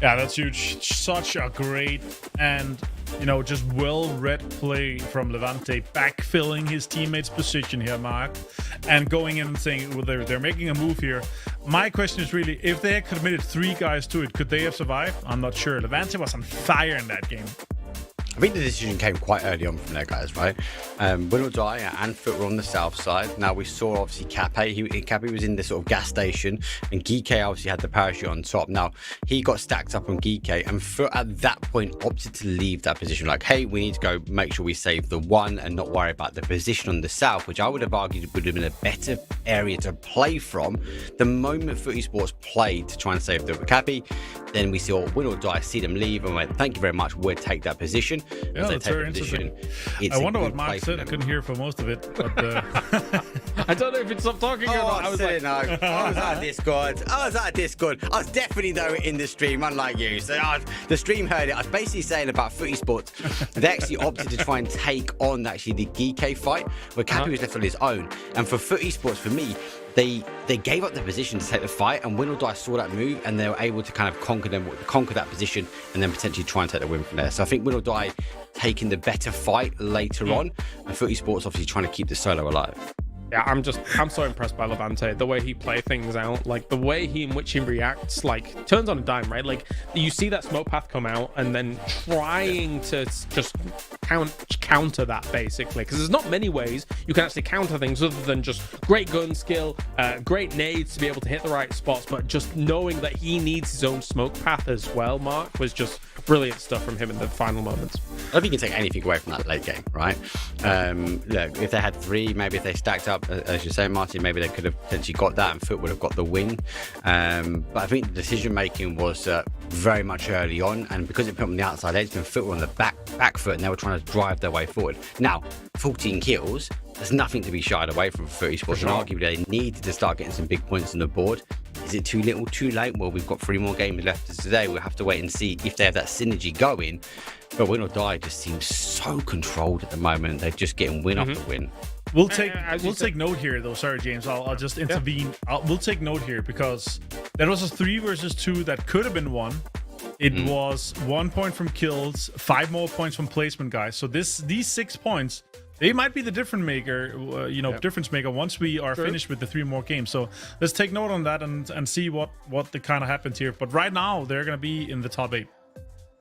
Yeah, that's huge. Such a great and, just well-read play from Levante, backfilling his teammate's position here, Mark, and going in and saying, well, they're making a move here. My question is really, if they had committed 3 guys to it, could they have survived? I'm not sure. Levante was on fire in that game. I think the decision came quite early on from their guys, right? Win or Die and Foot were on the south side. Now we saw obviously Cappy. Cappy was in the sort of gas station, and Geeke obviously had the parachute on top. Now he got stacked up on Geeke, and Foot at that point opted to leave that position. Like, hey, we need to go make sure we save the one and not worry about the position on the south, which I would have argued would have been a better area to play from. The moment Foot Esports played to try and save the Cappy, then we saw Win or Die see them leave and went, thank you very much, we'll take that position. Yeah, that's very interesting. I wonder what Mark said. I couldn't hear for most of it. But, I don't know if it's stop talking or not. I was like, no. I was at Discord. I was definitely though in the stream, unlike you. So the stream heard it. I was basically saying about Foot Esports. They actually opted to try and take on actually the Geeke fight, where Cappy was left on his own. And for Foot Esports, for me, they gave up the position to take the fight, and Win or Die saw that move, and they were able to kind of conquer that position, and then potentially try and take the win from there. So I think Win or Die taking the better fight later on, and Foot Esports obviously trying to keep the solo alive. Yeah, I'm so impressed by Levante, the way he play things out, like the way in which he reacts, like turns on a dime, right? Like you see that smoke path come out and then trying to just counter that basically, because there's not many ways you can actually counter things other than just great gun skill, great nades to be able to hit the right spots, but just knowing that he needs his own smoke path as well, Mark, was just brilliant stuff from him in the final moments. I don't think you can take anything away from that late game, right? Look, if they had 3, maybe if they stacked up, as you say, Martin, maybe they could have potentially got that and Foot would have got the win. But I think the decision making was very much early on, and because it put them on the outside edge, then Foot were on the back foot, and they were trying to drive their way forward. Now, 14 kills, there's nothing to be shied away from Foot Esports, and arguably they needed to start getting some big points on the board. Is it too little, too late? Well, we've got 3 more games left today. We'll have to wait and see if they have that synergy going. But Win or Die just seems so controlled at the moment. They're just getting win after win. We'll take note here, though. Sorry, James. I'll just intervene. We'll take note here because there was a 3 versus 2 that could have been won. It was 1 point from kills, 5 more points from placement, guys. So these 6 points, they might be the difference maker once we are finished with the 3 more games. So let's take note on that and see what the kind of happens here. But right now, they're going to be in the top 8.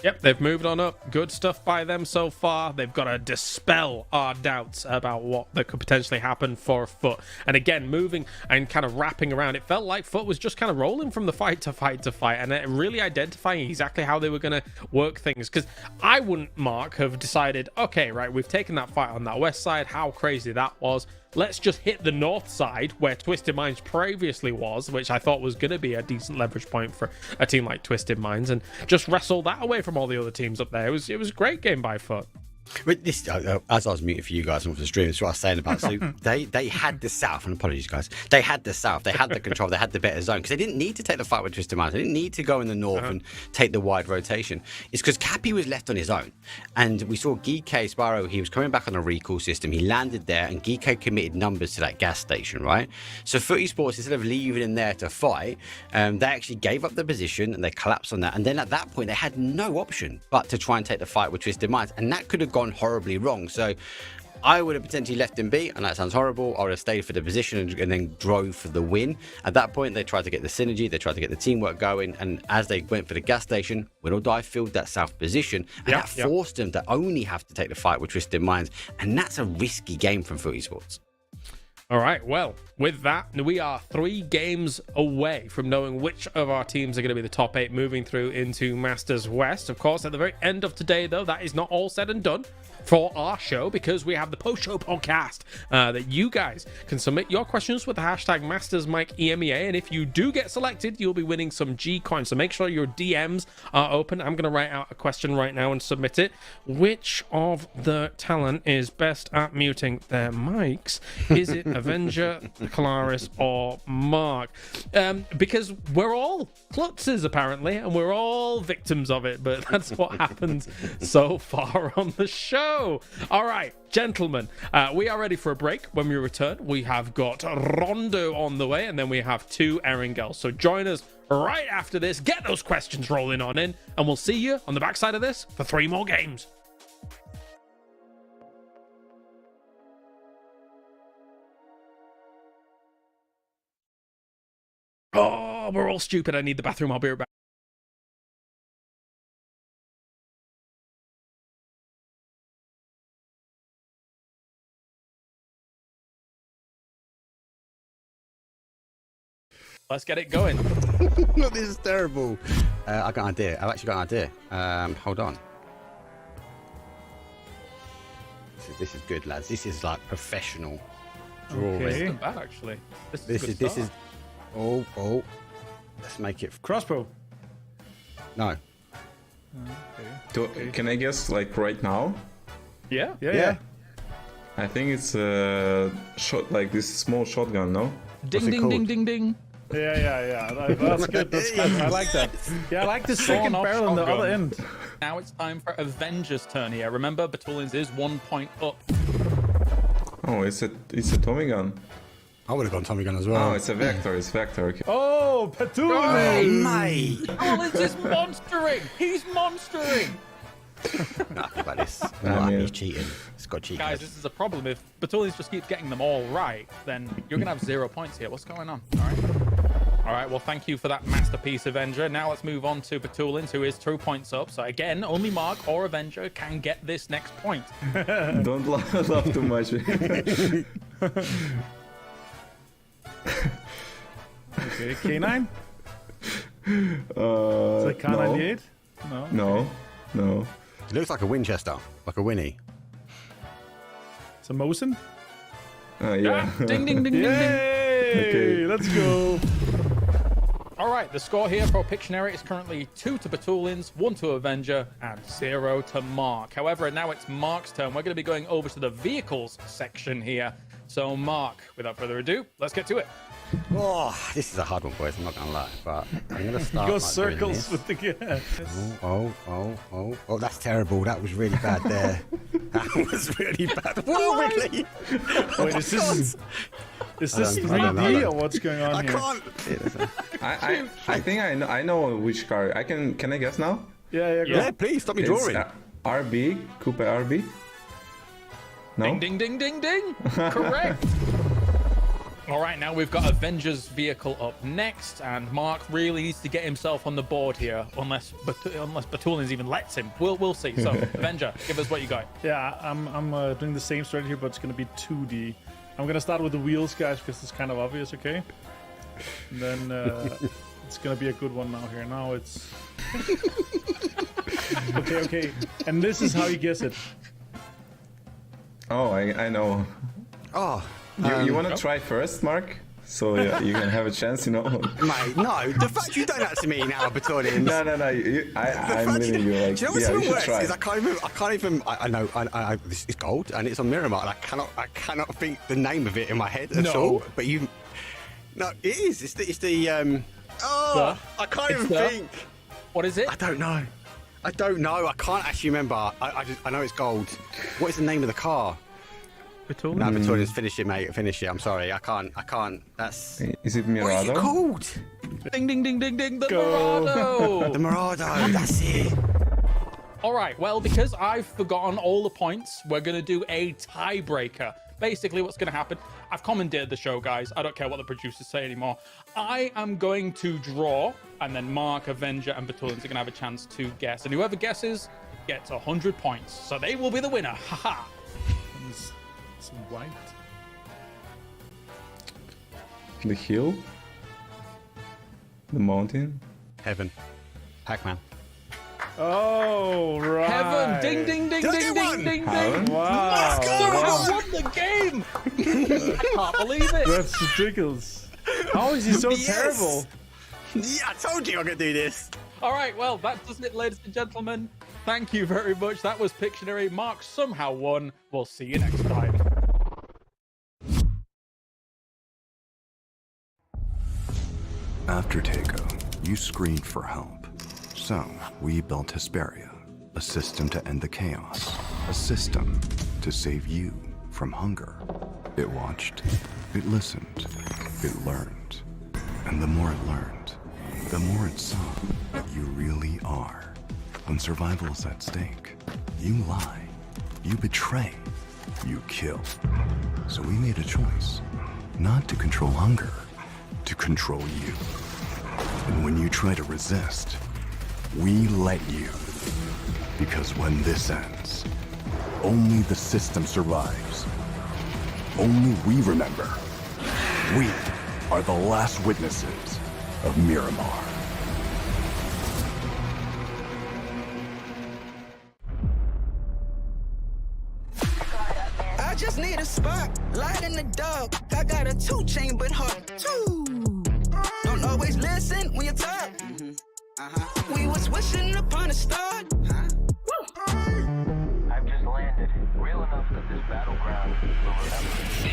Yep, they've moved on up. Good stuff by them so far. They've got to dispel our doubts about what that could potentially happen for Foot. And again, moving and kind of wrapping around, it felt like Foot was just kind of rolling from the fight to fight to fight, and really identifying exactly how they were going to work things. Because I wouldn't, Mark, have decided, okay, right, we've taken that fight on that west side, how crazy that was. Let's just hit the north side where Twisted Minds previously was, which I thought was going to be a decent leverage point for a team like Twisted Minds, and just wrestle that away from all the other teams up there. It was a great game by Foot. But this, as I was muted for you guys on the stream, that's what I was saying about. So they had the south, and apologies, guys. They had the south, they had the control, they had the better zone because they didn't need to take the fight with Twisted Minds. They didn't need to go in the north and take the wide rotation. It's because Cappy was left on his own, and we saw Geeke Sparrow. He was coming back on a recall system. He landed there, and Geeke committed numbers to that gas station, right? So Foot Esports, instead of leaving him there to fight, they actually gave up the position and they collapsed on that. And then at that point, they had no option but to try and take the fight with Twisted Minds, and that could have gone horribly wrong. So I would have potentially left him be, and that sounds horrible. I would have stayed for the position and then drove for the win. At that point, they tried to get the synergy, they tried to get the teamwork going, and as they went for the gas station, Win or Die filled that south position, and that forced them to only have to take the fight with Twisted Minds, and that's a risky game from Foot Esports. All right, well, with that, we are 3 games away from knowing which of our teams are going to be the top 8 moving through into Masters West. Of course, at the very end of today, though, that is not all said and done for our show, because we have the post-show podcast that you guys can submit your questions with the hashtag MastersMikeEMEA, and if you do get selected, you'll be winning some G coins. So make sure your DMs are open. I'm going to write out a question right now and submit it. Which of the talent is best at muting their mics? Is it Avenger, Claris, or Mark? Because we're all klutzes, apparently, and we're all victims of it, but that's what happens so far on the show. go. All right, gentlemen, we are ready for a break. When we return, we have got Rondo on the way, and then we have 2 Erangels. So join us right after this. Get those questions rolling on in, and we'll see you on the backside of this for 3 more games. Oh, we're all stupid. I need the bathroom. I'll be right back. Let's get it going. Look, this is terrible. I got an idea. I've actually got an idea. Hold on. This is good, lads. This is like professional drawing. This isn't bad, actually. This is. Oh. Let's make it. Crossbow. No. Can I guess like right now? Yeah. I think it's a shot like this small shotgun, no? Ding, ding, ding, ding, ding. Yeah. That's good. That's good. I like that. Yeah, I like the second barrel on the other end. Now it's time for Avenger's turn here. Remember, Batulians is 1 point up. Oh, it's a Tommy gun. I would have gone Tommy gun as well. Oh, it's a Vector. It's Vector. Okay. Oh, Patuli! Hey, mate! Batulians is monstering. He's monstering. Nothing about this. He's cheating. It's got cheating. Guys, this is a problem. If Batulians just keeps getting them all right, then you're gonna have 0 points here. What's going on? All right. Well, thank you for that masterpiece, Avenger. Now let's move on to Batulians, who is 2 points up. So again, only Mark or Avenger can get this next point. Don't laugh too much. Okay, K9? Is it K98? No. It looks like a Winchester, like a Winnie. It's a Mosin? Yeah. Ding, ding, ding, ding, ding. Yay! Okay. Let's go. All right, the score here for Pictionary is currently 2 to Batulians, 1 to Avenger, and 0 to Mark. However, now it's Mark's turn. We're going to be going over to the vehicles section here. So, Mark, without further ado, let's get to it. Oh, this is a hard one, boys. I'm not gonna lie, but I'm gonna start. Go like, circles doing with the gas. Oh, that's terrible. That was really bad there. That was really bad. Whoa, Ridley! Wait, is this 3D or what's going on I here? can't. I think I know which car. Can I guess now? Yeah, Yeah, please stop me It's drawing. RB, Coupe RB. No. Ding, ding, ding, ding, ding. Correct. All right, now we've got Avenger's vehicle up next, and Mark really needs to get himself on the board here, unless Batulians even lets him. We'll see. So, Avenger, give us what you got. Yeah, I'm doing the same strategy, but it's gonna be 2D. I'm gonna start with the wheels, guys, because it's kind of obvious, okay? And then it's gonna be a good one now here. Now it's okay. And this is how you guess it. Oh, I know. Oh. You want to try first, Mark? So you can have a chance, you know. Mate, no. The fact you don't answer me now, Batulians. No. I'm leaving you. Like, Do you know what's you even should worse? try. Is I know. This is gold and it's on Miramar, and I cannot think the name of it in my head at all. But no, it is. It's the I can't even think. What is it? I don't know. I can't actually remember. I know it's gold. What is the name of the car? Batulians? No, Batulians, finish it, mate. Finish it. I'm sorry. I can't. That's. Is it What is it Mirado? called? Ding, ding, ding, ding, ding. The Go. Murado. The Murado. That's it. All right, well, because I've forgotten all the points, we're going to do a tiebreaker. Basically, what's going to happen, I've commandeered the show, guys. I don't care what the producers say anymore. I am going to draw, and then Mark, Avenger, and Batulians are going to have a chance to guess. And whoever guesses gets 100 points. So they will be the winner. Haha. It's white. The hill? The mountain? Heaven. Pac-Man. Oh, right. Heaven. Ding, ding, ding, Did I ding, get ding, one? ding, Heaven? ding. Wow. I won the game. I can't believe it. That's ridiculous. How is he so Yes. terrible? Yeah, I told you I'm gonna do this. All right, well, that does it, ladies and gentlemen. Thank you very much. That was Pictionary. Mark somehow won. We'll see you next time. After Takeo, you screamed for help. So, we built Hesperia, a system to end the chaos, A system to save you from hunger. It watched, it listened, it learned. And the more it learned, the more it saw what you really are. When survival is at stake, you lie, you betray, you kill. So we made a choice, not to control hunger, to control you. And when you try to resist, we let you. Because when this ends, only the system survives. Only we remember. We are the last witnesses of Miramar. I just need a spot, light in the dark. I got a 2-chambered heart. Two. Don't always listen when you talk. We was wishing upon a star. I've just landed. Real enough that this battleground will remember.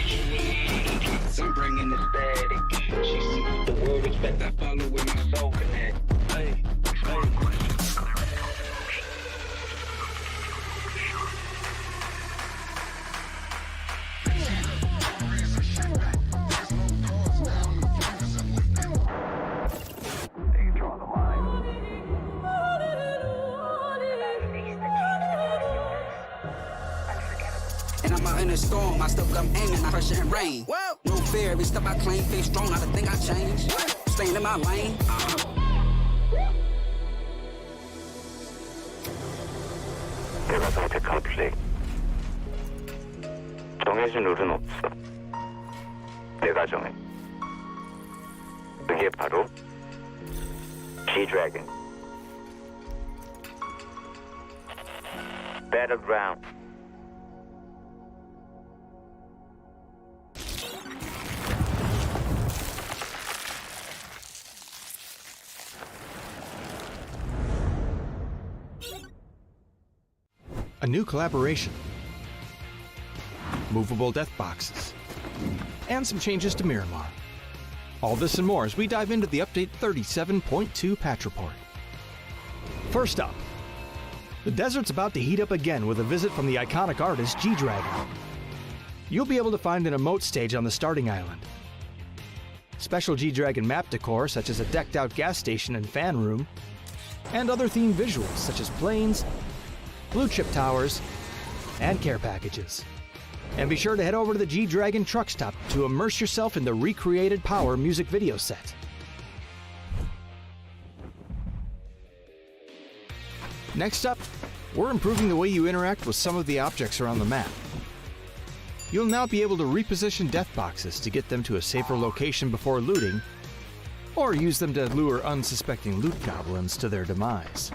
I'm bringing the static. She sees the world respect. I follow where my soul connect. Hey, They draw the line. and I'm out in a storm. I still come aiming, I pressure and rain. Whoa. No fear, every step I claim, face strong. Not a thing I change. Staying in my lane. 내가 선택한 플레이. 정해진 룰은 없어. 내가 정해. 그게 바로 G-Dragon. Battlegrounds. A new collaboration, movable death boxes, and some changes to Miramar. All this and more as we dive into the update 37.2 patch report. First up, the desert's about to heat up again with a visit from the iconic artist G-Dragon. You'll be able to find an emote stage on the starting island. Special G-Dragon map decor such as a decked out gas station and fan room, and other themed visuals such as planes, blue chip towers, and care packages. And be sure to head over to the G-Dragon truck stop to immerse yourself in the recreated Power music video set. Next up, we're improving the way you interact with some of the objects around the map. You'll now be able to reposition death boxes to get them to a safer location before looting, or use them to lure unsuspecting loot goblins to their demise.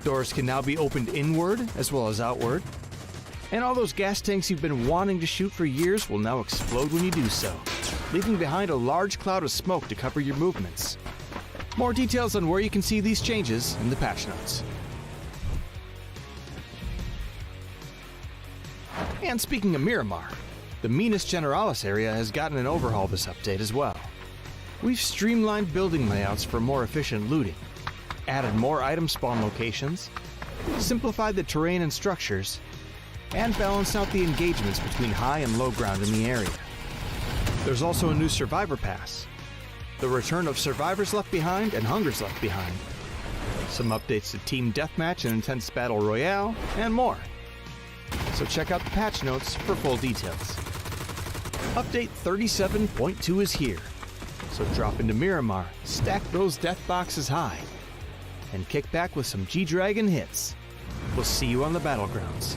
Doors can now be opened inward as well as outward, and all those gas tanks you've been wanting to shoot for years will now explode when you do so, leaving behind a large cloud of smoke to cover your movements. More details on where you can see these changes in the patch notes. And speaking of Miramar, the Minas Generalis area has gotten an overhaul this update as well. We've streamlined building layouts for more efficient looting, added more item spawn locations, simplified the terrain and structures, and balanced out the engagements between high and low ground in the area. There's also a new Survivor Pass, the return of Survivors Left Behind and Hungers Left Behind, some updates to Team Deathmatch and Intense Battle Royale, and more. So check out the patch notes for full details. Update 37.2 is here, so drop into Miramar, stack those death boxes high, and kick back with some G-Dragon hits. We'll see you on the Battlegrounds.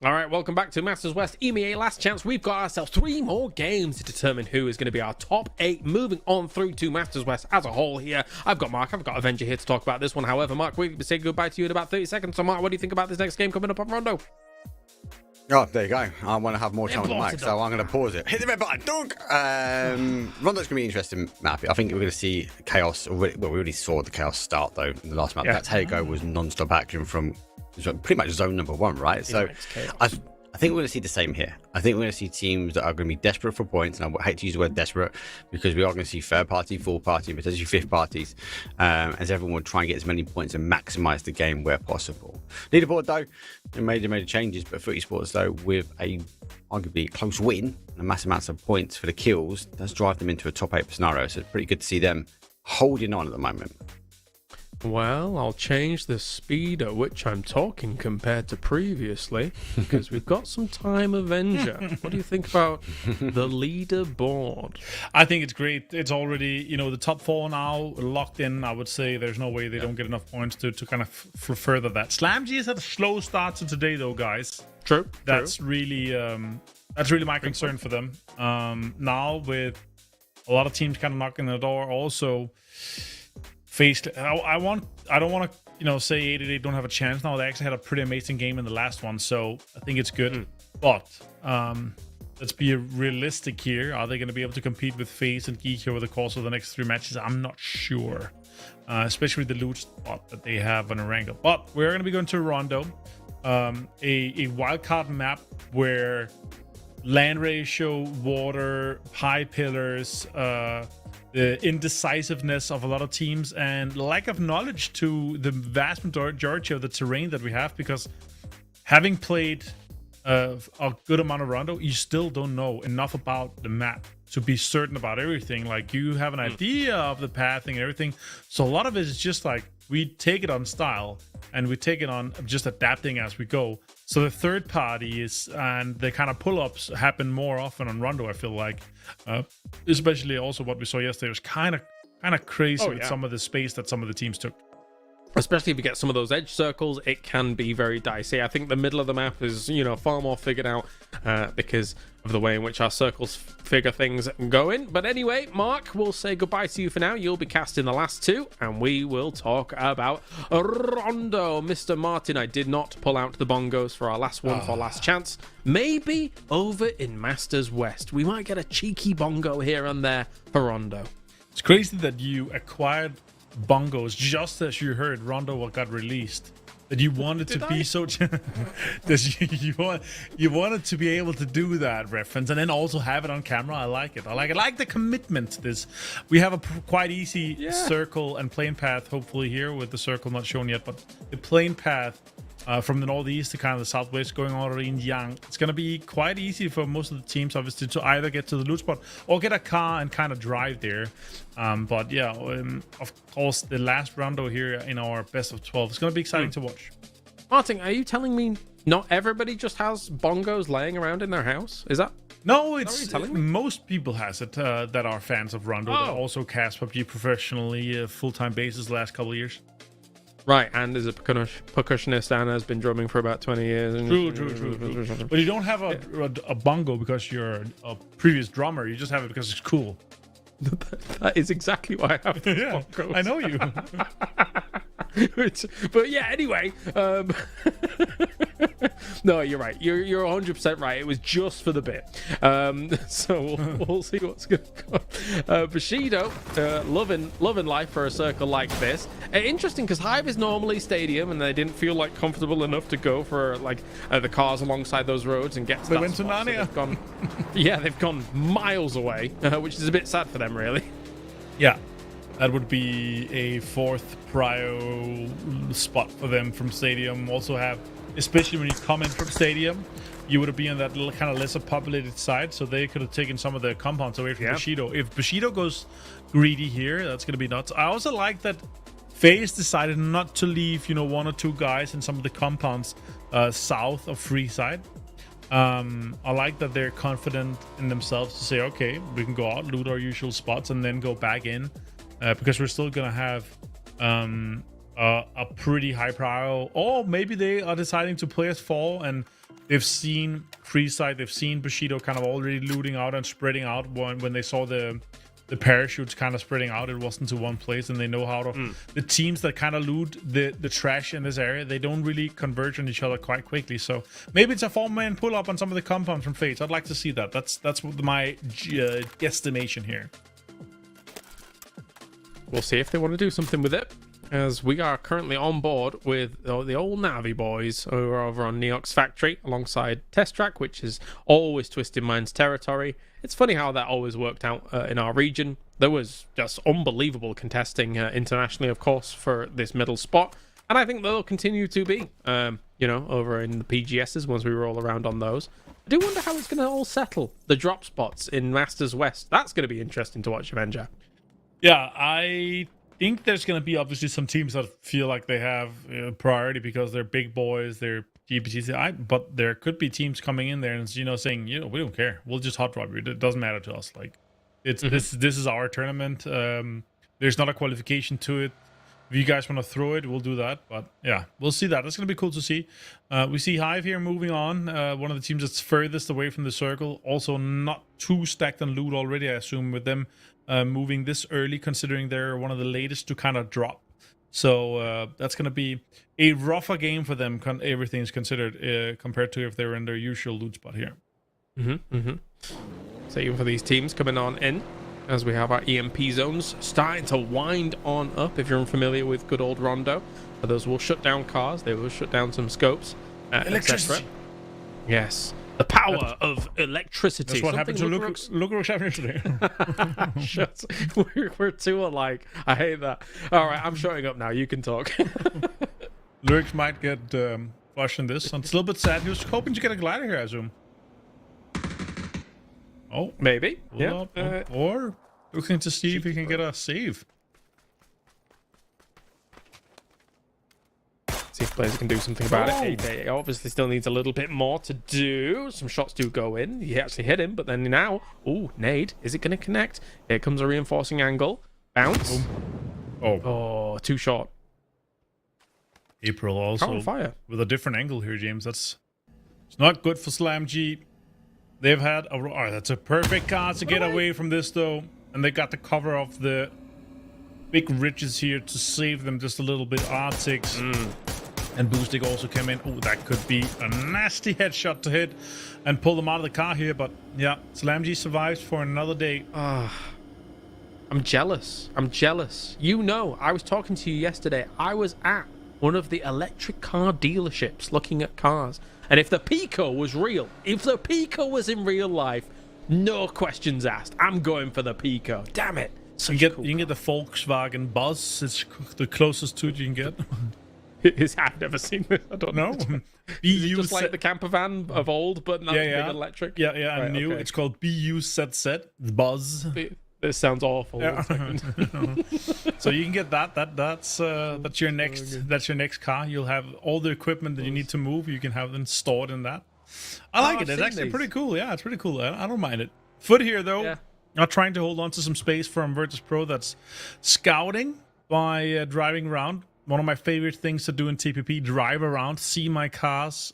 All right, welcome back to Masters West EMEA Last Chance. We've got ourselves 3 more games to determine who is going to be our top 8. Moving on through to Masters West as a whole here. I've got Mark, I've got Avenger here to talk about this one. However, Mark, we'll say goodbye to you in about 30 seconds. So, Mark, what do you think about this next game coming up on Rondo? Oh, there you go. I want to have more time on the mic, so I'm going to pause it. Hit the red button, dog! Rondo's going to be an interesting map. I think we're going to see chaos. Well, we already saw the chaos start, though, in the last map. That Tago was non-stop action from pretty much zone number 1, right? So I think we're going to see the same here. I think we're going to see teams that are going to be desperate for points, and I hate to use the word desperate because we are going to see third party, fourth party, potentially fifth parties, as everyone will try and get as many points and maximize the game where possible. Leaderboard, though, they made changes, but for Esports, though, with a arguably close win and massive amounts of points for the kills, does drive them into a top 8 scenario. So it's pretty good to see them holding on at the moment. Well, I'll change the speed at which I'm talking compared to previously because we've got some time, Avenger. What do you think about the leaderboard? I think it's great. It's already, the top 4 now locked in. I would say there's no way they don't get enough points to kind of further that. SlamG has had a slow start to today, though, guys. True. That's really my concern for them. Now with a lot of teams kind of knocking the door, also. I don't want to, say 888 don't have a chance now. They actually had a pretty amazing game in the last one, so I think it's good. But let's be realistic here. Are they going to be able to compete with FaZe and Geek over the course of the next 3 matches? I'm not sure, especially with the loot spot that they have on Erangel. But we're going to be going to Rondo, a wildcard map where land ratio, water, high pillars, the indecisiveness of a lot of teams and lack of knowledge to the vast majority of the terrain that we have, because having played a good amount of Rondo, you still don't know enough about the map to be certain about everything. Like, you have an idea of the pathing and everything. So a lot of it is just like, we take it on style and we take it on just adapting as we go. So the third party is, and the kind of pull-ups happen more often on Rondo, I feel like. Especially also what we saw yesterday was kind of crazy with some of the space that some of the teams took. Especially if you get some of those edge circles, it can be very dicey. I think the middle of the map is, far more figured out because of the way in which our circles figure things going. But anyway, Mark, we'll say goodbye to you for now. You'll be casting the last 2, and we will talk about Rondo. Mr. Martin, I did not pull out the bongos for our last one, for our last chance. Maybe over in Masters West, we might get a cheeky bongo here and there for Rondo. It's crazy that you acquired bongos just as you heard Rondo got released, that you wanted to be so that you wanted to be able to do that reference and then also have it on camera. I like it. I like the commitment to this. We have a quite easy circle and plane path hopefully here, with the circle not shown yet, but the plane path from the northeast to kind of the southwest going all in Yang. It's going to be quite easy for most of the teams, obviously, to either get to the loot spot or get a car and kind of drive there. But yeah, of course, the last Rondo here in our best of 12 is going to be exciting to watch. Martin, are you telling me not everybody just has bongos laying around in their house? Is that? No, it's most people has it that are fans of Rondo that also cast PUBG professionally, full-time basis the last couple of years. Right, and is a percussionist and has been drumming for about 20 years. True. But you don't have a bongo because you're a previous drummer. You just have it because it's cool. That is exactly why I have the bongos. I know you. But yeah, anyway. No, you're right. You're 100% right. It was just for the bit. So we'll see what's going to go. Bushido, loving life for a circle like this. Interesting, because Hive is normally stadium, and they didn't feel like comfortable enough to go for like the cars alongside those roads and get to they that went spot. to Narnia. So they've gone miles away, which is a bit sad for them, really. Yeah. That would be a 4th prio spot for them from Stadium. Also have, especially when you come in from Stadium, you would be on that little kind of lesser populated side, so they could have taken some of the compounds away from Bushido. If Bushido goes greedy here, that's going to be nuts. I also like that FaZe decided not to leave, 1 or 2 guys in some of the compounds south of Free Side. I like that they're confident in themselves to say, okay, we can go out, loot our usual spots, and then go back in. Because we're still going to have a pretty high prio, or maybe they are deciding to play as 4 and they've seen Freeside, they've seen Bushido kind of already looting out and spreading out when they saw the parachutes kind of spreading out. It wasn't to one place, and they know how to. The teams that kind of loot the trash in this area, they don't really converge on each other quite quickly. So maybe it's a 4-man pull up on some of the compounds from Fates. I'd like to see that. That's my guesstimation here. We'll see if they want to do something with it, as we are currently on board with the old Navi boys who are over on Neox Factory alongside Test Track, which is always Twisted Minds territory. It's funny how that always worked out in our region. There was just unbelievable contesting internationally, of course, for this middle spot. And I think they'll continue to be, over in the PGSs once we roll around on those. I do wonder how it's going to all settle. The drop spots in Masters West. That's going to be interesting to watch, Avenger. Yeah, I think there's going to be obviously some teams that feel like they have priority because they're big boys, they're GPTs, but there could be teams coming in there and saying, we don't care, we'll just hot drop you. It doesn't matter to us. Like, it's this is our tournament. There's not a qualification to it. If you guys want to throw it, we'll do that. But yeah, we'll see that. That's going to be cool to see. We see Hive here moving on. One of the teams that's furthest away from the circle. Also not too stacked on loot already, I assume, with them moving this early, considering they're one of the latest to kind of drop. So that's going to be a rougher game for them, everything's considered, compared to if they were in their usual loot spot here. So even for these teams coming on in, as we have our EMP zones starting to wind on up. If you're unfamiliar with good old Rondo, those will shut down cars, they will shut down some scopes, electricity. Yes, the power of electricity. That's what happened to look what's happening today. Shut. We're too alike. I hate that. All right, I'm shutting up now. You can talk. Lurks might get flushed in this. It's a little bit sad. He was hoping to get a glider here, I assume. Oh, maybe. Yeah. Or looking to see if he can get a save. See if players can do something about it. He obviously still needs a little bit more to do. Some shots do go in. He actually hit him, but then now, nade. Is it going to connect? Here comes a reinforcing angle. Bounce. Oh, too short. April also on fire with a different angle here, James. It's not good for Slam G. They've had that's a perfect card to get away from this, though. And they got the cover of the big ridges here to save them just a little bit. R6 and Boostig also came in. That could be a nasty headshot to hit and pull them out of the car here. But yeah, Slam G survives for another day. I'm jealous. I was talking to you yesterday. I was at one of the electric car dealerships looking at cars. And if the Pico was real, if the Pico was in real life, no questions asked, I'm going for the Pico. Damn it. You can get the Volkswagen Buzz. It's the closest to it you can get. I've never seen this. I don't know. Just like the camper van of old, but not big electric. Yeah, right, new. Okay. It's called BUZZ, Buzz. This sounds awful. Yeah. So you can get that. That's your next. That's your next car. You'll have all the equipment that you need to move. You can have them stored in that. I like it. It's actually pretty cool. Yeah, it's pretty cool. I don't mind it. Foot here though. Yeah. Not trying to hold on to some space from Virtus Pro. That's scouting by driving around. One of my favorite things to do in TPP: drive around, see my cars,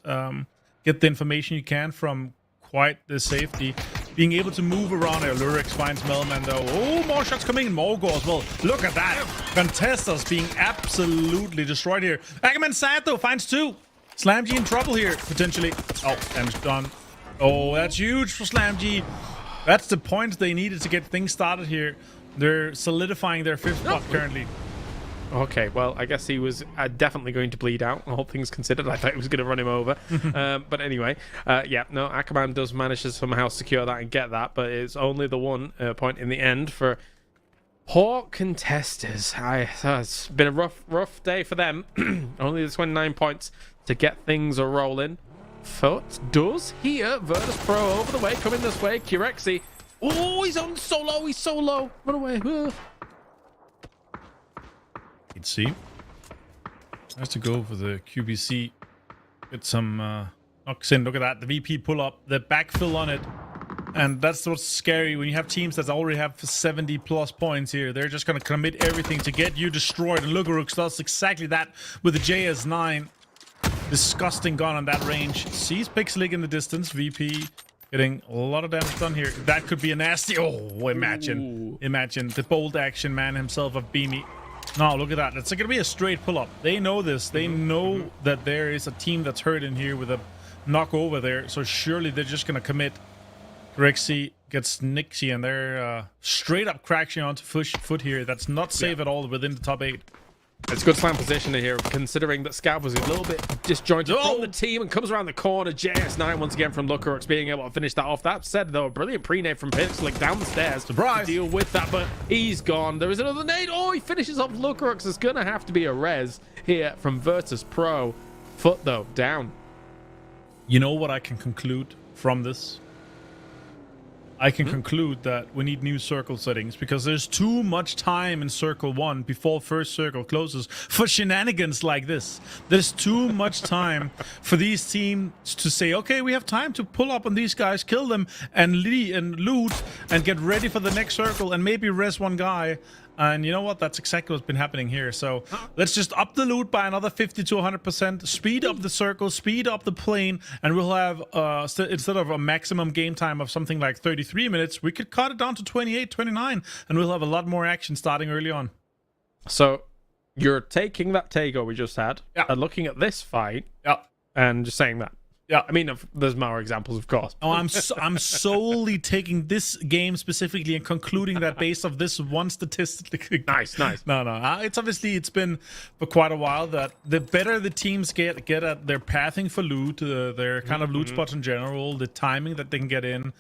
get the information you can from quite the safety. Being able to move around here. Lurix finds Melman though. Oh, more shots coming in. More as well. Look at that. Contesters being absolutely destroyed here. Ackerman Sato finds 2. Slam G in trouble here, potentially. Oh, damage done. Oh, that's huge for Slam G. That's the point they needed to get things started here. They're solidifying their 5th spot currently. Okay, well, I guess he was definitely going to bleed out, all things considered. I thought he was going to run him over. But anyway, Ackerman does manage to somehow secure that and get that, but it's only the 1 point in the end for poor contesters. It's been a rough day for them. Only the 29 points to get things rolling. Foot does here. Virtus Pro over the way, coming this way. Kurexi. Oh, he's on solo. He's solo. Run away. Let's see. Nice to go for the QBC. Get some knocks in. Look at that. The VP pull up. The backfill on it. And that's what's scary when you have teams that already have 70 plus points here. They're just going to commit everything to get you destroyed. And Lugarux does exactly that with the JS9. Disgusting gun on that range. Sees Pixelig in the distance. VP getting a lot of damage done here. That could be a nasty... Oh, imagine. Imagine the bold action man himself of Beanie. No, look at that. It's going to be a straight pull-up. They know this. They know that there is a team that's hurt in here with a knock over there. So surely they're just going to commit. Rexy gets Nixie, and they're straight up crashing onto foot here. That's not safe at all within the top 8. It's good slam position here, considering that Scav was a little bit disjointed from the team and comes around the corner. JS9 once again from Lucarux being able to finish that off. That said, though, a brilliant pre-nade from Pixelig down the stairs to deal with that, but he's gone. There is another nade. Oh, he finishes off Lucarux. It's going to have to be a res here from Virtus Pro. Foot, though, down. You know what I can conclude from this? I can conclude that we need new circle settings because there's too much time in circle 1 before first circle closes for shenanigans like this. There's too much time for these teams to say, okay, we have time to pull up on these guys, kill them, and loot, and get ready for the next circle, and maybe res one guy. And you know what? That's exactly what's been happening here. So let's just up the loot by another 50 to 100%, speed up the circle, speed up the plane, and we'll have, instead of a maximum game time of something like 33 minutes, we could cut it down to 28, 29, and we'll have a lot more action starting early on. So you're taking that Tego we just had, and looking at this fight, and just saying that. Yeah, I mean, there's more examples, of course. Oh, I'm solely taking this game specifically and concluding that based off this one statistic. Nice. No. It's been for quite a while that the better the teams get at their pathing for loot, their kind of loot spots in general, the timing that they can get in,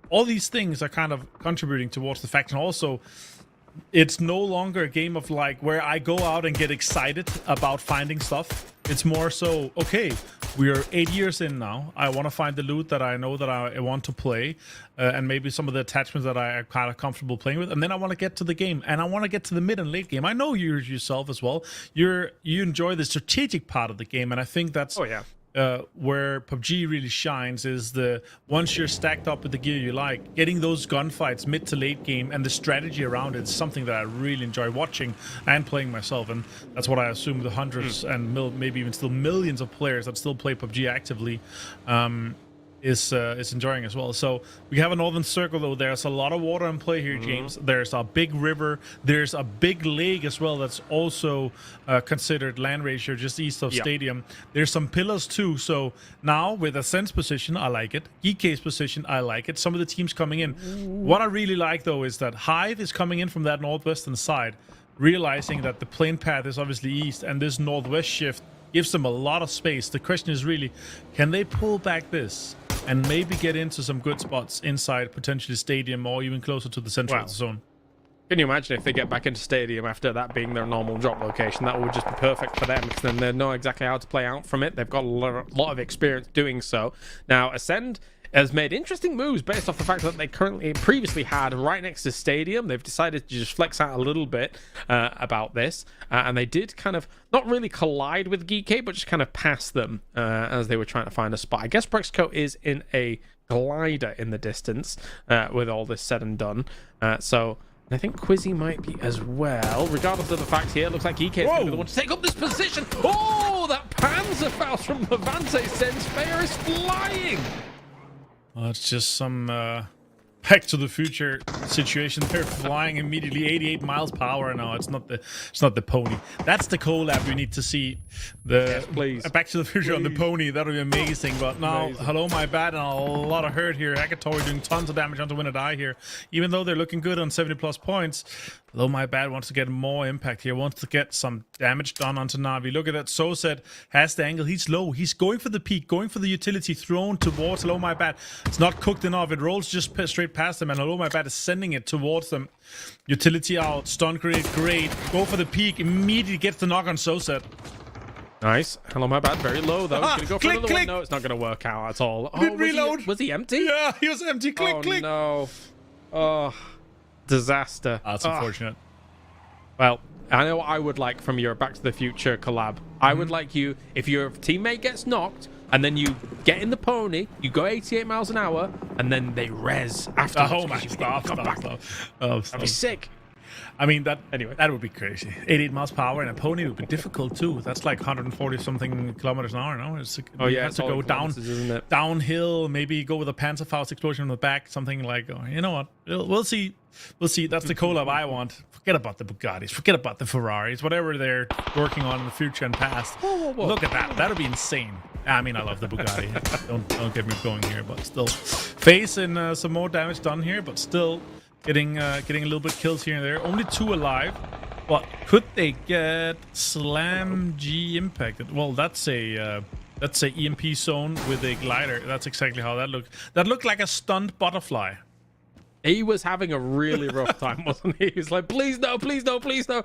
all these things are kind of contributing towards the fact. And also, it's no longer a game of like where I go out and get excited about finding stuff. It's more so, okay, we are 8 years in now. I want to find the loot that I know that I want to play, and maybe some of the attachments that I am kind of comfortable playing with. And then I want to get to the game, and I want to get to the mid and late game. I know you yourself as well. You enjoy the strategic part of the game, and I think that's where PUBG really shines is once you're stacked up with the gear you like, getting those gunfights mid to late game and the strategy around it is something that I really enjoy watching and playing myself, and that's what I assume the hundreds and maybe even still millions of players that still play PUBG actively is enjoying as well. So we have a northern circle, though. There's a lot of water in play here, James. There's a big river. There's a big lake as well that's also considered land ratio just east of Stadium. There's some pillars too. So now with Ascent's position, I like it. GK's position, I like it. Some of the teams coming in. What I really like, though, is that Hive is coming in from that northwestern side, realizing that the plane path is obviously east, and this northwest shift gives them a lot of space. The question is really, can they pull back this and maybe get into some good spots inside potentially Stadium or even closer to the central zone? Can you imagine if they get back into Stadium after that being their normal drop location? That would just be perfect for them, because then they know exactly how to play out from it. They've got a lot of experience doing so. Now, Ascend has made interesting moves based off the fact that they previously had right next to Stadium. They've decided to just flex out a little bit about this, and they did kind of not really collide with GK, but just kind of pass them as they were trying to find a spot. I guess Brexco is in a glider in the distance with all this said and done, so I think Quizzy might be as well. Regardless of the fact here, it looks like GK is going to be the one to take up this position. Oh, that Panzerfaust from Levante sends Fair is flying. Well, it's just some Back to the Future situation. They're flying immediately 88 miles per hour now. It's not the pony. That's the collab we need to see. Yes, please. Back to the Future on the pony. That'll be amazing. But now, hello, my bad, and a lot of hurt here. Hackatori doing tons of damage onto Win or Die here. Even though they're looking good on 70 plus points, hello, my bad wants to get more impact here. Wants to get some damage done onto Navi. Look at that. Soset has the angle. He's low. He's going for the peak, going for the utility thrown towards hello, my bad. It's not cooked enough. It rolls just straight past them, and hello, my bad is sending it towards them. Utility out. Stun grenade, great. Go for the peak. Immediately gets the knock on Soset. Nice. Hello, my bad. Very low, though. He's going to go for click, another click. one. No, it's not going to work out at all. Did reload. Was he empty? Yeah, he was empty. Click, click. No. Oh, disaster. That's unfortunate. Well, I know I would like from your Back to the Future collab. I would like you, if your teammate gets knocked, and then you get in the pony, you go 88 miles an hour, and then they res afterwards. Oh my, stop. That'd be sick. I mean, that would be crazy. 88 miles per hour and a pony would be difficult too. That's like 140 something kilometers an hour. No, you have to go down, downhill. Maybe go with a Panzerfaust explosion on the back. Something like, you know what? We'll see. We'll see. That's the collab I want. Forget about the Bugattis. Forget about the Ferraris. Whatever they're working on in the future and past. Whoa. Look at that. That would be insane. I mean, I love the Bugatti. don't get me going here, but still, facing some more damage done here, but still. Getting a little bit kills here and there. Only 2 alive. But could they get Slam G impacted? Well, that's a EMP zone with a glider. That's exactly how that looked. That looked like a stunned butterfly. He was having a really rough time, wasn't he? He was like, please no, please no, please no.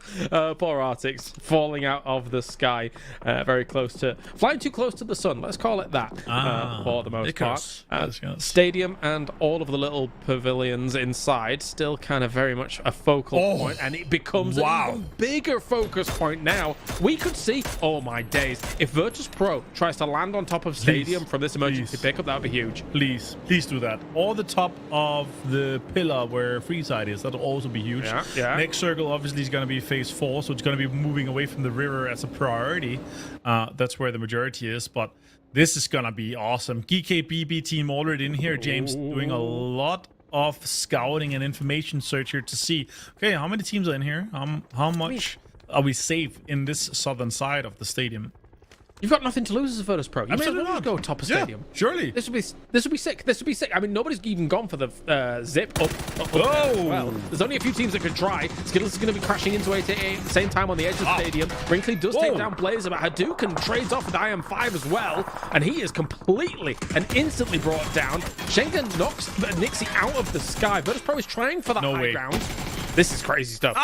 Poor Arctics falling out of the sky, flying too close to the sun. Let's call it that for the most part. Stadium and all of the little pavilions inside still kind of very much a focal point, and it becomes an even bigger focus point now. We could see, oh my days, if Virtus Pro tries to land on top of Stadium from this emergency pickup, that would be huge. Please do that. Or the top of the pillar where Freeside is, that'll also be huge. Next circle obviously is going to be phase 4, so it's going to be moving away from the river as a priority. That's where the majority is, but this is going to be awesome. GKBB team already in here. James doing a lot of scouting and information search here to see, okay, how many teams are in here? How much are we safe in this southern side of the stadium? You've got nothing to lose as a Virtus Pro. You may as well just go top of Stadium. Surely. This would be sick. This would be sick. I mean, nobody's even gone for the zip up there as well. There's only a few teams that could try. Skittles is going to be crashing into 888 at the same time on the edge of the stadium. Brinkley does take down players about Hadouken, trades off with IM5 as well, and he is completely and instantly brought down. Schengen knocks Nixie out of the sky. Virtus Pro is trying for that high ground. This is crazy stuff.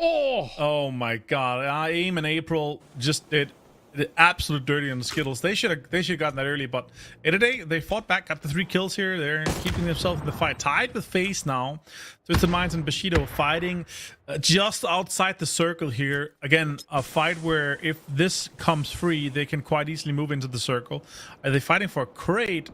Oh my god. AIM and April just did the absolute dirty on the Skittles. They should have gotten that early, but today they fought back, got the 3 kills here. They're keeping themselves in the fight. Tied with FaZe now. Twisted Minds and Bushido fighting just outside the circle here. Again, a fight where if this comes free, they can quite easily move into the circle. Are they fighting for a crate?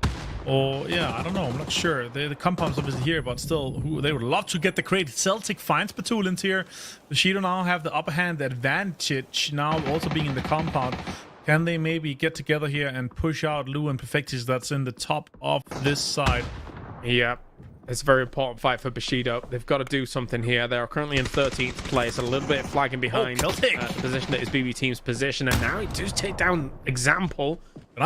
Or, yeah, I don't know. I'm not sure. The compound's obviously here, but still, they would love to get the crate. Celtic finds Patulins here. Bushido now have the upper hand, the advantage now also being in the compound. Can they maybe get together here and push out Lou and Perfectis that's in the top of this side? Yeah. It's a very important fight for Bushido. They've got to do something here. They are currently in 13th place, a little bit flagging behind the position that is BB Team's position. And now he does take down Example.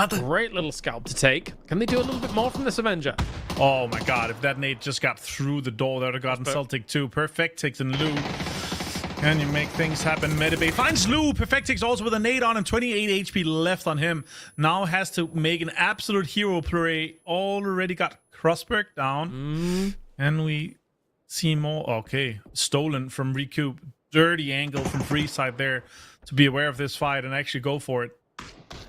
Great little scalp to take. Can they do a little bit more from this Avenger? Oh my god, if that nade just got through the door, that would have gotten Celtic too. Perfectix and Lou. Can you make things happen? Medibay finds Lou. Perfectix also with a nade on and 28 HP left on him. Now has to make an absolute hero play. Already got Crossberg down. And we see more. Okay, stolen from Recoup. Dirty angle from Freeside there to be aware of this fight and actually go for it.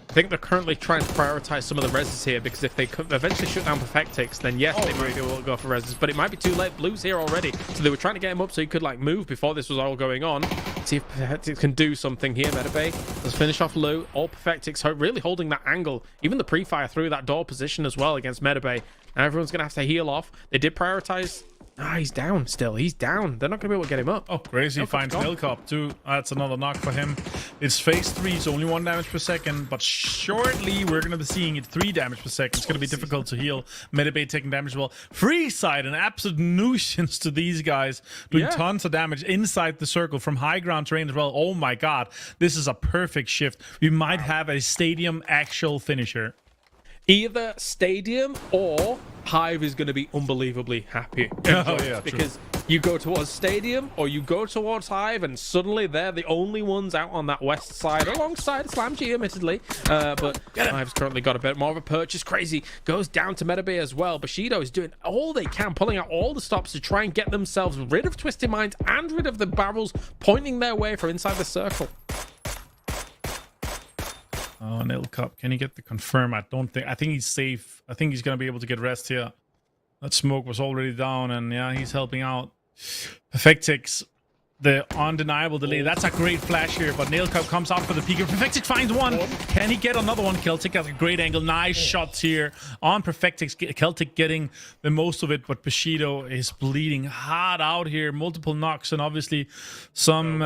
I think they're currently trying to prioritize some of the reses here, because if they could eventually shoot down Perfectix, then yes, they might be able to go for reses, but it might be too late. Blue's here already, so they were trying to get him up so he could like move before this was all going on. See if Perfectix can do something here. Medibay, let's finish off Lou. All Perfectix really holding that angle, even the pre-fire through that door position as well against Medibay. Now everyone's going to have to heal off. They did prioritize. He's down still. He's down. They're not going to be able to get him up. Oh, crazy. Finds Milcop too. That's another knock for him. It's phase 3, so only 1 damage per second, but shortly we're going to be seeing it 3 damage per second. It's going to be difficult to heal. Medibay taking damage as well. Freeside, an absolute nuisance to these guys, doing tons of damage inside the circle from high ground terrain as well. Oh my god, this is a perfect shift. We might have a Stadium actual finisher. Either Stadium or Hive is going to be unbelievably happy. Because you go towards Stadium or you go towards Hive, and suddenly they're the only ones out on that west side, alongside Slam G, admittedly. But Hive's currently got a bit more of a purchase. Crazy goes down to Medibay as well. Bushido is doing all they can, pulling out all the stops to try and get themselves rid of Twisted Minds and rid of the barrels pointing their way from inside the circle. Oh, Nil Cup. Can he get the confirm? I think he's safe. I think he's going to be able to get rest here. That smoke was already down, and yeah, he's helping out. Perfectix the undeniable delay. That's a great flash here, but Nail Cup comes out for the peeker. Perfectix finds one. Can he get another one? Celtic has a great angle. Nice shots here on Perfectix. Celtic getting the most of it, but Bushido is bleeding hard out here. Multiple knocks, and obviously some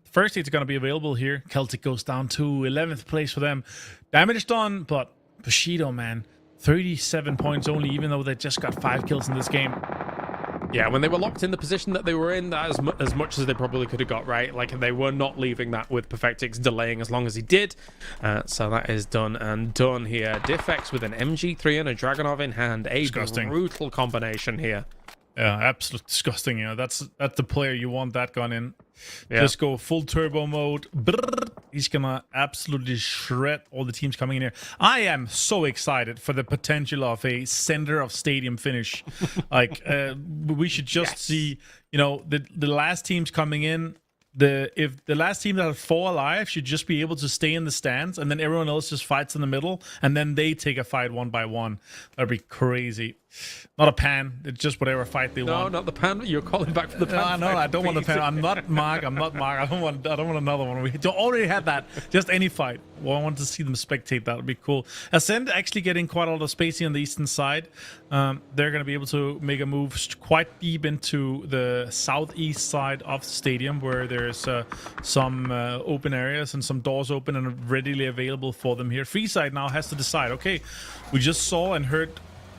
first aids are going to be available here. Celtic goes down to 11th place for them. Damage done, but Bushido, man, 37 points only, even though they just got 5 kills in this game. Yeah, when they were locked in the position that they were in, that as much as they probably could have got, right? Like, they were not leaving that with Perfectix delaying as long as he did. So that is done and done here. Diffex with an MG3 and a Dragonov in hand. A Disgusting. Brutal combination here. Yeah, absolutely disgusting. You know, that's the player you want that gun in. Yeah. Just go full turbo mode. Brrr. He's gonna absolutely shred all the teams coming in here. I am so excited for the potential of a center of stadium finish. Like, we should just see, you know, the last teams coming in. If the last team that had 4 alive should just be able to stay in the stands, and then everyone else just fights in the middle, and then they take a fight one by one. That'd be crazy. Not a pan. It's just whatever fight they want. No, not the pan. You're calling back for the pan. No, I don't want the pan. I'm not Mark. I don't want another one. We already had that. Just any fight. Well, I want to see them spectate. That would be cool. Ascend actually getting quite a lot of space on the eastern side. They're going to be able to make a move quite deep into the southeast side of the stadium, where there's some open areas and some doors open and readily available for them here. Freeside now has to decide. Okay, we just saw and heard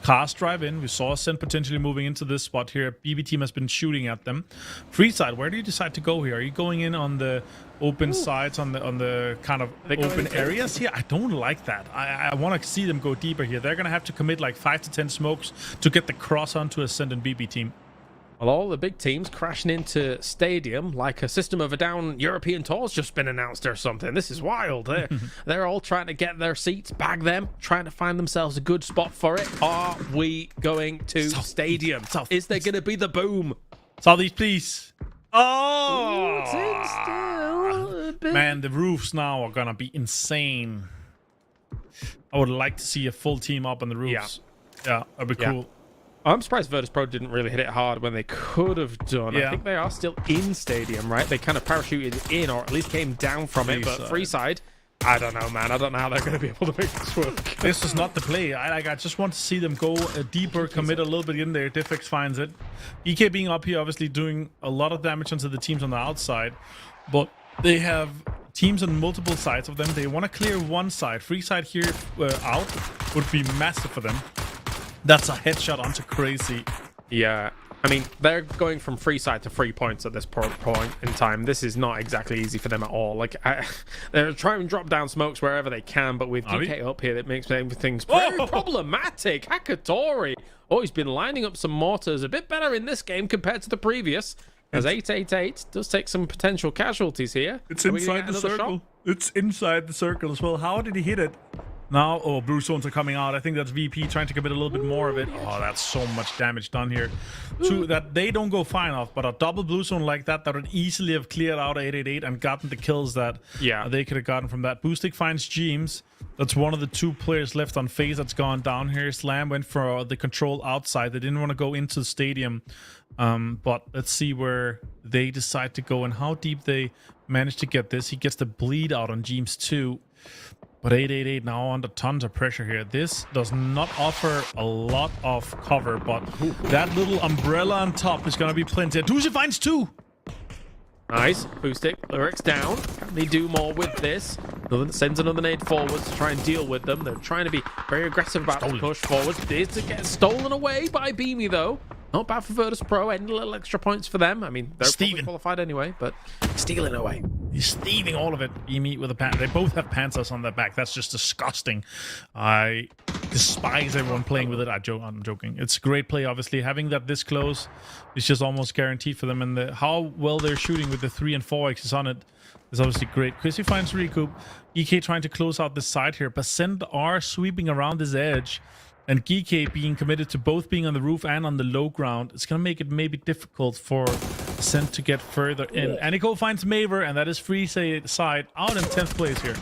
cars drive in. We saw Ascend potentially moving into this spot here. BB team has been shooting at them. Freeside, where do you decide to go here? Are you going in on the open sides, on the kind of open areas here? I don't like that. I want to see them go deeper here. They're going to have to commit like 5 to 10 smokes to get the cross onto Ascend and BB team. Well, all the big teams crashing into stadium like a System of a Down European tour's just been announced or something. This is wild. They're all trying to get their seats, bag them, trying to find themselves a good spot for it. Are we going to stadium? Is there going to be the boom? Southeast, please. Oh! Man, the roofs now are going to be insane. I would like to see a full team up on the roofs. Yeah, that'd be cool. I'm surprised Virtus Pro didn't really hit it hard when they could have done. I think they are still in stadium, right? They kind of parachuted in, or at least came down from it. But Freeside, I don't know, man. I don't know how they're going to be able to make this work. This is not the play. I just want to see them go deeper, commit a little bit in there. Diffex finds it. EK being up here, obviously doing a lot of damage onto the teams on the outside. But they have teams on multiple sides of them. They want to clear one side. Freeside here out would be massive for them. That's a headshot onto Crazy. Yeah. I mean, they're going from free side to 3 points at this point in time. This is not exactly easy for them at all. Like, they're trying to drop down smokes wherever they can, but with DK up here, that makes things very problematic. Hakatori. Oh, he's been lining up some mortars a bit better in this game compared to the previous. As 888 does take some potential casualties here. It's inside the circle. It's inside the circle as well. How did he hit it? Now, blue zones are coming out. I think that's VP trying to commit a little bit more of it. Oh, that's so much damage done here. So that they don't go fine off, but a double blue zone like that would easily have cleared out 888 and gotten the kills that they could have gotten from that. Boostic finds James. That's one of the 2 players left on phase that's gone down here. Slam went for the control outside. They didn't want to go into the stadium. But let's see where they decide to go and how deep they manage to get this. He gets the bleed out on James too. But 888 now under tons of pressure here. This does not offer a lot of cover, but that little umbrella on top is going to be plenty. Tuzi finds 2. Nice. Boostic. Lyrics down. Can they do more with this? Sends another nade forward to try and deal with them. They're trying to be very aggressive about to push forward. This to get stolen away by Beamy, though. Not bad for Virtus Pro, and a little extra points for them. I mean, they're probably qualified anyway, but stealing away. He's thieving all of it. Beamy with a pan. They both have panzers on their back. That's just disgusting. I despise everyone playing with it. I'm joking. It's a great play, obviously. Having that this close is just almost guaranteed for them. And how well they're shooting with the 3 and 4Xs on it is obviously great. Chrissy finds Recoup. EK trying to close out this side here. Percent are sweeping around this edge. And GK being committed to both being on the roof and on the low ground, it's going to make it maybe difficult for Sent to get further in. Aniko finds Maver, and that is free side out in 10th place here.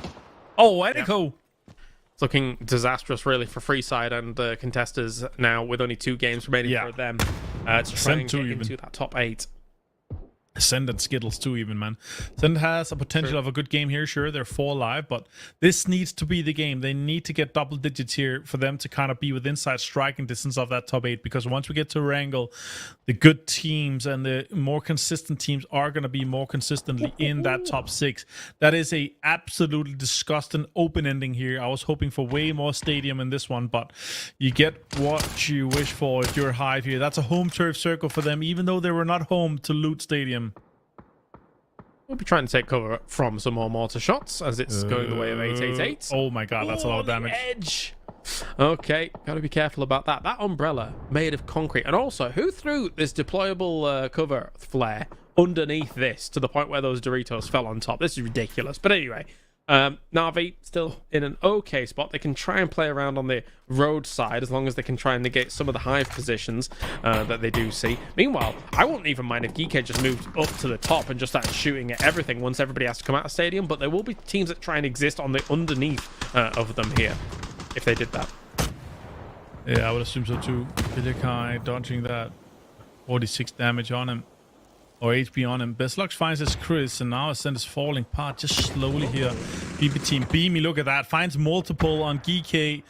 Oh, Aniko! Yeah. It's looking disastrous, really, for Freeside and the contesters now with only 2 games remaining for them. To try and get into that top 8. Send and Skittles too, even, man. Send has a potential of a good game here. Sure, they're 4 alive, but this needs to be the game. They need to get double digits here for them to kind of be within inside striking distance of that top 8, because once we get to wrangle, the good teams and the more consistent teams are going to be more consistently in that top 6. That is a absolutely disgusting open ending here. I was hoping for way more stadium in this one, but you get what you wish for if you're Hive here. That's a home turf circle for them, even though they were not home to Loot Stadium. We'll be trying to take cover from some more mortar shots as it's going the way of 888. Oh my god, that's a lot of damage. Edge. Okay, gotta be careful about that. That umbrella made of concrete. And also, who threw this deployable cover flare underneath this to the point where those Doritos fell on top? This is ridiculous. But anyway, Na'Vi still in an okay spot. They can try and play around on the road side as long as they can try and negate some of the Hive positions that they do see. Meanwhile, I wouldn't even mind if Geekhead just moved up to the top and just started shooting at everything once everybody has to come out of stadium, but there will be teams that try and exist on the underneath of them here if they did that. Yeah, I would assume so too. Bilikai dodging that 46 damage on him. Or HP on him. Bestlux finds his Chris, and now Ascent is falling apart just slowly here. BB team Beamy, look at that. Finds multiple on GK.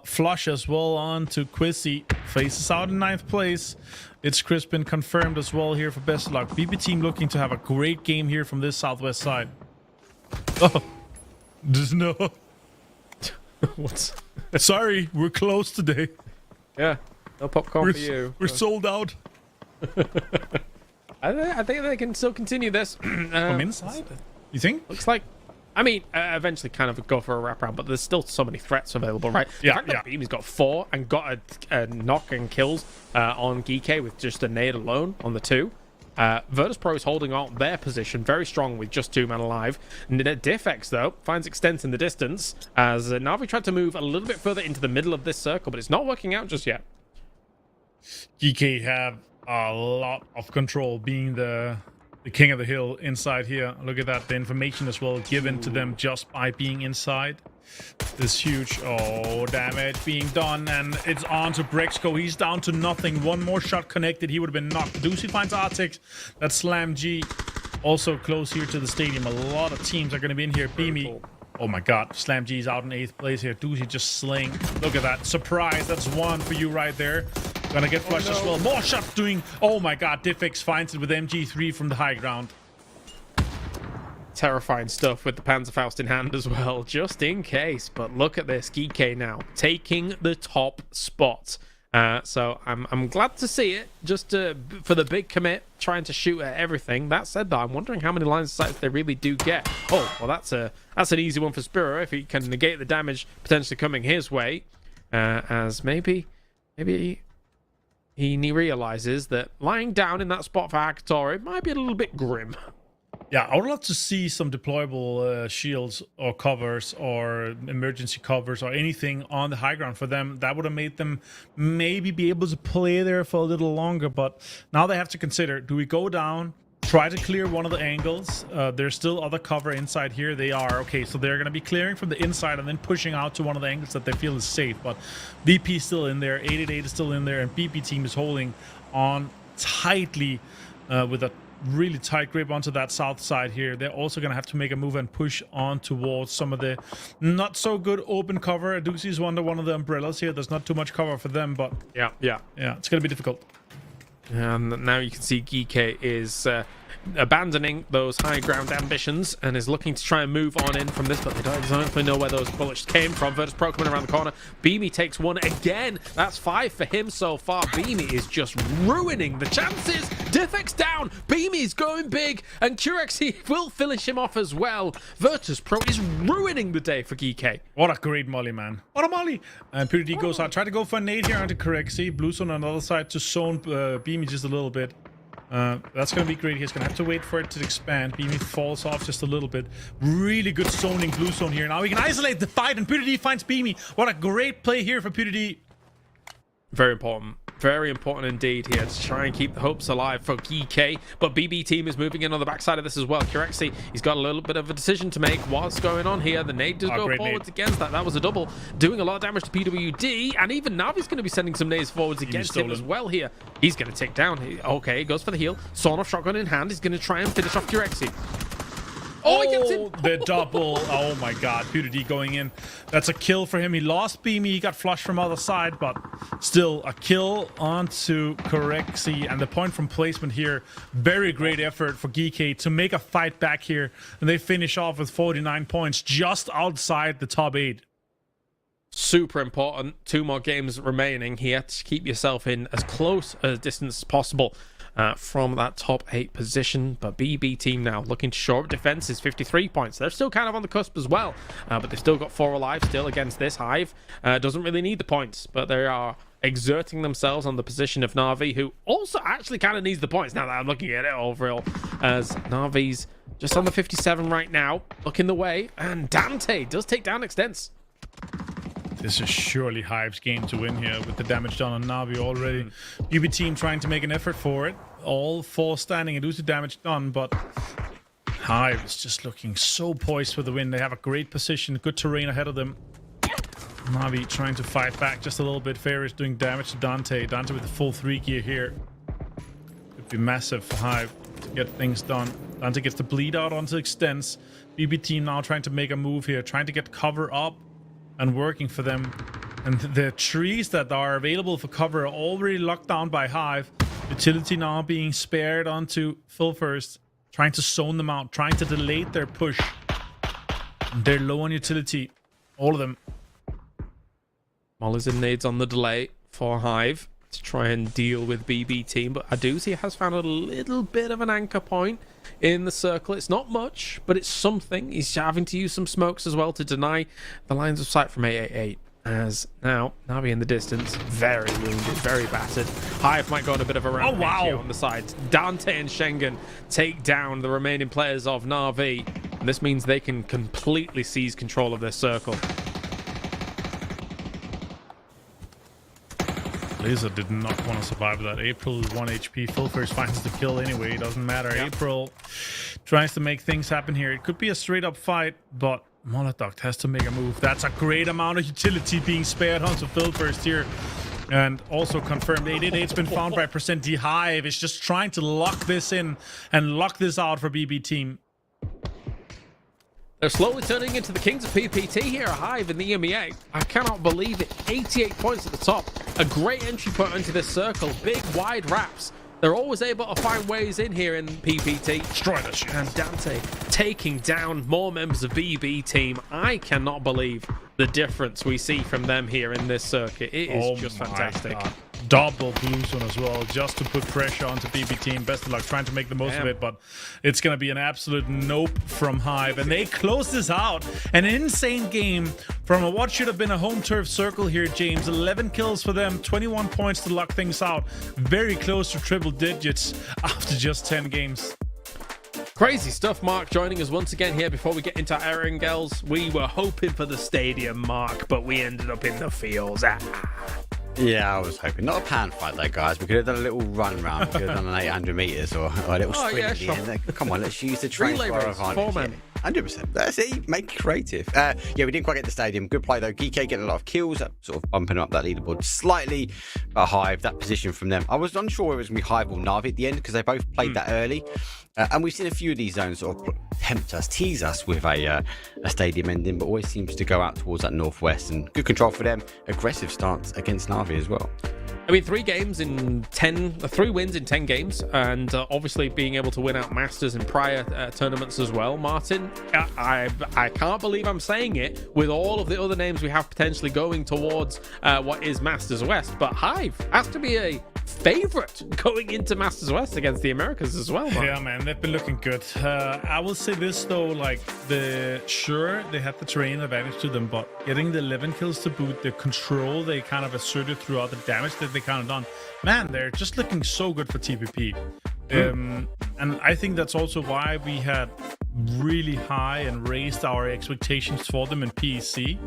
Flush as well on to Quizzy. Faces out in 9th place. It's Chris been confirmed as well here for Bestluck. BB team looking to have a great game here from this southwest side. Oh, just no. What's... Sorry, we're closed today. Yeah, no popcorn for you. We're sold out. I think they can still continue this. From inside? You think? Looks like... I mean, eventually kind of go for a wraparound, but there's still so many threats available, right? Yeah, Beamy's got 4 and got a knock and kills on Geekay with just a nade alone on the 2. Virtus Pro is holding on their position very strong with just 2 men alive. Diffex, though, finds extent in the distance as Na'Vi tried to move a little bit further into the middle of this circle, but it's not working out just yet. GK have a lot of control, being the king of the hill inside here. Look at that, the information as well given to them just by being inside. This huge damage being done, and it's on to Brexco. He's down to nothing. One more shot connected, he would have been knocked. Doozy finds Artix. That Slam G also close here to the stadium. A lot of teams are going to be in here. Beamy. Oh my god, Slam G is out in 8th place here. Doozy just sling. Look at that. Surprise, that's 1 for you right there. Gonna get flushed as well. More shots doing... Oh my god, Diffix finds it with MG3 from the high ground. Terrifying stuff with the Panzerfaust in hand as well, just in case. But look at this, Geekay now taking the top spot. So I'm glad to see it, just for the big commit, trying to shoot at everything. That said, though, I'm wondering how many lines of sight they really do get. Oh, well, that's an easy one for Spiro if he can negate the damage potentially coming his way. As maybe he realizes that lying down in that spot for Hakatori might be a little bit grim. Yeah, I would love to see some deployable shields or covers or emergency covers or anything on the high ground for them. That would have made them maybe be able to play there for a little longer. But now they have to consider, do we go down, try to clear one of the angles? There's still other cover inside here. They are. Okay, so they're going to be clearing from the inside and then pushing out to one of the angles that they feel is safe. But BP is still in there. 888 is still in there. And BP team is holding on tightly with a really tight grip onto that south side here. They're also going to have to make a move and push on towards some of the not so good open cover. Doozy is under one of the umbrellas here. There's not too much cover for them, but yeah, it's going to be difficult. And now you can see Geekay is abandoning those high ground ambitions and is looking to try and move on in from this, but they don't exactly know where those bullets came from. Virtus Pro coming around the corner. Beamy takes 1 again. That's 5 for him so far. Beamy is just ruining the chances. Diffex down. Beamy's going big, and Curexy will finish him off as well. Virtus Pro is ruining the day for Geekay. What a great molly, man. What a molly. And PUBG goes out. Try to go for a nade here onto Curexy. Blue zone on the other side to zone Beamy just a little bit. That's going to be great. He's going to have to wait for it to expand. Beamy falls off just a little bit. Really good zoning blue zone here. Now we can isolate the fight, and PUBG finds Beamy. What a great play here for PUBG. Very important Very important indeed here to try and keep the hopes alive for GK. But BB team is moving in on the backside of this as well. Kurexi, he's got a little bit of a decision to make. What's going on here? The nade does go forwards against that. That was a double, doing a lot of damage to PWD. And even Navi's going to be sending some nades forwards against him as well here. He's going to take down. Okay, he goes for the heal. Sawn off shotgun in hand. He's going to try and finish off Kurexi. Oh, he gets him. The double. Oh my god. PewDiePie going in. That's a kill for him. He lost Beamy. He got flushed from other side, but still a kill onto Kurexi. And the point from placement here, very great effort for GK to make a fight back here. And they finish off with 49 points just outside the top 8. Super important. 2 more games remaining here to keep yourself in as close a distance as possible from that top 8 position. But BB team now looking to shore up defenses. 53 points. They're still kind of on the cusp as well, but they've still got 4 alive still against this Hive. Doesn't really need the points, but they are exerting themselves on the position of Na'Vi, who also actually kind of needs the points now that I'm looking at it overall, as Na'Vi's just on the 57 right now, looking the way, and Dante does take down Extents. This is surely Hive's game to win here with the damage done on Navi already. UB team trying to make an effort for it. All 4 standing and lose the damage done, but Hive is just looking so poised for the win. They have a great position, good terrain ahead of them. Navi trying to fight back just a little bit. Fair is doing damage to Dante. Dante with the full 3 gear here. Could be massive for Hive to get things done. Dante gets the bleed out onto Extents. BB team now trying to make a move here, trying to get cover up and working for them. And the trees that are available for cover are already locked down by Hive. Utility now being spared onto Full First, trying to zone them out, trying to delay their push. And they're low on utility, all of them. Molly's and nades on the delay for Hive to try and deal with BB team, but Aduzi has found a little bit of an anchor point in the circle. It's not much, but it's something. He's having to use some smokes as well to deny the lines of sight from 888. As now Navi in the distance, very wounded, very battered. Hive might go on a bit of a rampage here on the sides. Dante and Schengen take down the remaining players of Na'Vi, and this means they can completely seize control of their circle. Laser did not want to survive that. April is 1 HP. Full First finds the kill anyway. It doesn't matter. Yeah. April tries to make things happen here. It could be a straight up fight, but Molotov has to make a move. That's a great amount of utility being spared onto Full First here. And also confirmed 888's been found by %D. Hive is just trying to lock this in and lock this out for BB team. They're slowly turning into the kings of PPT here, Hive in the EMEA. I cannot believe it. 88 points at the top. A great entry point into this circle. Big, wide wraps. They're always able to find ways in here in PPT. Destroy the shit. And Dante taking down more members of BB team. I cannot believe the difference we see from them here in this circuit. It is just fantastic. God. Double blue zone as well, just to put pressure onto BB team. Best of luck trying to make the most of it, but it's going to be an absolute nope from Hive. And they close this out. An insane game from what should have been a home turf circle here, James. 11 kills for them, 21 points to lock things out. Very close to triple digits after just 10 games. Crazy stuff. Mark joining us once again here before we get into Erangels. We were hoping for the stadium, Mark, but we ended up in the fields. Yeah, I was hoping. Not a pan fight though, guys. We could have done a little run round. We could have done an 800 meters or a little sprint at the end. Come on, let's use the train for our advantage. 100%. That's it. Make it creative. Yeah, we didn't quite get the stadium. Good play though. GK getting a lot of kills, sort of bumping up that leaderboard slightly. Hive, that position from them. I was unsure if it was going to be Hive or Navi at the end because they both played that early. And we've seen a few of these zones sort of tempt us, tease us with a stadium ending, but always seems to go out towards that northwest. And good control for them. Aggressive stance against Navi as well. I mean, 3 wins in 10 games, and obviously being able to win out Masters in prior tournaments as well. Martin, I can't believe I'm saying it with all of the other names we have potentially going towards what is Masters West, but Hive has to be a favorite going into Masters West against the Americas as well, Mark. Yeah, man, they've been looking good. I will say this though, like they had the terrain advantage to them, but getting the 11 kills to boot, the control they kind of asserted throughout the damage that they kind of done, man, they're just looking so good for TPP. And I think that's also why we had really high and raised our expectations for them in PEC.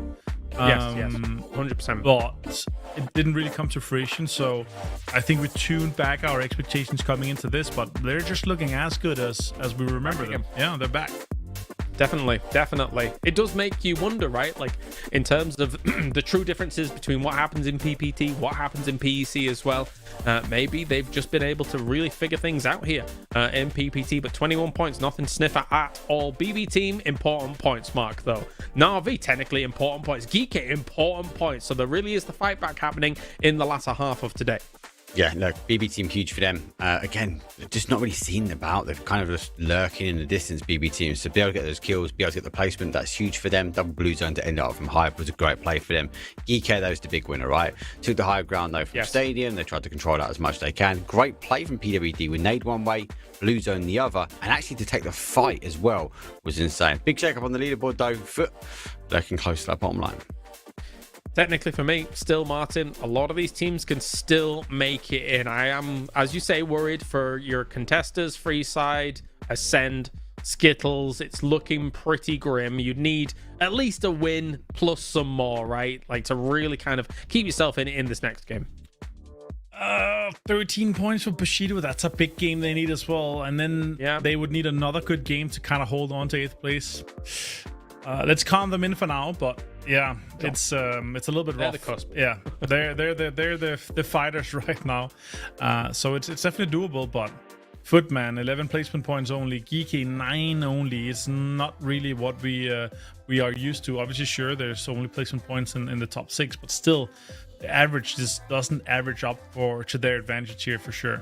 Yes, 100%. But it didn't really come to fruition, so I think we tuned back our expectations coming into this, but they're just looking as good as we remember them. Yeah, they're back. Definitely. It does make you wonder, right? Like, in terms of the true differences between what happens in PPT, what happens in PEC as well. Maybe they've just been able to really figure things out here in PPT, but 21 points, nothing to sniff at all. BB team, important points, Mark, though. Na'Vi, technically important points. Geeky, important points. So there really is the fight back happening in the latter half of today. Yeah, look, BB team huge for them. Again, just not really seen about. They're kind of just lurking in the distance, BB teams. So be able to get those kills, be able to get the placement, that's huge for them. Double blue zone to end up from Hive was a great play for them. Geeky, though, is the big winner, right? Took the high ground, though, from Stadium. They tried to control that as much as they can. Great play from PWD with nade one way, blue zone the other, and actually to take the fight as well was insane. Big shake up on the leaderboard, though. Foot looking close to that bottom line. Technically for me, still, Martin, a lot of these teams can still make it in. I am, as you say, worried for your contesters, Freeside, Ascend, Skittles. It's looking pretty grim. You'd need at least a win plus some more, right? Like, to really kind of keep yourself in this next game. 13 points for Bushido. That's a big game they need as well. And then they would need another good game to kind of hold on to 8th place. Let's calm them in for now, but yeah, it's a little bit rough. They're the cusp. Yeah, they're the fighters right now. So it's definitely doable, but Footman 11 placement points only, Geeky 9 only. It's not really what we are used to. Obviously, sure, there's only placement points in the top 6, but still, the average just doesn't average up to their advantage here for sure.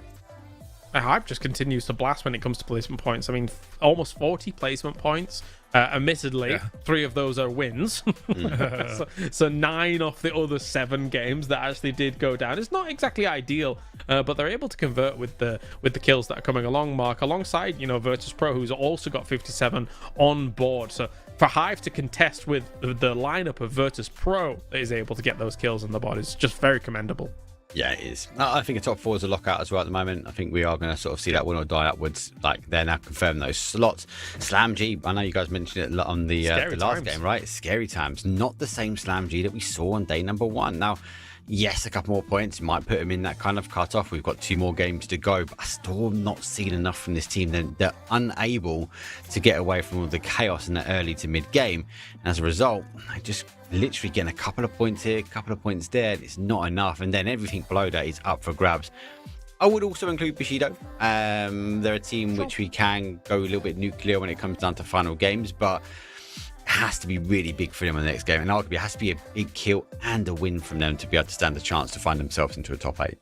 Hive just continues to blast when it comes to placement points. I mean, almost 40 placement points. Admittedly, 3 of those are wins. so 9 off the other 7 games that actually did go down. It's not exactly ideal, but they're able to convert with the kills that are coming along, Mark, alongside, Virtus Pro, who's also got 57 on board. So for Hive to contest with the lineup of Virtus Pro that is able to get those kills on the board is just very commendable. Yeah, it is. I think a top 4 is a lockout as well at the moment. I think we are going to sort of see that win or die upwards. Like, they're now confirmed those slots. Slam G, I know you guys mentioned it on the last game, right? Scary times. Not the same Slam G that we saw on day number 1. Now, yes, a couple more points might put him in that kind of cut-off. We've got 2 more games to go, but I still not seen enough from this team. They're unable to get away from all the chaos in the early to mid-game. And as a result, I just literally getting a couple of points here, a couple of points there. It's not enough. And then everything below that is up for grabs. I would also include Bushido. They're a team which we can go a little bit nuclear when it comes down to final games, but it has to be really big for them in the next game. And arguably, it has to be a big kill and a win from them to be able to stand a chance to find themselves into a top 8.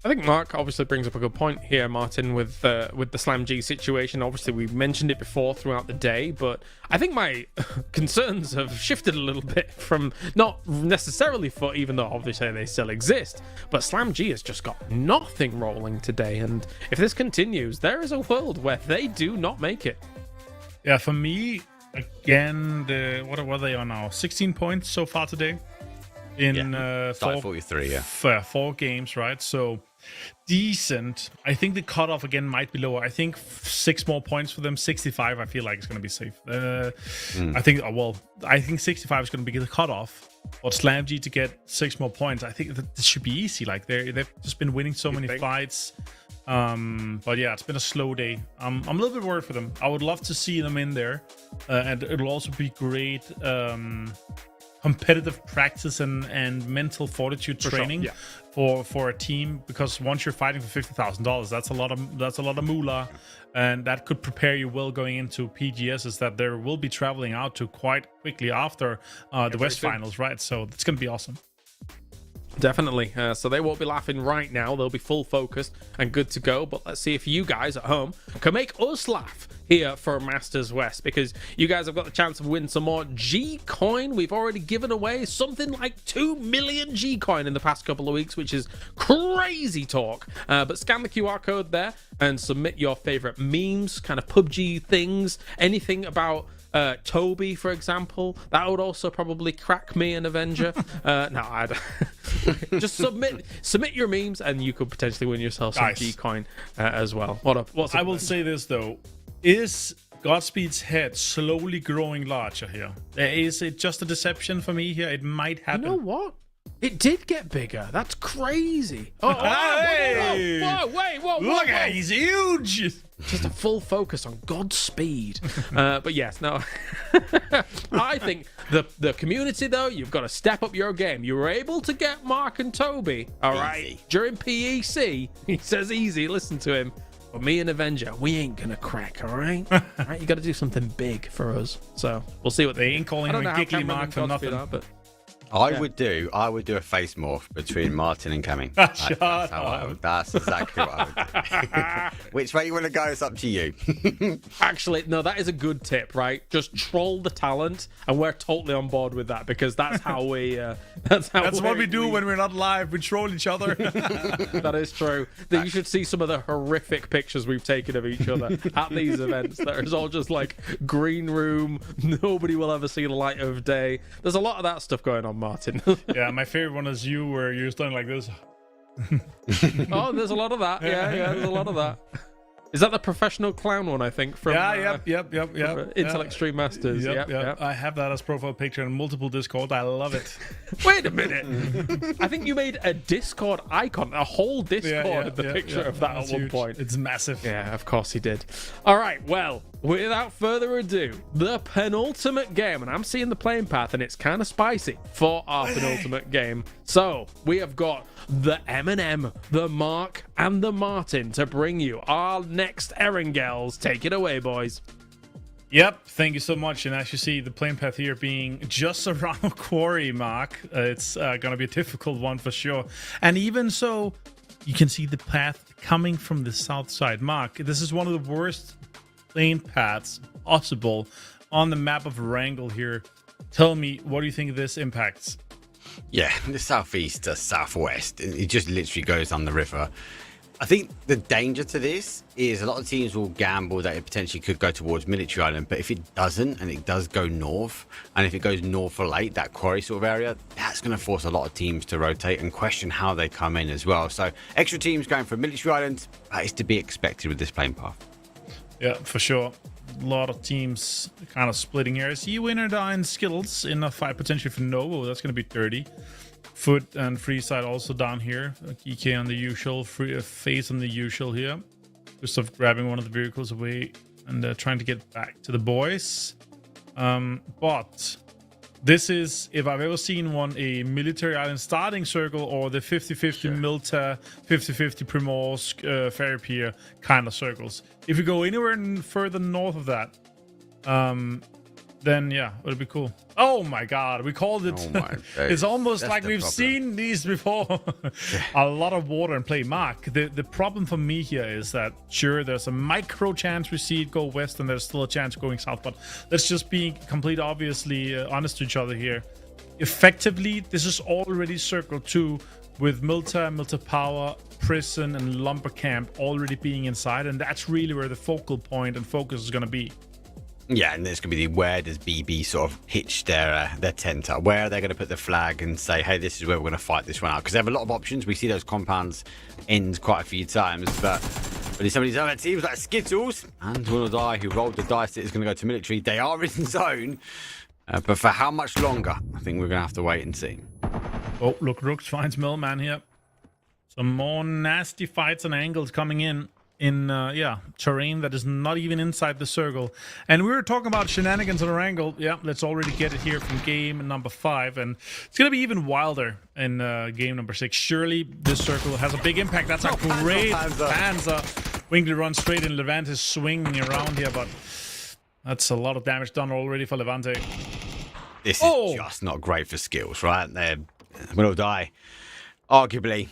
I think Mark obviously brings up a good point here, Martin, with the Slam G situation. Obviously, we've mentioned it before throughout the day, but I think my concerns have shifted a little bit from not necessarily for, even though obviously they still exist, but Slam G has just got nothing rolling today. And if this continues, there is a world where they do not make it. Yeah, for me, again, what are they on now? 16 points so far today in 43, 4 games, right? So decent. I think the cutoff again might be lower. I think 6 more points for them. 65, I feel like it's going to be safe. I think 65 is going to be the cutoff. But Slam G to get 6 more points, I think that this should be easy. Like they've just been winning so many fights. But yeah, it's been a slow day. I'm a little bit worried for them. I would love to see them in there, and it'll also be great competitive practice and mental fortitude training for a team, because once you're fighting for $50,000, that's a lot of moolah, and that could prepare you well going into PGSs that there will be traveling out to quite quickly after the West Finals, right? So it's gonna be awesome. Definitely. So they won't be laughing right now. They'll be full focused and good to go. But let's see if you guys at home can make us laugh here for Masters West, because you guys have got the chance to win some more G-Coin. We've already given away something like 2 million G-Coin in the past couple of weeks, which is crazy talk. But scan the QR code there and submit your favorite memes, kind of PUBG things, anything about Toby, for example. That would also probably crack me an Avenger. Just submit your memes, and you could potentially win yourself some G-Coin as well. I will say this though: is Godspeed's head slowly growing larger here. Is it just a deception for me here? It might happen. You know what? It did get bigger. That's crazy. Oh, Hey! whoa, Look at he's huge. Just a full focus on Godspeed. But yes, no. I think the community, though, you've got to step up your game. You were able to get Mark and Toby, all right, during PEC. He says easy, listen to him. But me and Avenger, we ain't going to crack, all right? All right, you got to do something big for us. So we'll see what they ain't calling him Giggly Mark for nothing. But I would do a face morph between Martin and Cammy. That's exactly what I would do. Which way you want to go, it's up to you. Actually, no, that is a good tip, right? Just troll the talent, and we're totally on board with that because that's how we. That's what we do when we're not live. We troll each other. That is true. You should see some of the horrific pictures we've taken of each other at these events. That is all just like green room. Nobody will ever see the light of day. There's a lot of that stuff going on, Martin. Yeah, my favorite one is you, where you're standing like this. Oh, there's a lot of that. Yeah, there's a lot of that. Is that the professional clown one, I think? From, yep. Intellect Stream Masters. Yep. I have that as profile picture in multiple Discord. I love it. Wait a minute. I think you made a Discord icon, a whole Discord of the picture of that at one huge. point. It's massive. Yeah, of course he did. All right, well, without further ado, the penultimate game, and I'm seeing the playing path, and it's kind of spicy for our penultimate game. So we have got the M&M, the Mark, and the Martin to bring you our next Erangels. Take it away, boys. Yep, thank you so much. And as you see, the playing path here being just around a quarry, Mark, it's going to be a difficult one for sure. And even so, you can see the path coming from the south side. Mark, this is one of the worst playing paths possible on the map of Wrangle here. Tell me, what do you think this impacts? Yeah, the southeast to southwest. It just literally goes down the river. I think the danger to this is a lot of teams will gamble that it potentially could go towards Military Island, but if it doesn't, and it does go north, and if it goes north or late, that quarry sort of area, that's going to force a lot of teams to rotate and question how they come in as well. So extra teams going for Military Island, that is to be expected with this playing path. Yeah, for sure. A lot of teams kind of splitting here. I see Winterdyne skills in a fight potentially for Novo. That's going to be 30. Foot and free side also down here. EK on the usual. Face on the usual here. Just grabbing one of the vehicles away and trying to get back to the boys. But this is, if I've ever seen one, a Military Island starting circle or the 50-50 Milta, 50-50 Primorsk, Ferry Pier kind of circles. If you go anywhere further north of that, then yeah, it'll be cool. Oh my god, we called it. Oh my It's almost That's like the we've problem. seen these before. A lot of water and play. Mark, the problem for me here is that sure, there's a micro chance we see it go west and there's still a chance going south, but let's just be completely obviously honest to each other here. Effectively, this is already circle 2 with Milta Power, Prison, and Lumber Camp already being inside, and that's really where the focal point and focus is going to be. Yeah, and there's going to be where does BB sort of hitch their tent up? Where are they going to put the flag and say, hey, this is where we're going to fight this one out? Because they have a lot of options. We see those compounds end quite a few times, but in some of these other teams like Skittles and Will Die, who rolled the dice that is going to go to military, they are in zone. But for how much longer? I think we're going to have to wait and see. Oh, look, Rooks finds Millman here. Some more nasty fights and angles coming in terrain that is not even inside the circle. And we were talking about shenanigans on a wrangle. Yeah, let's already get it here from game number 5, and it's gonna be even wilder in game number 6. Surely this circle has a big impact. That's a great Panzer. Wingley runs straight in. Levante is swinging around here, but that's a lot of damage done already for Levante. This is just not great for skills, right? They will die. Arguably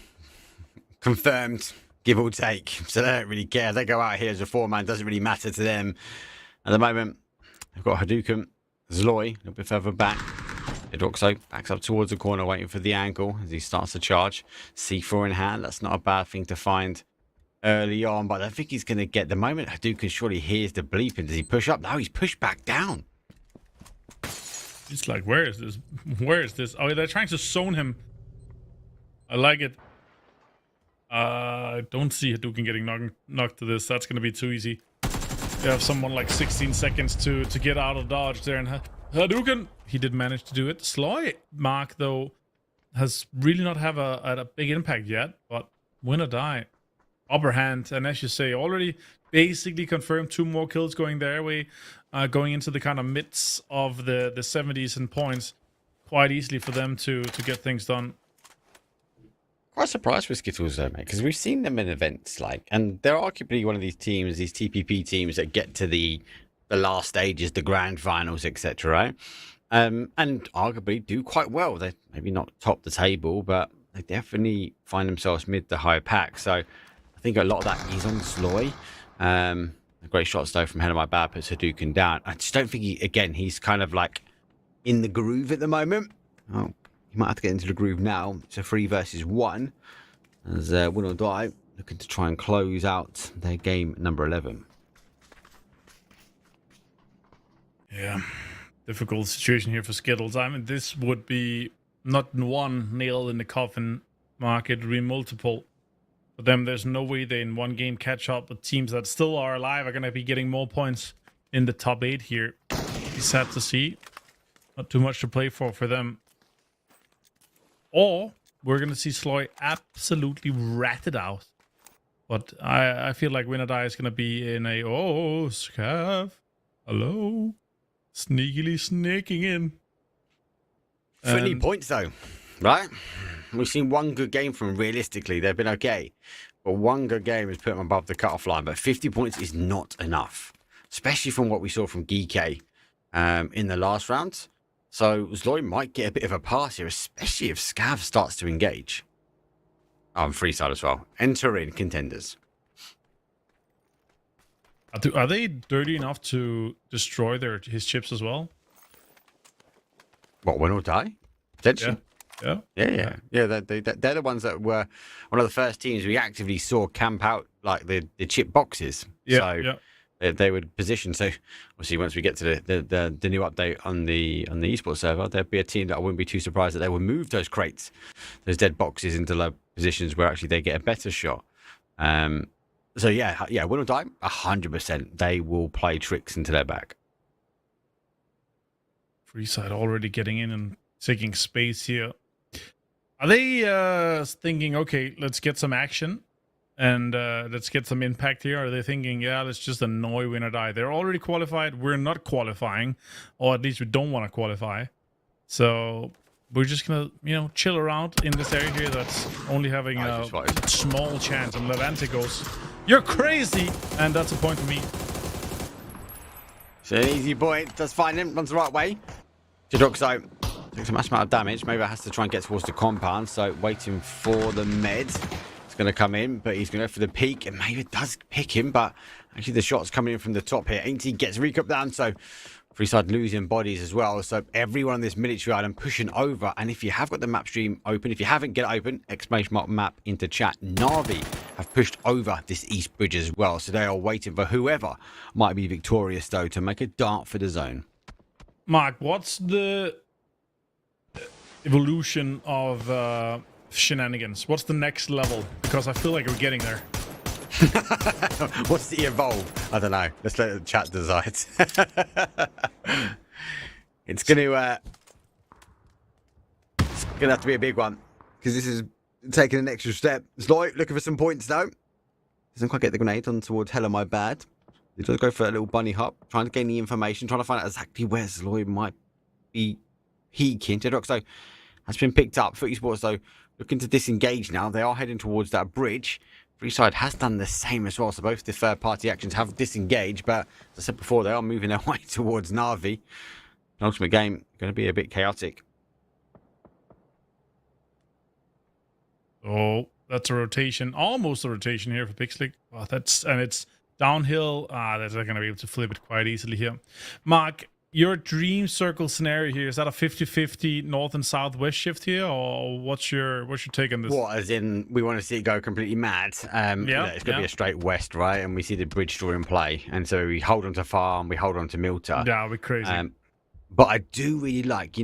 confirmed. Give or take, so they don't really care. They go out here as a 4-man, doesn't really matter to them. At the moment, they've got Hadouken, Zloy, a little bit further back. Edroxo backs up towards the corner, waiting for the angle as he starts to charge. C4 in hand, that's not a bad thing to find early on, but I don't think he's going to get the moment. Hadouken surely hears the bleeping. Does he push up? No, he's pushed back down. It's like, where is this? Where is this? Oh, they're trying to zone him. I like it. I don't see Hadouken getting knocked to this. That's going to be too easy. You have someone like 16 seconds to get out of dodge there, and Hadouken, he did manage to do it. Sloy Mark, though, has really not have a big impact yet, but win or die. Upper hand, and as you say, already basically confirmed 2 more kills going their way, going into the kind of midst of the 70s in points, quite easily for them to get things done. Quite surprised with Skittles though, mate, because we've seen them in events and they're arguably one of these teams, these TPP teams that get to the last stages, the grand finals, etc. Right? And arguably do quite well. They maybe not top the table, but they definitely find themselves mid to high pack. So I think a lot of that is on Sloy. A great shot though from Hello My Bad puts Hadouken down. I just don't think he's kind of like in the groove at the moment. Oh. He might have to get into the groove now. It's a 3 versus 1. As Win or Die looking to try and close out their game number 11. Yeah, difficult situation here for Skittles. I mean, this would be not one nail in the coffin, Mark. It would be multiple. For them, there's no way they in one game catch up. The teams that still are alive are going to be getting more points in the top 8 here. It's sad to see. Not too much to play for them. Or we're going to see Sloy absolutely ratted out. But I feel like Win or Die is going to be in a, oh, Scav, hello, sneakily sneaking in. 20 points though, right? We've seen one good game from them. Realistically, they've been okay. But one good game has put them above the cutoff line. But 50 points is not enough, especially from what we saw from Geeky in the last round. So Sloy might get a bit of a pass here, especially if Scav starts to engage. Oh, and Freeside as well. Enter in contenders. Are they dirty enough to destroy his chips as well? What, Win or Die? Potentially. Yeah. Yeah. They're the ones that were one of the first teams we actively saw camp out like the chip boxes. They would position. So obviously, once we get to the new update on the esports server, there'd be a team that I wouldn't be too surprised that they would move those crates, those dead boxes into low positions where actually they get a better shot. So yeah, Win or Die, 100%. They will play tricks into their back. Freeside already getting in and taking space here. Are they thinking, okay, let's get some action and let's get some impact here? Are they thinking, yeah, let's just annoy Win or Die? They're already qualified. We're not qualifying, or at least we don't want to qualify. So we're just going to, chill around in this area here that's only having a small chance. And Levante goes, you're crazy! And that's a point for me. It's an easy point. Does find him. Runs the right way. Jadroxo takes a massive amount of damage. Maybe I has to try and get towards the compound. So waiting for the med. It's going to come in, but he's going to go for the peak. And maybe it does pick him, but actually the shot's coming in from the top here. 80 gets recouped down. So Freeside losing bodies as well. So everyone on this military island pushing over. And if you have got the map stream open, if you haven't, get it open. Exclamation mark map into chat. Na'Vi have pushed over this east bridge as well. So they are waiting for whoever might be victorious, though, to make a dart for the zone. Mark, what's the evolution of shenanigans? What's the next level? Because I feel like we're getting there. What's the evolve? I don't know. Let's let the chat decide. It's gonna have to be a big one because this is taking an extra step. Sloy looking for some points though. Doesn't quite get the grenade on towards Hello My Bad. He does go for a little bunny hop, trying to gain the information, trying to find out exactly where Sloy might be peeking. Jadroxo has been picked up. Footy Sports though looking to disengage now. They are heading towards that bridge. Freeside has done the same as well, so both the third-party actions have disengaged, but as I said before, they are moving their way towards Na'Vi. The ultimate game going to be a bit chaotic. Oh, that's a rotation, almost a rotation here for Pixley. Oh, it's downhill. They're going to be able to flip it quite easily here. Mark, your dream circle scenario here, is that a 50-50 north and southwest shift here, or what's your take on this? What, as in we want to see it go completely mad? It's going to be a straight west, right? And we see the bridge draw in play, and so we hold on to farm, we hold on to Milta. Yeah, we're crazy. But I do really like,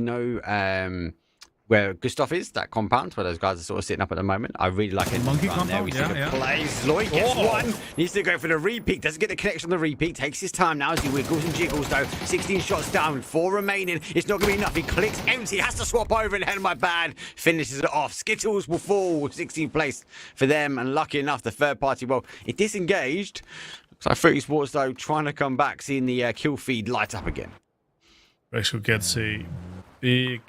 where Gustav is, that compound where those guys are sort of sitting up at the moment. I really like it. Monkey Around there, compound? we see Yeah, the yeah. plays. Lloyd gets one. Needs to go for the repeat. Doesn't get the connection on the repeat. Takes his time now as he wiggles and jiggles though. 16 shots down with 4 remaining. It's not going to be enough. He clicks empty. Has to swap over and hell my bad. Finishes it off. Skittles will fall. 16th place for them. And lucky enough, the third party, well, it disengaged. Looks like Fruity Sports though trying to come back, seeing the kill feed light up again. Rexo gets a big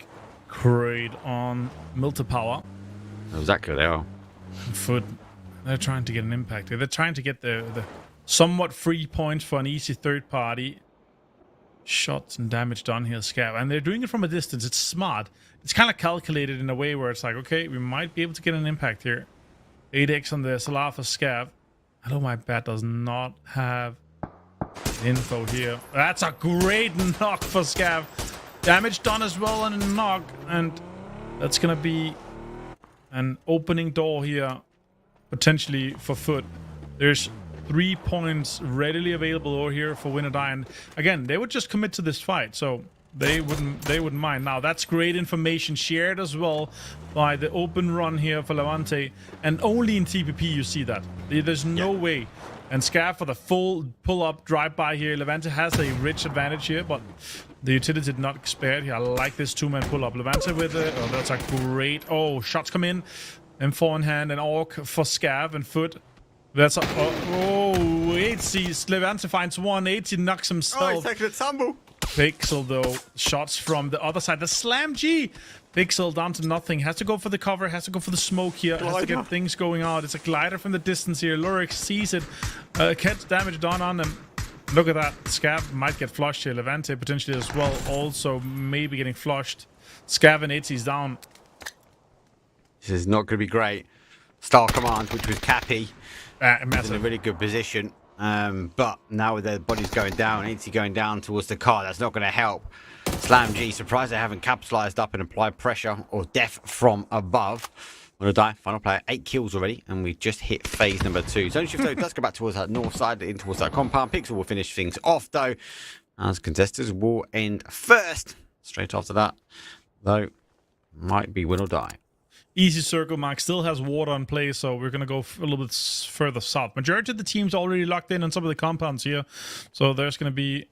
crate on Milta Power. Exactly, they are. Foot. They're trying to get an impact here. They're trying to get the somewhat free points for an easy third party. Shots and damage done here, Scav. And they're doing it from a distance. It's smart. It's kind of calculated in a way where it's like, okay, we might be able to get an impact here. 8x on the Salah for Scav. Hello, my bat does not have info here. That's a great knock for Scav. Damage done as well on a knock. And that's going to be an opening door here, potentially for Foot. There's 3 points readily available over here for win or die. And again, they would just commit to this fight, so they wouldn't mind. Now that's great information shared as well by the open run here for Levante, and only in TPP you see that. There's no way. And Scav for the full pull-up drive-by here. Levante has a rich advantage here, but the utility did not spare it here. I like this two-man pull-up. Levante with it. Oh, that's a great... Oh, shots come in. M4 in hand and Orc for Scav and Foot. That's a... Oh, 8 Levante finds 1. 8 knocks himself. Oh, he's taking a tumble. Pixel, though, shots from the other side. The Slam G! Pixel down to nothing. Has to go for the cover. Has to go for the smoke here. Has to get things going out. It's a glider from the distance here. Lurix sees it. Gets damage done on him. Look at that. Scav might get flushed here. Levante potentially as well. Also maybe getting flushed. Scav and Itzy's down. This is not going to be great. Star Command, which was Cappy, is in a really good position. But now with their bodies going down, Itzy going down towards the car, that's not going to help. Slam G, surprised they haven't capitalized up and applied pressure or death from above. Wanna die, final player, 8 kills already, and we just hit phase number 2. Zone shift though does go back towards that north side, in towards that compound. Pixel will finish things off though, as contestants will end first. Straight after that, though, might be win or die. Easy circle, Mark still has water in play, so we're going to go a little bit further south. Majority of the team's already locked in on some of the compounds here, so there's going to be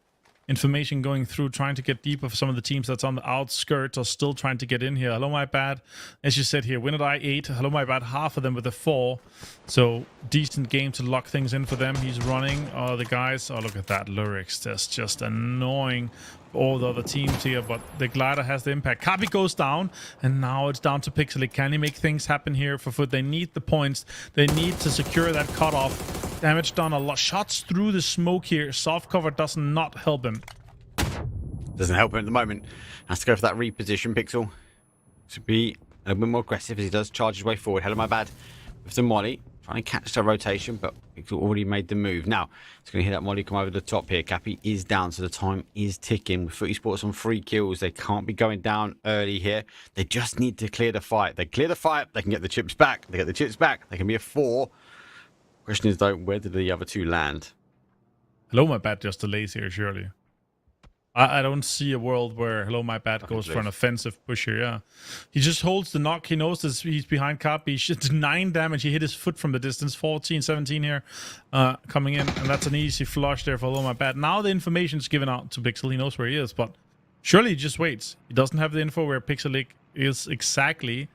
information going through, trying to get deeper for some of the teams that's on the outskirts are still trying to get in here. Hello, my bad. As you said here, win or die 8. Hello, my bad. Half of them with a 4. So decent game to lock things in for them. He's running. The guys. Oh, look at that. Lurix. That's just annoying. All the other teams here, but the glider has the impact. Kabi goes down, and now it's down to Pixely. Can he make things happen here for Foot? They need the points. They need to secure that cutoff. Damage done a lot. Shots through the smoke here. Soft cover does not help him. Doesn't help him at the moment. Has to go for that reposition. Pixel to be a little bit more aggressive as he does charge his way forward. Hell of my bad with the molly. Trying to catch that rotation, but Pixel already made the move. Now, it's going to hit that molly come over the top here. Cappy is down, so the time is ticking. With Footy Sports on 3 kills, they can't be going down early here. They just need to clear the fight. They clear the fight, they can get the chips back. They get the chips back, they can be a 4. Question is, though, where did the other 2 land? Hello, my bad just delays here, surely. I don't see a world where Hello My Bad goes for an offensive push here, yeah. He just holds the knock. He knows this, he's behind Cap. He did 9 damage. He hit his foot from the distance. 14, 17 here coming in. And that's an easy flush there for Hello My Bad. Now the information's given out to Pixel. He knows where he is, but surely he just waits. He doesn't have the info where Pixel is exactly.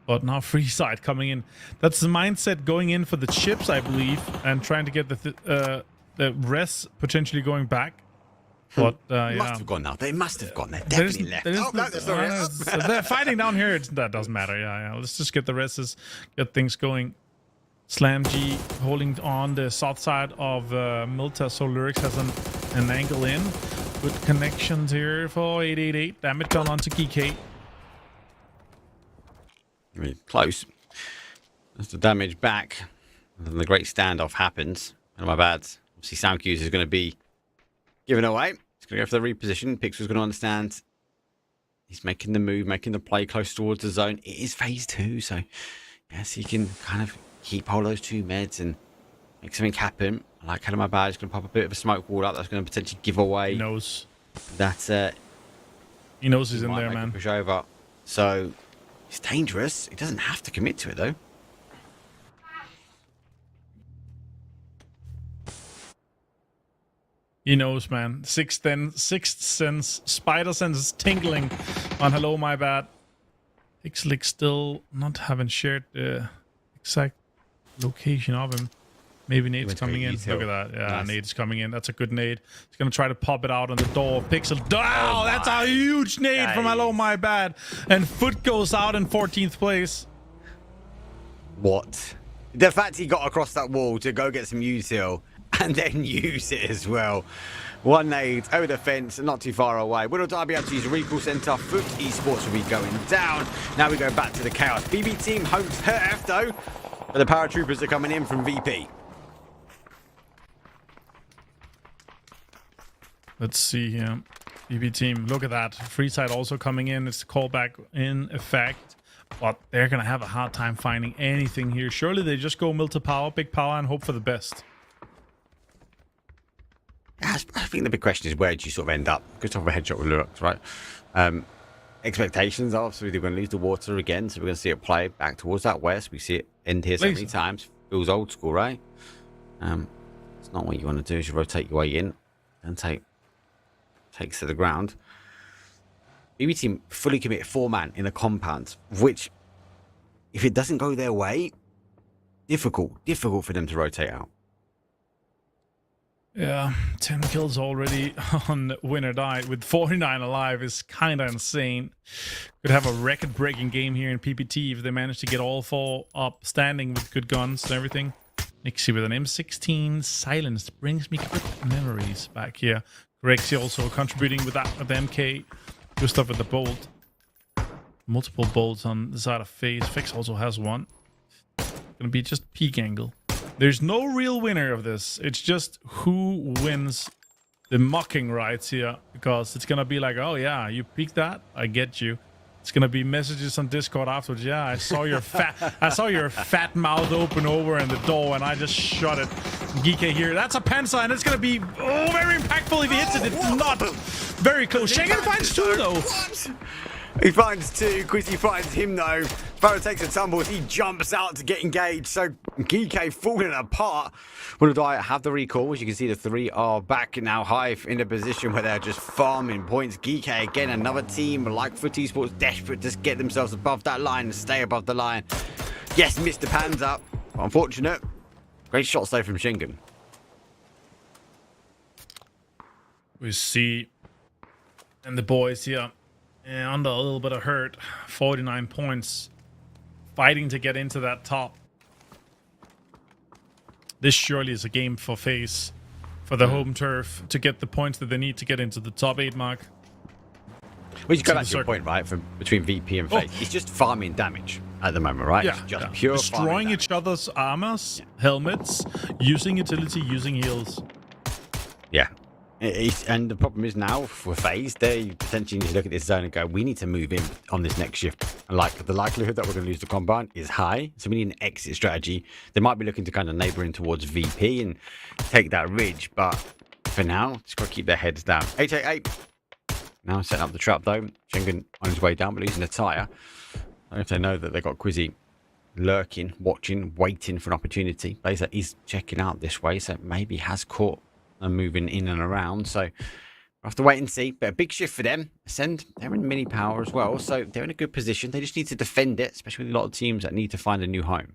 But now Freeside coming in. That's the mindset going in for the chips, I believe, and trying to get the rest potentially going back. But They must have gone now. They must have gone. They're definitely left. They're fighting down here. That doesn't matter. Yeah. Let's just get the rests, get things going. Slam G holding on the south side of Milta. So Lurix has an angle in. Good connections here for 888. Damage done onto Geek. Really close. That's the damage back. And then the great standoff happens. And my bad. Obviously, Soundcues is going to be given away. He's going to go for the reposition. Pixel's going to understand. He's making the move, making the play close towards the zone. It is phase 2, so yes, he can kind of keep hold of those 2 meds and make something happen. I like Hello My Bad. He's going to pop a bit of a smoke wall up. That's going to potentially give away. He knows. That he knows he's in there, man. Push over. So It's dangerous. He doesn't have to commit to it, though. He knows, man. Sixth sense, spider sense is tingling on Hello My Bad. Pixelic still not having shared the exact location of him. Maybe Nade's coming in. Look at that. Yeah, nice. Nade's coming in. That's a good nade. He's going to try to pop it out on the door of Pixel. Oh, that's a huge nade from Hello My Bad. And Foot goes out in 14th place. What? The fact he got across that wall to go get some util and then use it as well. One nade over the fence, not too far away. Will Derby have to use a recall center. Foot Esports will be going down. Now we go back to the chaos. BB team home turf though. But the paratroopers are coming in from VP. Let's see here. BB team, look at that. Freeside also coming in. It's the callback in effect. But they're going to have a hard time finding anything here. Surely they just go mill to power, big power, and hope for the best. I think the big question is where do you sort of end up? Good talk of a headshot with Lurks, right? Expectations are obviously they're going to lose the water again, so we're going to see it play back towards that west. We see it end here so many times. Feels old school, right? It's not what you want to do is you rotate your way in and takes to the ground. BB team fully commit 4-man in a compound, which if it doesn't go their way, difficult for them to rotate out. Yeah, 10 kills already on Win or Die with 49 alive is kind of insane. Could have a record-breaking game here in PPT if they manage to get all 4 up standing with good guns and everything. Nixie with an M16 silenced brings me good memories back here. Rexy also contributing with that with the MK. Gustav with the bolt. Multiple bolts on the side of FaZe. Fix also has one. Gonna be just peak angle. There's no real winner of this. It's just who wins the mocking rights here. Because it's going to be like, oh yeah, you peeked that? I get you. It's going to be messages on Discord afterwards. Yeah, I saw your fat mouth open over in the door and I just shot it. Geeky here. That's a Panzer and it's going to be very impactful if he hits it. It's not very close. Schengen finds 2 though. What? He finds 2. Quizzy finds him though. Farah takes a tumble as he jumps out to get engaged. So Geeky falling apart. Will Die have the recall. As you can see, the 3 are back now. Hive in a position where they're just farming points. Geeky again, another team like Foot Esports, desperate to get themselves above that line and stay above the line. Yes, Mr. Panzer. Unfortunate. Great shots though from Schengen. We see, and the boys here. And under a little bit of hurt, 49 points, fighting to get into that top. This surely is a game for FaZe, for the home turf, to get the points that they need to get into the top 8 mark. Well, you go back to your point, right, from between VP and FaZe. It's just farming damage at the moment, right? Yeah, it's just pure destroying each other's armors, helmets, using utility, using heals. Yeah. And the problem is now for FaZe, they potentially need to look at this zone and go, we need to move in on this next shift. And like the likelihood that we're going to lose the compound is high, so we need an exit strategy. They might be looking to kind of neighbor in towards VP and take that ridge, but for now, just got to keep their heads down. 888. Now setting up the trap though. Schengen on his way down, but losing the tire. I don't know if they know that they got Quizzy lurking, watching, waiting for an opportunity. Blazer is checking out this way, so maybe has caught and moving in and around, so we'll have to wait and see. But a big shift for them. Ascend, they're in mini power as well, so they're in a good position. They just need to defend it, especially with a lot of teams that need to find a new home.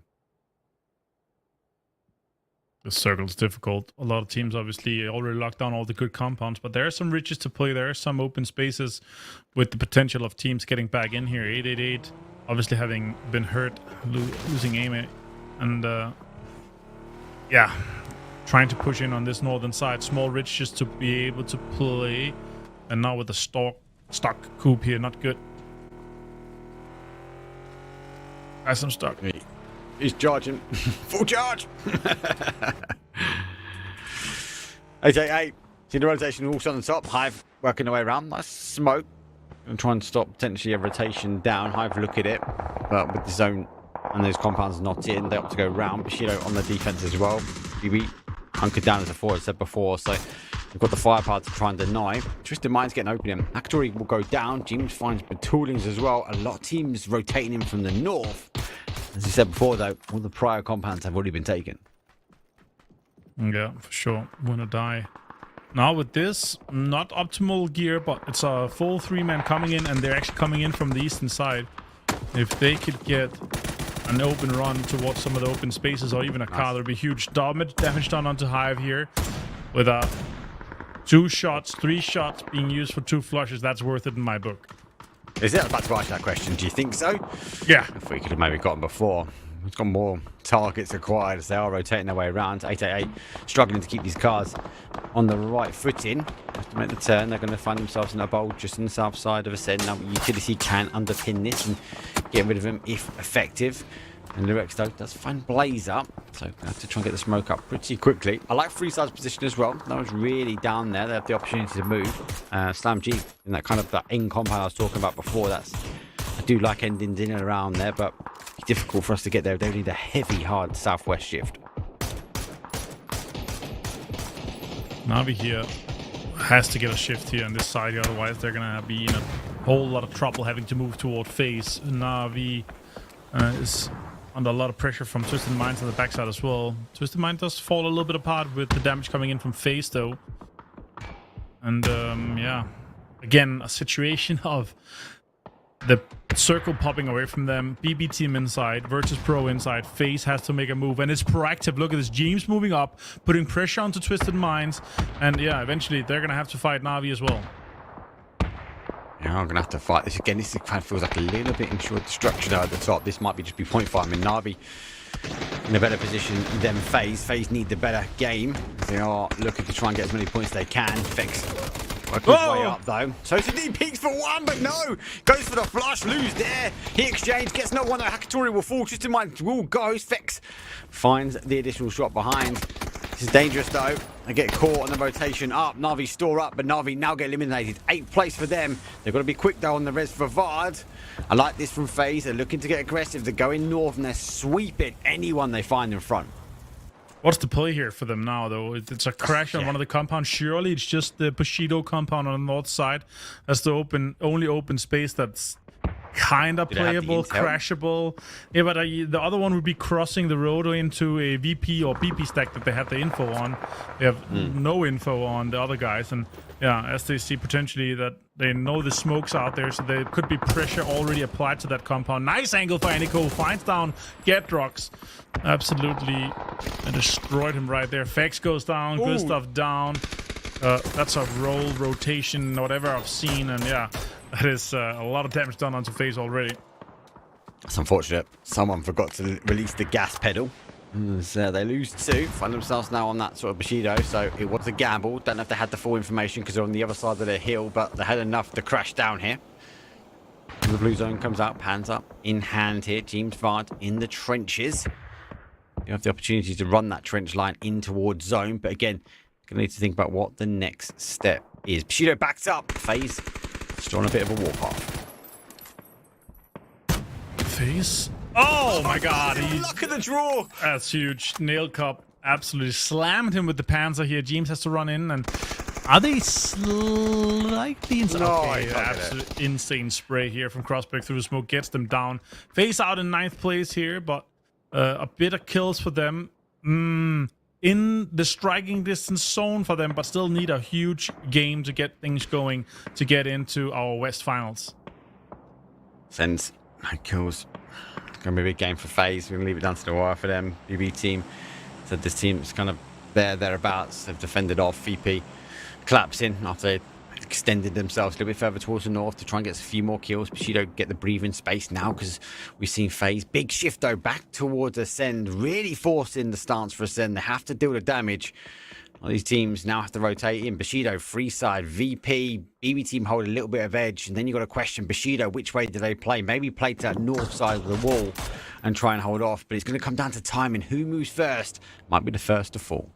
The circle's difficult. A lot of teams obviously already locked down all the good compounds, but there are some ridges to play. There are some open spaces with the potential of teams getting back in here. 888 obviously having been hurt, losing EMEA, and yeah, trying to push in on this northern side. Small ridge just to be able to play. And now with the stock coop here, not good. Got some stock. He's charging. Full charge. 888. See the rotation also on the top. Hive working their way around. Nice smoke. And try and stop potentially a rotation down. Hive look at it. But with the zone and those compounds not in, they opt to go round. Bushido on the defense as well. BB hunkered down as a 4, as I said before, so We've got the firepower to try and deny. Twisted Mind's getting open him. Akatori will go down. James finds Batoolings as well. A lot of teams rotating him from the north. As you said before, though, all the prior compounds have already been taken. Yeah, for sure. Wanna die. Now with this, not optimal gear, but it's a full 3-man coming in, and they're actually coming in from the eastern side. If they could get an open run towards some of the open spaces or even a car, there'd be huge damage done onto Hive here. With 2 shots, 3 shots being used for 2 flushes, that's worth it in my book. Is it? I was about to ask that question. Do you think so? Yeah. If we could have maybe gotten before. It's got more targets acquired as they are rotating their way around. 888 struggling to keep these cars on the right footing. Have to make the turn. They're going to find themselves in a bowl just on the south side of Ascend. Now, Utility can underpin this and get rid of him if effective. And Lurex, though, does find Blaze up. So we have to try and get the smoke up pretty quickly. I like Freeside's position as well. That was really down there. They have the opportunity to move. Slam G in that kind of that in compound I was talking about before. I do like endings in and around there, but it's difficult for us to get there. They need a heavy, hard southwest shift. Navi here has to get a shift here on this side, otherwise they're gonna be in a whole lot of trouble having to move toward phase. Navi is under a lot of pressure from Twisted Minds on the backside as well. Twisted Mind does fall a little bit apart with the damage coming in from phase though. And yeah, again, a situation of the circle popping away from them, BB team inside, Virtus Pro inside, FaZe has to make a move, and it's proactive. Look at this, James moving up, putting pressure onto Twisted Minds, and yeah, eventually they're gonna have to fight Navi as well. Yeah, I'm gonna have to fight this again. This kind of feels like a little bit ensured destruction at the top. This might be just be point fight. I mean, Navi in a better position than FaZe. FaZe need the better game. They are looking to try and get as many points as they can. Fix working his way up though. So CD peeks for 1, but no! Goes for the flush, lose there. He exchange, gets no one though. Hakatori will fall, just in mind will go. Fix finds the additional shot behind. This is dangerous though. They get caught on the rotation up. Navi store up, but Navi now get eliminated. 8th place for them. They've got to be quick though on the res for Vard. I like this from FaZe. They're looking to get aggressive. They're going north and they're sweeping anyone they find in front. What's the play here for them now, though? It's a crash on one of the compounds. Surely it's just the Bushido compound on the north side. That's the only open space that's kind of playable, crashable. Yeah, but the other one would be crossing the road into a VP or BP stack that they had the info on. They have no info on the other guys. And yeah, as they see potentially that they know the smoke's out there, so there could be pressure already applied to that compound. Nice angle for Aniko. Finds down Gedrox. Absolutely destroyed him right there. Fex goes down. Good stuff down. That's a rotation, whatever I've seen. And yeah, that is a lot of damage done onto FaZe already. That's unfortunate. Someone forgot to release the gas pedal. So they lose 2, find themselves now on that sort of Bushido, so it was a gamble. Don't know if they had the full information because they're on the other side of the hill, but they had enough to crash down here. The blue zone comes out, pans up in hand here. James Vard in the trenches. You have the opportunity to run that trench line in towards zone, but again, you're going to need to think about what the next step is. Bushido backs up. FaZe still on a bit of a warpath. FaZe? Oh my god, Luck of the draw. That's huge. Nail Cup absolutely slammed him with the Panzer here. James has to run in, and are they slightly inside? Okay, absolute insane spray here from Crossbreak through the smoke, gets them down. FaZe out in 9th place here, but a bit of kills for them. In the striking distance zone for them, but still need a huge game to get things going to get into our West Finals. Sends 9 kills. Going to be a big game for FaZe. We're going to leave it down to the wire for them. BB team said this team is kind of thereabouts. They've defended off. VP collapsing after they extended themselves a little bit further towards the north to try and get a few more kills. Bushido get the breathing space now because we've seen FaZe. Big shift though back towards Ascend. Really forcing the stance for Ascend. They have to deal the damage. All these teams now have to rotate in. Bushido, free side, VP, BB team hold a little bit of edge. And then you've got to question Bushido, which way do they play? Maybe play to that north side of the wall and try and hold off. But it's going to come down to timing. Who moves first might be the first to fall.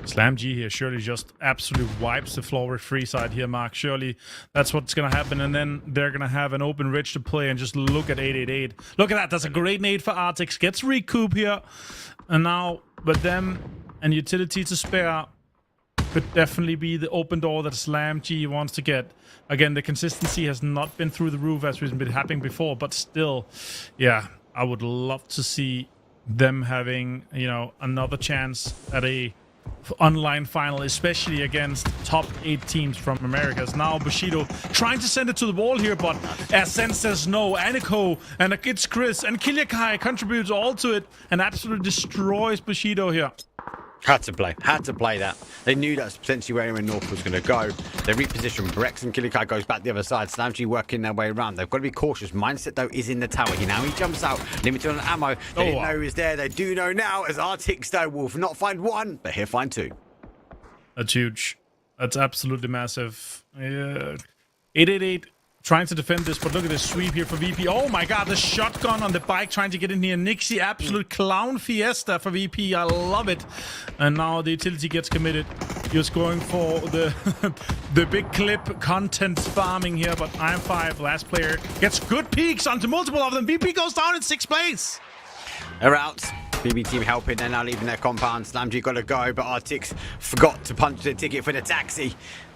Slam G here surely just absolute wipes the floor with free side here, Mark. Surely that's what's going to happen. And then they're going to have an open ridge to play and just look at 888. Look at that. That's a great nade for Artix. Gets recoup here. And now, but then and utility to spare could definitely be the open door that SlamG wants to get. Again, the consistency has not been through the roof as we've been happening before, but still, yeah, I would love to see them having, you know, another chance at a online final, especially against top 8 teams from Americas. Now Bushido trying to send it to the wall here, but Ascent says no. Aniko and it's Chris and Kiliakai contributes all to it and absolutely destroys Bushido here. Had to play that. They knew that's potentially where Aaron North was going to go. They reposition Brex and Kilikai goes back the other side. SlamG working their way around. They've got to be cautious. Mindset, though, is in the tower. He jumps out, limited on ammo. They didn't know he was there. They do know now, as Artix, though, will not find one, but he'll find 2. That's huge. That's absolutely massive. 888 trying to defend this, but look at this sweep here for VP. Oh my god, the shotgun on the bike trying to get in here. Nixie, absolute clown fiesta for VP. I love it. And now the utility gets committed. Just going for the the big clip content farming here, but IM5, last player, gets good peeks onto multiple of them. VP goes down in 6th place. They're out. BB team helping. They're now leaving their compound. SlamG got to go, but Artix forgot to punch the ticket for the taxi.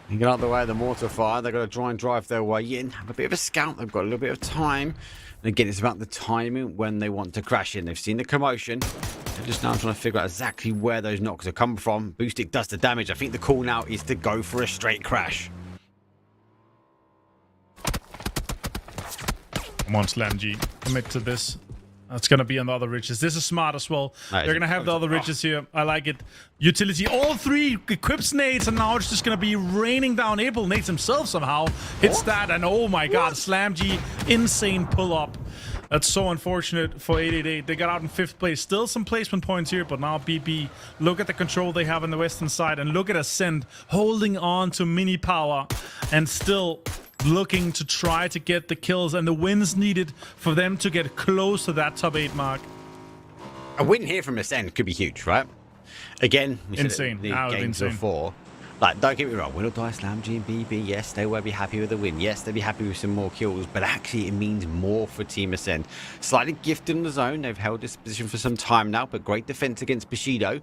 You get out of the way of the mortar fire. They've got to try and drive their way in. Have a bit of a scout. They've got a little bit of time. And again, it's about the timing when they want to crash in. They've seen the commotion. They're just now trying to figure out exactly where those knocks are coming from. Boostic does the damage. I think the call now is to go for a straight crash. Come on, SlamG. Commit to this. That's going to be on the other ridges. This is smart as well. They're going to have the other ridges here. I like it. Utility, all 3 equips nades, and now it's just going to be raining down. Abel nades himself somehow. Hits that, and oh my god, SlamG, insane pull-up. That's so unfortunate for 888. They got out in 5th place. Still some placement points here, but now BB, look at the control they have on the western side, and look at Ascent holding on to mini power, and still looking to try to get the kills and the wins needed for them to get close to that top 8 mark. A win here from Ascent could be huge, right? Again, insane. The games before. Like, don't get me wrong, Win or Die, SlamG and BB, yes, they will be happy with the win. Yes, they'll be happy with some more kills, but actually it means more for Team Ascent. Slightly gifted in the zone. They've held this position for some time now, but great defense against Bushido.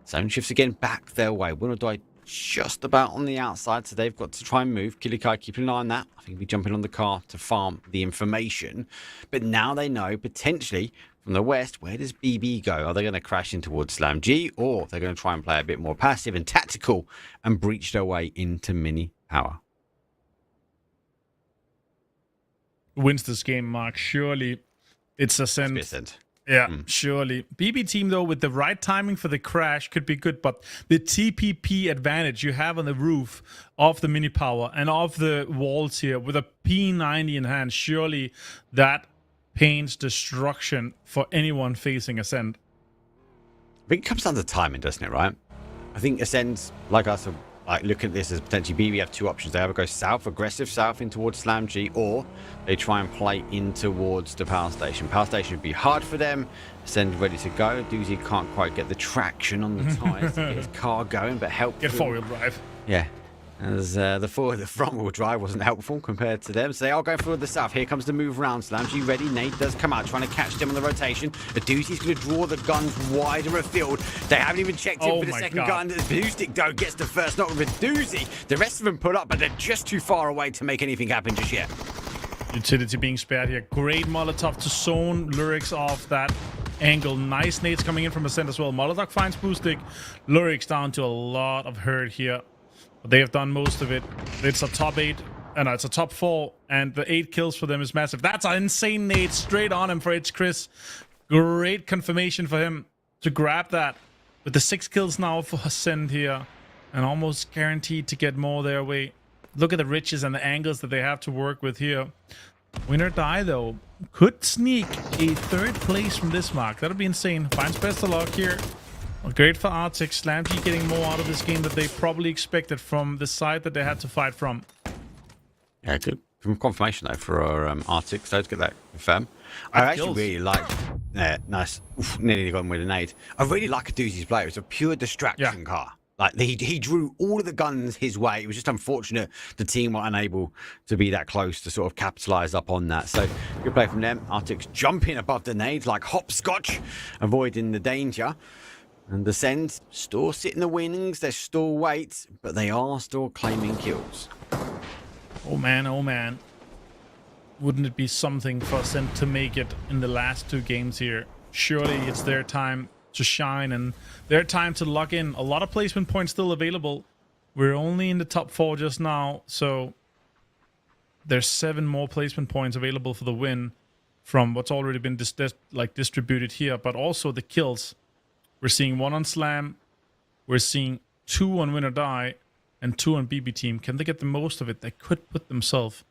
Zone shifts again back their way. Win or Die just about on the outside, so they've got to try and move. Kilikai keeping an eye on that. I think he'll be jumping on the car to farm the information. But now they know, potentially, from the west, where does BB go? Are they going to crash in towards SlamG, or they're going to try and play a bit more passive and tactical and breach their way into mini power? Wins this game, Mark. Surely it's Ascent. Yeah, surely. BB team, though, with the right timing for the crash could be good, but the TPP advantage you have on the roof of the mini power and of the walls here with a P90 in hand, surely that paints destruction for anyone facing Ascent. I think it comes down to timing, doesn't it, right? I think Ascent, like us, like look at this as potentially BB have 2 options. They either go south, aggressive south in towards SlamG, or they try and play in towards the power station. Power station would be hard for them. Ascent ready to go. Doozy can't quite get the traction on the tires to get his car going, but help. Get 4-wheel drive. Yeah. As the front-wheel drive wasn't helpful compared to them. So they are going for the south. Here comes the move round. SlamG ready. Nate does come out, trying to catch them on the rotation. Doozy's going to draw the guns wider afield. They haven't even checked in for the second gun. Boostic, though, gets the first knock with Doozy. The rest of them pull up, but they're just too far away to make anything happen just yet. Utility being spared here. Great Molotov to zone Lyrics off that angle. Nice nades coming in from Ascent as well. Molotov finds Boostic. Lyrics down to a lot of hurt here. But they have done most of it. It's a top 8. And it's a top 4. And the 8 kills for them is massive. That's an insane nade straight on him for H. Chris. Great confirmation for him to grab that. With the 6 kills now for Ascent here. And almost guaranteed to get more their way. Look at the riches and the angles that they have to work with here. Win or Die, though, could sneak a 3rd place from this mark. That'll be insane. Finds best of luck here. Well, great for Arctic. SlamG getting more out of this game that they probably expected from the side that they had to fight from. Yeah, good confirmation, though, for Arctic. So let's get that confirmed. I actually really like... Yeah, nice. Oof, nearly gone with a nade. I really like a Doozy's play. It was a pure distraction car. Like, he drew all of the guns his way. It was just unfortunate the team were unable to be that close to sort of capitalise up on that. So, good play from them. Arctic's jumping above the nades like hopscotch, avoiding the danger. And Ascend still sit in the winnings, they're still weights, but they are still claiming kills. Oh man. Wouldn't it be something for Ascend to make it in the last 2 games here? Surely it's their time to shine and their time to lock in. A lot of placement points still available. We're only in the top 4 just now, so there's 7 more placement points available for the win from what's already been distributed here, but also the kills. We're seeing 1 on Slam, we're seeing 2 on Win or Die, and 2 on BB Team. Can they get the most of it? They could put themselves,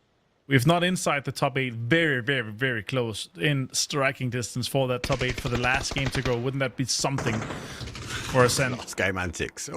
if not inside the top 8, very close in striking distance for that top 8 for the last game to go. Wouldn't that be something for Ascend? Last game antics.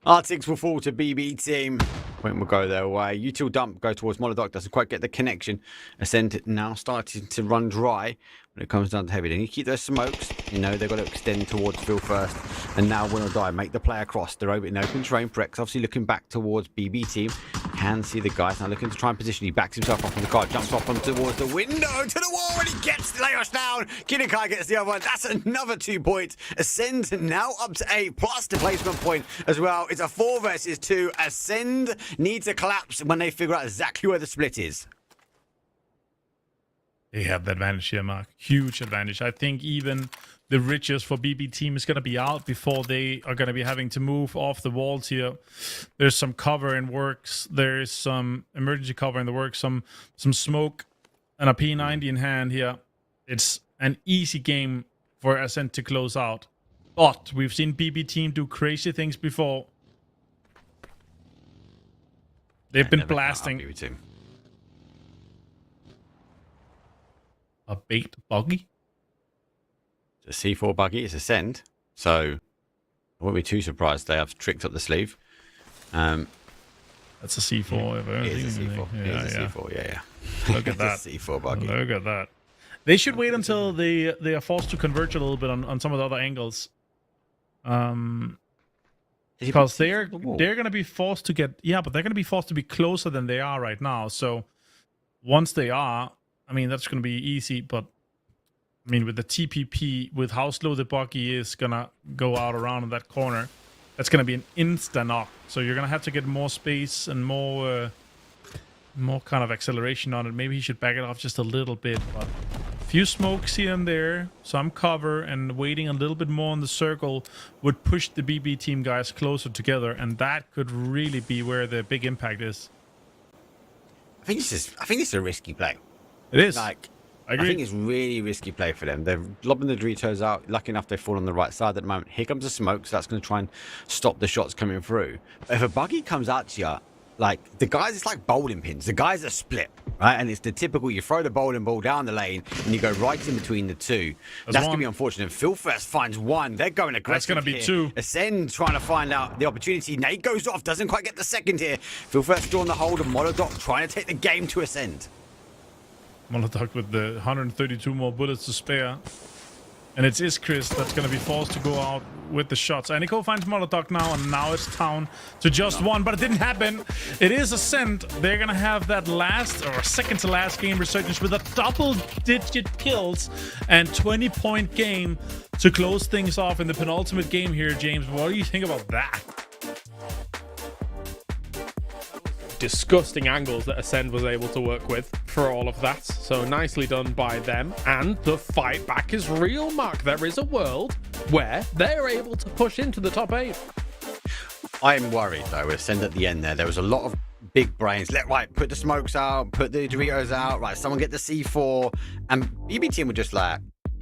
Arctics will fall to BB Team. Point will go their way. Util dump go towards Molodok. Doesn't quite get the connection. Ascend now starting to run dry when it comes down to heavy. They need to keep their smokes. You know, they've got to extend towards Phil first. And now Win or Die. Make the play across. They're over in open terrain. Brex obviously looking back towards BB Team. Can see the guys now looking to try and position. He backs himself off on the car. Jumps off on towards the window to the wall and he gets Leos down. Kinikai gets the other one. That's another 2 points. Ascend now up to 8 plus the placement point as well. It's a 4 versus 2. Ascend needs a collapse when they figure out exactly where the split is. They have the advantage here, Mark. Huge advantage. I think even the riches for BB Team is going to be out before they are going to be having to move off the walls here. There's some cover in works. There's some emergency cover in the works. Some smoke and a P90 in hand here. It's an easy game for Ascent to close out. But we've seen BB Team do crazy things before. They've been blasting. BB Team. A bait buggy? The C4 buggy is Ascend, so I won't be too surprised they have tricked up the sleeve. That's a C4. It is a C4. It is a C4, yeah. Look at that. C4 buggy. Look at that. They should wait until they are forced to converge a little bit on some of the other angles. Because they're going to be forced to get... Yeah, but they're going to be forced to be closer than they are right now. So once they are... I mean, that's going to be easy, but I mean, with the TPP, with how slow the buggy is going to go out around in that corner, that's going to be an instant knock. So you're going to have to get more space and more kind of acceleration on it. Maybe he should back it off just a little bit, but a few smokes here and there, some cover, and waiting a little bit more on the circle would push the BB Team guys closer together, and that could really be where the big impact is. I think it's a risky play. It is. I think it's really risky play for them. They're lobbing the Doritos out. Lucky enough, they fall on the right side at the moment. Here comes the smoke, so that's going to try and stop the shots coming through. But if a buggy comes out to you, like the guys, it's like bowling pins. The guys are split, right? And it's the typical, you throw the bowling ball down the lane and you go right in between the two. That's going to be unfortunate. Phil first finds 1. They're going aggressive. That's going to be 2. Ascend trying to find out the opportunity. Nate goes off, doesn't quite get the second here. Phil first still on the hold of Molodok trying to take the game to Ascend. Molotov with the 132 more bullets to spare. And it's Iskris that's going to be forced to go out with the shots. Aniko finds Molotov now, and now it's down to just 1, but it didn't happen. It is Ascend. They're going to have that last, or second to last game resurgence with a double-digit kills and 20-point game to close things off in the penultimate game here, James. What do you think about that? Disgusting angles that Ascend was able to work with for all of that. So nicely done by them. And the fight back is real, Mark. There is a world where they're able to push into the top 8. I'm worried though with Ascend at the end there. There was a lot of big brains. Put the smokes out, put the Doritos out, right, someone get the C4. And BB Team were just like,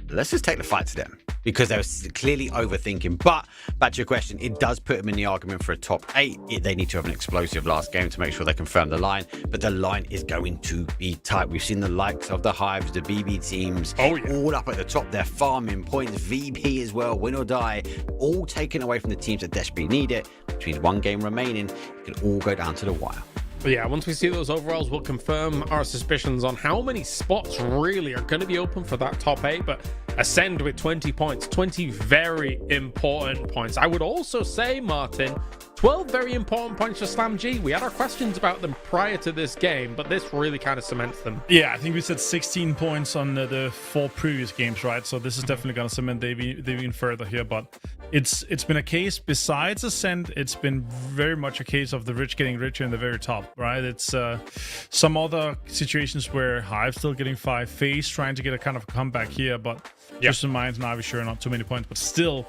let's just take the fight to them. Because they were clearly overthinking. But back to your question, it does put them in the argument for a top 8. They need to have an explosive last game to make sure they confirm the line. But the line is going to be tight. We've seen the likes of the Hives, the BB teams, all up at the top. They're farming points, VP as well, Win or Die, all taken away from the teams that desperately need it. Between 1 game remaining, it can all go down to the wire. But yeah, once we see those overalls, we'll confirm our suspicions on how many spots really are going to be open for that top 8. But Ascend with 20 points, 20 very important points. I would also say, Martin, 12 very important points for Slam G. We had our questions about them prior to this game, but this really kind of cements them. Yeah, I think we said 16 points on the 4 previous games, right? So this is definitely going to cement them even further here. But it's been a case, besides Ascent, it's been very much a case of the rich getting richer in the very top, right? It's some other situations where Hive's still getting 5, FaZe trying to get a kind of comeback here, but just in mind, Na'Vi sure not too many points, but still,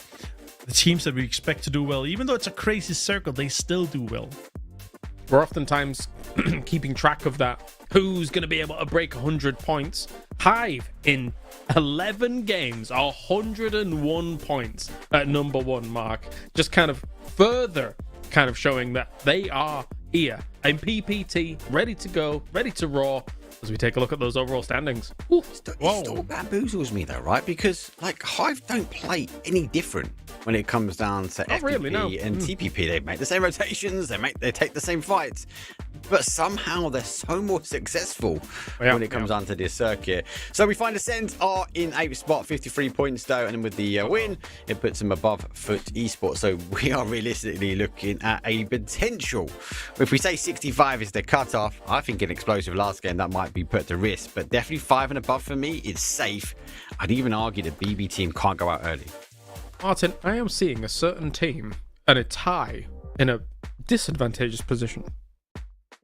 the teams that we expect to do well, even though it's a crazy circle, they still do well. We're oftentimes keeping track of that. Who's going to be able to break 100 points? Hive in 11 games, 101 points at number 1 mark. Just kind of further kind of showing that they are here in PPT, ready to go, ready to roar. As we take a look at those overall standings. It still bamboozles me though, right? Because like Hive don't play any different when it comes down to FPP and TPP. They make the same rotations, they take the same fights, but somehow they're so more successful when it comes down to this circuit. So we find Ascent are in 8th spot, 53 points though, and then with the win, it puts them above Foot Esports. So we are realistically looking at a potential. If we say 65 is the cutoff, I think an explosive last game that might be put to risk, but definitely 5 and above for me is safe. I'd even argue the BB team can't go out early. Martin, I am seeing a certain team and a tie in a disadvantageous position.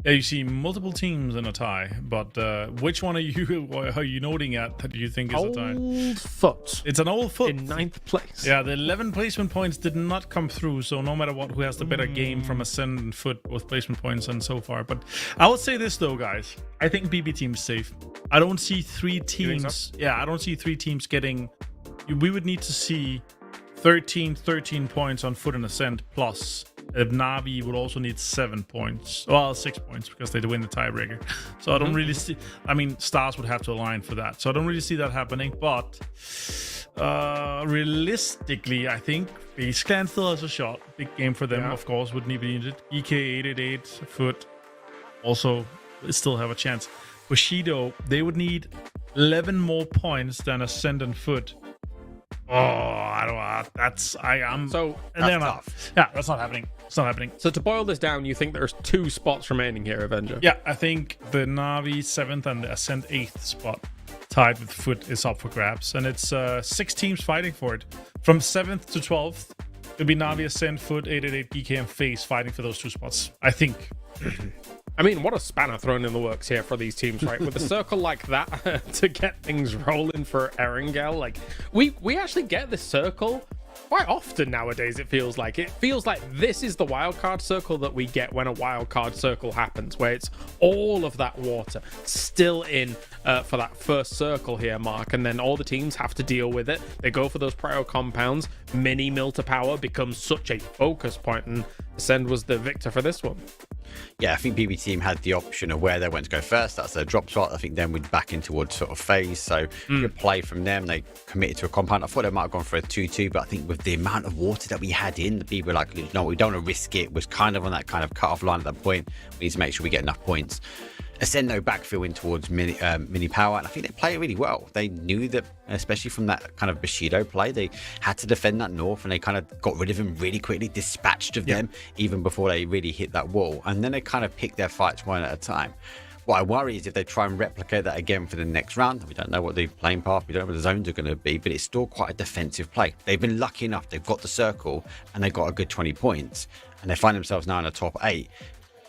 Yeah, you see multiple teams in a tie, but which one are you noting at that you think is a tie? Old Foot. It's an Old Foot. In 9th place. Yeah, the 11 placement points did not come through, so no matter what, who has the better game from Ascent and Foot with placement points and so far. But I would say this though, guys. I think BB team's safe. I don't see 3 teams. So? Yeah, I don't see 3 teams getting... We would need to see 13 points on Foot and Ascent plus... If Na'Vi would also need 7 points, well, 6 points because they win the tiebreaker. So I don't really see. I mean, Stars would have to align for that. So I don't really see that happening. But realistically, I think FaZe Clan still has a shot. Big game for them, of course, would need to be needed. EK 888 Foot also still have a chance. Bushido, they would need 11 more points than Ascent and Foot. Oh, I don't know. That's tough. Yeah, that's not happening. It's not happening. So to boil this down, you think there's 2 spots remaining here, Avenger? Yeah, I think the Na'Vi 7th and the Ascent 8th spot tied with Foot is up for grabs, and it's 6 teams fighting for it. From 7th to 12th, it'll be Na'Vi, Ascent, Foot, 888, PK, and FaZe fighting for those 2 spots. I think. I mean, what a spanner thrown in the works here for these teams, right? With a circle like that to get things rolling for Erangel. Like, we actually get this circle quite often nowadays, it feels like. It feels like this is the wildcard circle that we get when a wildcard circle happens, where it's all of that water still in for that first circle here, Mark, and then all the teams have to deal with it. They go for those prio compounds. Mini mill to power becomes such a focus point, and Ascend was the victor for this one. Yeah, I think BB team had the option of where they went to go first. That's their drop spot. I think then we'd back in towards sort of FaZe. So good play from them. They committed to a compound. I thought they might have gone for a 2-2, but I think with the amount of water that we had in, the people were like, no, we don't want to risk it. Was kind of on that kind of cut-off line at that point. We need to make sure we get enough points. Ascendo backfill in towards mini power, and I think they play really well. They knew that, especially from that kind of Bushido play, they had to defend that north, and they kind of got rid of him really quickly, dispatched of them even before they really hit that wall, and then they kind of picked their fights one at a time. What I worry is if they try and replicate that again for the next round. We don't know what the playing path, we don't know what the zones are going to be, but it's still quite a defensive play. They've been lucky enough, they've got the circle, and they got a good 20 points, and they find themselves now in the top 8.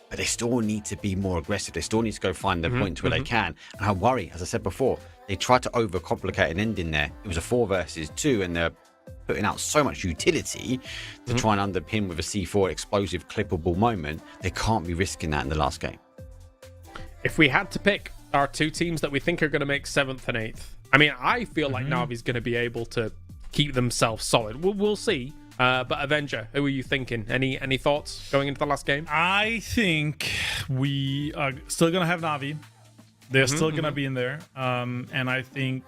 But they still need to be more aggressive. They still need to go find their points where they can. And I worry, as I said before, they tried to overcomplicate an ending there. It was a 4 versus 2, and they're putting out so much utility to try and underpin with a C4 explosive clippable moment. They can't be risking that in the last game. If we had to pick our 2 teams that we think are going to make 7th and 8th, I mean, I feel like Na'Vi's going to be able to keep themselves solid. We'll see. But Avenger, who are you thinking? Any thoughts going into the last game? I think we are still going to have Na'Vi. They're still going to be in there. And I think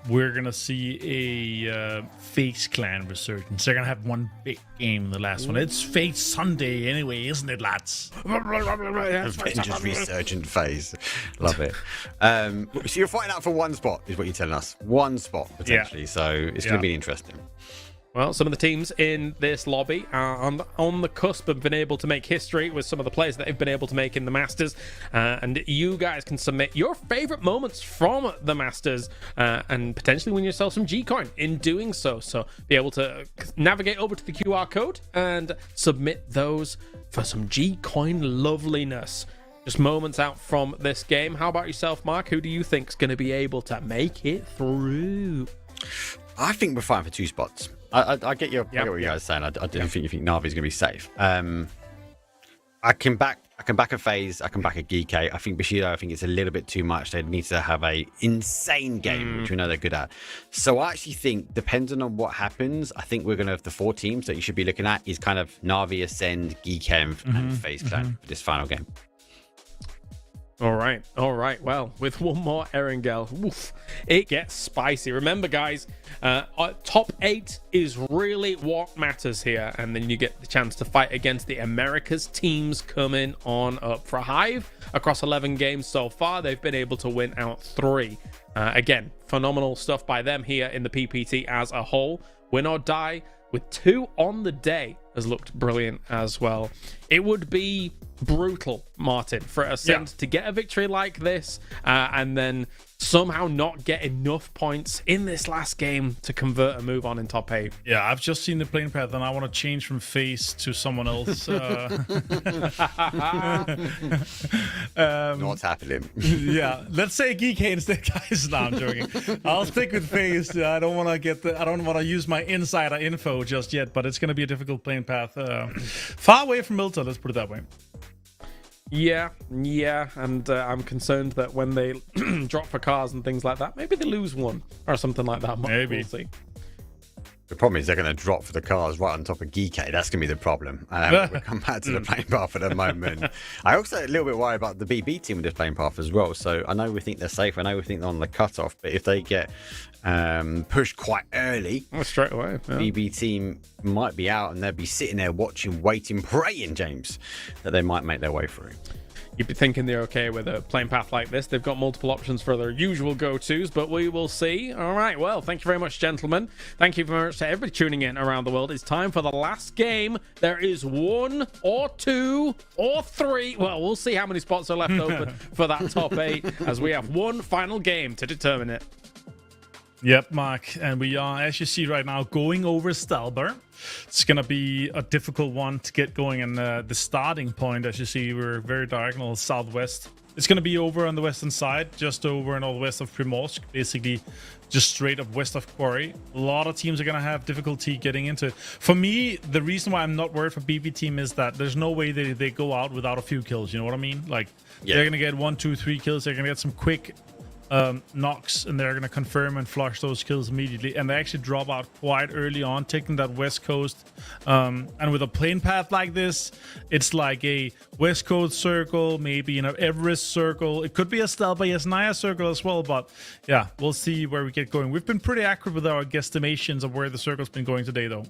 we're going to see a FaZe Clan resurgence. They're going to have one big game in the last one. It's FaZe Sunday anyway, isn't it, lads? Avengers resurgent phase. Love it. So you're fighting out for 1 spot, is what you're telling us. 1 spot, potentially. So it's going to be interesting. Well, some of the teams in this lobby are on the cusp of being able to make history with some of the plays that they've been able to make in the Masters. And you guys can submit your favorite moments from the Masters and potentially win yourself some G-Coin in doing so. So be able to navigate over to the QR code and submit those for some G-Coin loveliness. Just moments out from this game. How about yourself, Mark? Who do you think is going to be able to make it through? I think we're fine for 2 spots. I get what you guys are saying. I don't think you think Na'Vi's going to be safe. I can back a FaZe. I can back a Geeky. I think Bushido, I think it's a little bit too much. They need to have a insane game, which we know they're good at. So I actually think, depending on what happens, I think we're going to have the 4 teams that you should be looking at is kind of Na'Vi, Ascend, Geeky, and FaZe Clan for this final game. All right. Well, with one more Erangel, it gets spicy. Remember, guys, top 8 is really what matters here, and then you get the chance to fight against the Americas teams coming on up. For Hive, across 11 games so far, they've been able to win out 3. Again, phenomenal stuff by them here in the PPT as a whole. Win or die with 2 on the day has looked brilliant as well. It would be brutal, Martin, for Ascent to get a victory like this and then somehow not get enough points in this last game to convert and move on in top 8. Yeah, I've just seen the playing path and I want to change from FaZe to someone else. What's happening? Yeah, let's say Geeky instead, guys. No, I'm joking. I'll stick with FaZe. I don't want to use my insider info just yet, but it's going to be a difficult playing path. Far away from Milta, let's put it that way. Yeah, and I'm concerned that when they drop for cars and things like that, maybe they lose one or something like that. Maybe. We'll see. The problem is they're going to drop for the cars right on top of Geeky. That's going to be the problem. We'll come back to the playing path at the moment. I also a little bit worried about the BB team with this playing path as well. So I know we think they're safe. I know we think they're on the cutoff. But if they get pushed quite early, straight away, BB team might be out and they'll be sitting there watching, waiting, praying, James, that they might make their way through. You'd be thinking they're okay with a playing path like this. They've got multiple options for their usual go-tos, but we will see. All right, well, thank you very much, gentlemen. Thank you very much to everybody tuning in around the world. It's time for the last game. There is 1 or 2 or 3. Well, we'll see how many spots are left open for that top 8 as we have one final game to determine it. Yep, Mark, and we are, as you see right now, going over Stalber. It's going to be a difficult one to get going, and the starting point, as you see, we're very diagonal southwest. It's going to be over on the western side, just over and all west of Primorsk, basically just straight up west of Quarry. A lot of teams are going to have difficulty getting into it. For me, the reason why I'm not worried for BB team is that there's no way they go out without a few kills, you know what I mean? Like, they're going to get 1, 2, 3 kills, they're going to get some quick knocks, and they're going to confirm and flush those kills immediately, and they actually drop out quite early on, taking that west coast, and with a plane path like this, it's like a west coast circle, maybe Everest circle. It could be a Stalber Yasnaya circle as well, but yeah, we'll see where we get going. We've been pretty accurate with our guesstimations of where the circle's been going today, though.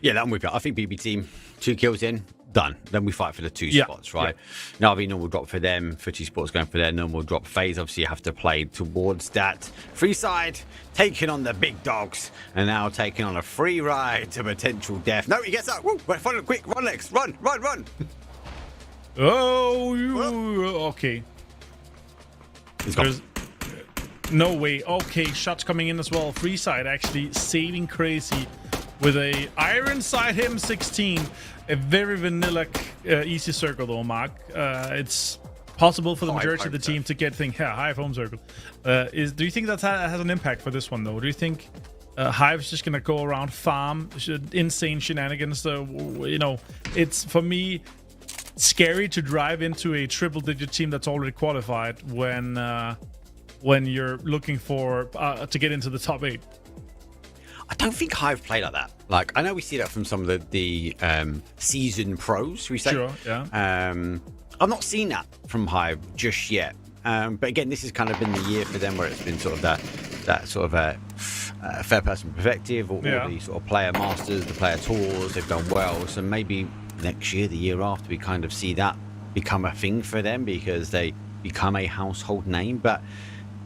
Yeah, that one we've got. I think BB team 2 kills in, done. Then we fight for the 2 spots, right? Now, the normal drop for them. Footy Sports going for their normal drop phase. Obviously, you have to play towards that. Free side, taking on the big dogs, and now taking on a free ride to potential death. No, he gets up. Woo! Follow quick. Run, Lex. Run. Okay. He's gone. There's no way. Okay, shots coming in as well. Free side actually saving Crazy with a iron side M16. A very vanilla easy circle though, Mark. It's possible for the majority of the team to get things. Yeah, Hive home circle. Do you think that has an impact for this one though? Do you think Hive's just gonna go around farm insane shenanigans? It's for me scary to drive into a triple-digit team that's already qualified when you're looking for to get into the top 8. I don't think Hive play like that. Like, I know we see that from some of the seasoned pros, we say. Sure, yeah. I've not seen that from Hive just yet. But again, this has kind of been the year for them where it's been sort of that sort of a fair person perspective, or the sort of player masters, the player tours, they've done well. So maybe next year, the year after, we kind of see that become a thing for them because they become a household name. But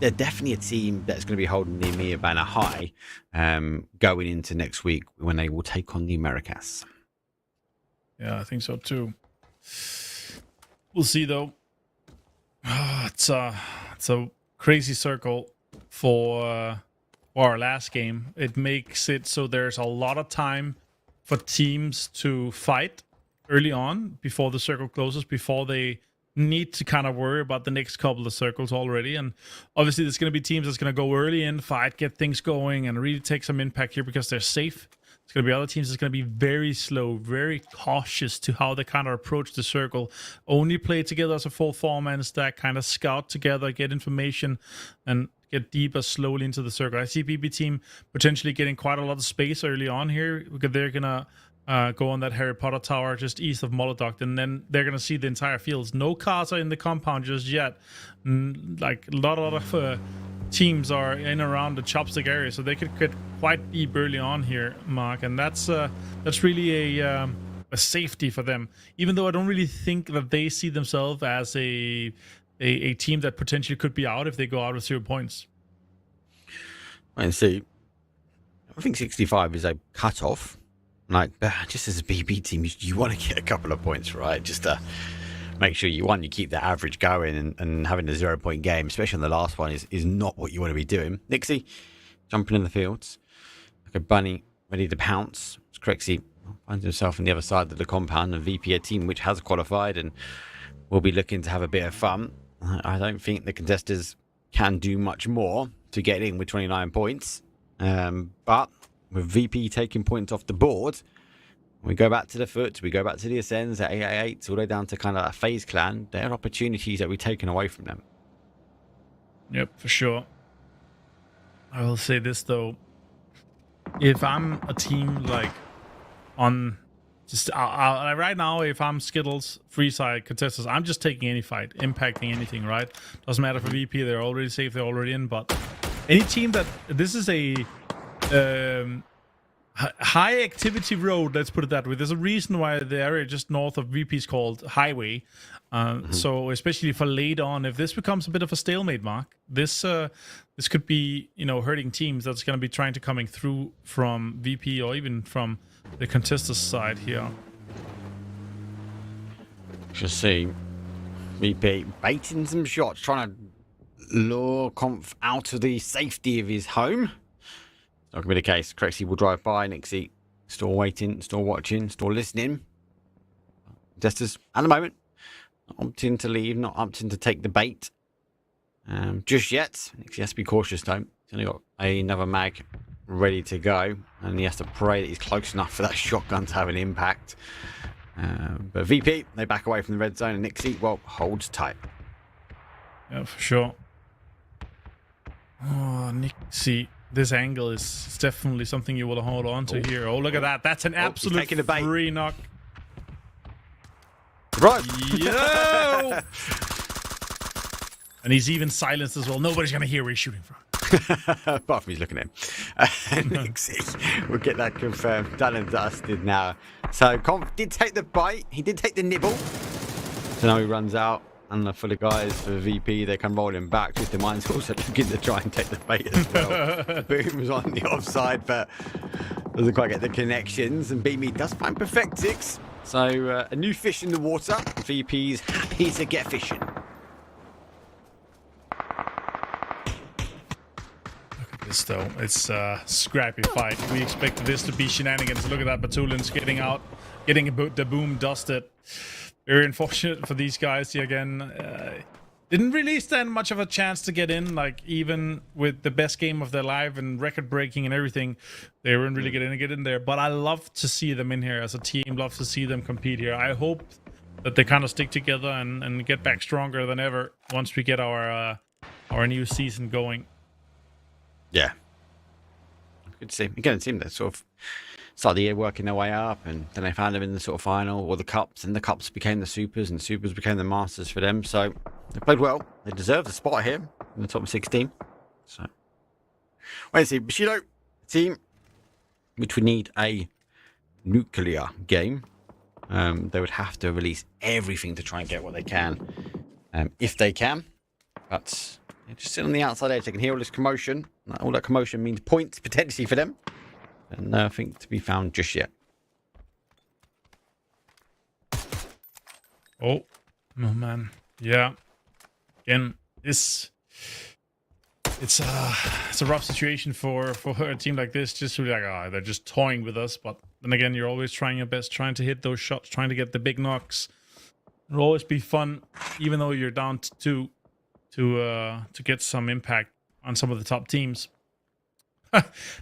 they're definitely a team that's going to be holding the EMEA banner high going into next week when they will take on the Americas. Yeah, I think so too. We'll see though. It's a crazy circle for our last game. It makes it so there's a lot of time for teams to fight early on before the circle closes, before they need to kind of worry about the next couple of circles already. And obviously there's going to be teams that's going to go early in, fight, get things going, and really take some impact here because they're safe. There's going to be other teams that's going to be very slow, very cautious to how they kind of approach the circle. Only play together as a full 4-man stack, kind of scout together, get information, and get deeper slowly into the circle. I see PP team potentially getting quite a lot of space early on here because they're going to go on that Harry Potter tower just east of Molodoc, and then they're going to see the entire fields. No cars are in the compound just yet. Like a lot of teams are in around the chopstick area, so they could get quite deep early on here, Mark, and that's really a safety for them. Even though I don't really think that they see themselves as a team that potentially could be out if they go out with 0 points. And see, I think 65 is a cutoff. Like, just as a BB team, you want to get a couple of points, right? Just to make sure you keep the average going, and having a 0 point game, especially on the last one, is not what you want to be doing. Nixie jumping in the fields like a bunny ready to pounce. Crexy finds himself on the other side of the compound, and VP, a team which has qualified and will be looking to have a bit of fun. I don't think the contestants can do much more to get in with 29 points, but with VP taking points off the board, we go back to the foot, we go back to the ascends at 888, all the way down to kind of a FaZe clan. There are opportunities that we've taken away from them. Yep, for sure. I will say this though, if I'm a team like on just right now, if I'm Skittles, Freeside, contestants, I'm just taking any fight, impacting anything, right? Doesn't matter for VP, they're already safe, they're already in, but any team that this is a high activity road, let's put it that way. There's a reason why the area just north of VP is called Highway. So especially for late on, if this becomes a bit of a stalemate, Mark, this could be, hurting teams that's going to be trying to coming through from VP or even from the contestants side here. Just see VP baiting some shots, trying to lure Conf out of the safety of his home. Not going to be the case. Crexy will drive by. Nixie still waiting, still watching, still listening. Contestants at the moment not opting to leave, not opting to take the bait just yet. Nixie has to be cautious though. He's only got another mag ready to go, and he has to pray that he's close enough for that shotgun to have an impact. But VP, they back away from the red zone, and Nixie, well, holds tight. Yeah, for sure. Oh, Nixie. This angle is definitely something you will hold on to here. Oh, look at that. That's an absolute free knock. Right. Yo! And he's even silenced as well. Nobody's going to hear where he's shooting from. Apart from he's looking at him. Nixie, we'll get that confirmed. Done and dusted now. So Conf did take the bite. He did take the nibble. So now he runs out. And the full of guys for VP, they come rolling back. Twisted Mind's also looking to try and take the bait as well. Boom's on the offside, but doesn't quite get the connections. And BME does find Perfect 6. So a new fish in the water. VP's happy to get fishing. Look at this though. It's a scrappy fight. We expected this to be shenanigans. Look at that. Batulins getting out, getting the boom dusted. Very unfortunate for these guys here again. Didn't really stand much of a chance to get in, like even with the best game of their life and record breaking and everything, they weren't really going to get in there. But I love to see them in here as a team, love to see them compete here. I hope that they kind of stick together and get back stronger than ever once we get our new season going. Yeah. Good to see. Again, a team that sort of started the year working their way up, and then they found them in the sort of final or the cups, and the cups became the supers, and supers became the masters for them. So they played well. They deserved a spot here in the top 16. So wait and see. Bushido, team which would need a nuclear game. They would have to release everything to try and get what they can, if they can. But They're just sitting on the outside edge. They can hear all this commotion. All that commotion means points potentially for them. And nothing to be found just yet. Oh man. Yeah. Again, it's a rough situation for a team like this. Just to be like, they're just toying with us. But then again, you're always trying your best, trying to hit those shots, trying to get the big knocks. It'll always be fun, even though you're down to 2, to get some impact on some of the top teams.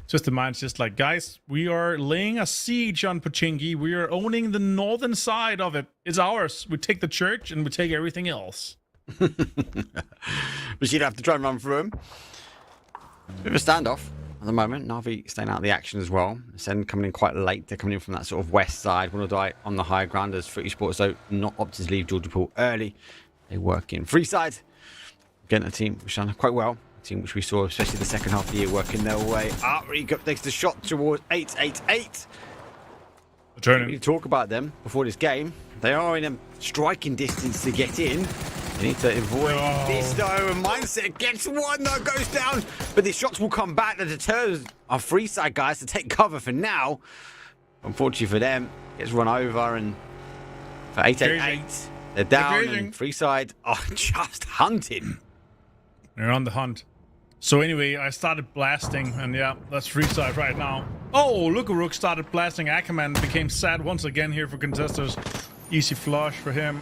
Just the mind's just like, guys, we are laying a siege on Pochinki. We are owning the northern side of it. It's ours. We take the church and we take everything else. But you'd have to try and run through him. Bit of a standoff at the moment. Na'Vi staying out of the action as well. Ascend coming in quite late. They're coming in from that sort of west side. Want to die on the higher ground as Esports, though, not opted to leave Georgia Pool early. They work in free side. Again, a team which done quite well. A team which we saw, especially the second half of the year, working their way up. Recap takes the shot towards 888. We need to talk about them before this game. They are in a striking distance to get in. They need to avoid this, though. And Mindset gets one, though, goes down. But the shots will come back. That deters our free side guys to take cover for now. Unfortunately for them, gets run over. And for 888, they're down. And free side are just hunted. They're on the hunt. So anyway, I started blasting. And yeah, that's free side right now. Oh, Lukarook started blasting. Ackerman became sad once again here for contesters. Easy flush for him.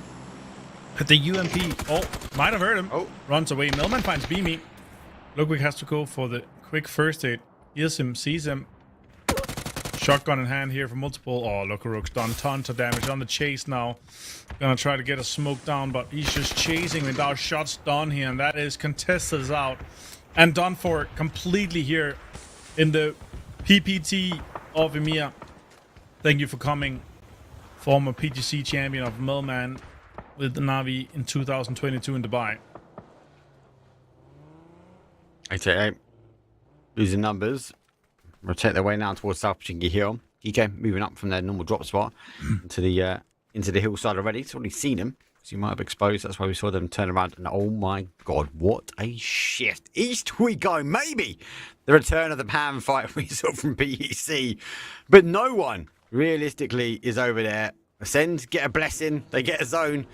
Hit the UMP. Oh, might have hurt him. Oh, runs away. Millman finds Beamy. Ludwig has to go for the quick first aid. Hears him, sees him. Shotgun in hand here for multiple. Oh, Lukarook's done tons of damage on the chase now. Gonna try to get a smoke down, but he's just chasing without shots done here, and that is contesters out. And done for completely here in the PPT of EMEA. Thank you for coming. Former PGC champion of Millman with the Na'Vi in 2022 in Dubai. 888. Losing numbers. Rotate their way now towards South Pochinki Hill. DK moving up from their normal drop spot into the hillside already. It's already seen him. So you might have exposed. That's why we saw them turn around. And oh my god, what a shift. East we go. Maybe the return of the pan fight we saw from PEC. But no one realistically is over there. Ascend, get a blessing, they get a zone,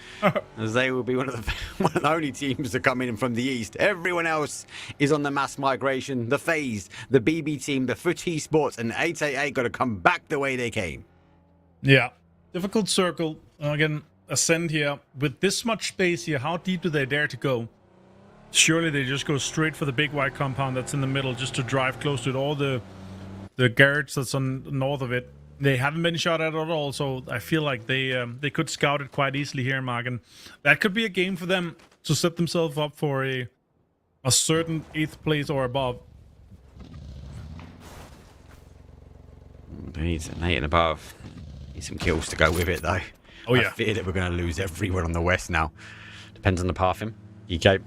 as they will be one of the only teams to come in from the east. Everyone else is on the mass migration. The FaZe, the BB team, the Foot Esports, and 888 got to come back the way they came. Yeah, difficult circle. Again, Ascend here. With this much space here, how deep do they dare to go? Surely they just go straight for the big white compound that's in the middle, just to drive close to it. All the garage that's on north of it. They haven't been shot at all, so I feel like they could scout it quite easily here, Margan. That could be a game for them to set themselves up for a certain 8th place or above. Needs an 8 and above. Need some kills to go with it, though. Oh yeah. I fear that we're going to lose everyone on the west now. Depends on the pathing. EK,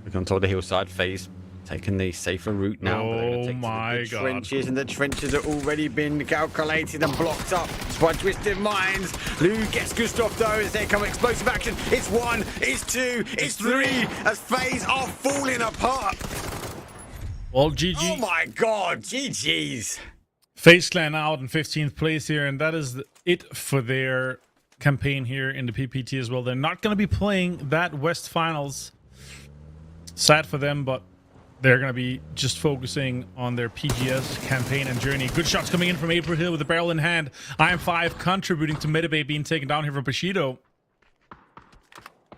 looking on top of the hillside. FaZe taking the safer route now. Oh my god. Trenches, and the trenches have already been calculated and blocked up by Twisted Minds. Lou gets Gustav though as they come explosive action. It's 1, it's 2, it's 3 as FaZe are falling apart. Well, GG. Oh my god, GG's. FaZe Clan out in 15th place here, and that is it for their campaign here in the PPT as well. They're not going to be playing that West Finals. Sad for them, but they're going to be just focusing on their PGS campaign and journey. Good shots coming in from April Hill with the barrel in hand. IM5 contributing to Metabay being taken down here from Bushido.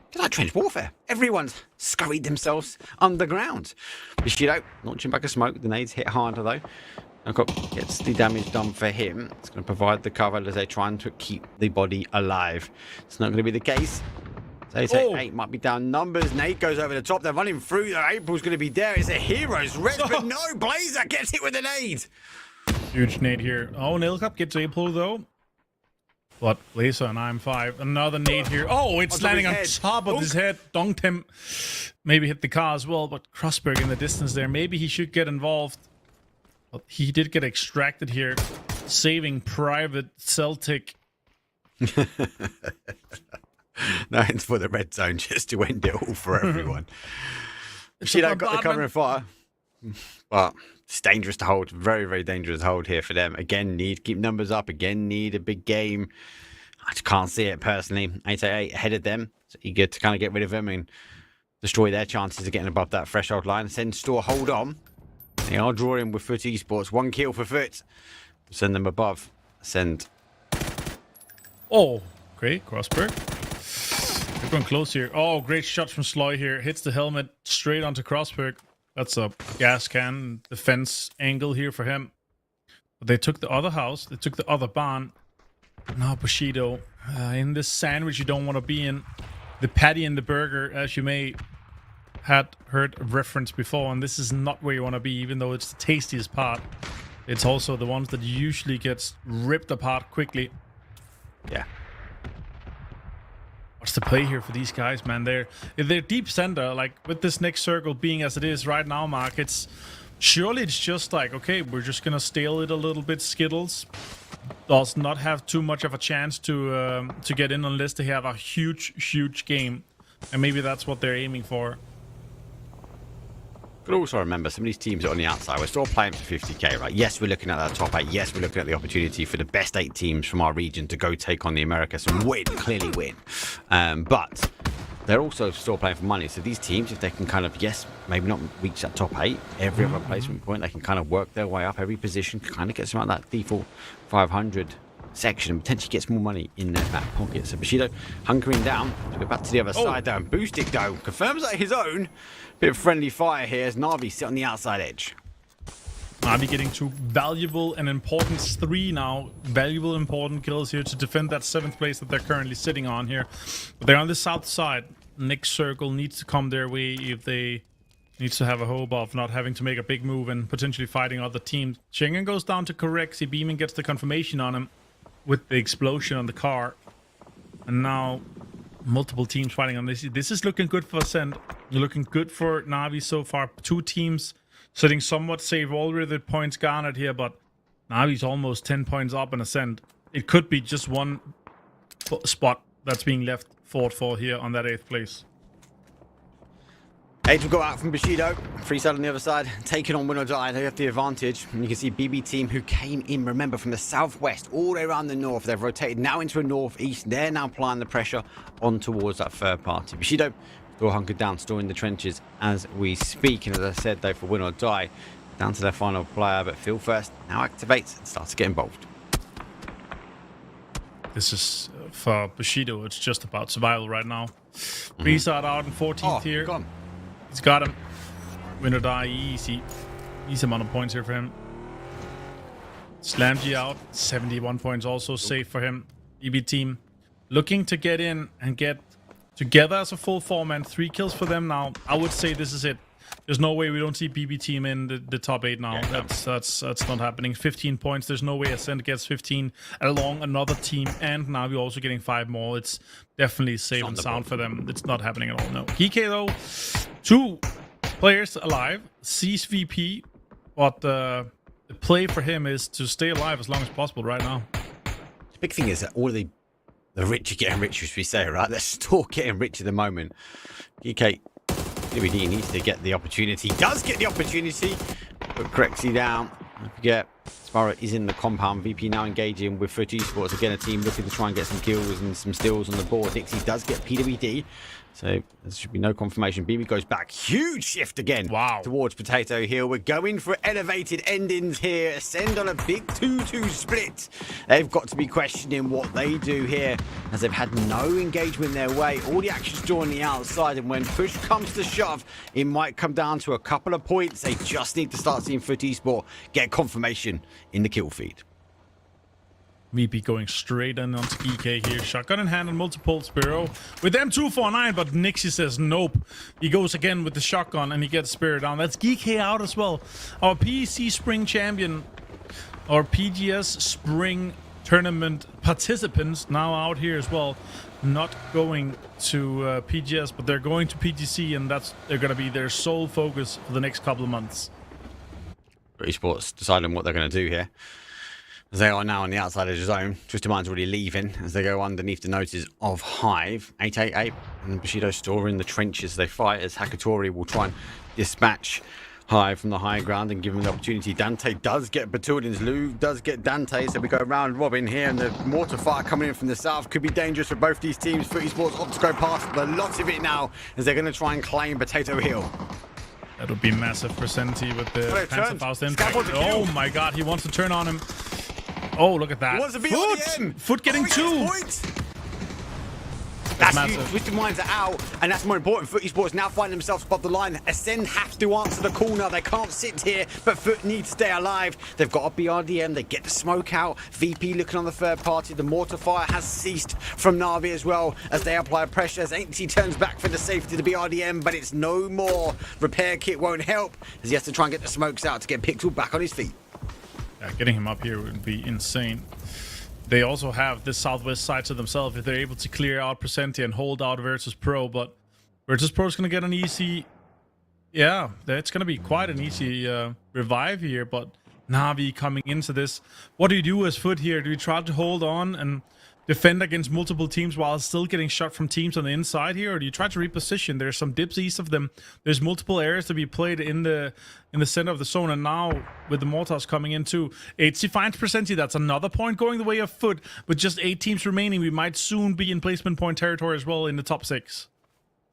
It's like trench warfare. Everyone's scurried themselves underground. Bushido launching back a smoke. The nades hit harder though. Gets the damage done for him. It's going to provide the cover as they're trying to keep the body alive. It's not going to be the case. So 8 might be down numbers. Nate goes over the top. They're running through. April's going to be there. It's a hero's rest, but no, Blazer gets hit with an nade. Huge nade here. Oh, Nailcup gets April though. But Blazer and IM5. Another nade here. Oh, it's landing on top of his head. Dunked him. Maybe hit the car as well, but Crossberg in the distance there. Maybe he should get involved. But he did get extracted here. Saving Private Celtic. No, it's for the red zone just to end it all for everyone. Bushido got the covering fire. But it's dangerous to hold. Very, very dangerous to hold here for them. Again, need to keep numbers up. Again, need a big game. I just can't see it personally. 888 ahead of them. So eager to kind of get rid of them and destroy their chances of getting above that threshold line. Send Store, hold on. They are drawing with Foot Esports. 1 kill for Foot. Send them above. Send. Oh, great. Crossberg. They're going close here. Oh, great shot from Sloy here. Hits the helmet straight onto Crossberg. That's a gas can defense angle here for him. But they took the other house. They took the other barn. Now Bushido. In this sandwich you don't want to be in. The patty and the burger, as you may had heard a reference before, and this is not where you want to be, even though it's the tastiest part. It's also the ones that usually gets ripped apart quickly. Yeah. What's the play here for these guys, man? They're deep center, like with this next circle being as it is right now, Mark. It's just like, okay, we're just gonna stale it a little bit. Skittles does not have too much of a chance to get in unless they have a huge game, and maybe that's what they're aiming for. But also remember, some of these teams are on the outside. We're still playing for 50k, right? Yes, we're looking at that top 8. Yes, we're looking at the opportunity for the best 8 teams from our region to go take on the Americas and win, clearly win. But they're also still playing for money. So these teams, if they can kind of, yes, maybe not reach that top 8, every other placement point, they can kind of work their way up. Every position kind of gets them out that default 500 section and potentially gets more money in their back pocket. So Bushido hunkering down to go back to the other side though, and Boosted though confirms that his own. Bit of friendly fire here as Na'Vi sit on the outside edge. Na'Vi getting 2 valuable and important 3 now. Valuable important kills here to defend that 7th place that they're currently sitting on here. But they're on the south side. Next circle needs to come their way if they needs to have a hope of not having to make a big move and potentially fighting other teams. Schengen goes down to Correxy. Beeman gets the confirmation on him with the explosion on the car. And now multiple teams fighting on this. This is looking good for Ascent. Looking good for Na'Vi so far. 2 teams sitting somewhat safe. Already the points garnered here, but Na'Vi's almost 10 points up in Ascent. It could be just one spot that's being left fought for here on that 8th place. 8 will go out from Bushido. Free side on the other side. Taking on Win or Die. They have the advantage. And you can see BB team who came in, remember, from the southwest all the way around the north. They've rotated now into a northeast. They're now applying the pressure on towards that third party. Bushido still hunkered down, still in the trenches as we speak. And as I said, though, for Win or Die, down to their final player. But Phil first now activates and starts to get involved. This is for Bushido. It's just about survival right now. Resart out in 14th here. Gone. He's got him. Win or Die, easy. Easy amount of points here for him. Slamgy out. 71 points also safe for him. EB team looking to get in and get together as a full 4-man. 3 kills for them now. I would say this is it. There's no way we don't see BB team in the top 8 now. Yeah, that's not happening. 15 points. There's no way Ascent gets 15 along another team, and now we're also getting 5 more. It's definitely safe and sound for them. It's not happening at all. No. GK though, 2 players alive. Sees VP, but the play for him is to stay alive as long as possible right now. The big thing is that all the rich are getting richer, as we say, right? They're still getting rich at the moment. GK. DVD needs to get the opportunity. Does get the opportunity. Put Krexy down. Don't forget, Sparrow is in the compound. VP now engaging with Foot Esports. Again, a team looking to try and get some kills and some steals on the board. Dixie does get PWD. So there should be no confirmation. BB goes back. Huge shift again. Wow. Towards Potato Hill. We're going for elevated endings here. Ascend on a big 2-2 split. They've got to be questioning what they do here, as they've had no engagement their way. All the action's still on the outside, and when push comes to shove, it might come down to a couple of points. They just need to start seeing Foot Esport get confirmation in the kill feed. VP going straight in onto GK here. Shotgun in hand and multiple Spiro. With them 249, but Nixie says nope. He goes again with the shotgun and he gets Spiro down. That's GK out as well. Our PEC Spring Champion, our PGS Spring Tournament participants now out here as well. Not going to PGS, but they're going to PGC, and they're going to be their sole focus for the next couple of months. Esports deciding what they're going to do here. As they are now on the outside of the zone. Twisted Mind's already leaving as they go underneath the noses of Hive. 888 and Bushido store in the trenches. They fight as Hakatori will try and dispatch high from the high ground and give him the opportunity. Dante does get Batulin's Lou, does get Dante, so we go round robin here, and the mortar fire coming in from the south could be dangerous for both these teams. Footy Sports opt to go past a lot of it now as they're going to try and claim Potato Hill. That would be massive for Senti with the Panzerfaust impact. Oh my god, he wants to turn on him. Oh, look at that. He wants to be on the end. Foot getting two. That's massive. huge. Twisted Minds are out, and that's more important. Footy Sports now find themselves above the line. Ascend have to answer the call now. They can't sit here, but Foot need to stay alive. They've got a BRDM. They get the smoke out. VP looking on the third party. The mortar fire has ceased from Na'Vi as well as they apply pressure. As Ainty turns back for the safety of the BRDM, but it's no more. Repair kit won't help as he has to try and get the smokes out to get Pixel back on his feet. Yeah, getting him up here would be insane. They also have this southwest side to themselves if they're able to clear out Presenti and hold out Virtus Pro, but Virtus Pro is going to get an easy... Yeah, it's going to be quite an easy revive here, but Na'Vi coming into this. What do you do as Foot here? Do you try to hold on and defend against multiple teams while still getting shot from teams on the inside here, or do you try to reposition? There's some dips east of them. There's multiple areas to be played in the center of the zone, and now with the mortars coming in too, HC finds Presenti. That's another point going the way of Foot. With just 8 teams remaining, we might soon be in placement point territory as well in the top 6.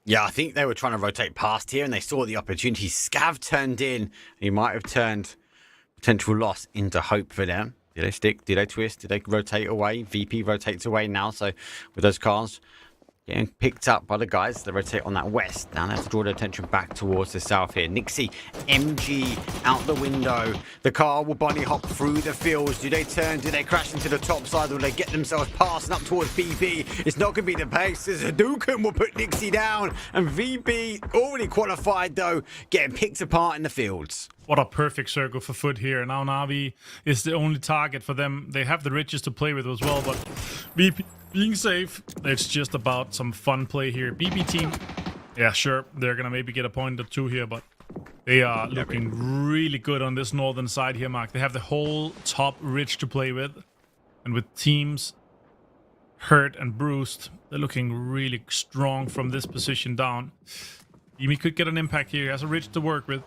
Yeah, I think they were trying to rotate past here, and they saw the opportunity. Scav turned in. He might have turned potential loss into hope for them. Did they stick? Did they twist? Did they rotate away? VP rotates away now. So with those cars getting picked up by the guys, they rotate on that west. Now they have to draw their attention back towards the south here. Nixie, MG out the window. The car will bunny hop through the fields. Do they turn? Do they crash into the top side? Will they get themselves passing up towards VP? It's not going to be the pace. As Hadouken will put Nixie down. And VP, already qualified though, getting picked apart in the fields. What a perfect circle for Foot here. Now Na'Vi is the only target for them. They have the riches to play with as well, but VP being safe, it's just about some fun play here. BB team, yeah, sure, they're going to maybe get a point or two here, but they are looking really good on this northern side here, Mark. They have the whole top ridge to play with, and with teams hurt and bruised, they're looking really strong from this position down. Emi could get an impact here. He has a ridge to work with.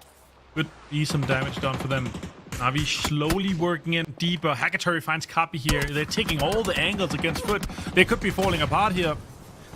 Could be some damage done for them. Na'Vi slowly working in deeper. Hackatory finds copy here. They're taking all the angles against Foot. They could be falling apart here.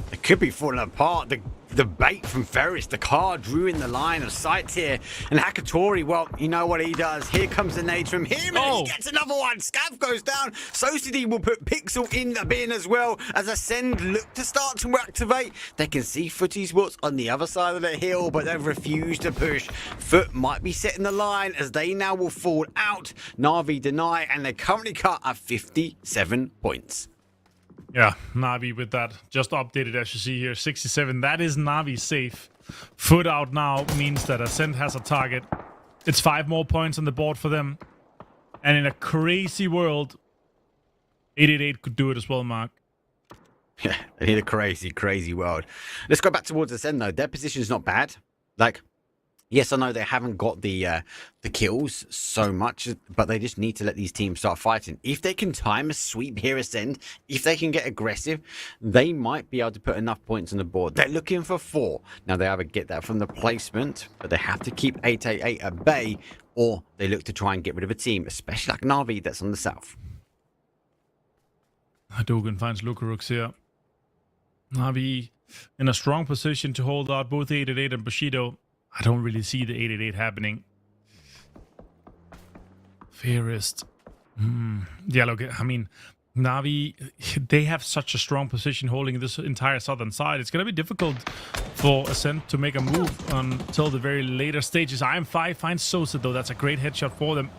They could be falling apart. The bait from Ferris, the car drew in the line of sight here. And Hakatori, well, you know what he does. Here comes the nade from him, and he gets another one. Scav goes down. Society will put Pixel in the bin as well as Ascend look to start to activate. They can see Footy Sports on the other side of the hill, but they've refused to push. Foot might be setting the line as they now will fall out. Na'Vi deny, and they currently cut at 57 points. Yeah, Na'Vi with that just updated as you see here, 67. That is Na'Vi safe. Foot out now means that Ascent has a target. It's 5 more points on the board for them. And in a crazy world, 888 could do it as well, Mark. Yeah, in a crazy, crazy world. Let's go back towards Ascent though. Their position is not bad. Like, yes, I know they haven't got the kills so much, but they just need to let these teams start fighting. If they can time a sweep here, Ascend, if they can get aggressive, they might be able to put enough points on the board. They're looking for 4. Now, they either get that from the placement, but they have to keep 888 at bay, or they look to try and get rid of a team, especially like Na'Vi that's on the south. Hadouken finds Lukaruks here. Na'Vi in a strong position to hold out both 888 and Bushido. I don't really see the 888 happening. Fairest. Yeah, look, I mean, Na'Vi, they have such a strong position holding this entire southern side. It's going to be difficult for Ascent to make a move until the very later stages. IM5 finds Sosa, though. That's a great headshot for them.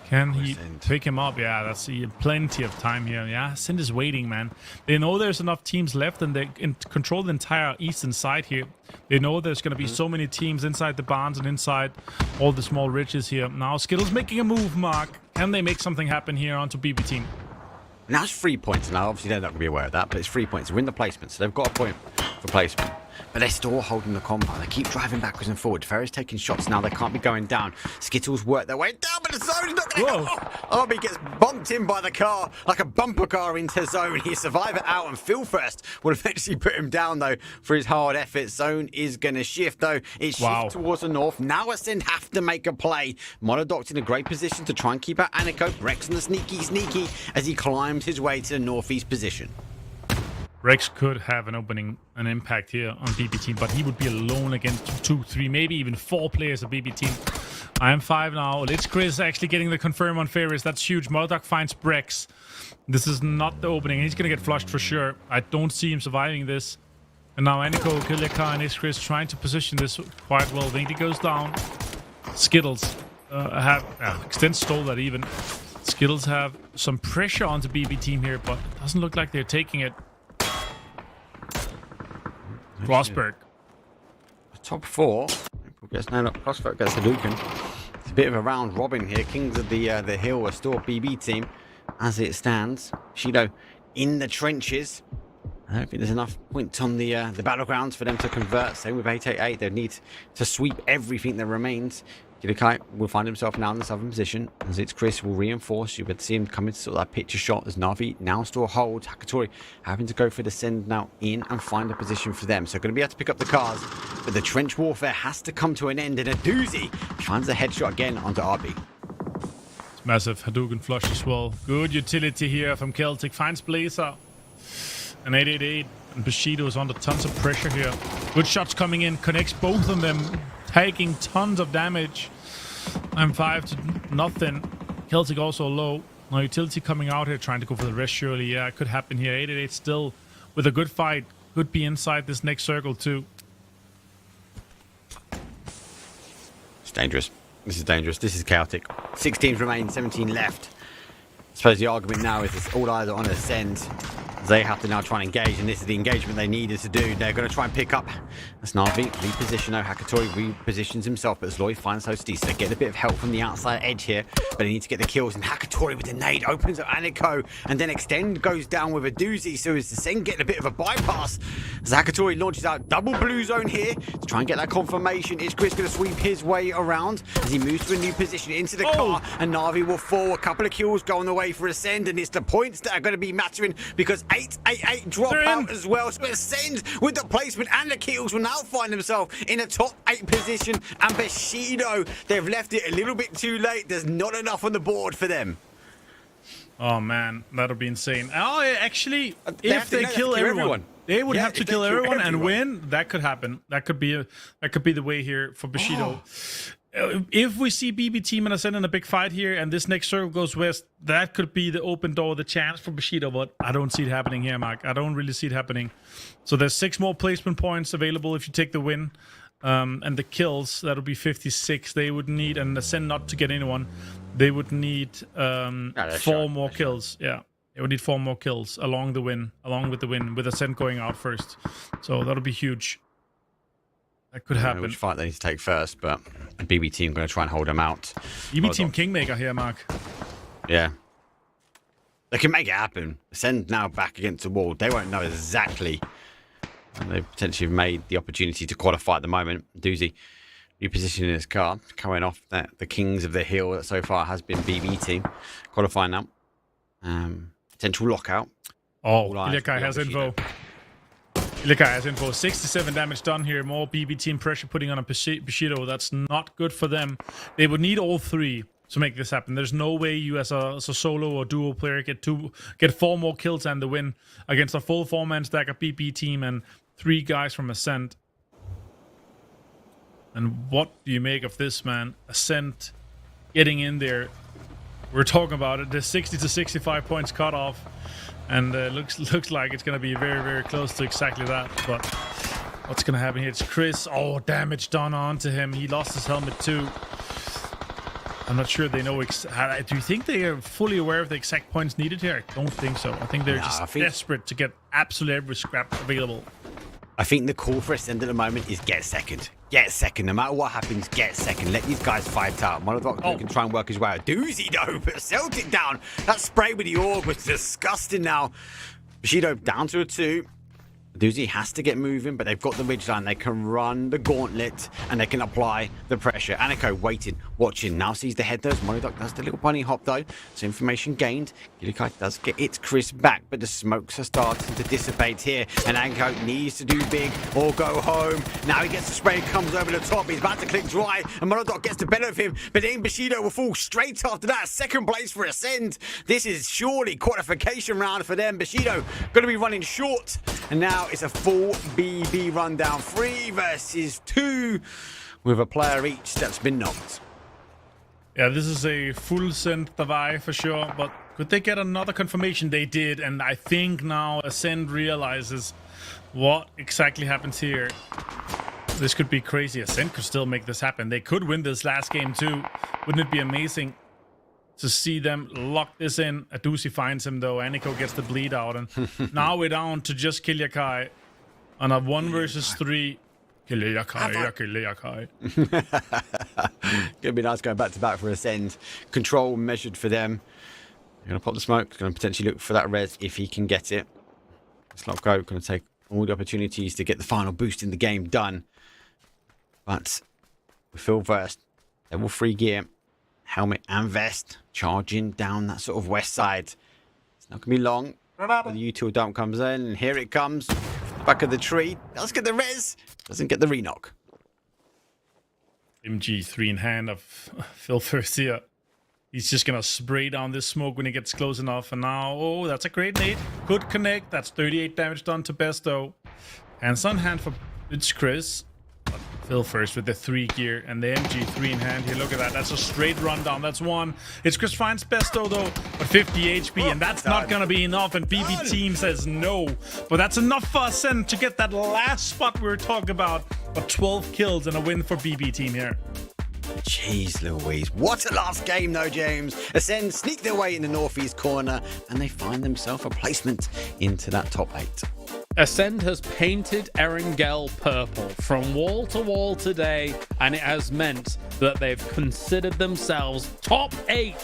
Can he pick him up? Yeah, that's plenty of time here. Yeah, Ascent is waiting, man. They know there's enough teams left, and they control the entire eastern side here. They know there's going to be so many teams inside the barns and inside all the small ridges here. Now Skittles making a move, Mark. Can they make something happen here onto BB team? Now it's 3 points. Now, obviously, they're not going to be aware of that, but it's 3 points. They're in the placement, so they've got a point for placement. but they're still holding the compound. They keep driving backwards and forward. Ferry's taking shots now. They can't be going down. Skittles work their way down, but the zone is not going to go. Arby gets bumped in by the car like a bumper car into zone. He survive it out, and Phil First will eventually put him down, though, for his hard effort. Zone is going to shift, though. It shifts towards the north. Now Ascend have to make a play. Monodoc's in a great position to try and keep out Aniko. Rex on the sneaky as he climbs his way to the northeast position. Rex could have an impact here on BB team, but he would be alone against 2, 3, maybe even 4 players of BB team. I am 5 now. It's Chris actually getting the confirm on Ferris. That's huge. Modoc finds Brex. This is not the opening. He's going to get flushed for sure. I don't see him surviving this. And now Aniko, Kilika, and Chris trying to position this quite well. Vinky goes down. Skittles Extend stole that even. Skittles have some pressure onto BB team here, but it doesn't look like they're taking it. Rosberg. Top 4. Gets nailed up. Crossfoot gets Hadouken. It's a bit of a round robin here. Kings of the Hill are still BB team as it stands. Shido in the trenches. I don't think there's enough points on the battlegrounds for them to convert. Same with 888. They need to sweep everything that remains. Kidokai will find himself now in the southern position as it's Chris will reinforce. You would see him coming to sort of that picture shot as Na'Vi now still holds. Hakatori having to go for the send now in and find a position for them. So going to be able to pick up the cars, but the trench warfare has to come to an end, and a doozy finds a headshot again onto RB. It's massive. Hadouken flush as well. Good utility here from Celtic. Finds Blazer. An 888. And Bushido is under tons of pressure here. Good shots coming in. Connects both of them. Taking tons of damage. I'm 5-0. Celtic also low. Now utility coming out here trying to go for the rest surely. Yeah, it could happen here. 888 still with a good fight. Could be inside this next circle too. It's dangerous. This is dangerous. This is chaotic. 6 teams remain, 17 left. I suppose the argument now is this all eyes are on Ascend. They have to now try and engage, and this is the engagement they needed to do. They're going to try and pick up. That's Na'Vi. Reposition. No, Hakatori repositions himself, but as Lloyd finds Hosties, they get a bit of help from the outside edge here, but they need to get the kills. And Hakatori with the nade opens up Aniko, and then Extend goes down with a doozy. So is Ascend getting a bit of a bypass as Hakatori launches out double blue zone here to try and get that confirmation. Is Chris going to sweep his way around as he moves to a new position into the car, and Na'Vi will fall. A couple of kills go on the way for Ascend, and it's the points that are going to be mattering because 888 drop out as well. So Ascend with the placement and the kills will now find themselves in a top 8 position. And Bushido, they've left it a little bit too late. There's not enough on the board for them. Oh man, that'll be insane. Oh, actually, if they kill everyone, they would have to kill everyone and win. That could happen. That could be the way here for Bushido. If we see BB team and Ascend in a big fight here and this next circle goes west, that could be the open door, the chance for Bushido, but I don't see it happening here, Mark. I don't really see it happening. So there's 6 more placement points available if you take the win. And the kills, that'll be 56. They would need, and Ascend not to get anyone, they would need 4 more kills. Yeah, they would need 4 more kills along with the win, with Ascend going out first. So that'll be huge. That could happen. Which fight they need to take first, but the BB team going to try and hold them out. BB team Kingmaker here, Mark. Yeah. They can make it happen. Ascend now back against the wall. They won't know exactly. And they've potentially made the opportunity to qualify at the moment. Doozy repositioning his car, coming off the Kings of the Hill that so far has been BB team. Qualifying now. Potential lockout. Oh, Ilikai has info. Ilikai has info. 67 damage done here. More BB team pressure putting on a Bushido. That's not good for them. They would need all 3 to make this happen. There's no way you as a solo or duo player get 4 more kills and the win against a full 4-man stack of BB team and 3 guys from Ascent. And what do you make of this, man? Ascent getting in there. We're talking about it. The 60 to 65 points cut off. And looks like it's going to be very, very close to exactly that. But what's going to happen here? It's Chris. Oh, damage done onto him. He lost his helmet too. I'm not sure they know. Do you think they are fully aware of the exact points needed here? I don't think so. I think they're desperate to get absolutely every scrap available. I think the call for Ascend at the moment is get second. Get second. No matter what happens, get second. Let these guys fight out. Monodrock can try and work his way out. Doozy though, but Celtic down. That spray with the orb was disgusting now. Bushido down to a 2. Doozy has to get moving, but they've got the ridgeline. They can run the gauntlet and they can apply the pressure. Aniko waiting, watching. Now sees the head. There's Monodok does the little bunny hop though. So information gained. Gilikai does get its Chris back, but the smokes are starting to dissipate here. And Aniko needs to do big or go home. Now he gets the spray, comes over the top. He's about to click dry, and Monodok gets the better of him. But then Bushido will fall straight after that. Second place for Ascend. This is surely qualification round for them. Bushido going to be running short, and now it's a full BB rundown, 3 versus 2, with a player each that's been knocked. Yeah, this is a full send Tavai for sure, but could they get another confirmation? They did, and I think now Ascend realizes what exactly happens here. This could be crazy. Ascend could still make this happen. They could win this last game too. Wouldn't it be amazing to see them lock this in? Adusi finds him though. Aniko gets the bleed out, and now we're down to just Kilyakai on a 1 versus 3. Kilyakai. Gonna be nice going back to back for Ascend. Control measured for them. They're gonna pop the smoke. Gonna potentially look for that res if he can get it. Slot go. Gonna take all the opportunities to get the final boost in the game done. But we feel first. Level 3 gear. Helmet and vest, charging down that sort of west side. It's not going to be long. The util dump comes in, and here it comes. Back of the tree. Does get the res. Doesn't get the re-knock. MG3 in hand of Phil first here. He's just going to spray down this smoke when he gets close enough. And now, oh, that's a great nade. Could connect. That's 38 damage done to Besto. Hands on hand for it's Chris. Phil first with the 3 gear and the MG3 in hand here. Look at that. That's a straight rundown. That's 1. It's Chris finds Besto though, but 50 HP, and that's not going to be enough. And BB Team says no. But that's enough for Ascend to get that last spot we were talking about. But 12 kills and a win for BB Team here. Jeez Louise. What a last game though, James. Ascend sneak their way in the northeast corner, and they find themselves a placement into that top 8. Ascend has painted Erangel purple from wall to wall today, and it has meant that they've considered themselves top 8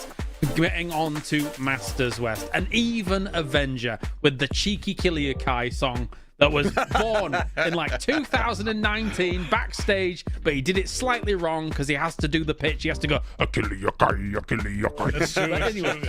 getting on to Masters West, and even Avenger with the cheeky Kilyakai song that was born in like 2019 backstage, but he did it slightly wrong because he has to do the pitch. He has to go Kilyakai. That's true. But anyway,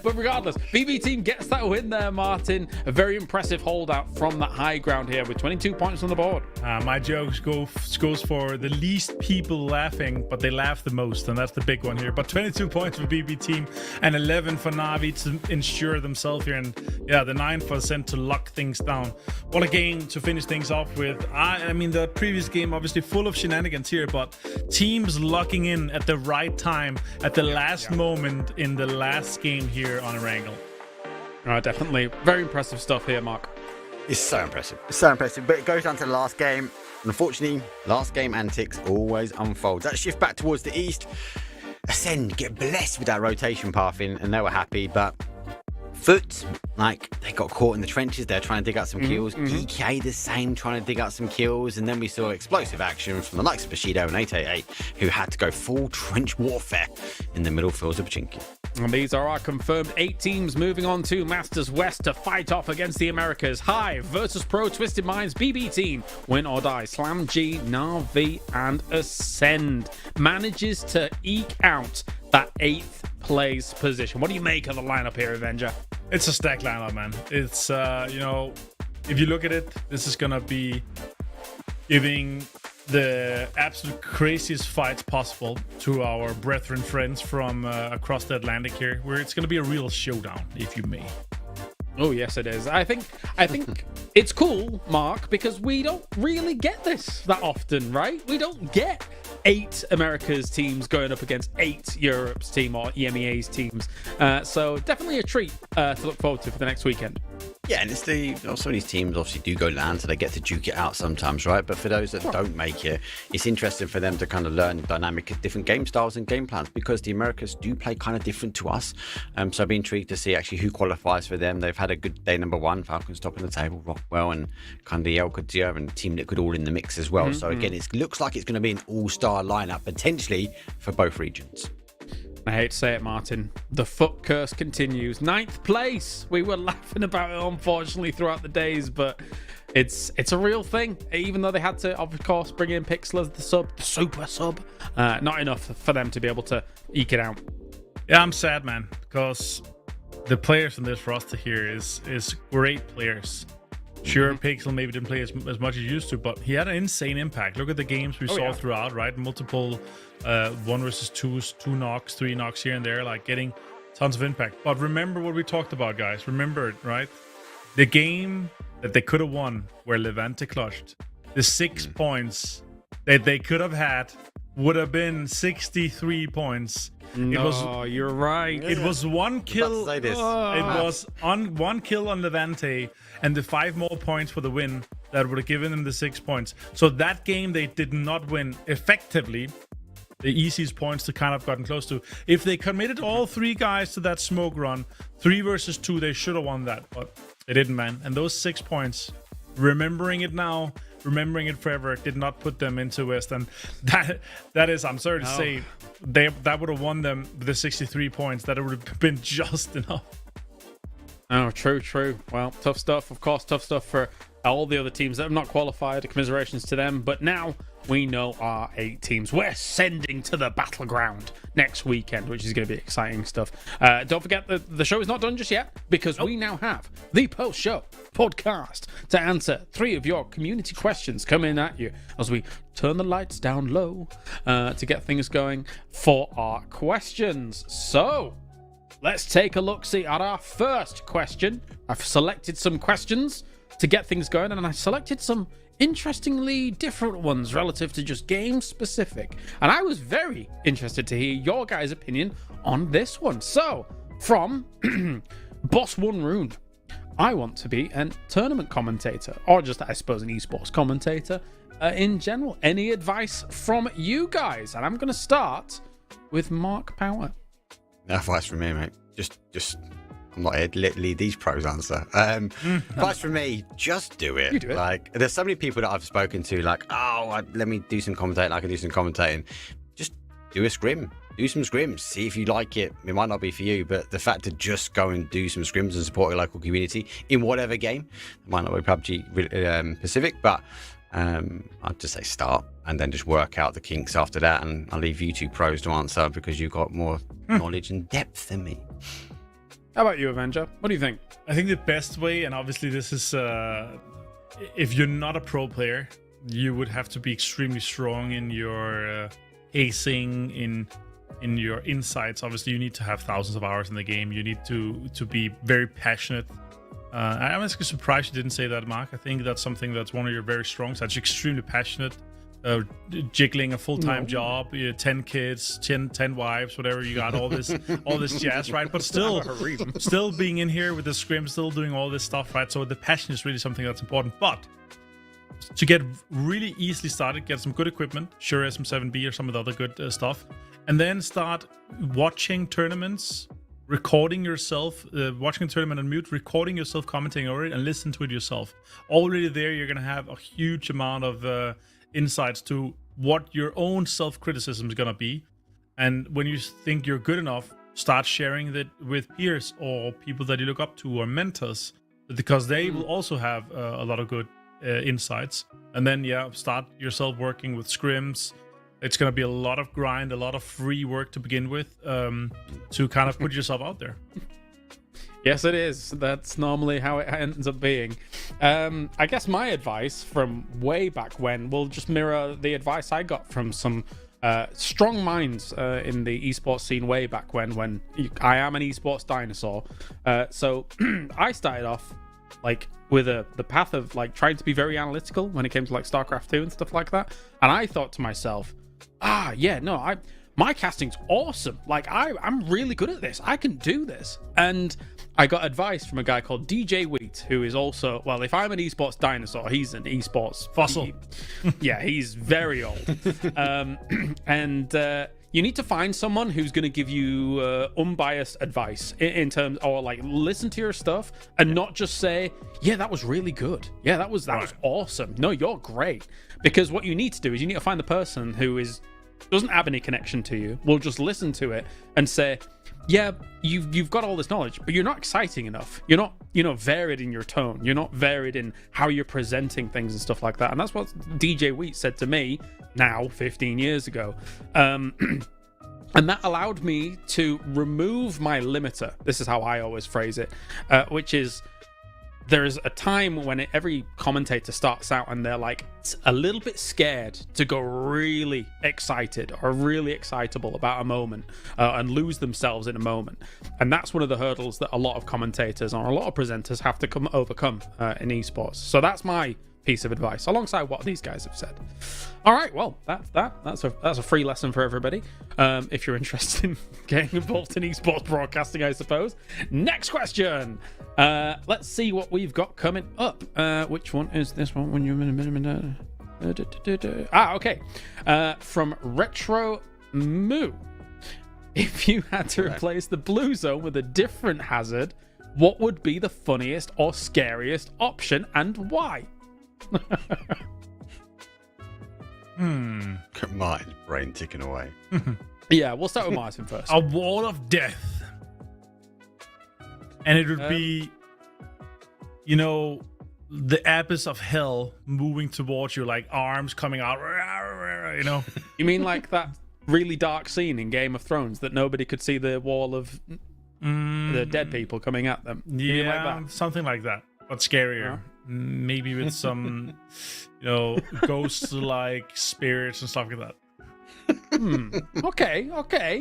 but regardless, BB Team gets that win there, Martin. A very impressive holdout from that high ground here with 22 points on the board. My jokes goes for the least people laughing, but they laugh the most, and that's the big one here. But 22 points for BB Team and 11 for Na'Vi to ensure themselves here, and yeah, the 9 for Ascend to lock things down. What a game to finish things off with. I mean, the previous game obviously full of shenanigans here, but teams locking in at the right time, at the last moment in the last game here on Erangel. Definitely very impressive stuff here, Mark. It's so impressive. It's so impressive. But it goes down to the last game. Unfortunately, last game antics always unfold. That shift back towards the east. Ascend get blessed with that rotation path in, and they were happy, but Foot, like, they got caught in the trenches. They're trying to dig out some kills. EK the same, trying to dig out some kills. And then we saw explosive action from the likes of Bushido and 888, who had to go full trench warfare in the middle fields of Pachinki. And these are our confirmed 8 teams moving on to Masters West to fight off against the Americas. Hive versus Pro Twisted Minds, BB Team, Win or Die, Slam G, Na'Vi, and Ascend manages to eke out that 8th place position. What do you make of the lineup here, Avenger? It's a stacked lineup, man. It's, you know, if you look at it, this is going to be giving the absolute craziest fights possible to our brethren friends from across the Atlantic here, where it's going to be a real showdown, if you may. Oh, yes, it is. I think it's cool, Mark, because we don't really get this that often, right? We don't get 8 America's teams going up against 8 Europe's team or EMEA's teams. So definitely a treat to look forward to for the next weekend. Yeah, and it's some of these teams obviously do go land, so they get to duke it out sometimes, right? But for those that don't make it, it's interesting for them to kind of learn the dynamic of different game styles and game plans, because the Americas do play kind of different to us. So I'd be intrigued to see actually who qualifies for them. They've had a good day number 1, Falcons topping the table, Rockwell and Kandi Elkadia and Team Liquid all in the mix as well. So again, it looks like it's going to be an all-star lineup potentially for both regions. I hate to say it, Martin. The foot curse continues. 9th place. We were laughing about it, unfortunately, throughout the days, but it's a real thing. Even though they had to, of course, bring in Pixel as the super sub, not enough for them to be able to eke it out. Yeah, I'm sad, man, because the players in this roster here is great players. Sure, Pixel maybe didn't play as much as he used to, but he had an insane impact. Look at the games we saw throughout, right? Multiple 1 versus 2s, 2 knocks, 3 knocks here and there, like getting tons of impact. But remember what we talked about, guys. Remember it, right? The game that they could have won where Levante clutched, the 6 points that they could have had would have been 63 points. You're right. It was 1 kill. It was on 1 kill on Levante, and the 5 more points for the win that would have given them the 6 points. So that game they did not win effectively. The easiest points to kind of gotten close to. If they committed all 3 guys to that smoke run, 3 versus 2, they should have won that, but they didn't, man. And those 6 points, remembering it now, remembering it forever, did not put them into West. And that is, I'm sorry to say, that would have won them the 63 points. That would have been just enough. Oh, true. Well, tough stuff. Of course, tough stuff for all the other teams that have not qualified. Commiserations to them. But now we know our 8 teams. We're sending to the Battleground next weekend, which is going to be exciting stuff. Don't forget that the show is not done just yet, because we now have the post-show podcast to answer 3 of your community questions coming at you as we turn the lights down low to get things going for our questions. So let's take a look-see at our first question. I've selected some questions to get things going, and I selected some interestingly different ones relative to just game specific. And I was very interested to hear your guys' opinion on this one. So, from Boss One Rune, I want to be a tournament commentator, or just, I suppose, an esports commentator in general. Any advice from you guys? And I'm going to start with Mark Power. No advice from me, mate. Just I'm not here to lead these pros answer. Advice from me, just do it. You do it. Like, there's so many people that I've spoken to, like, let me do some commentating. I can do some commentating. Just do a scrim. Do some scrims. See if you like it. It might not be for you, but the fact to just go and do some scrims and support your local community in whatever game, it might not be PUBG Pacific, but I'd just say start and then just work out the kinks after that. And I'll leave you 2 pros to answer because you've got more knowledge and depth than me. How about you, Avenger? What do you think? I think the best way, and obviously this is, if you're not a pro player, you would have to be extremely strong in your acing, in your insights. Obviously, you need to have thousands of hours in the game. You need to be very passionate. I'm actually surprised you didn't say that, Mark. I think that's something that's one of your very strong sides. You're extremely passionate. Jiggling a full-time job, 10 kids, 10 wives, whatever, you got all this jazz, right? But still being in here with the scrim, still doing all this stuff, right? So the passion is really something that's important. But to get really easily started, get some good equipment, sure, SM7B or some of the other good stuff, and then start watching tournaments, recording yourself, watching a tournament on mute, recording yourself, commenting over it, and listen to it yourself. Already there, you're going to have a huge amount of insights to what your own self-criticism is going to be. And when you think you're good enough, start sharing that with peers or people that you look up to or mentors, because they will also have a lot of good insights. And then, start yourself working with scrims. It's going to be a lot of grind, a lot of free work to begin with, to kind of put yourself out there. Yes, it is. That's normally how it ends up being. I guess my advice from way back when will just mirror the advice I got from some strong minds in the esports scene way back when I am an esports dinosaur. So I started off like with the path of like trying to be very analytical when it came to like StarCraft 2 and stuff like that. And I thought to myself, my casting's awesome. Like I'm really good at this. I can do this. And I got advice from a guy called DJ Wheat, who is also, well, if I'm an esports dinosaur, he's an esports fossil. He's very old. You need to find someone who's going to give you unbiased advice in terms, or like listen to your stuff and not just say, yeah, that was really good. Yeah, that was awesome. No, you're great. Because what you need to do is you need to find the person who is doesn't have any connection to you will just listen to it and say, yeah, you've got all this knowledge, but you're not exciting enough. You're not, varied in your tone. You're not varied in how you're presenting things and stuff like that. And that's what DJ Wheat said to me now 15 years ago. And that allowed me to remove my limiter. This is how I always phrase it, which is, there's a time when every commentator starts out and they're like a little bit scared to go really excited or really excitable about a moment and lose themselves in a moment. And that's one of the hurdles that a lot of commentators or a lot of presenters have to overcome in esports. So that's my piece of advice, alongside what these guys have said. All right, well, that's a free lesson for everybody. If you're interested in getting involved in esports broadcasting, I suppose. Next question. Let's see what we've got coming up. Which one is this one? When you're okay. From Retro Moo. If you had to replace the blue zone with a different hazard, what would be the funniest or scariest option, and why? Martin's brain ticking away. Yeah, we'll start with Martin first. A wall of death. And it would be, the abyss of hell moving towards you, like arms coming out, You mean like that really dark scene in Game of Thrones that nobody could see the wall of the dead people coming at them? You mean like that? Something like that, but scarier. Yeah. Maybe with some, ghost-like spirits and stuff like that. Okay,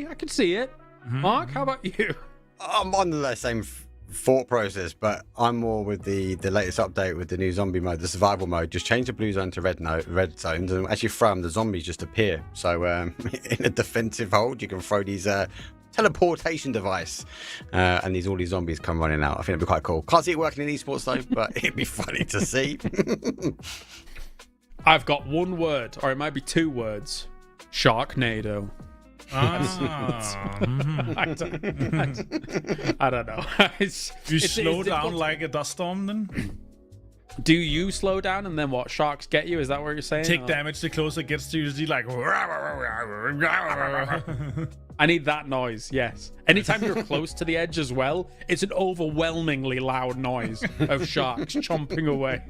I can see it. Mark, how about you? I'm on the same thought process, but I'm more with the latest update with the new zombie mode, the survival mode. Just change the blue zone to red zones, and actually throw them, the zombies just appear. So in a defensive hold, you can throw these teleportation device, and all these zombies come running out. I think it'd be quite cool. Can't see it working in esports though, but it'd be funny to see. I've got one word, or it might be two words. Sharknado. I don't know. You slow down like a dust storm then? Do you slow down and then what? Sharks get you? Is that what you're saying? Take damage the closer it gets to you. Like. I need that noise, yes. Anytime you're close to the edge as well, it's an overwhelmingly loud noise of sharks chomping away.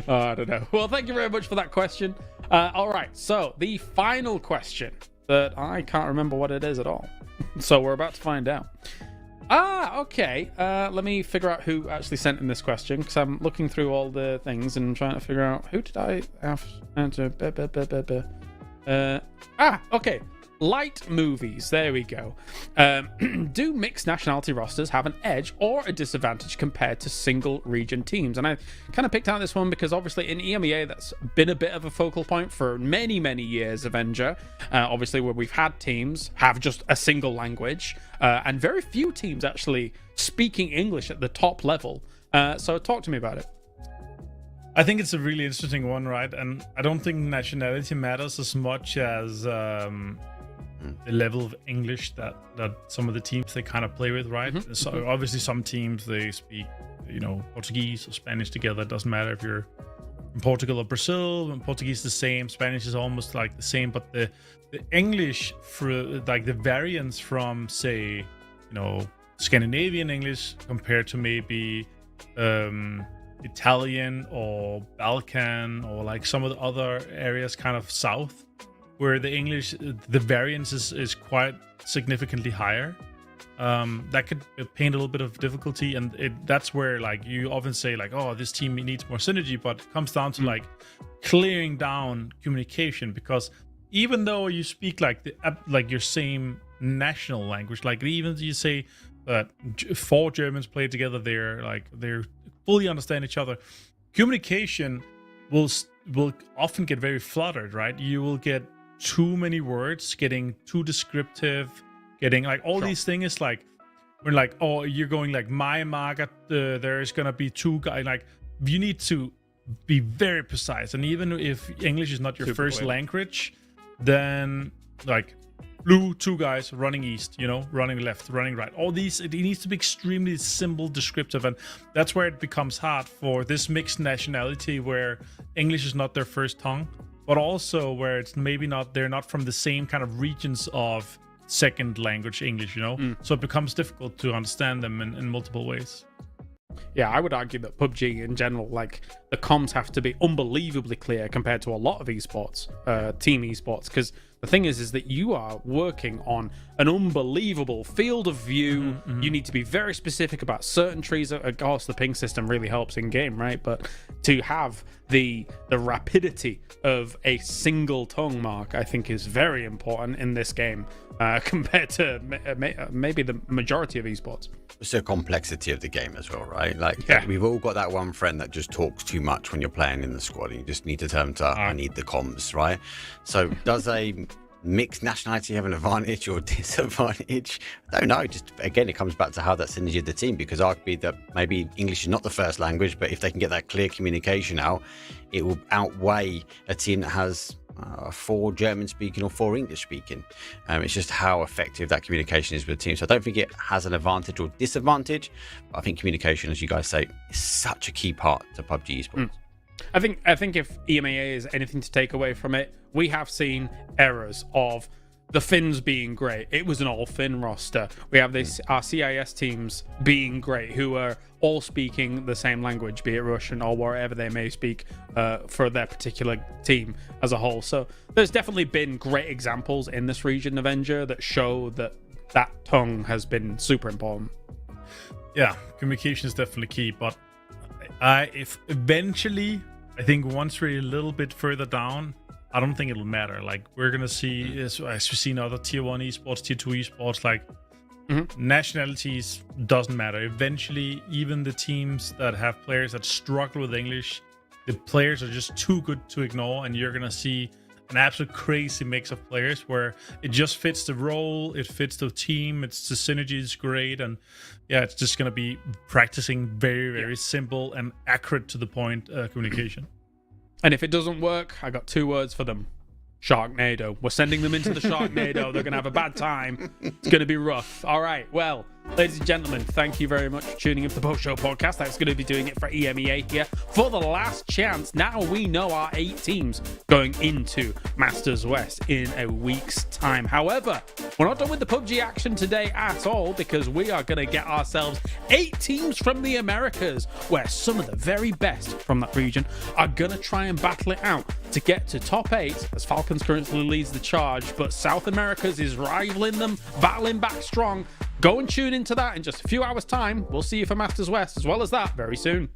I don't know. Well, thank you very much for that question. All right, so the final question that I can't remember what it is at all. So we're about to find out. Okay. Let me figure out who actually sent in this question, because I'm looking through all the things and trying to figure out who did I have to... okay. Light movies. There we go. Do mixed nationality rosters have an edge or a disadvantage compared to single region teams? And I kind of picked out this one because obviously in EMEA that's been a bit of a focal point for many, many years, Avenger. Obviously where we've had teams have just a single language and very few teams actually speaking English at the top level. So talk to me about it. I think it's a really interesting one, right? And I don't think nationality matters as much as the level of English that some of the teams they kind of play with, right? So obviously some teams they speak, Portuguese or Spanish together. It doesn't matter if you're in Portugal or Brazil. And Portuguese is the same. Spanish is almost like the same, but the English for like the variance from say, Scandinavian English compared to maybe Italian or Balkan or like some of the other areas kind of south, where the English, the variance is quite significantly higher. That could paint a little bit of difficulty, and that's where like you often say like, oh, this team needs more synergy, but it comes down to like clearing down communication, because even though you speak like your same national language, like even you say that 4 Germans play together, they're fully understand each other, communication will often get very fluttered, right? You will get too many words, getting too descriptive, getting like all these things like we're like, oh, you're going like Myiramar, there's gonna be 2 guys, like you need to be very precise. And even if English is not your first language, then like blue 2 guys running east, running left, running right, all these, it needs to be extremely simple, descriptive, and that's where it becomes hard for this mixed nationality where English is not their first tongue. but also where it's maybe not, they're not from the same kind of regions of second language English, you know? So it becomes difficult to understand them in multiple ways. Yeah, I would argue that PUBG in general, like, the comms have to be unbelievably clear compared to a lot of esports, team esports, because the thing is that you are working on an unbelievable field of view. You need to be very specific about certain trees. Of course, the ping system really helps in game, right? But to have the rapidity of a single tongue mark, I think, is very important in this game compared to maybe the majority of esports. It's the complexity of the game as well, right? Like, Yeah. we've all got that one friend that just talks too much when you're playing in the squad. You just need to turn to, I need the comms, right? So does a mixed nationality have an advantage or disadvantage? I don't know. Just, again, it comes back to how that synergy of the team, because arguably that maybe English is not the first language, but if they can get that clear communication out, it will outweigh a team that has 4 German speaking or 4 English speaking. It's just how effective that communication is with the team. So I don't think it has an advantage or disadvantage. I think communication, as you guys say, is such a key part to PUBG Esports. I think if EMEA is anything to take away from it, we have seen errors of the Finns being great. It was an all-Finn roster. We have our CIS teams being great, who are all speaking the same language, be it Russian or whatever they may speak for their particular team as a whole. So there's definitely been great examples in this region of Avenger that show that tongue has been super important. Yeah, communication is definitely key, but if eventually, I think once we're a little bit further down, I don't think it'll matter. Like, we're gonna see, as we've seen other tier 1 esports, tier 2 esports, like nationalities doesn't matter. Eventually, even the teams that have players that struggle with English, the players are just too good to ignore, and you're gonna see an absolute crazy mix of players where it just fits the role, it fits the team, the synergy is great, and yeah, it's just gonna be practicing very, very simple and accurate to the point communication. And if it doesn't work, I got 2 words for them. Sharknado. We're sending them into the Sharknado. They're going to have a bad time. It's going to be rough. All right. Well, ladies and gentlemen, thank you very much for tuning in to the Post Show podcast. That's going to be doing it for EMEA here for the last chance. Now we know our 8 teams going into Masters West in a week's time. However, we're not done with the PUBG action today at all, because we are going to get ourselves 8 teams from the Americas, where some of the very best from that region are going to try and battle it out to get to top 8, as Falcons currently leads the charge, but South America's is rivaling them, battling back strong. Go and tune into that in just a few hours' time. We'll see you for Masters West, as well as that, very soon.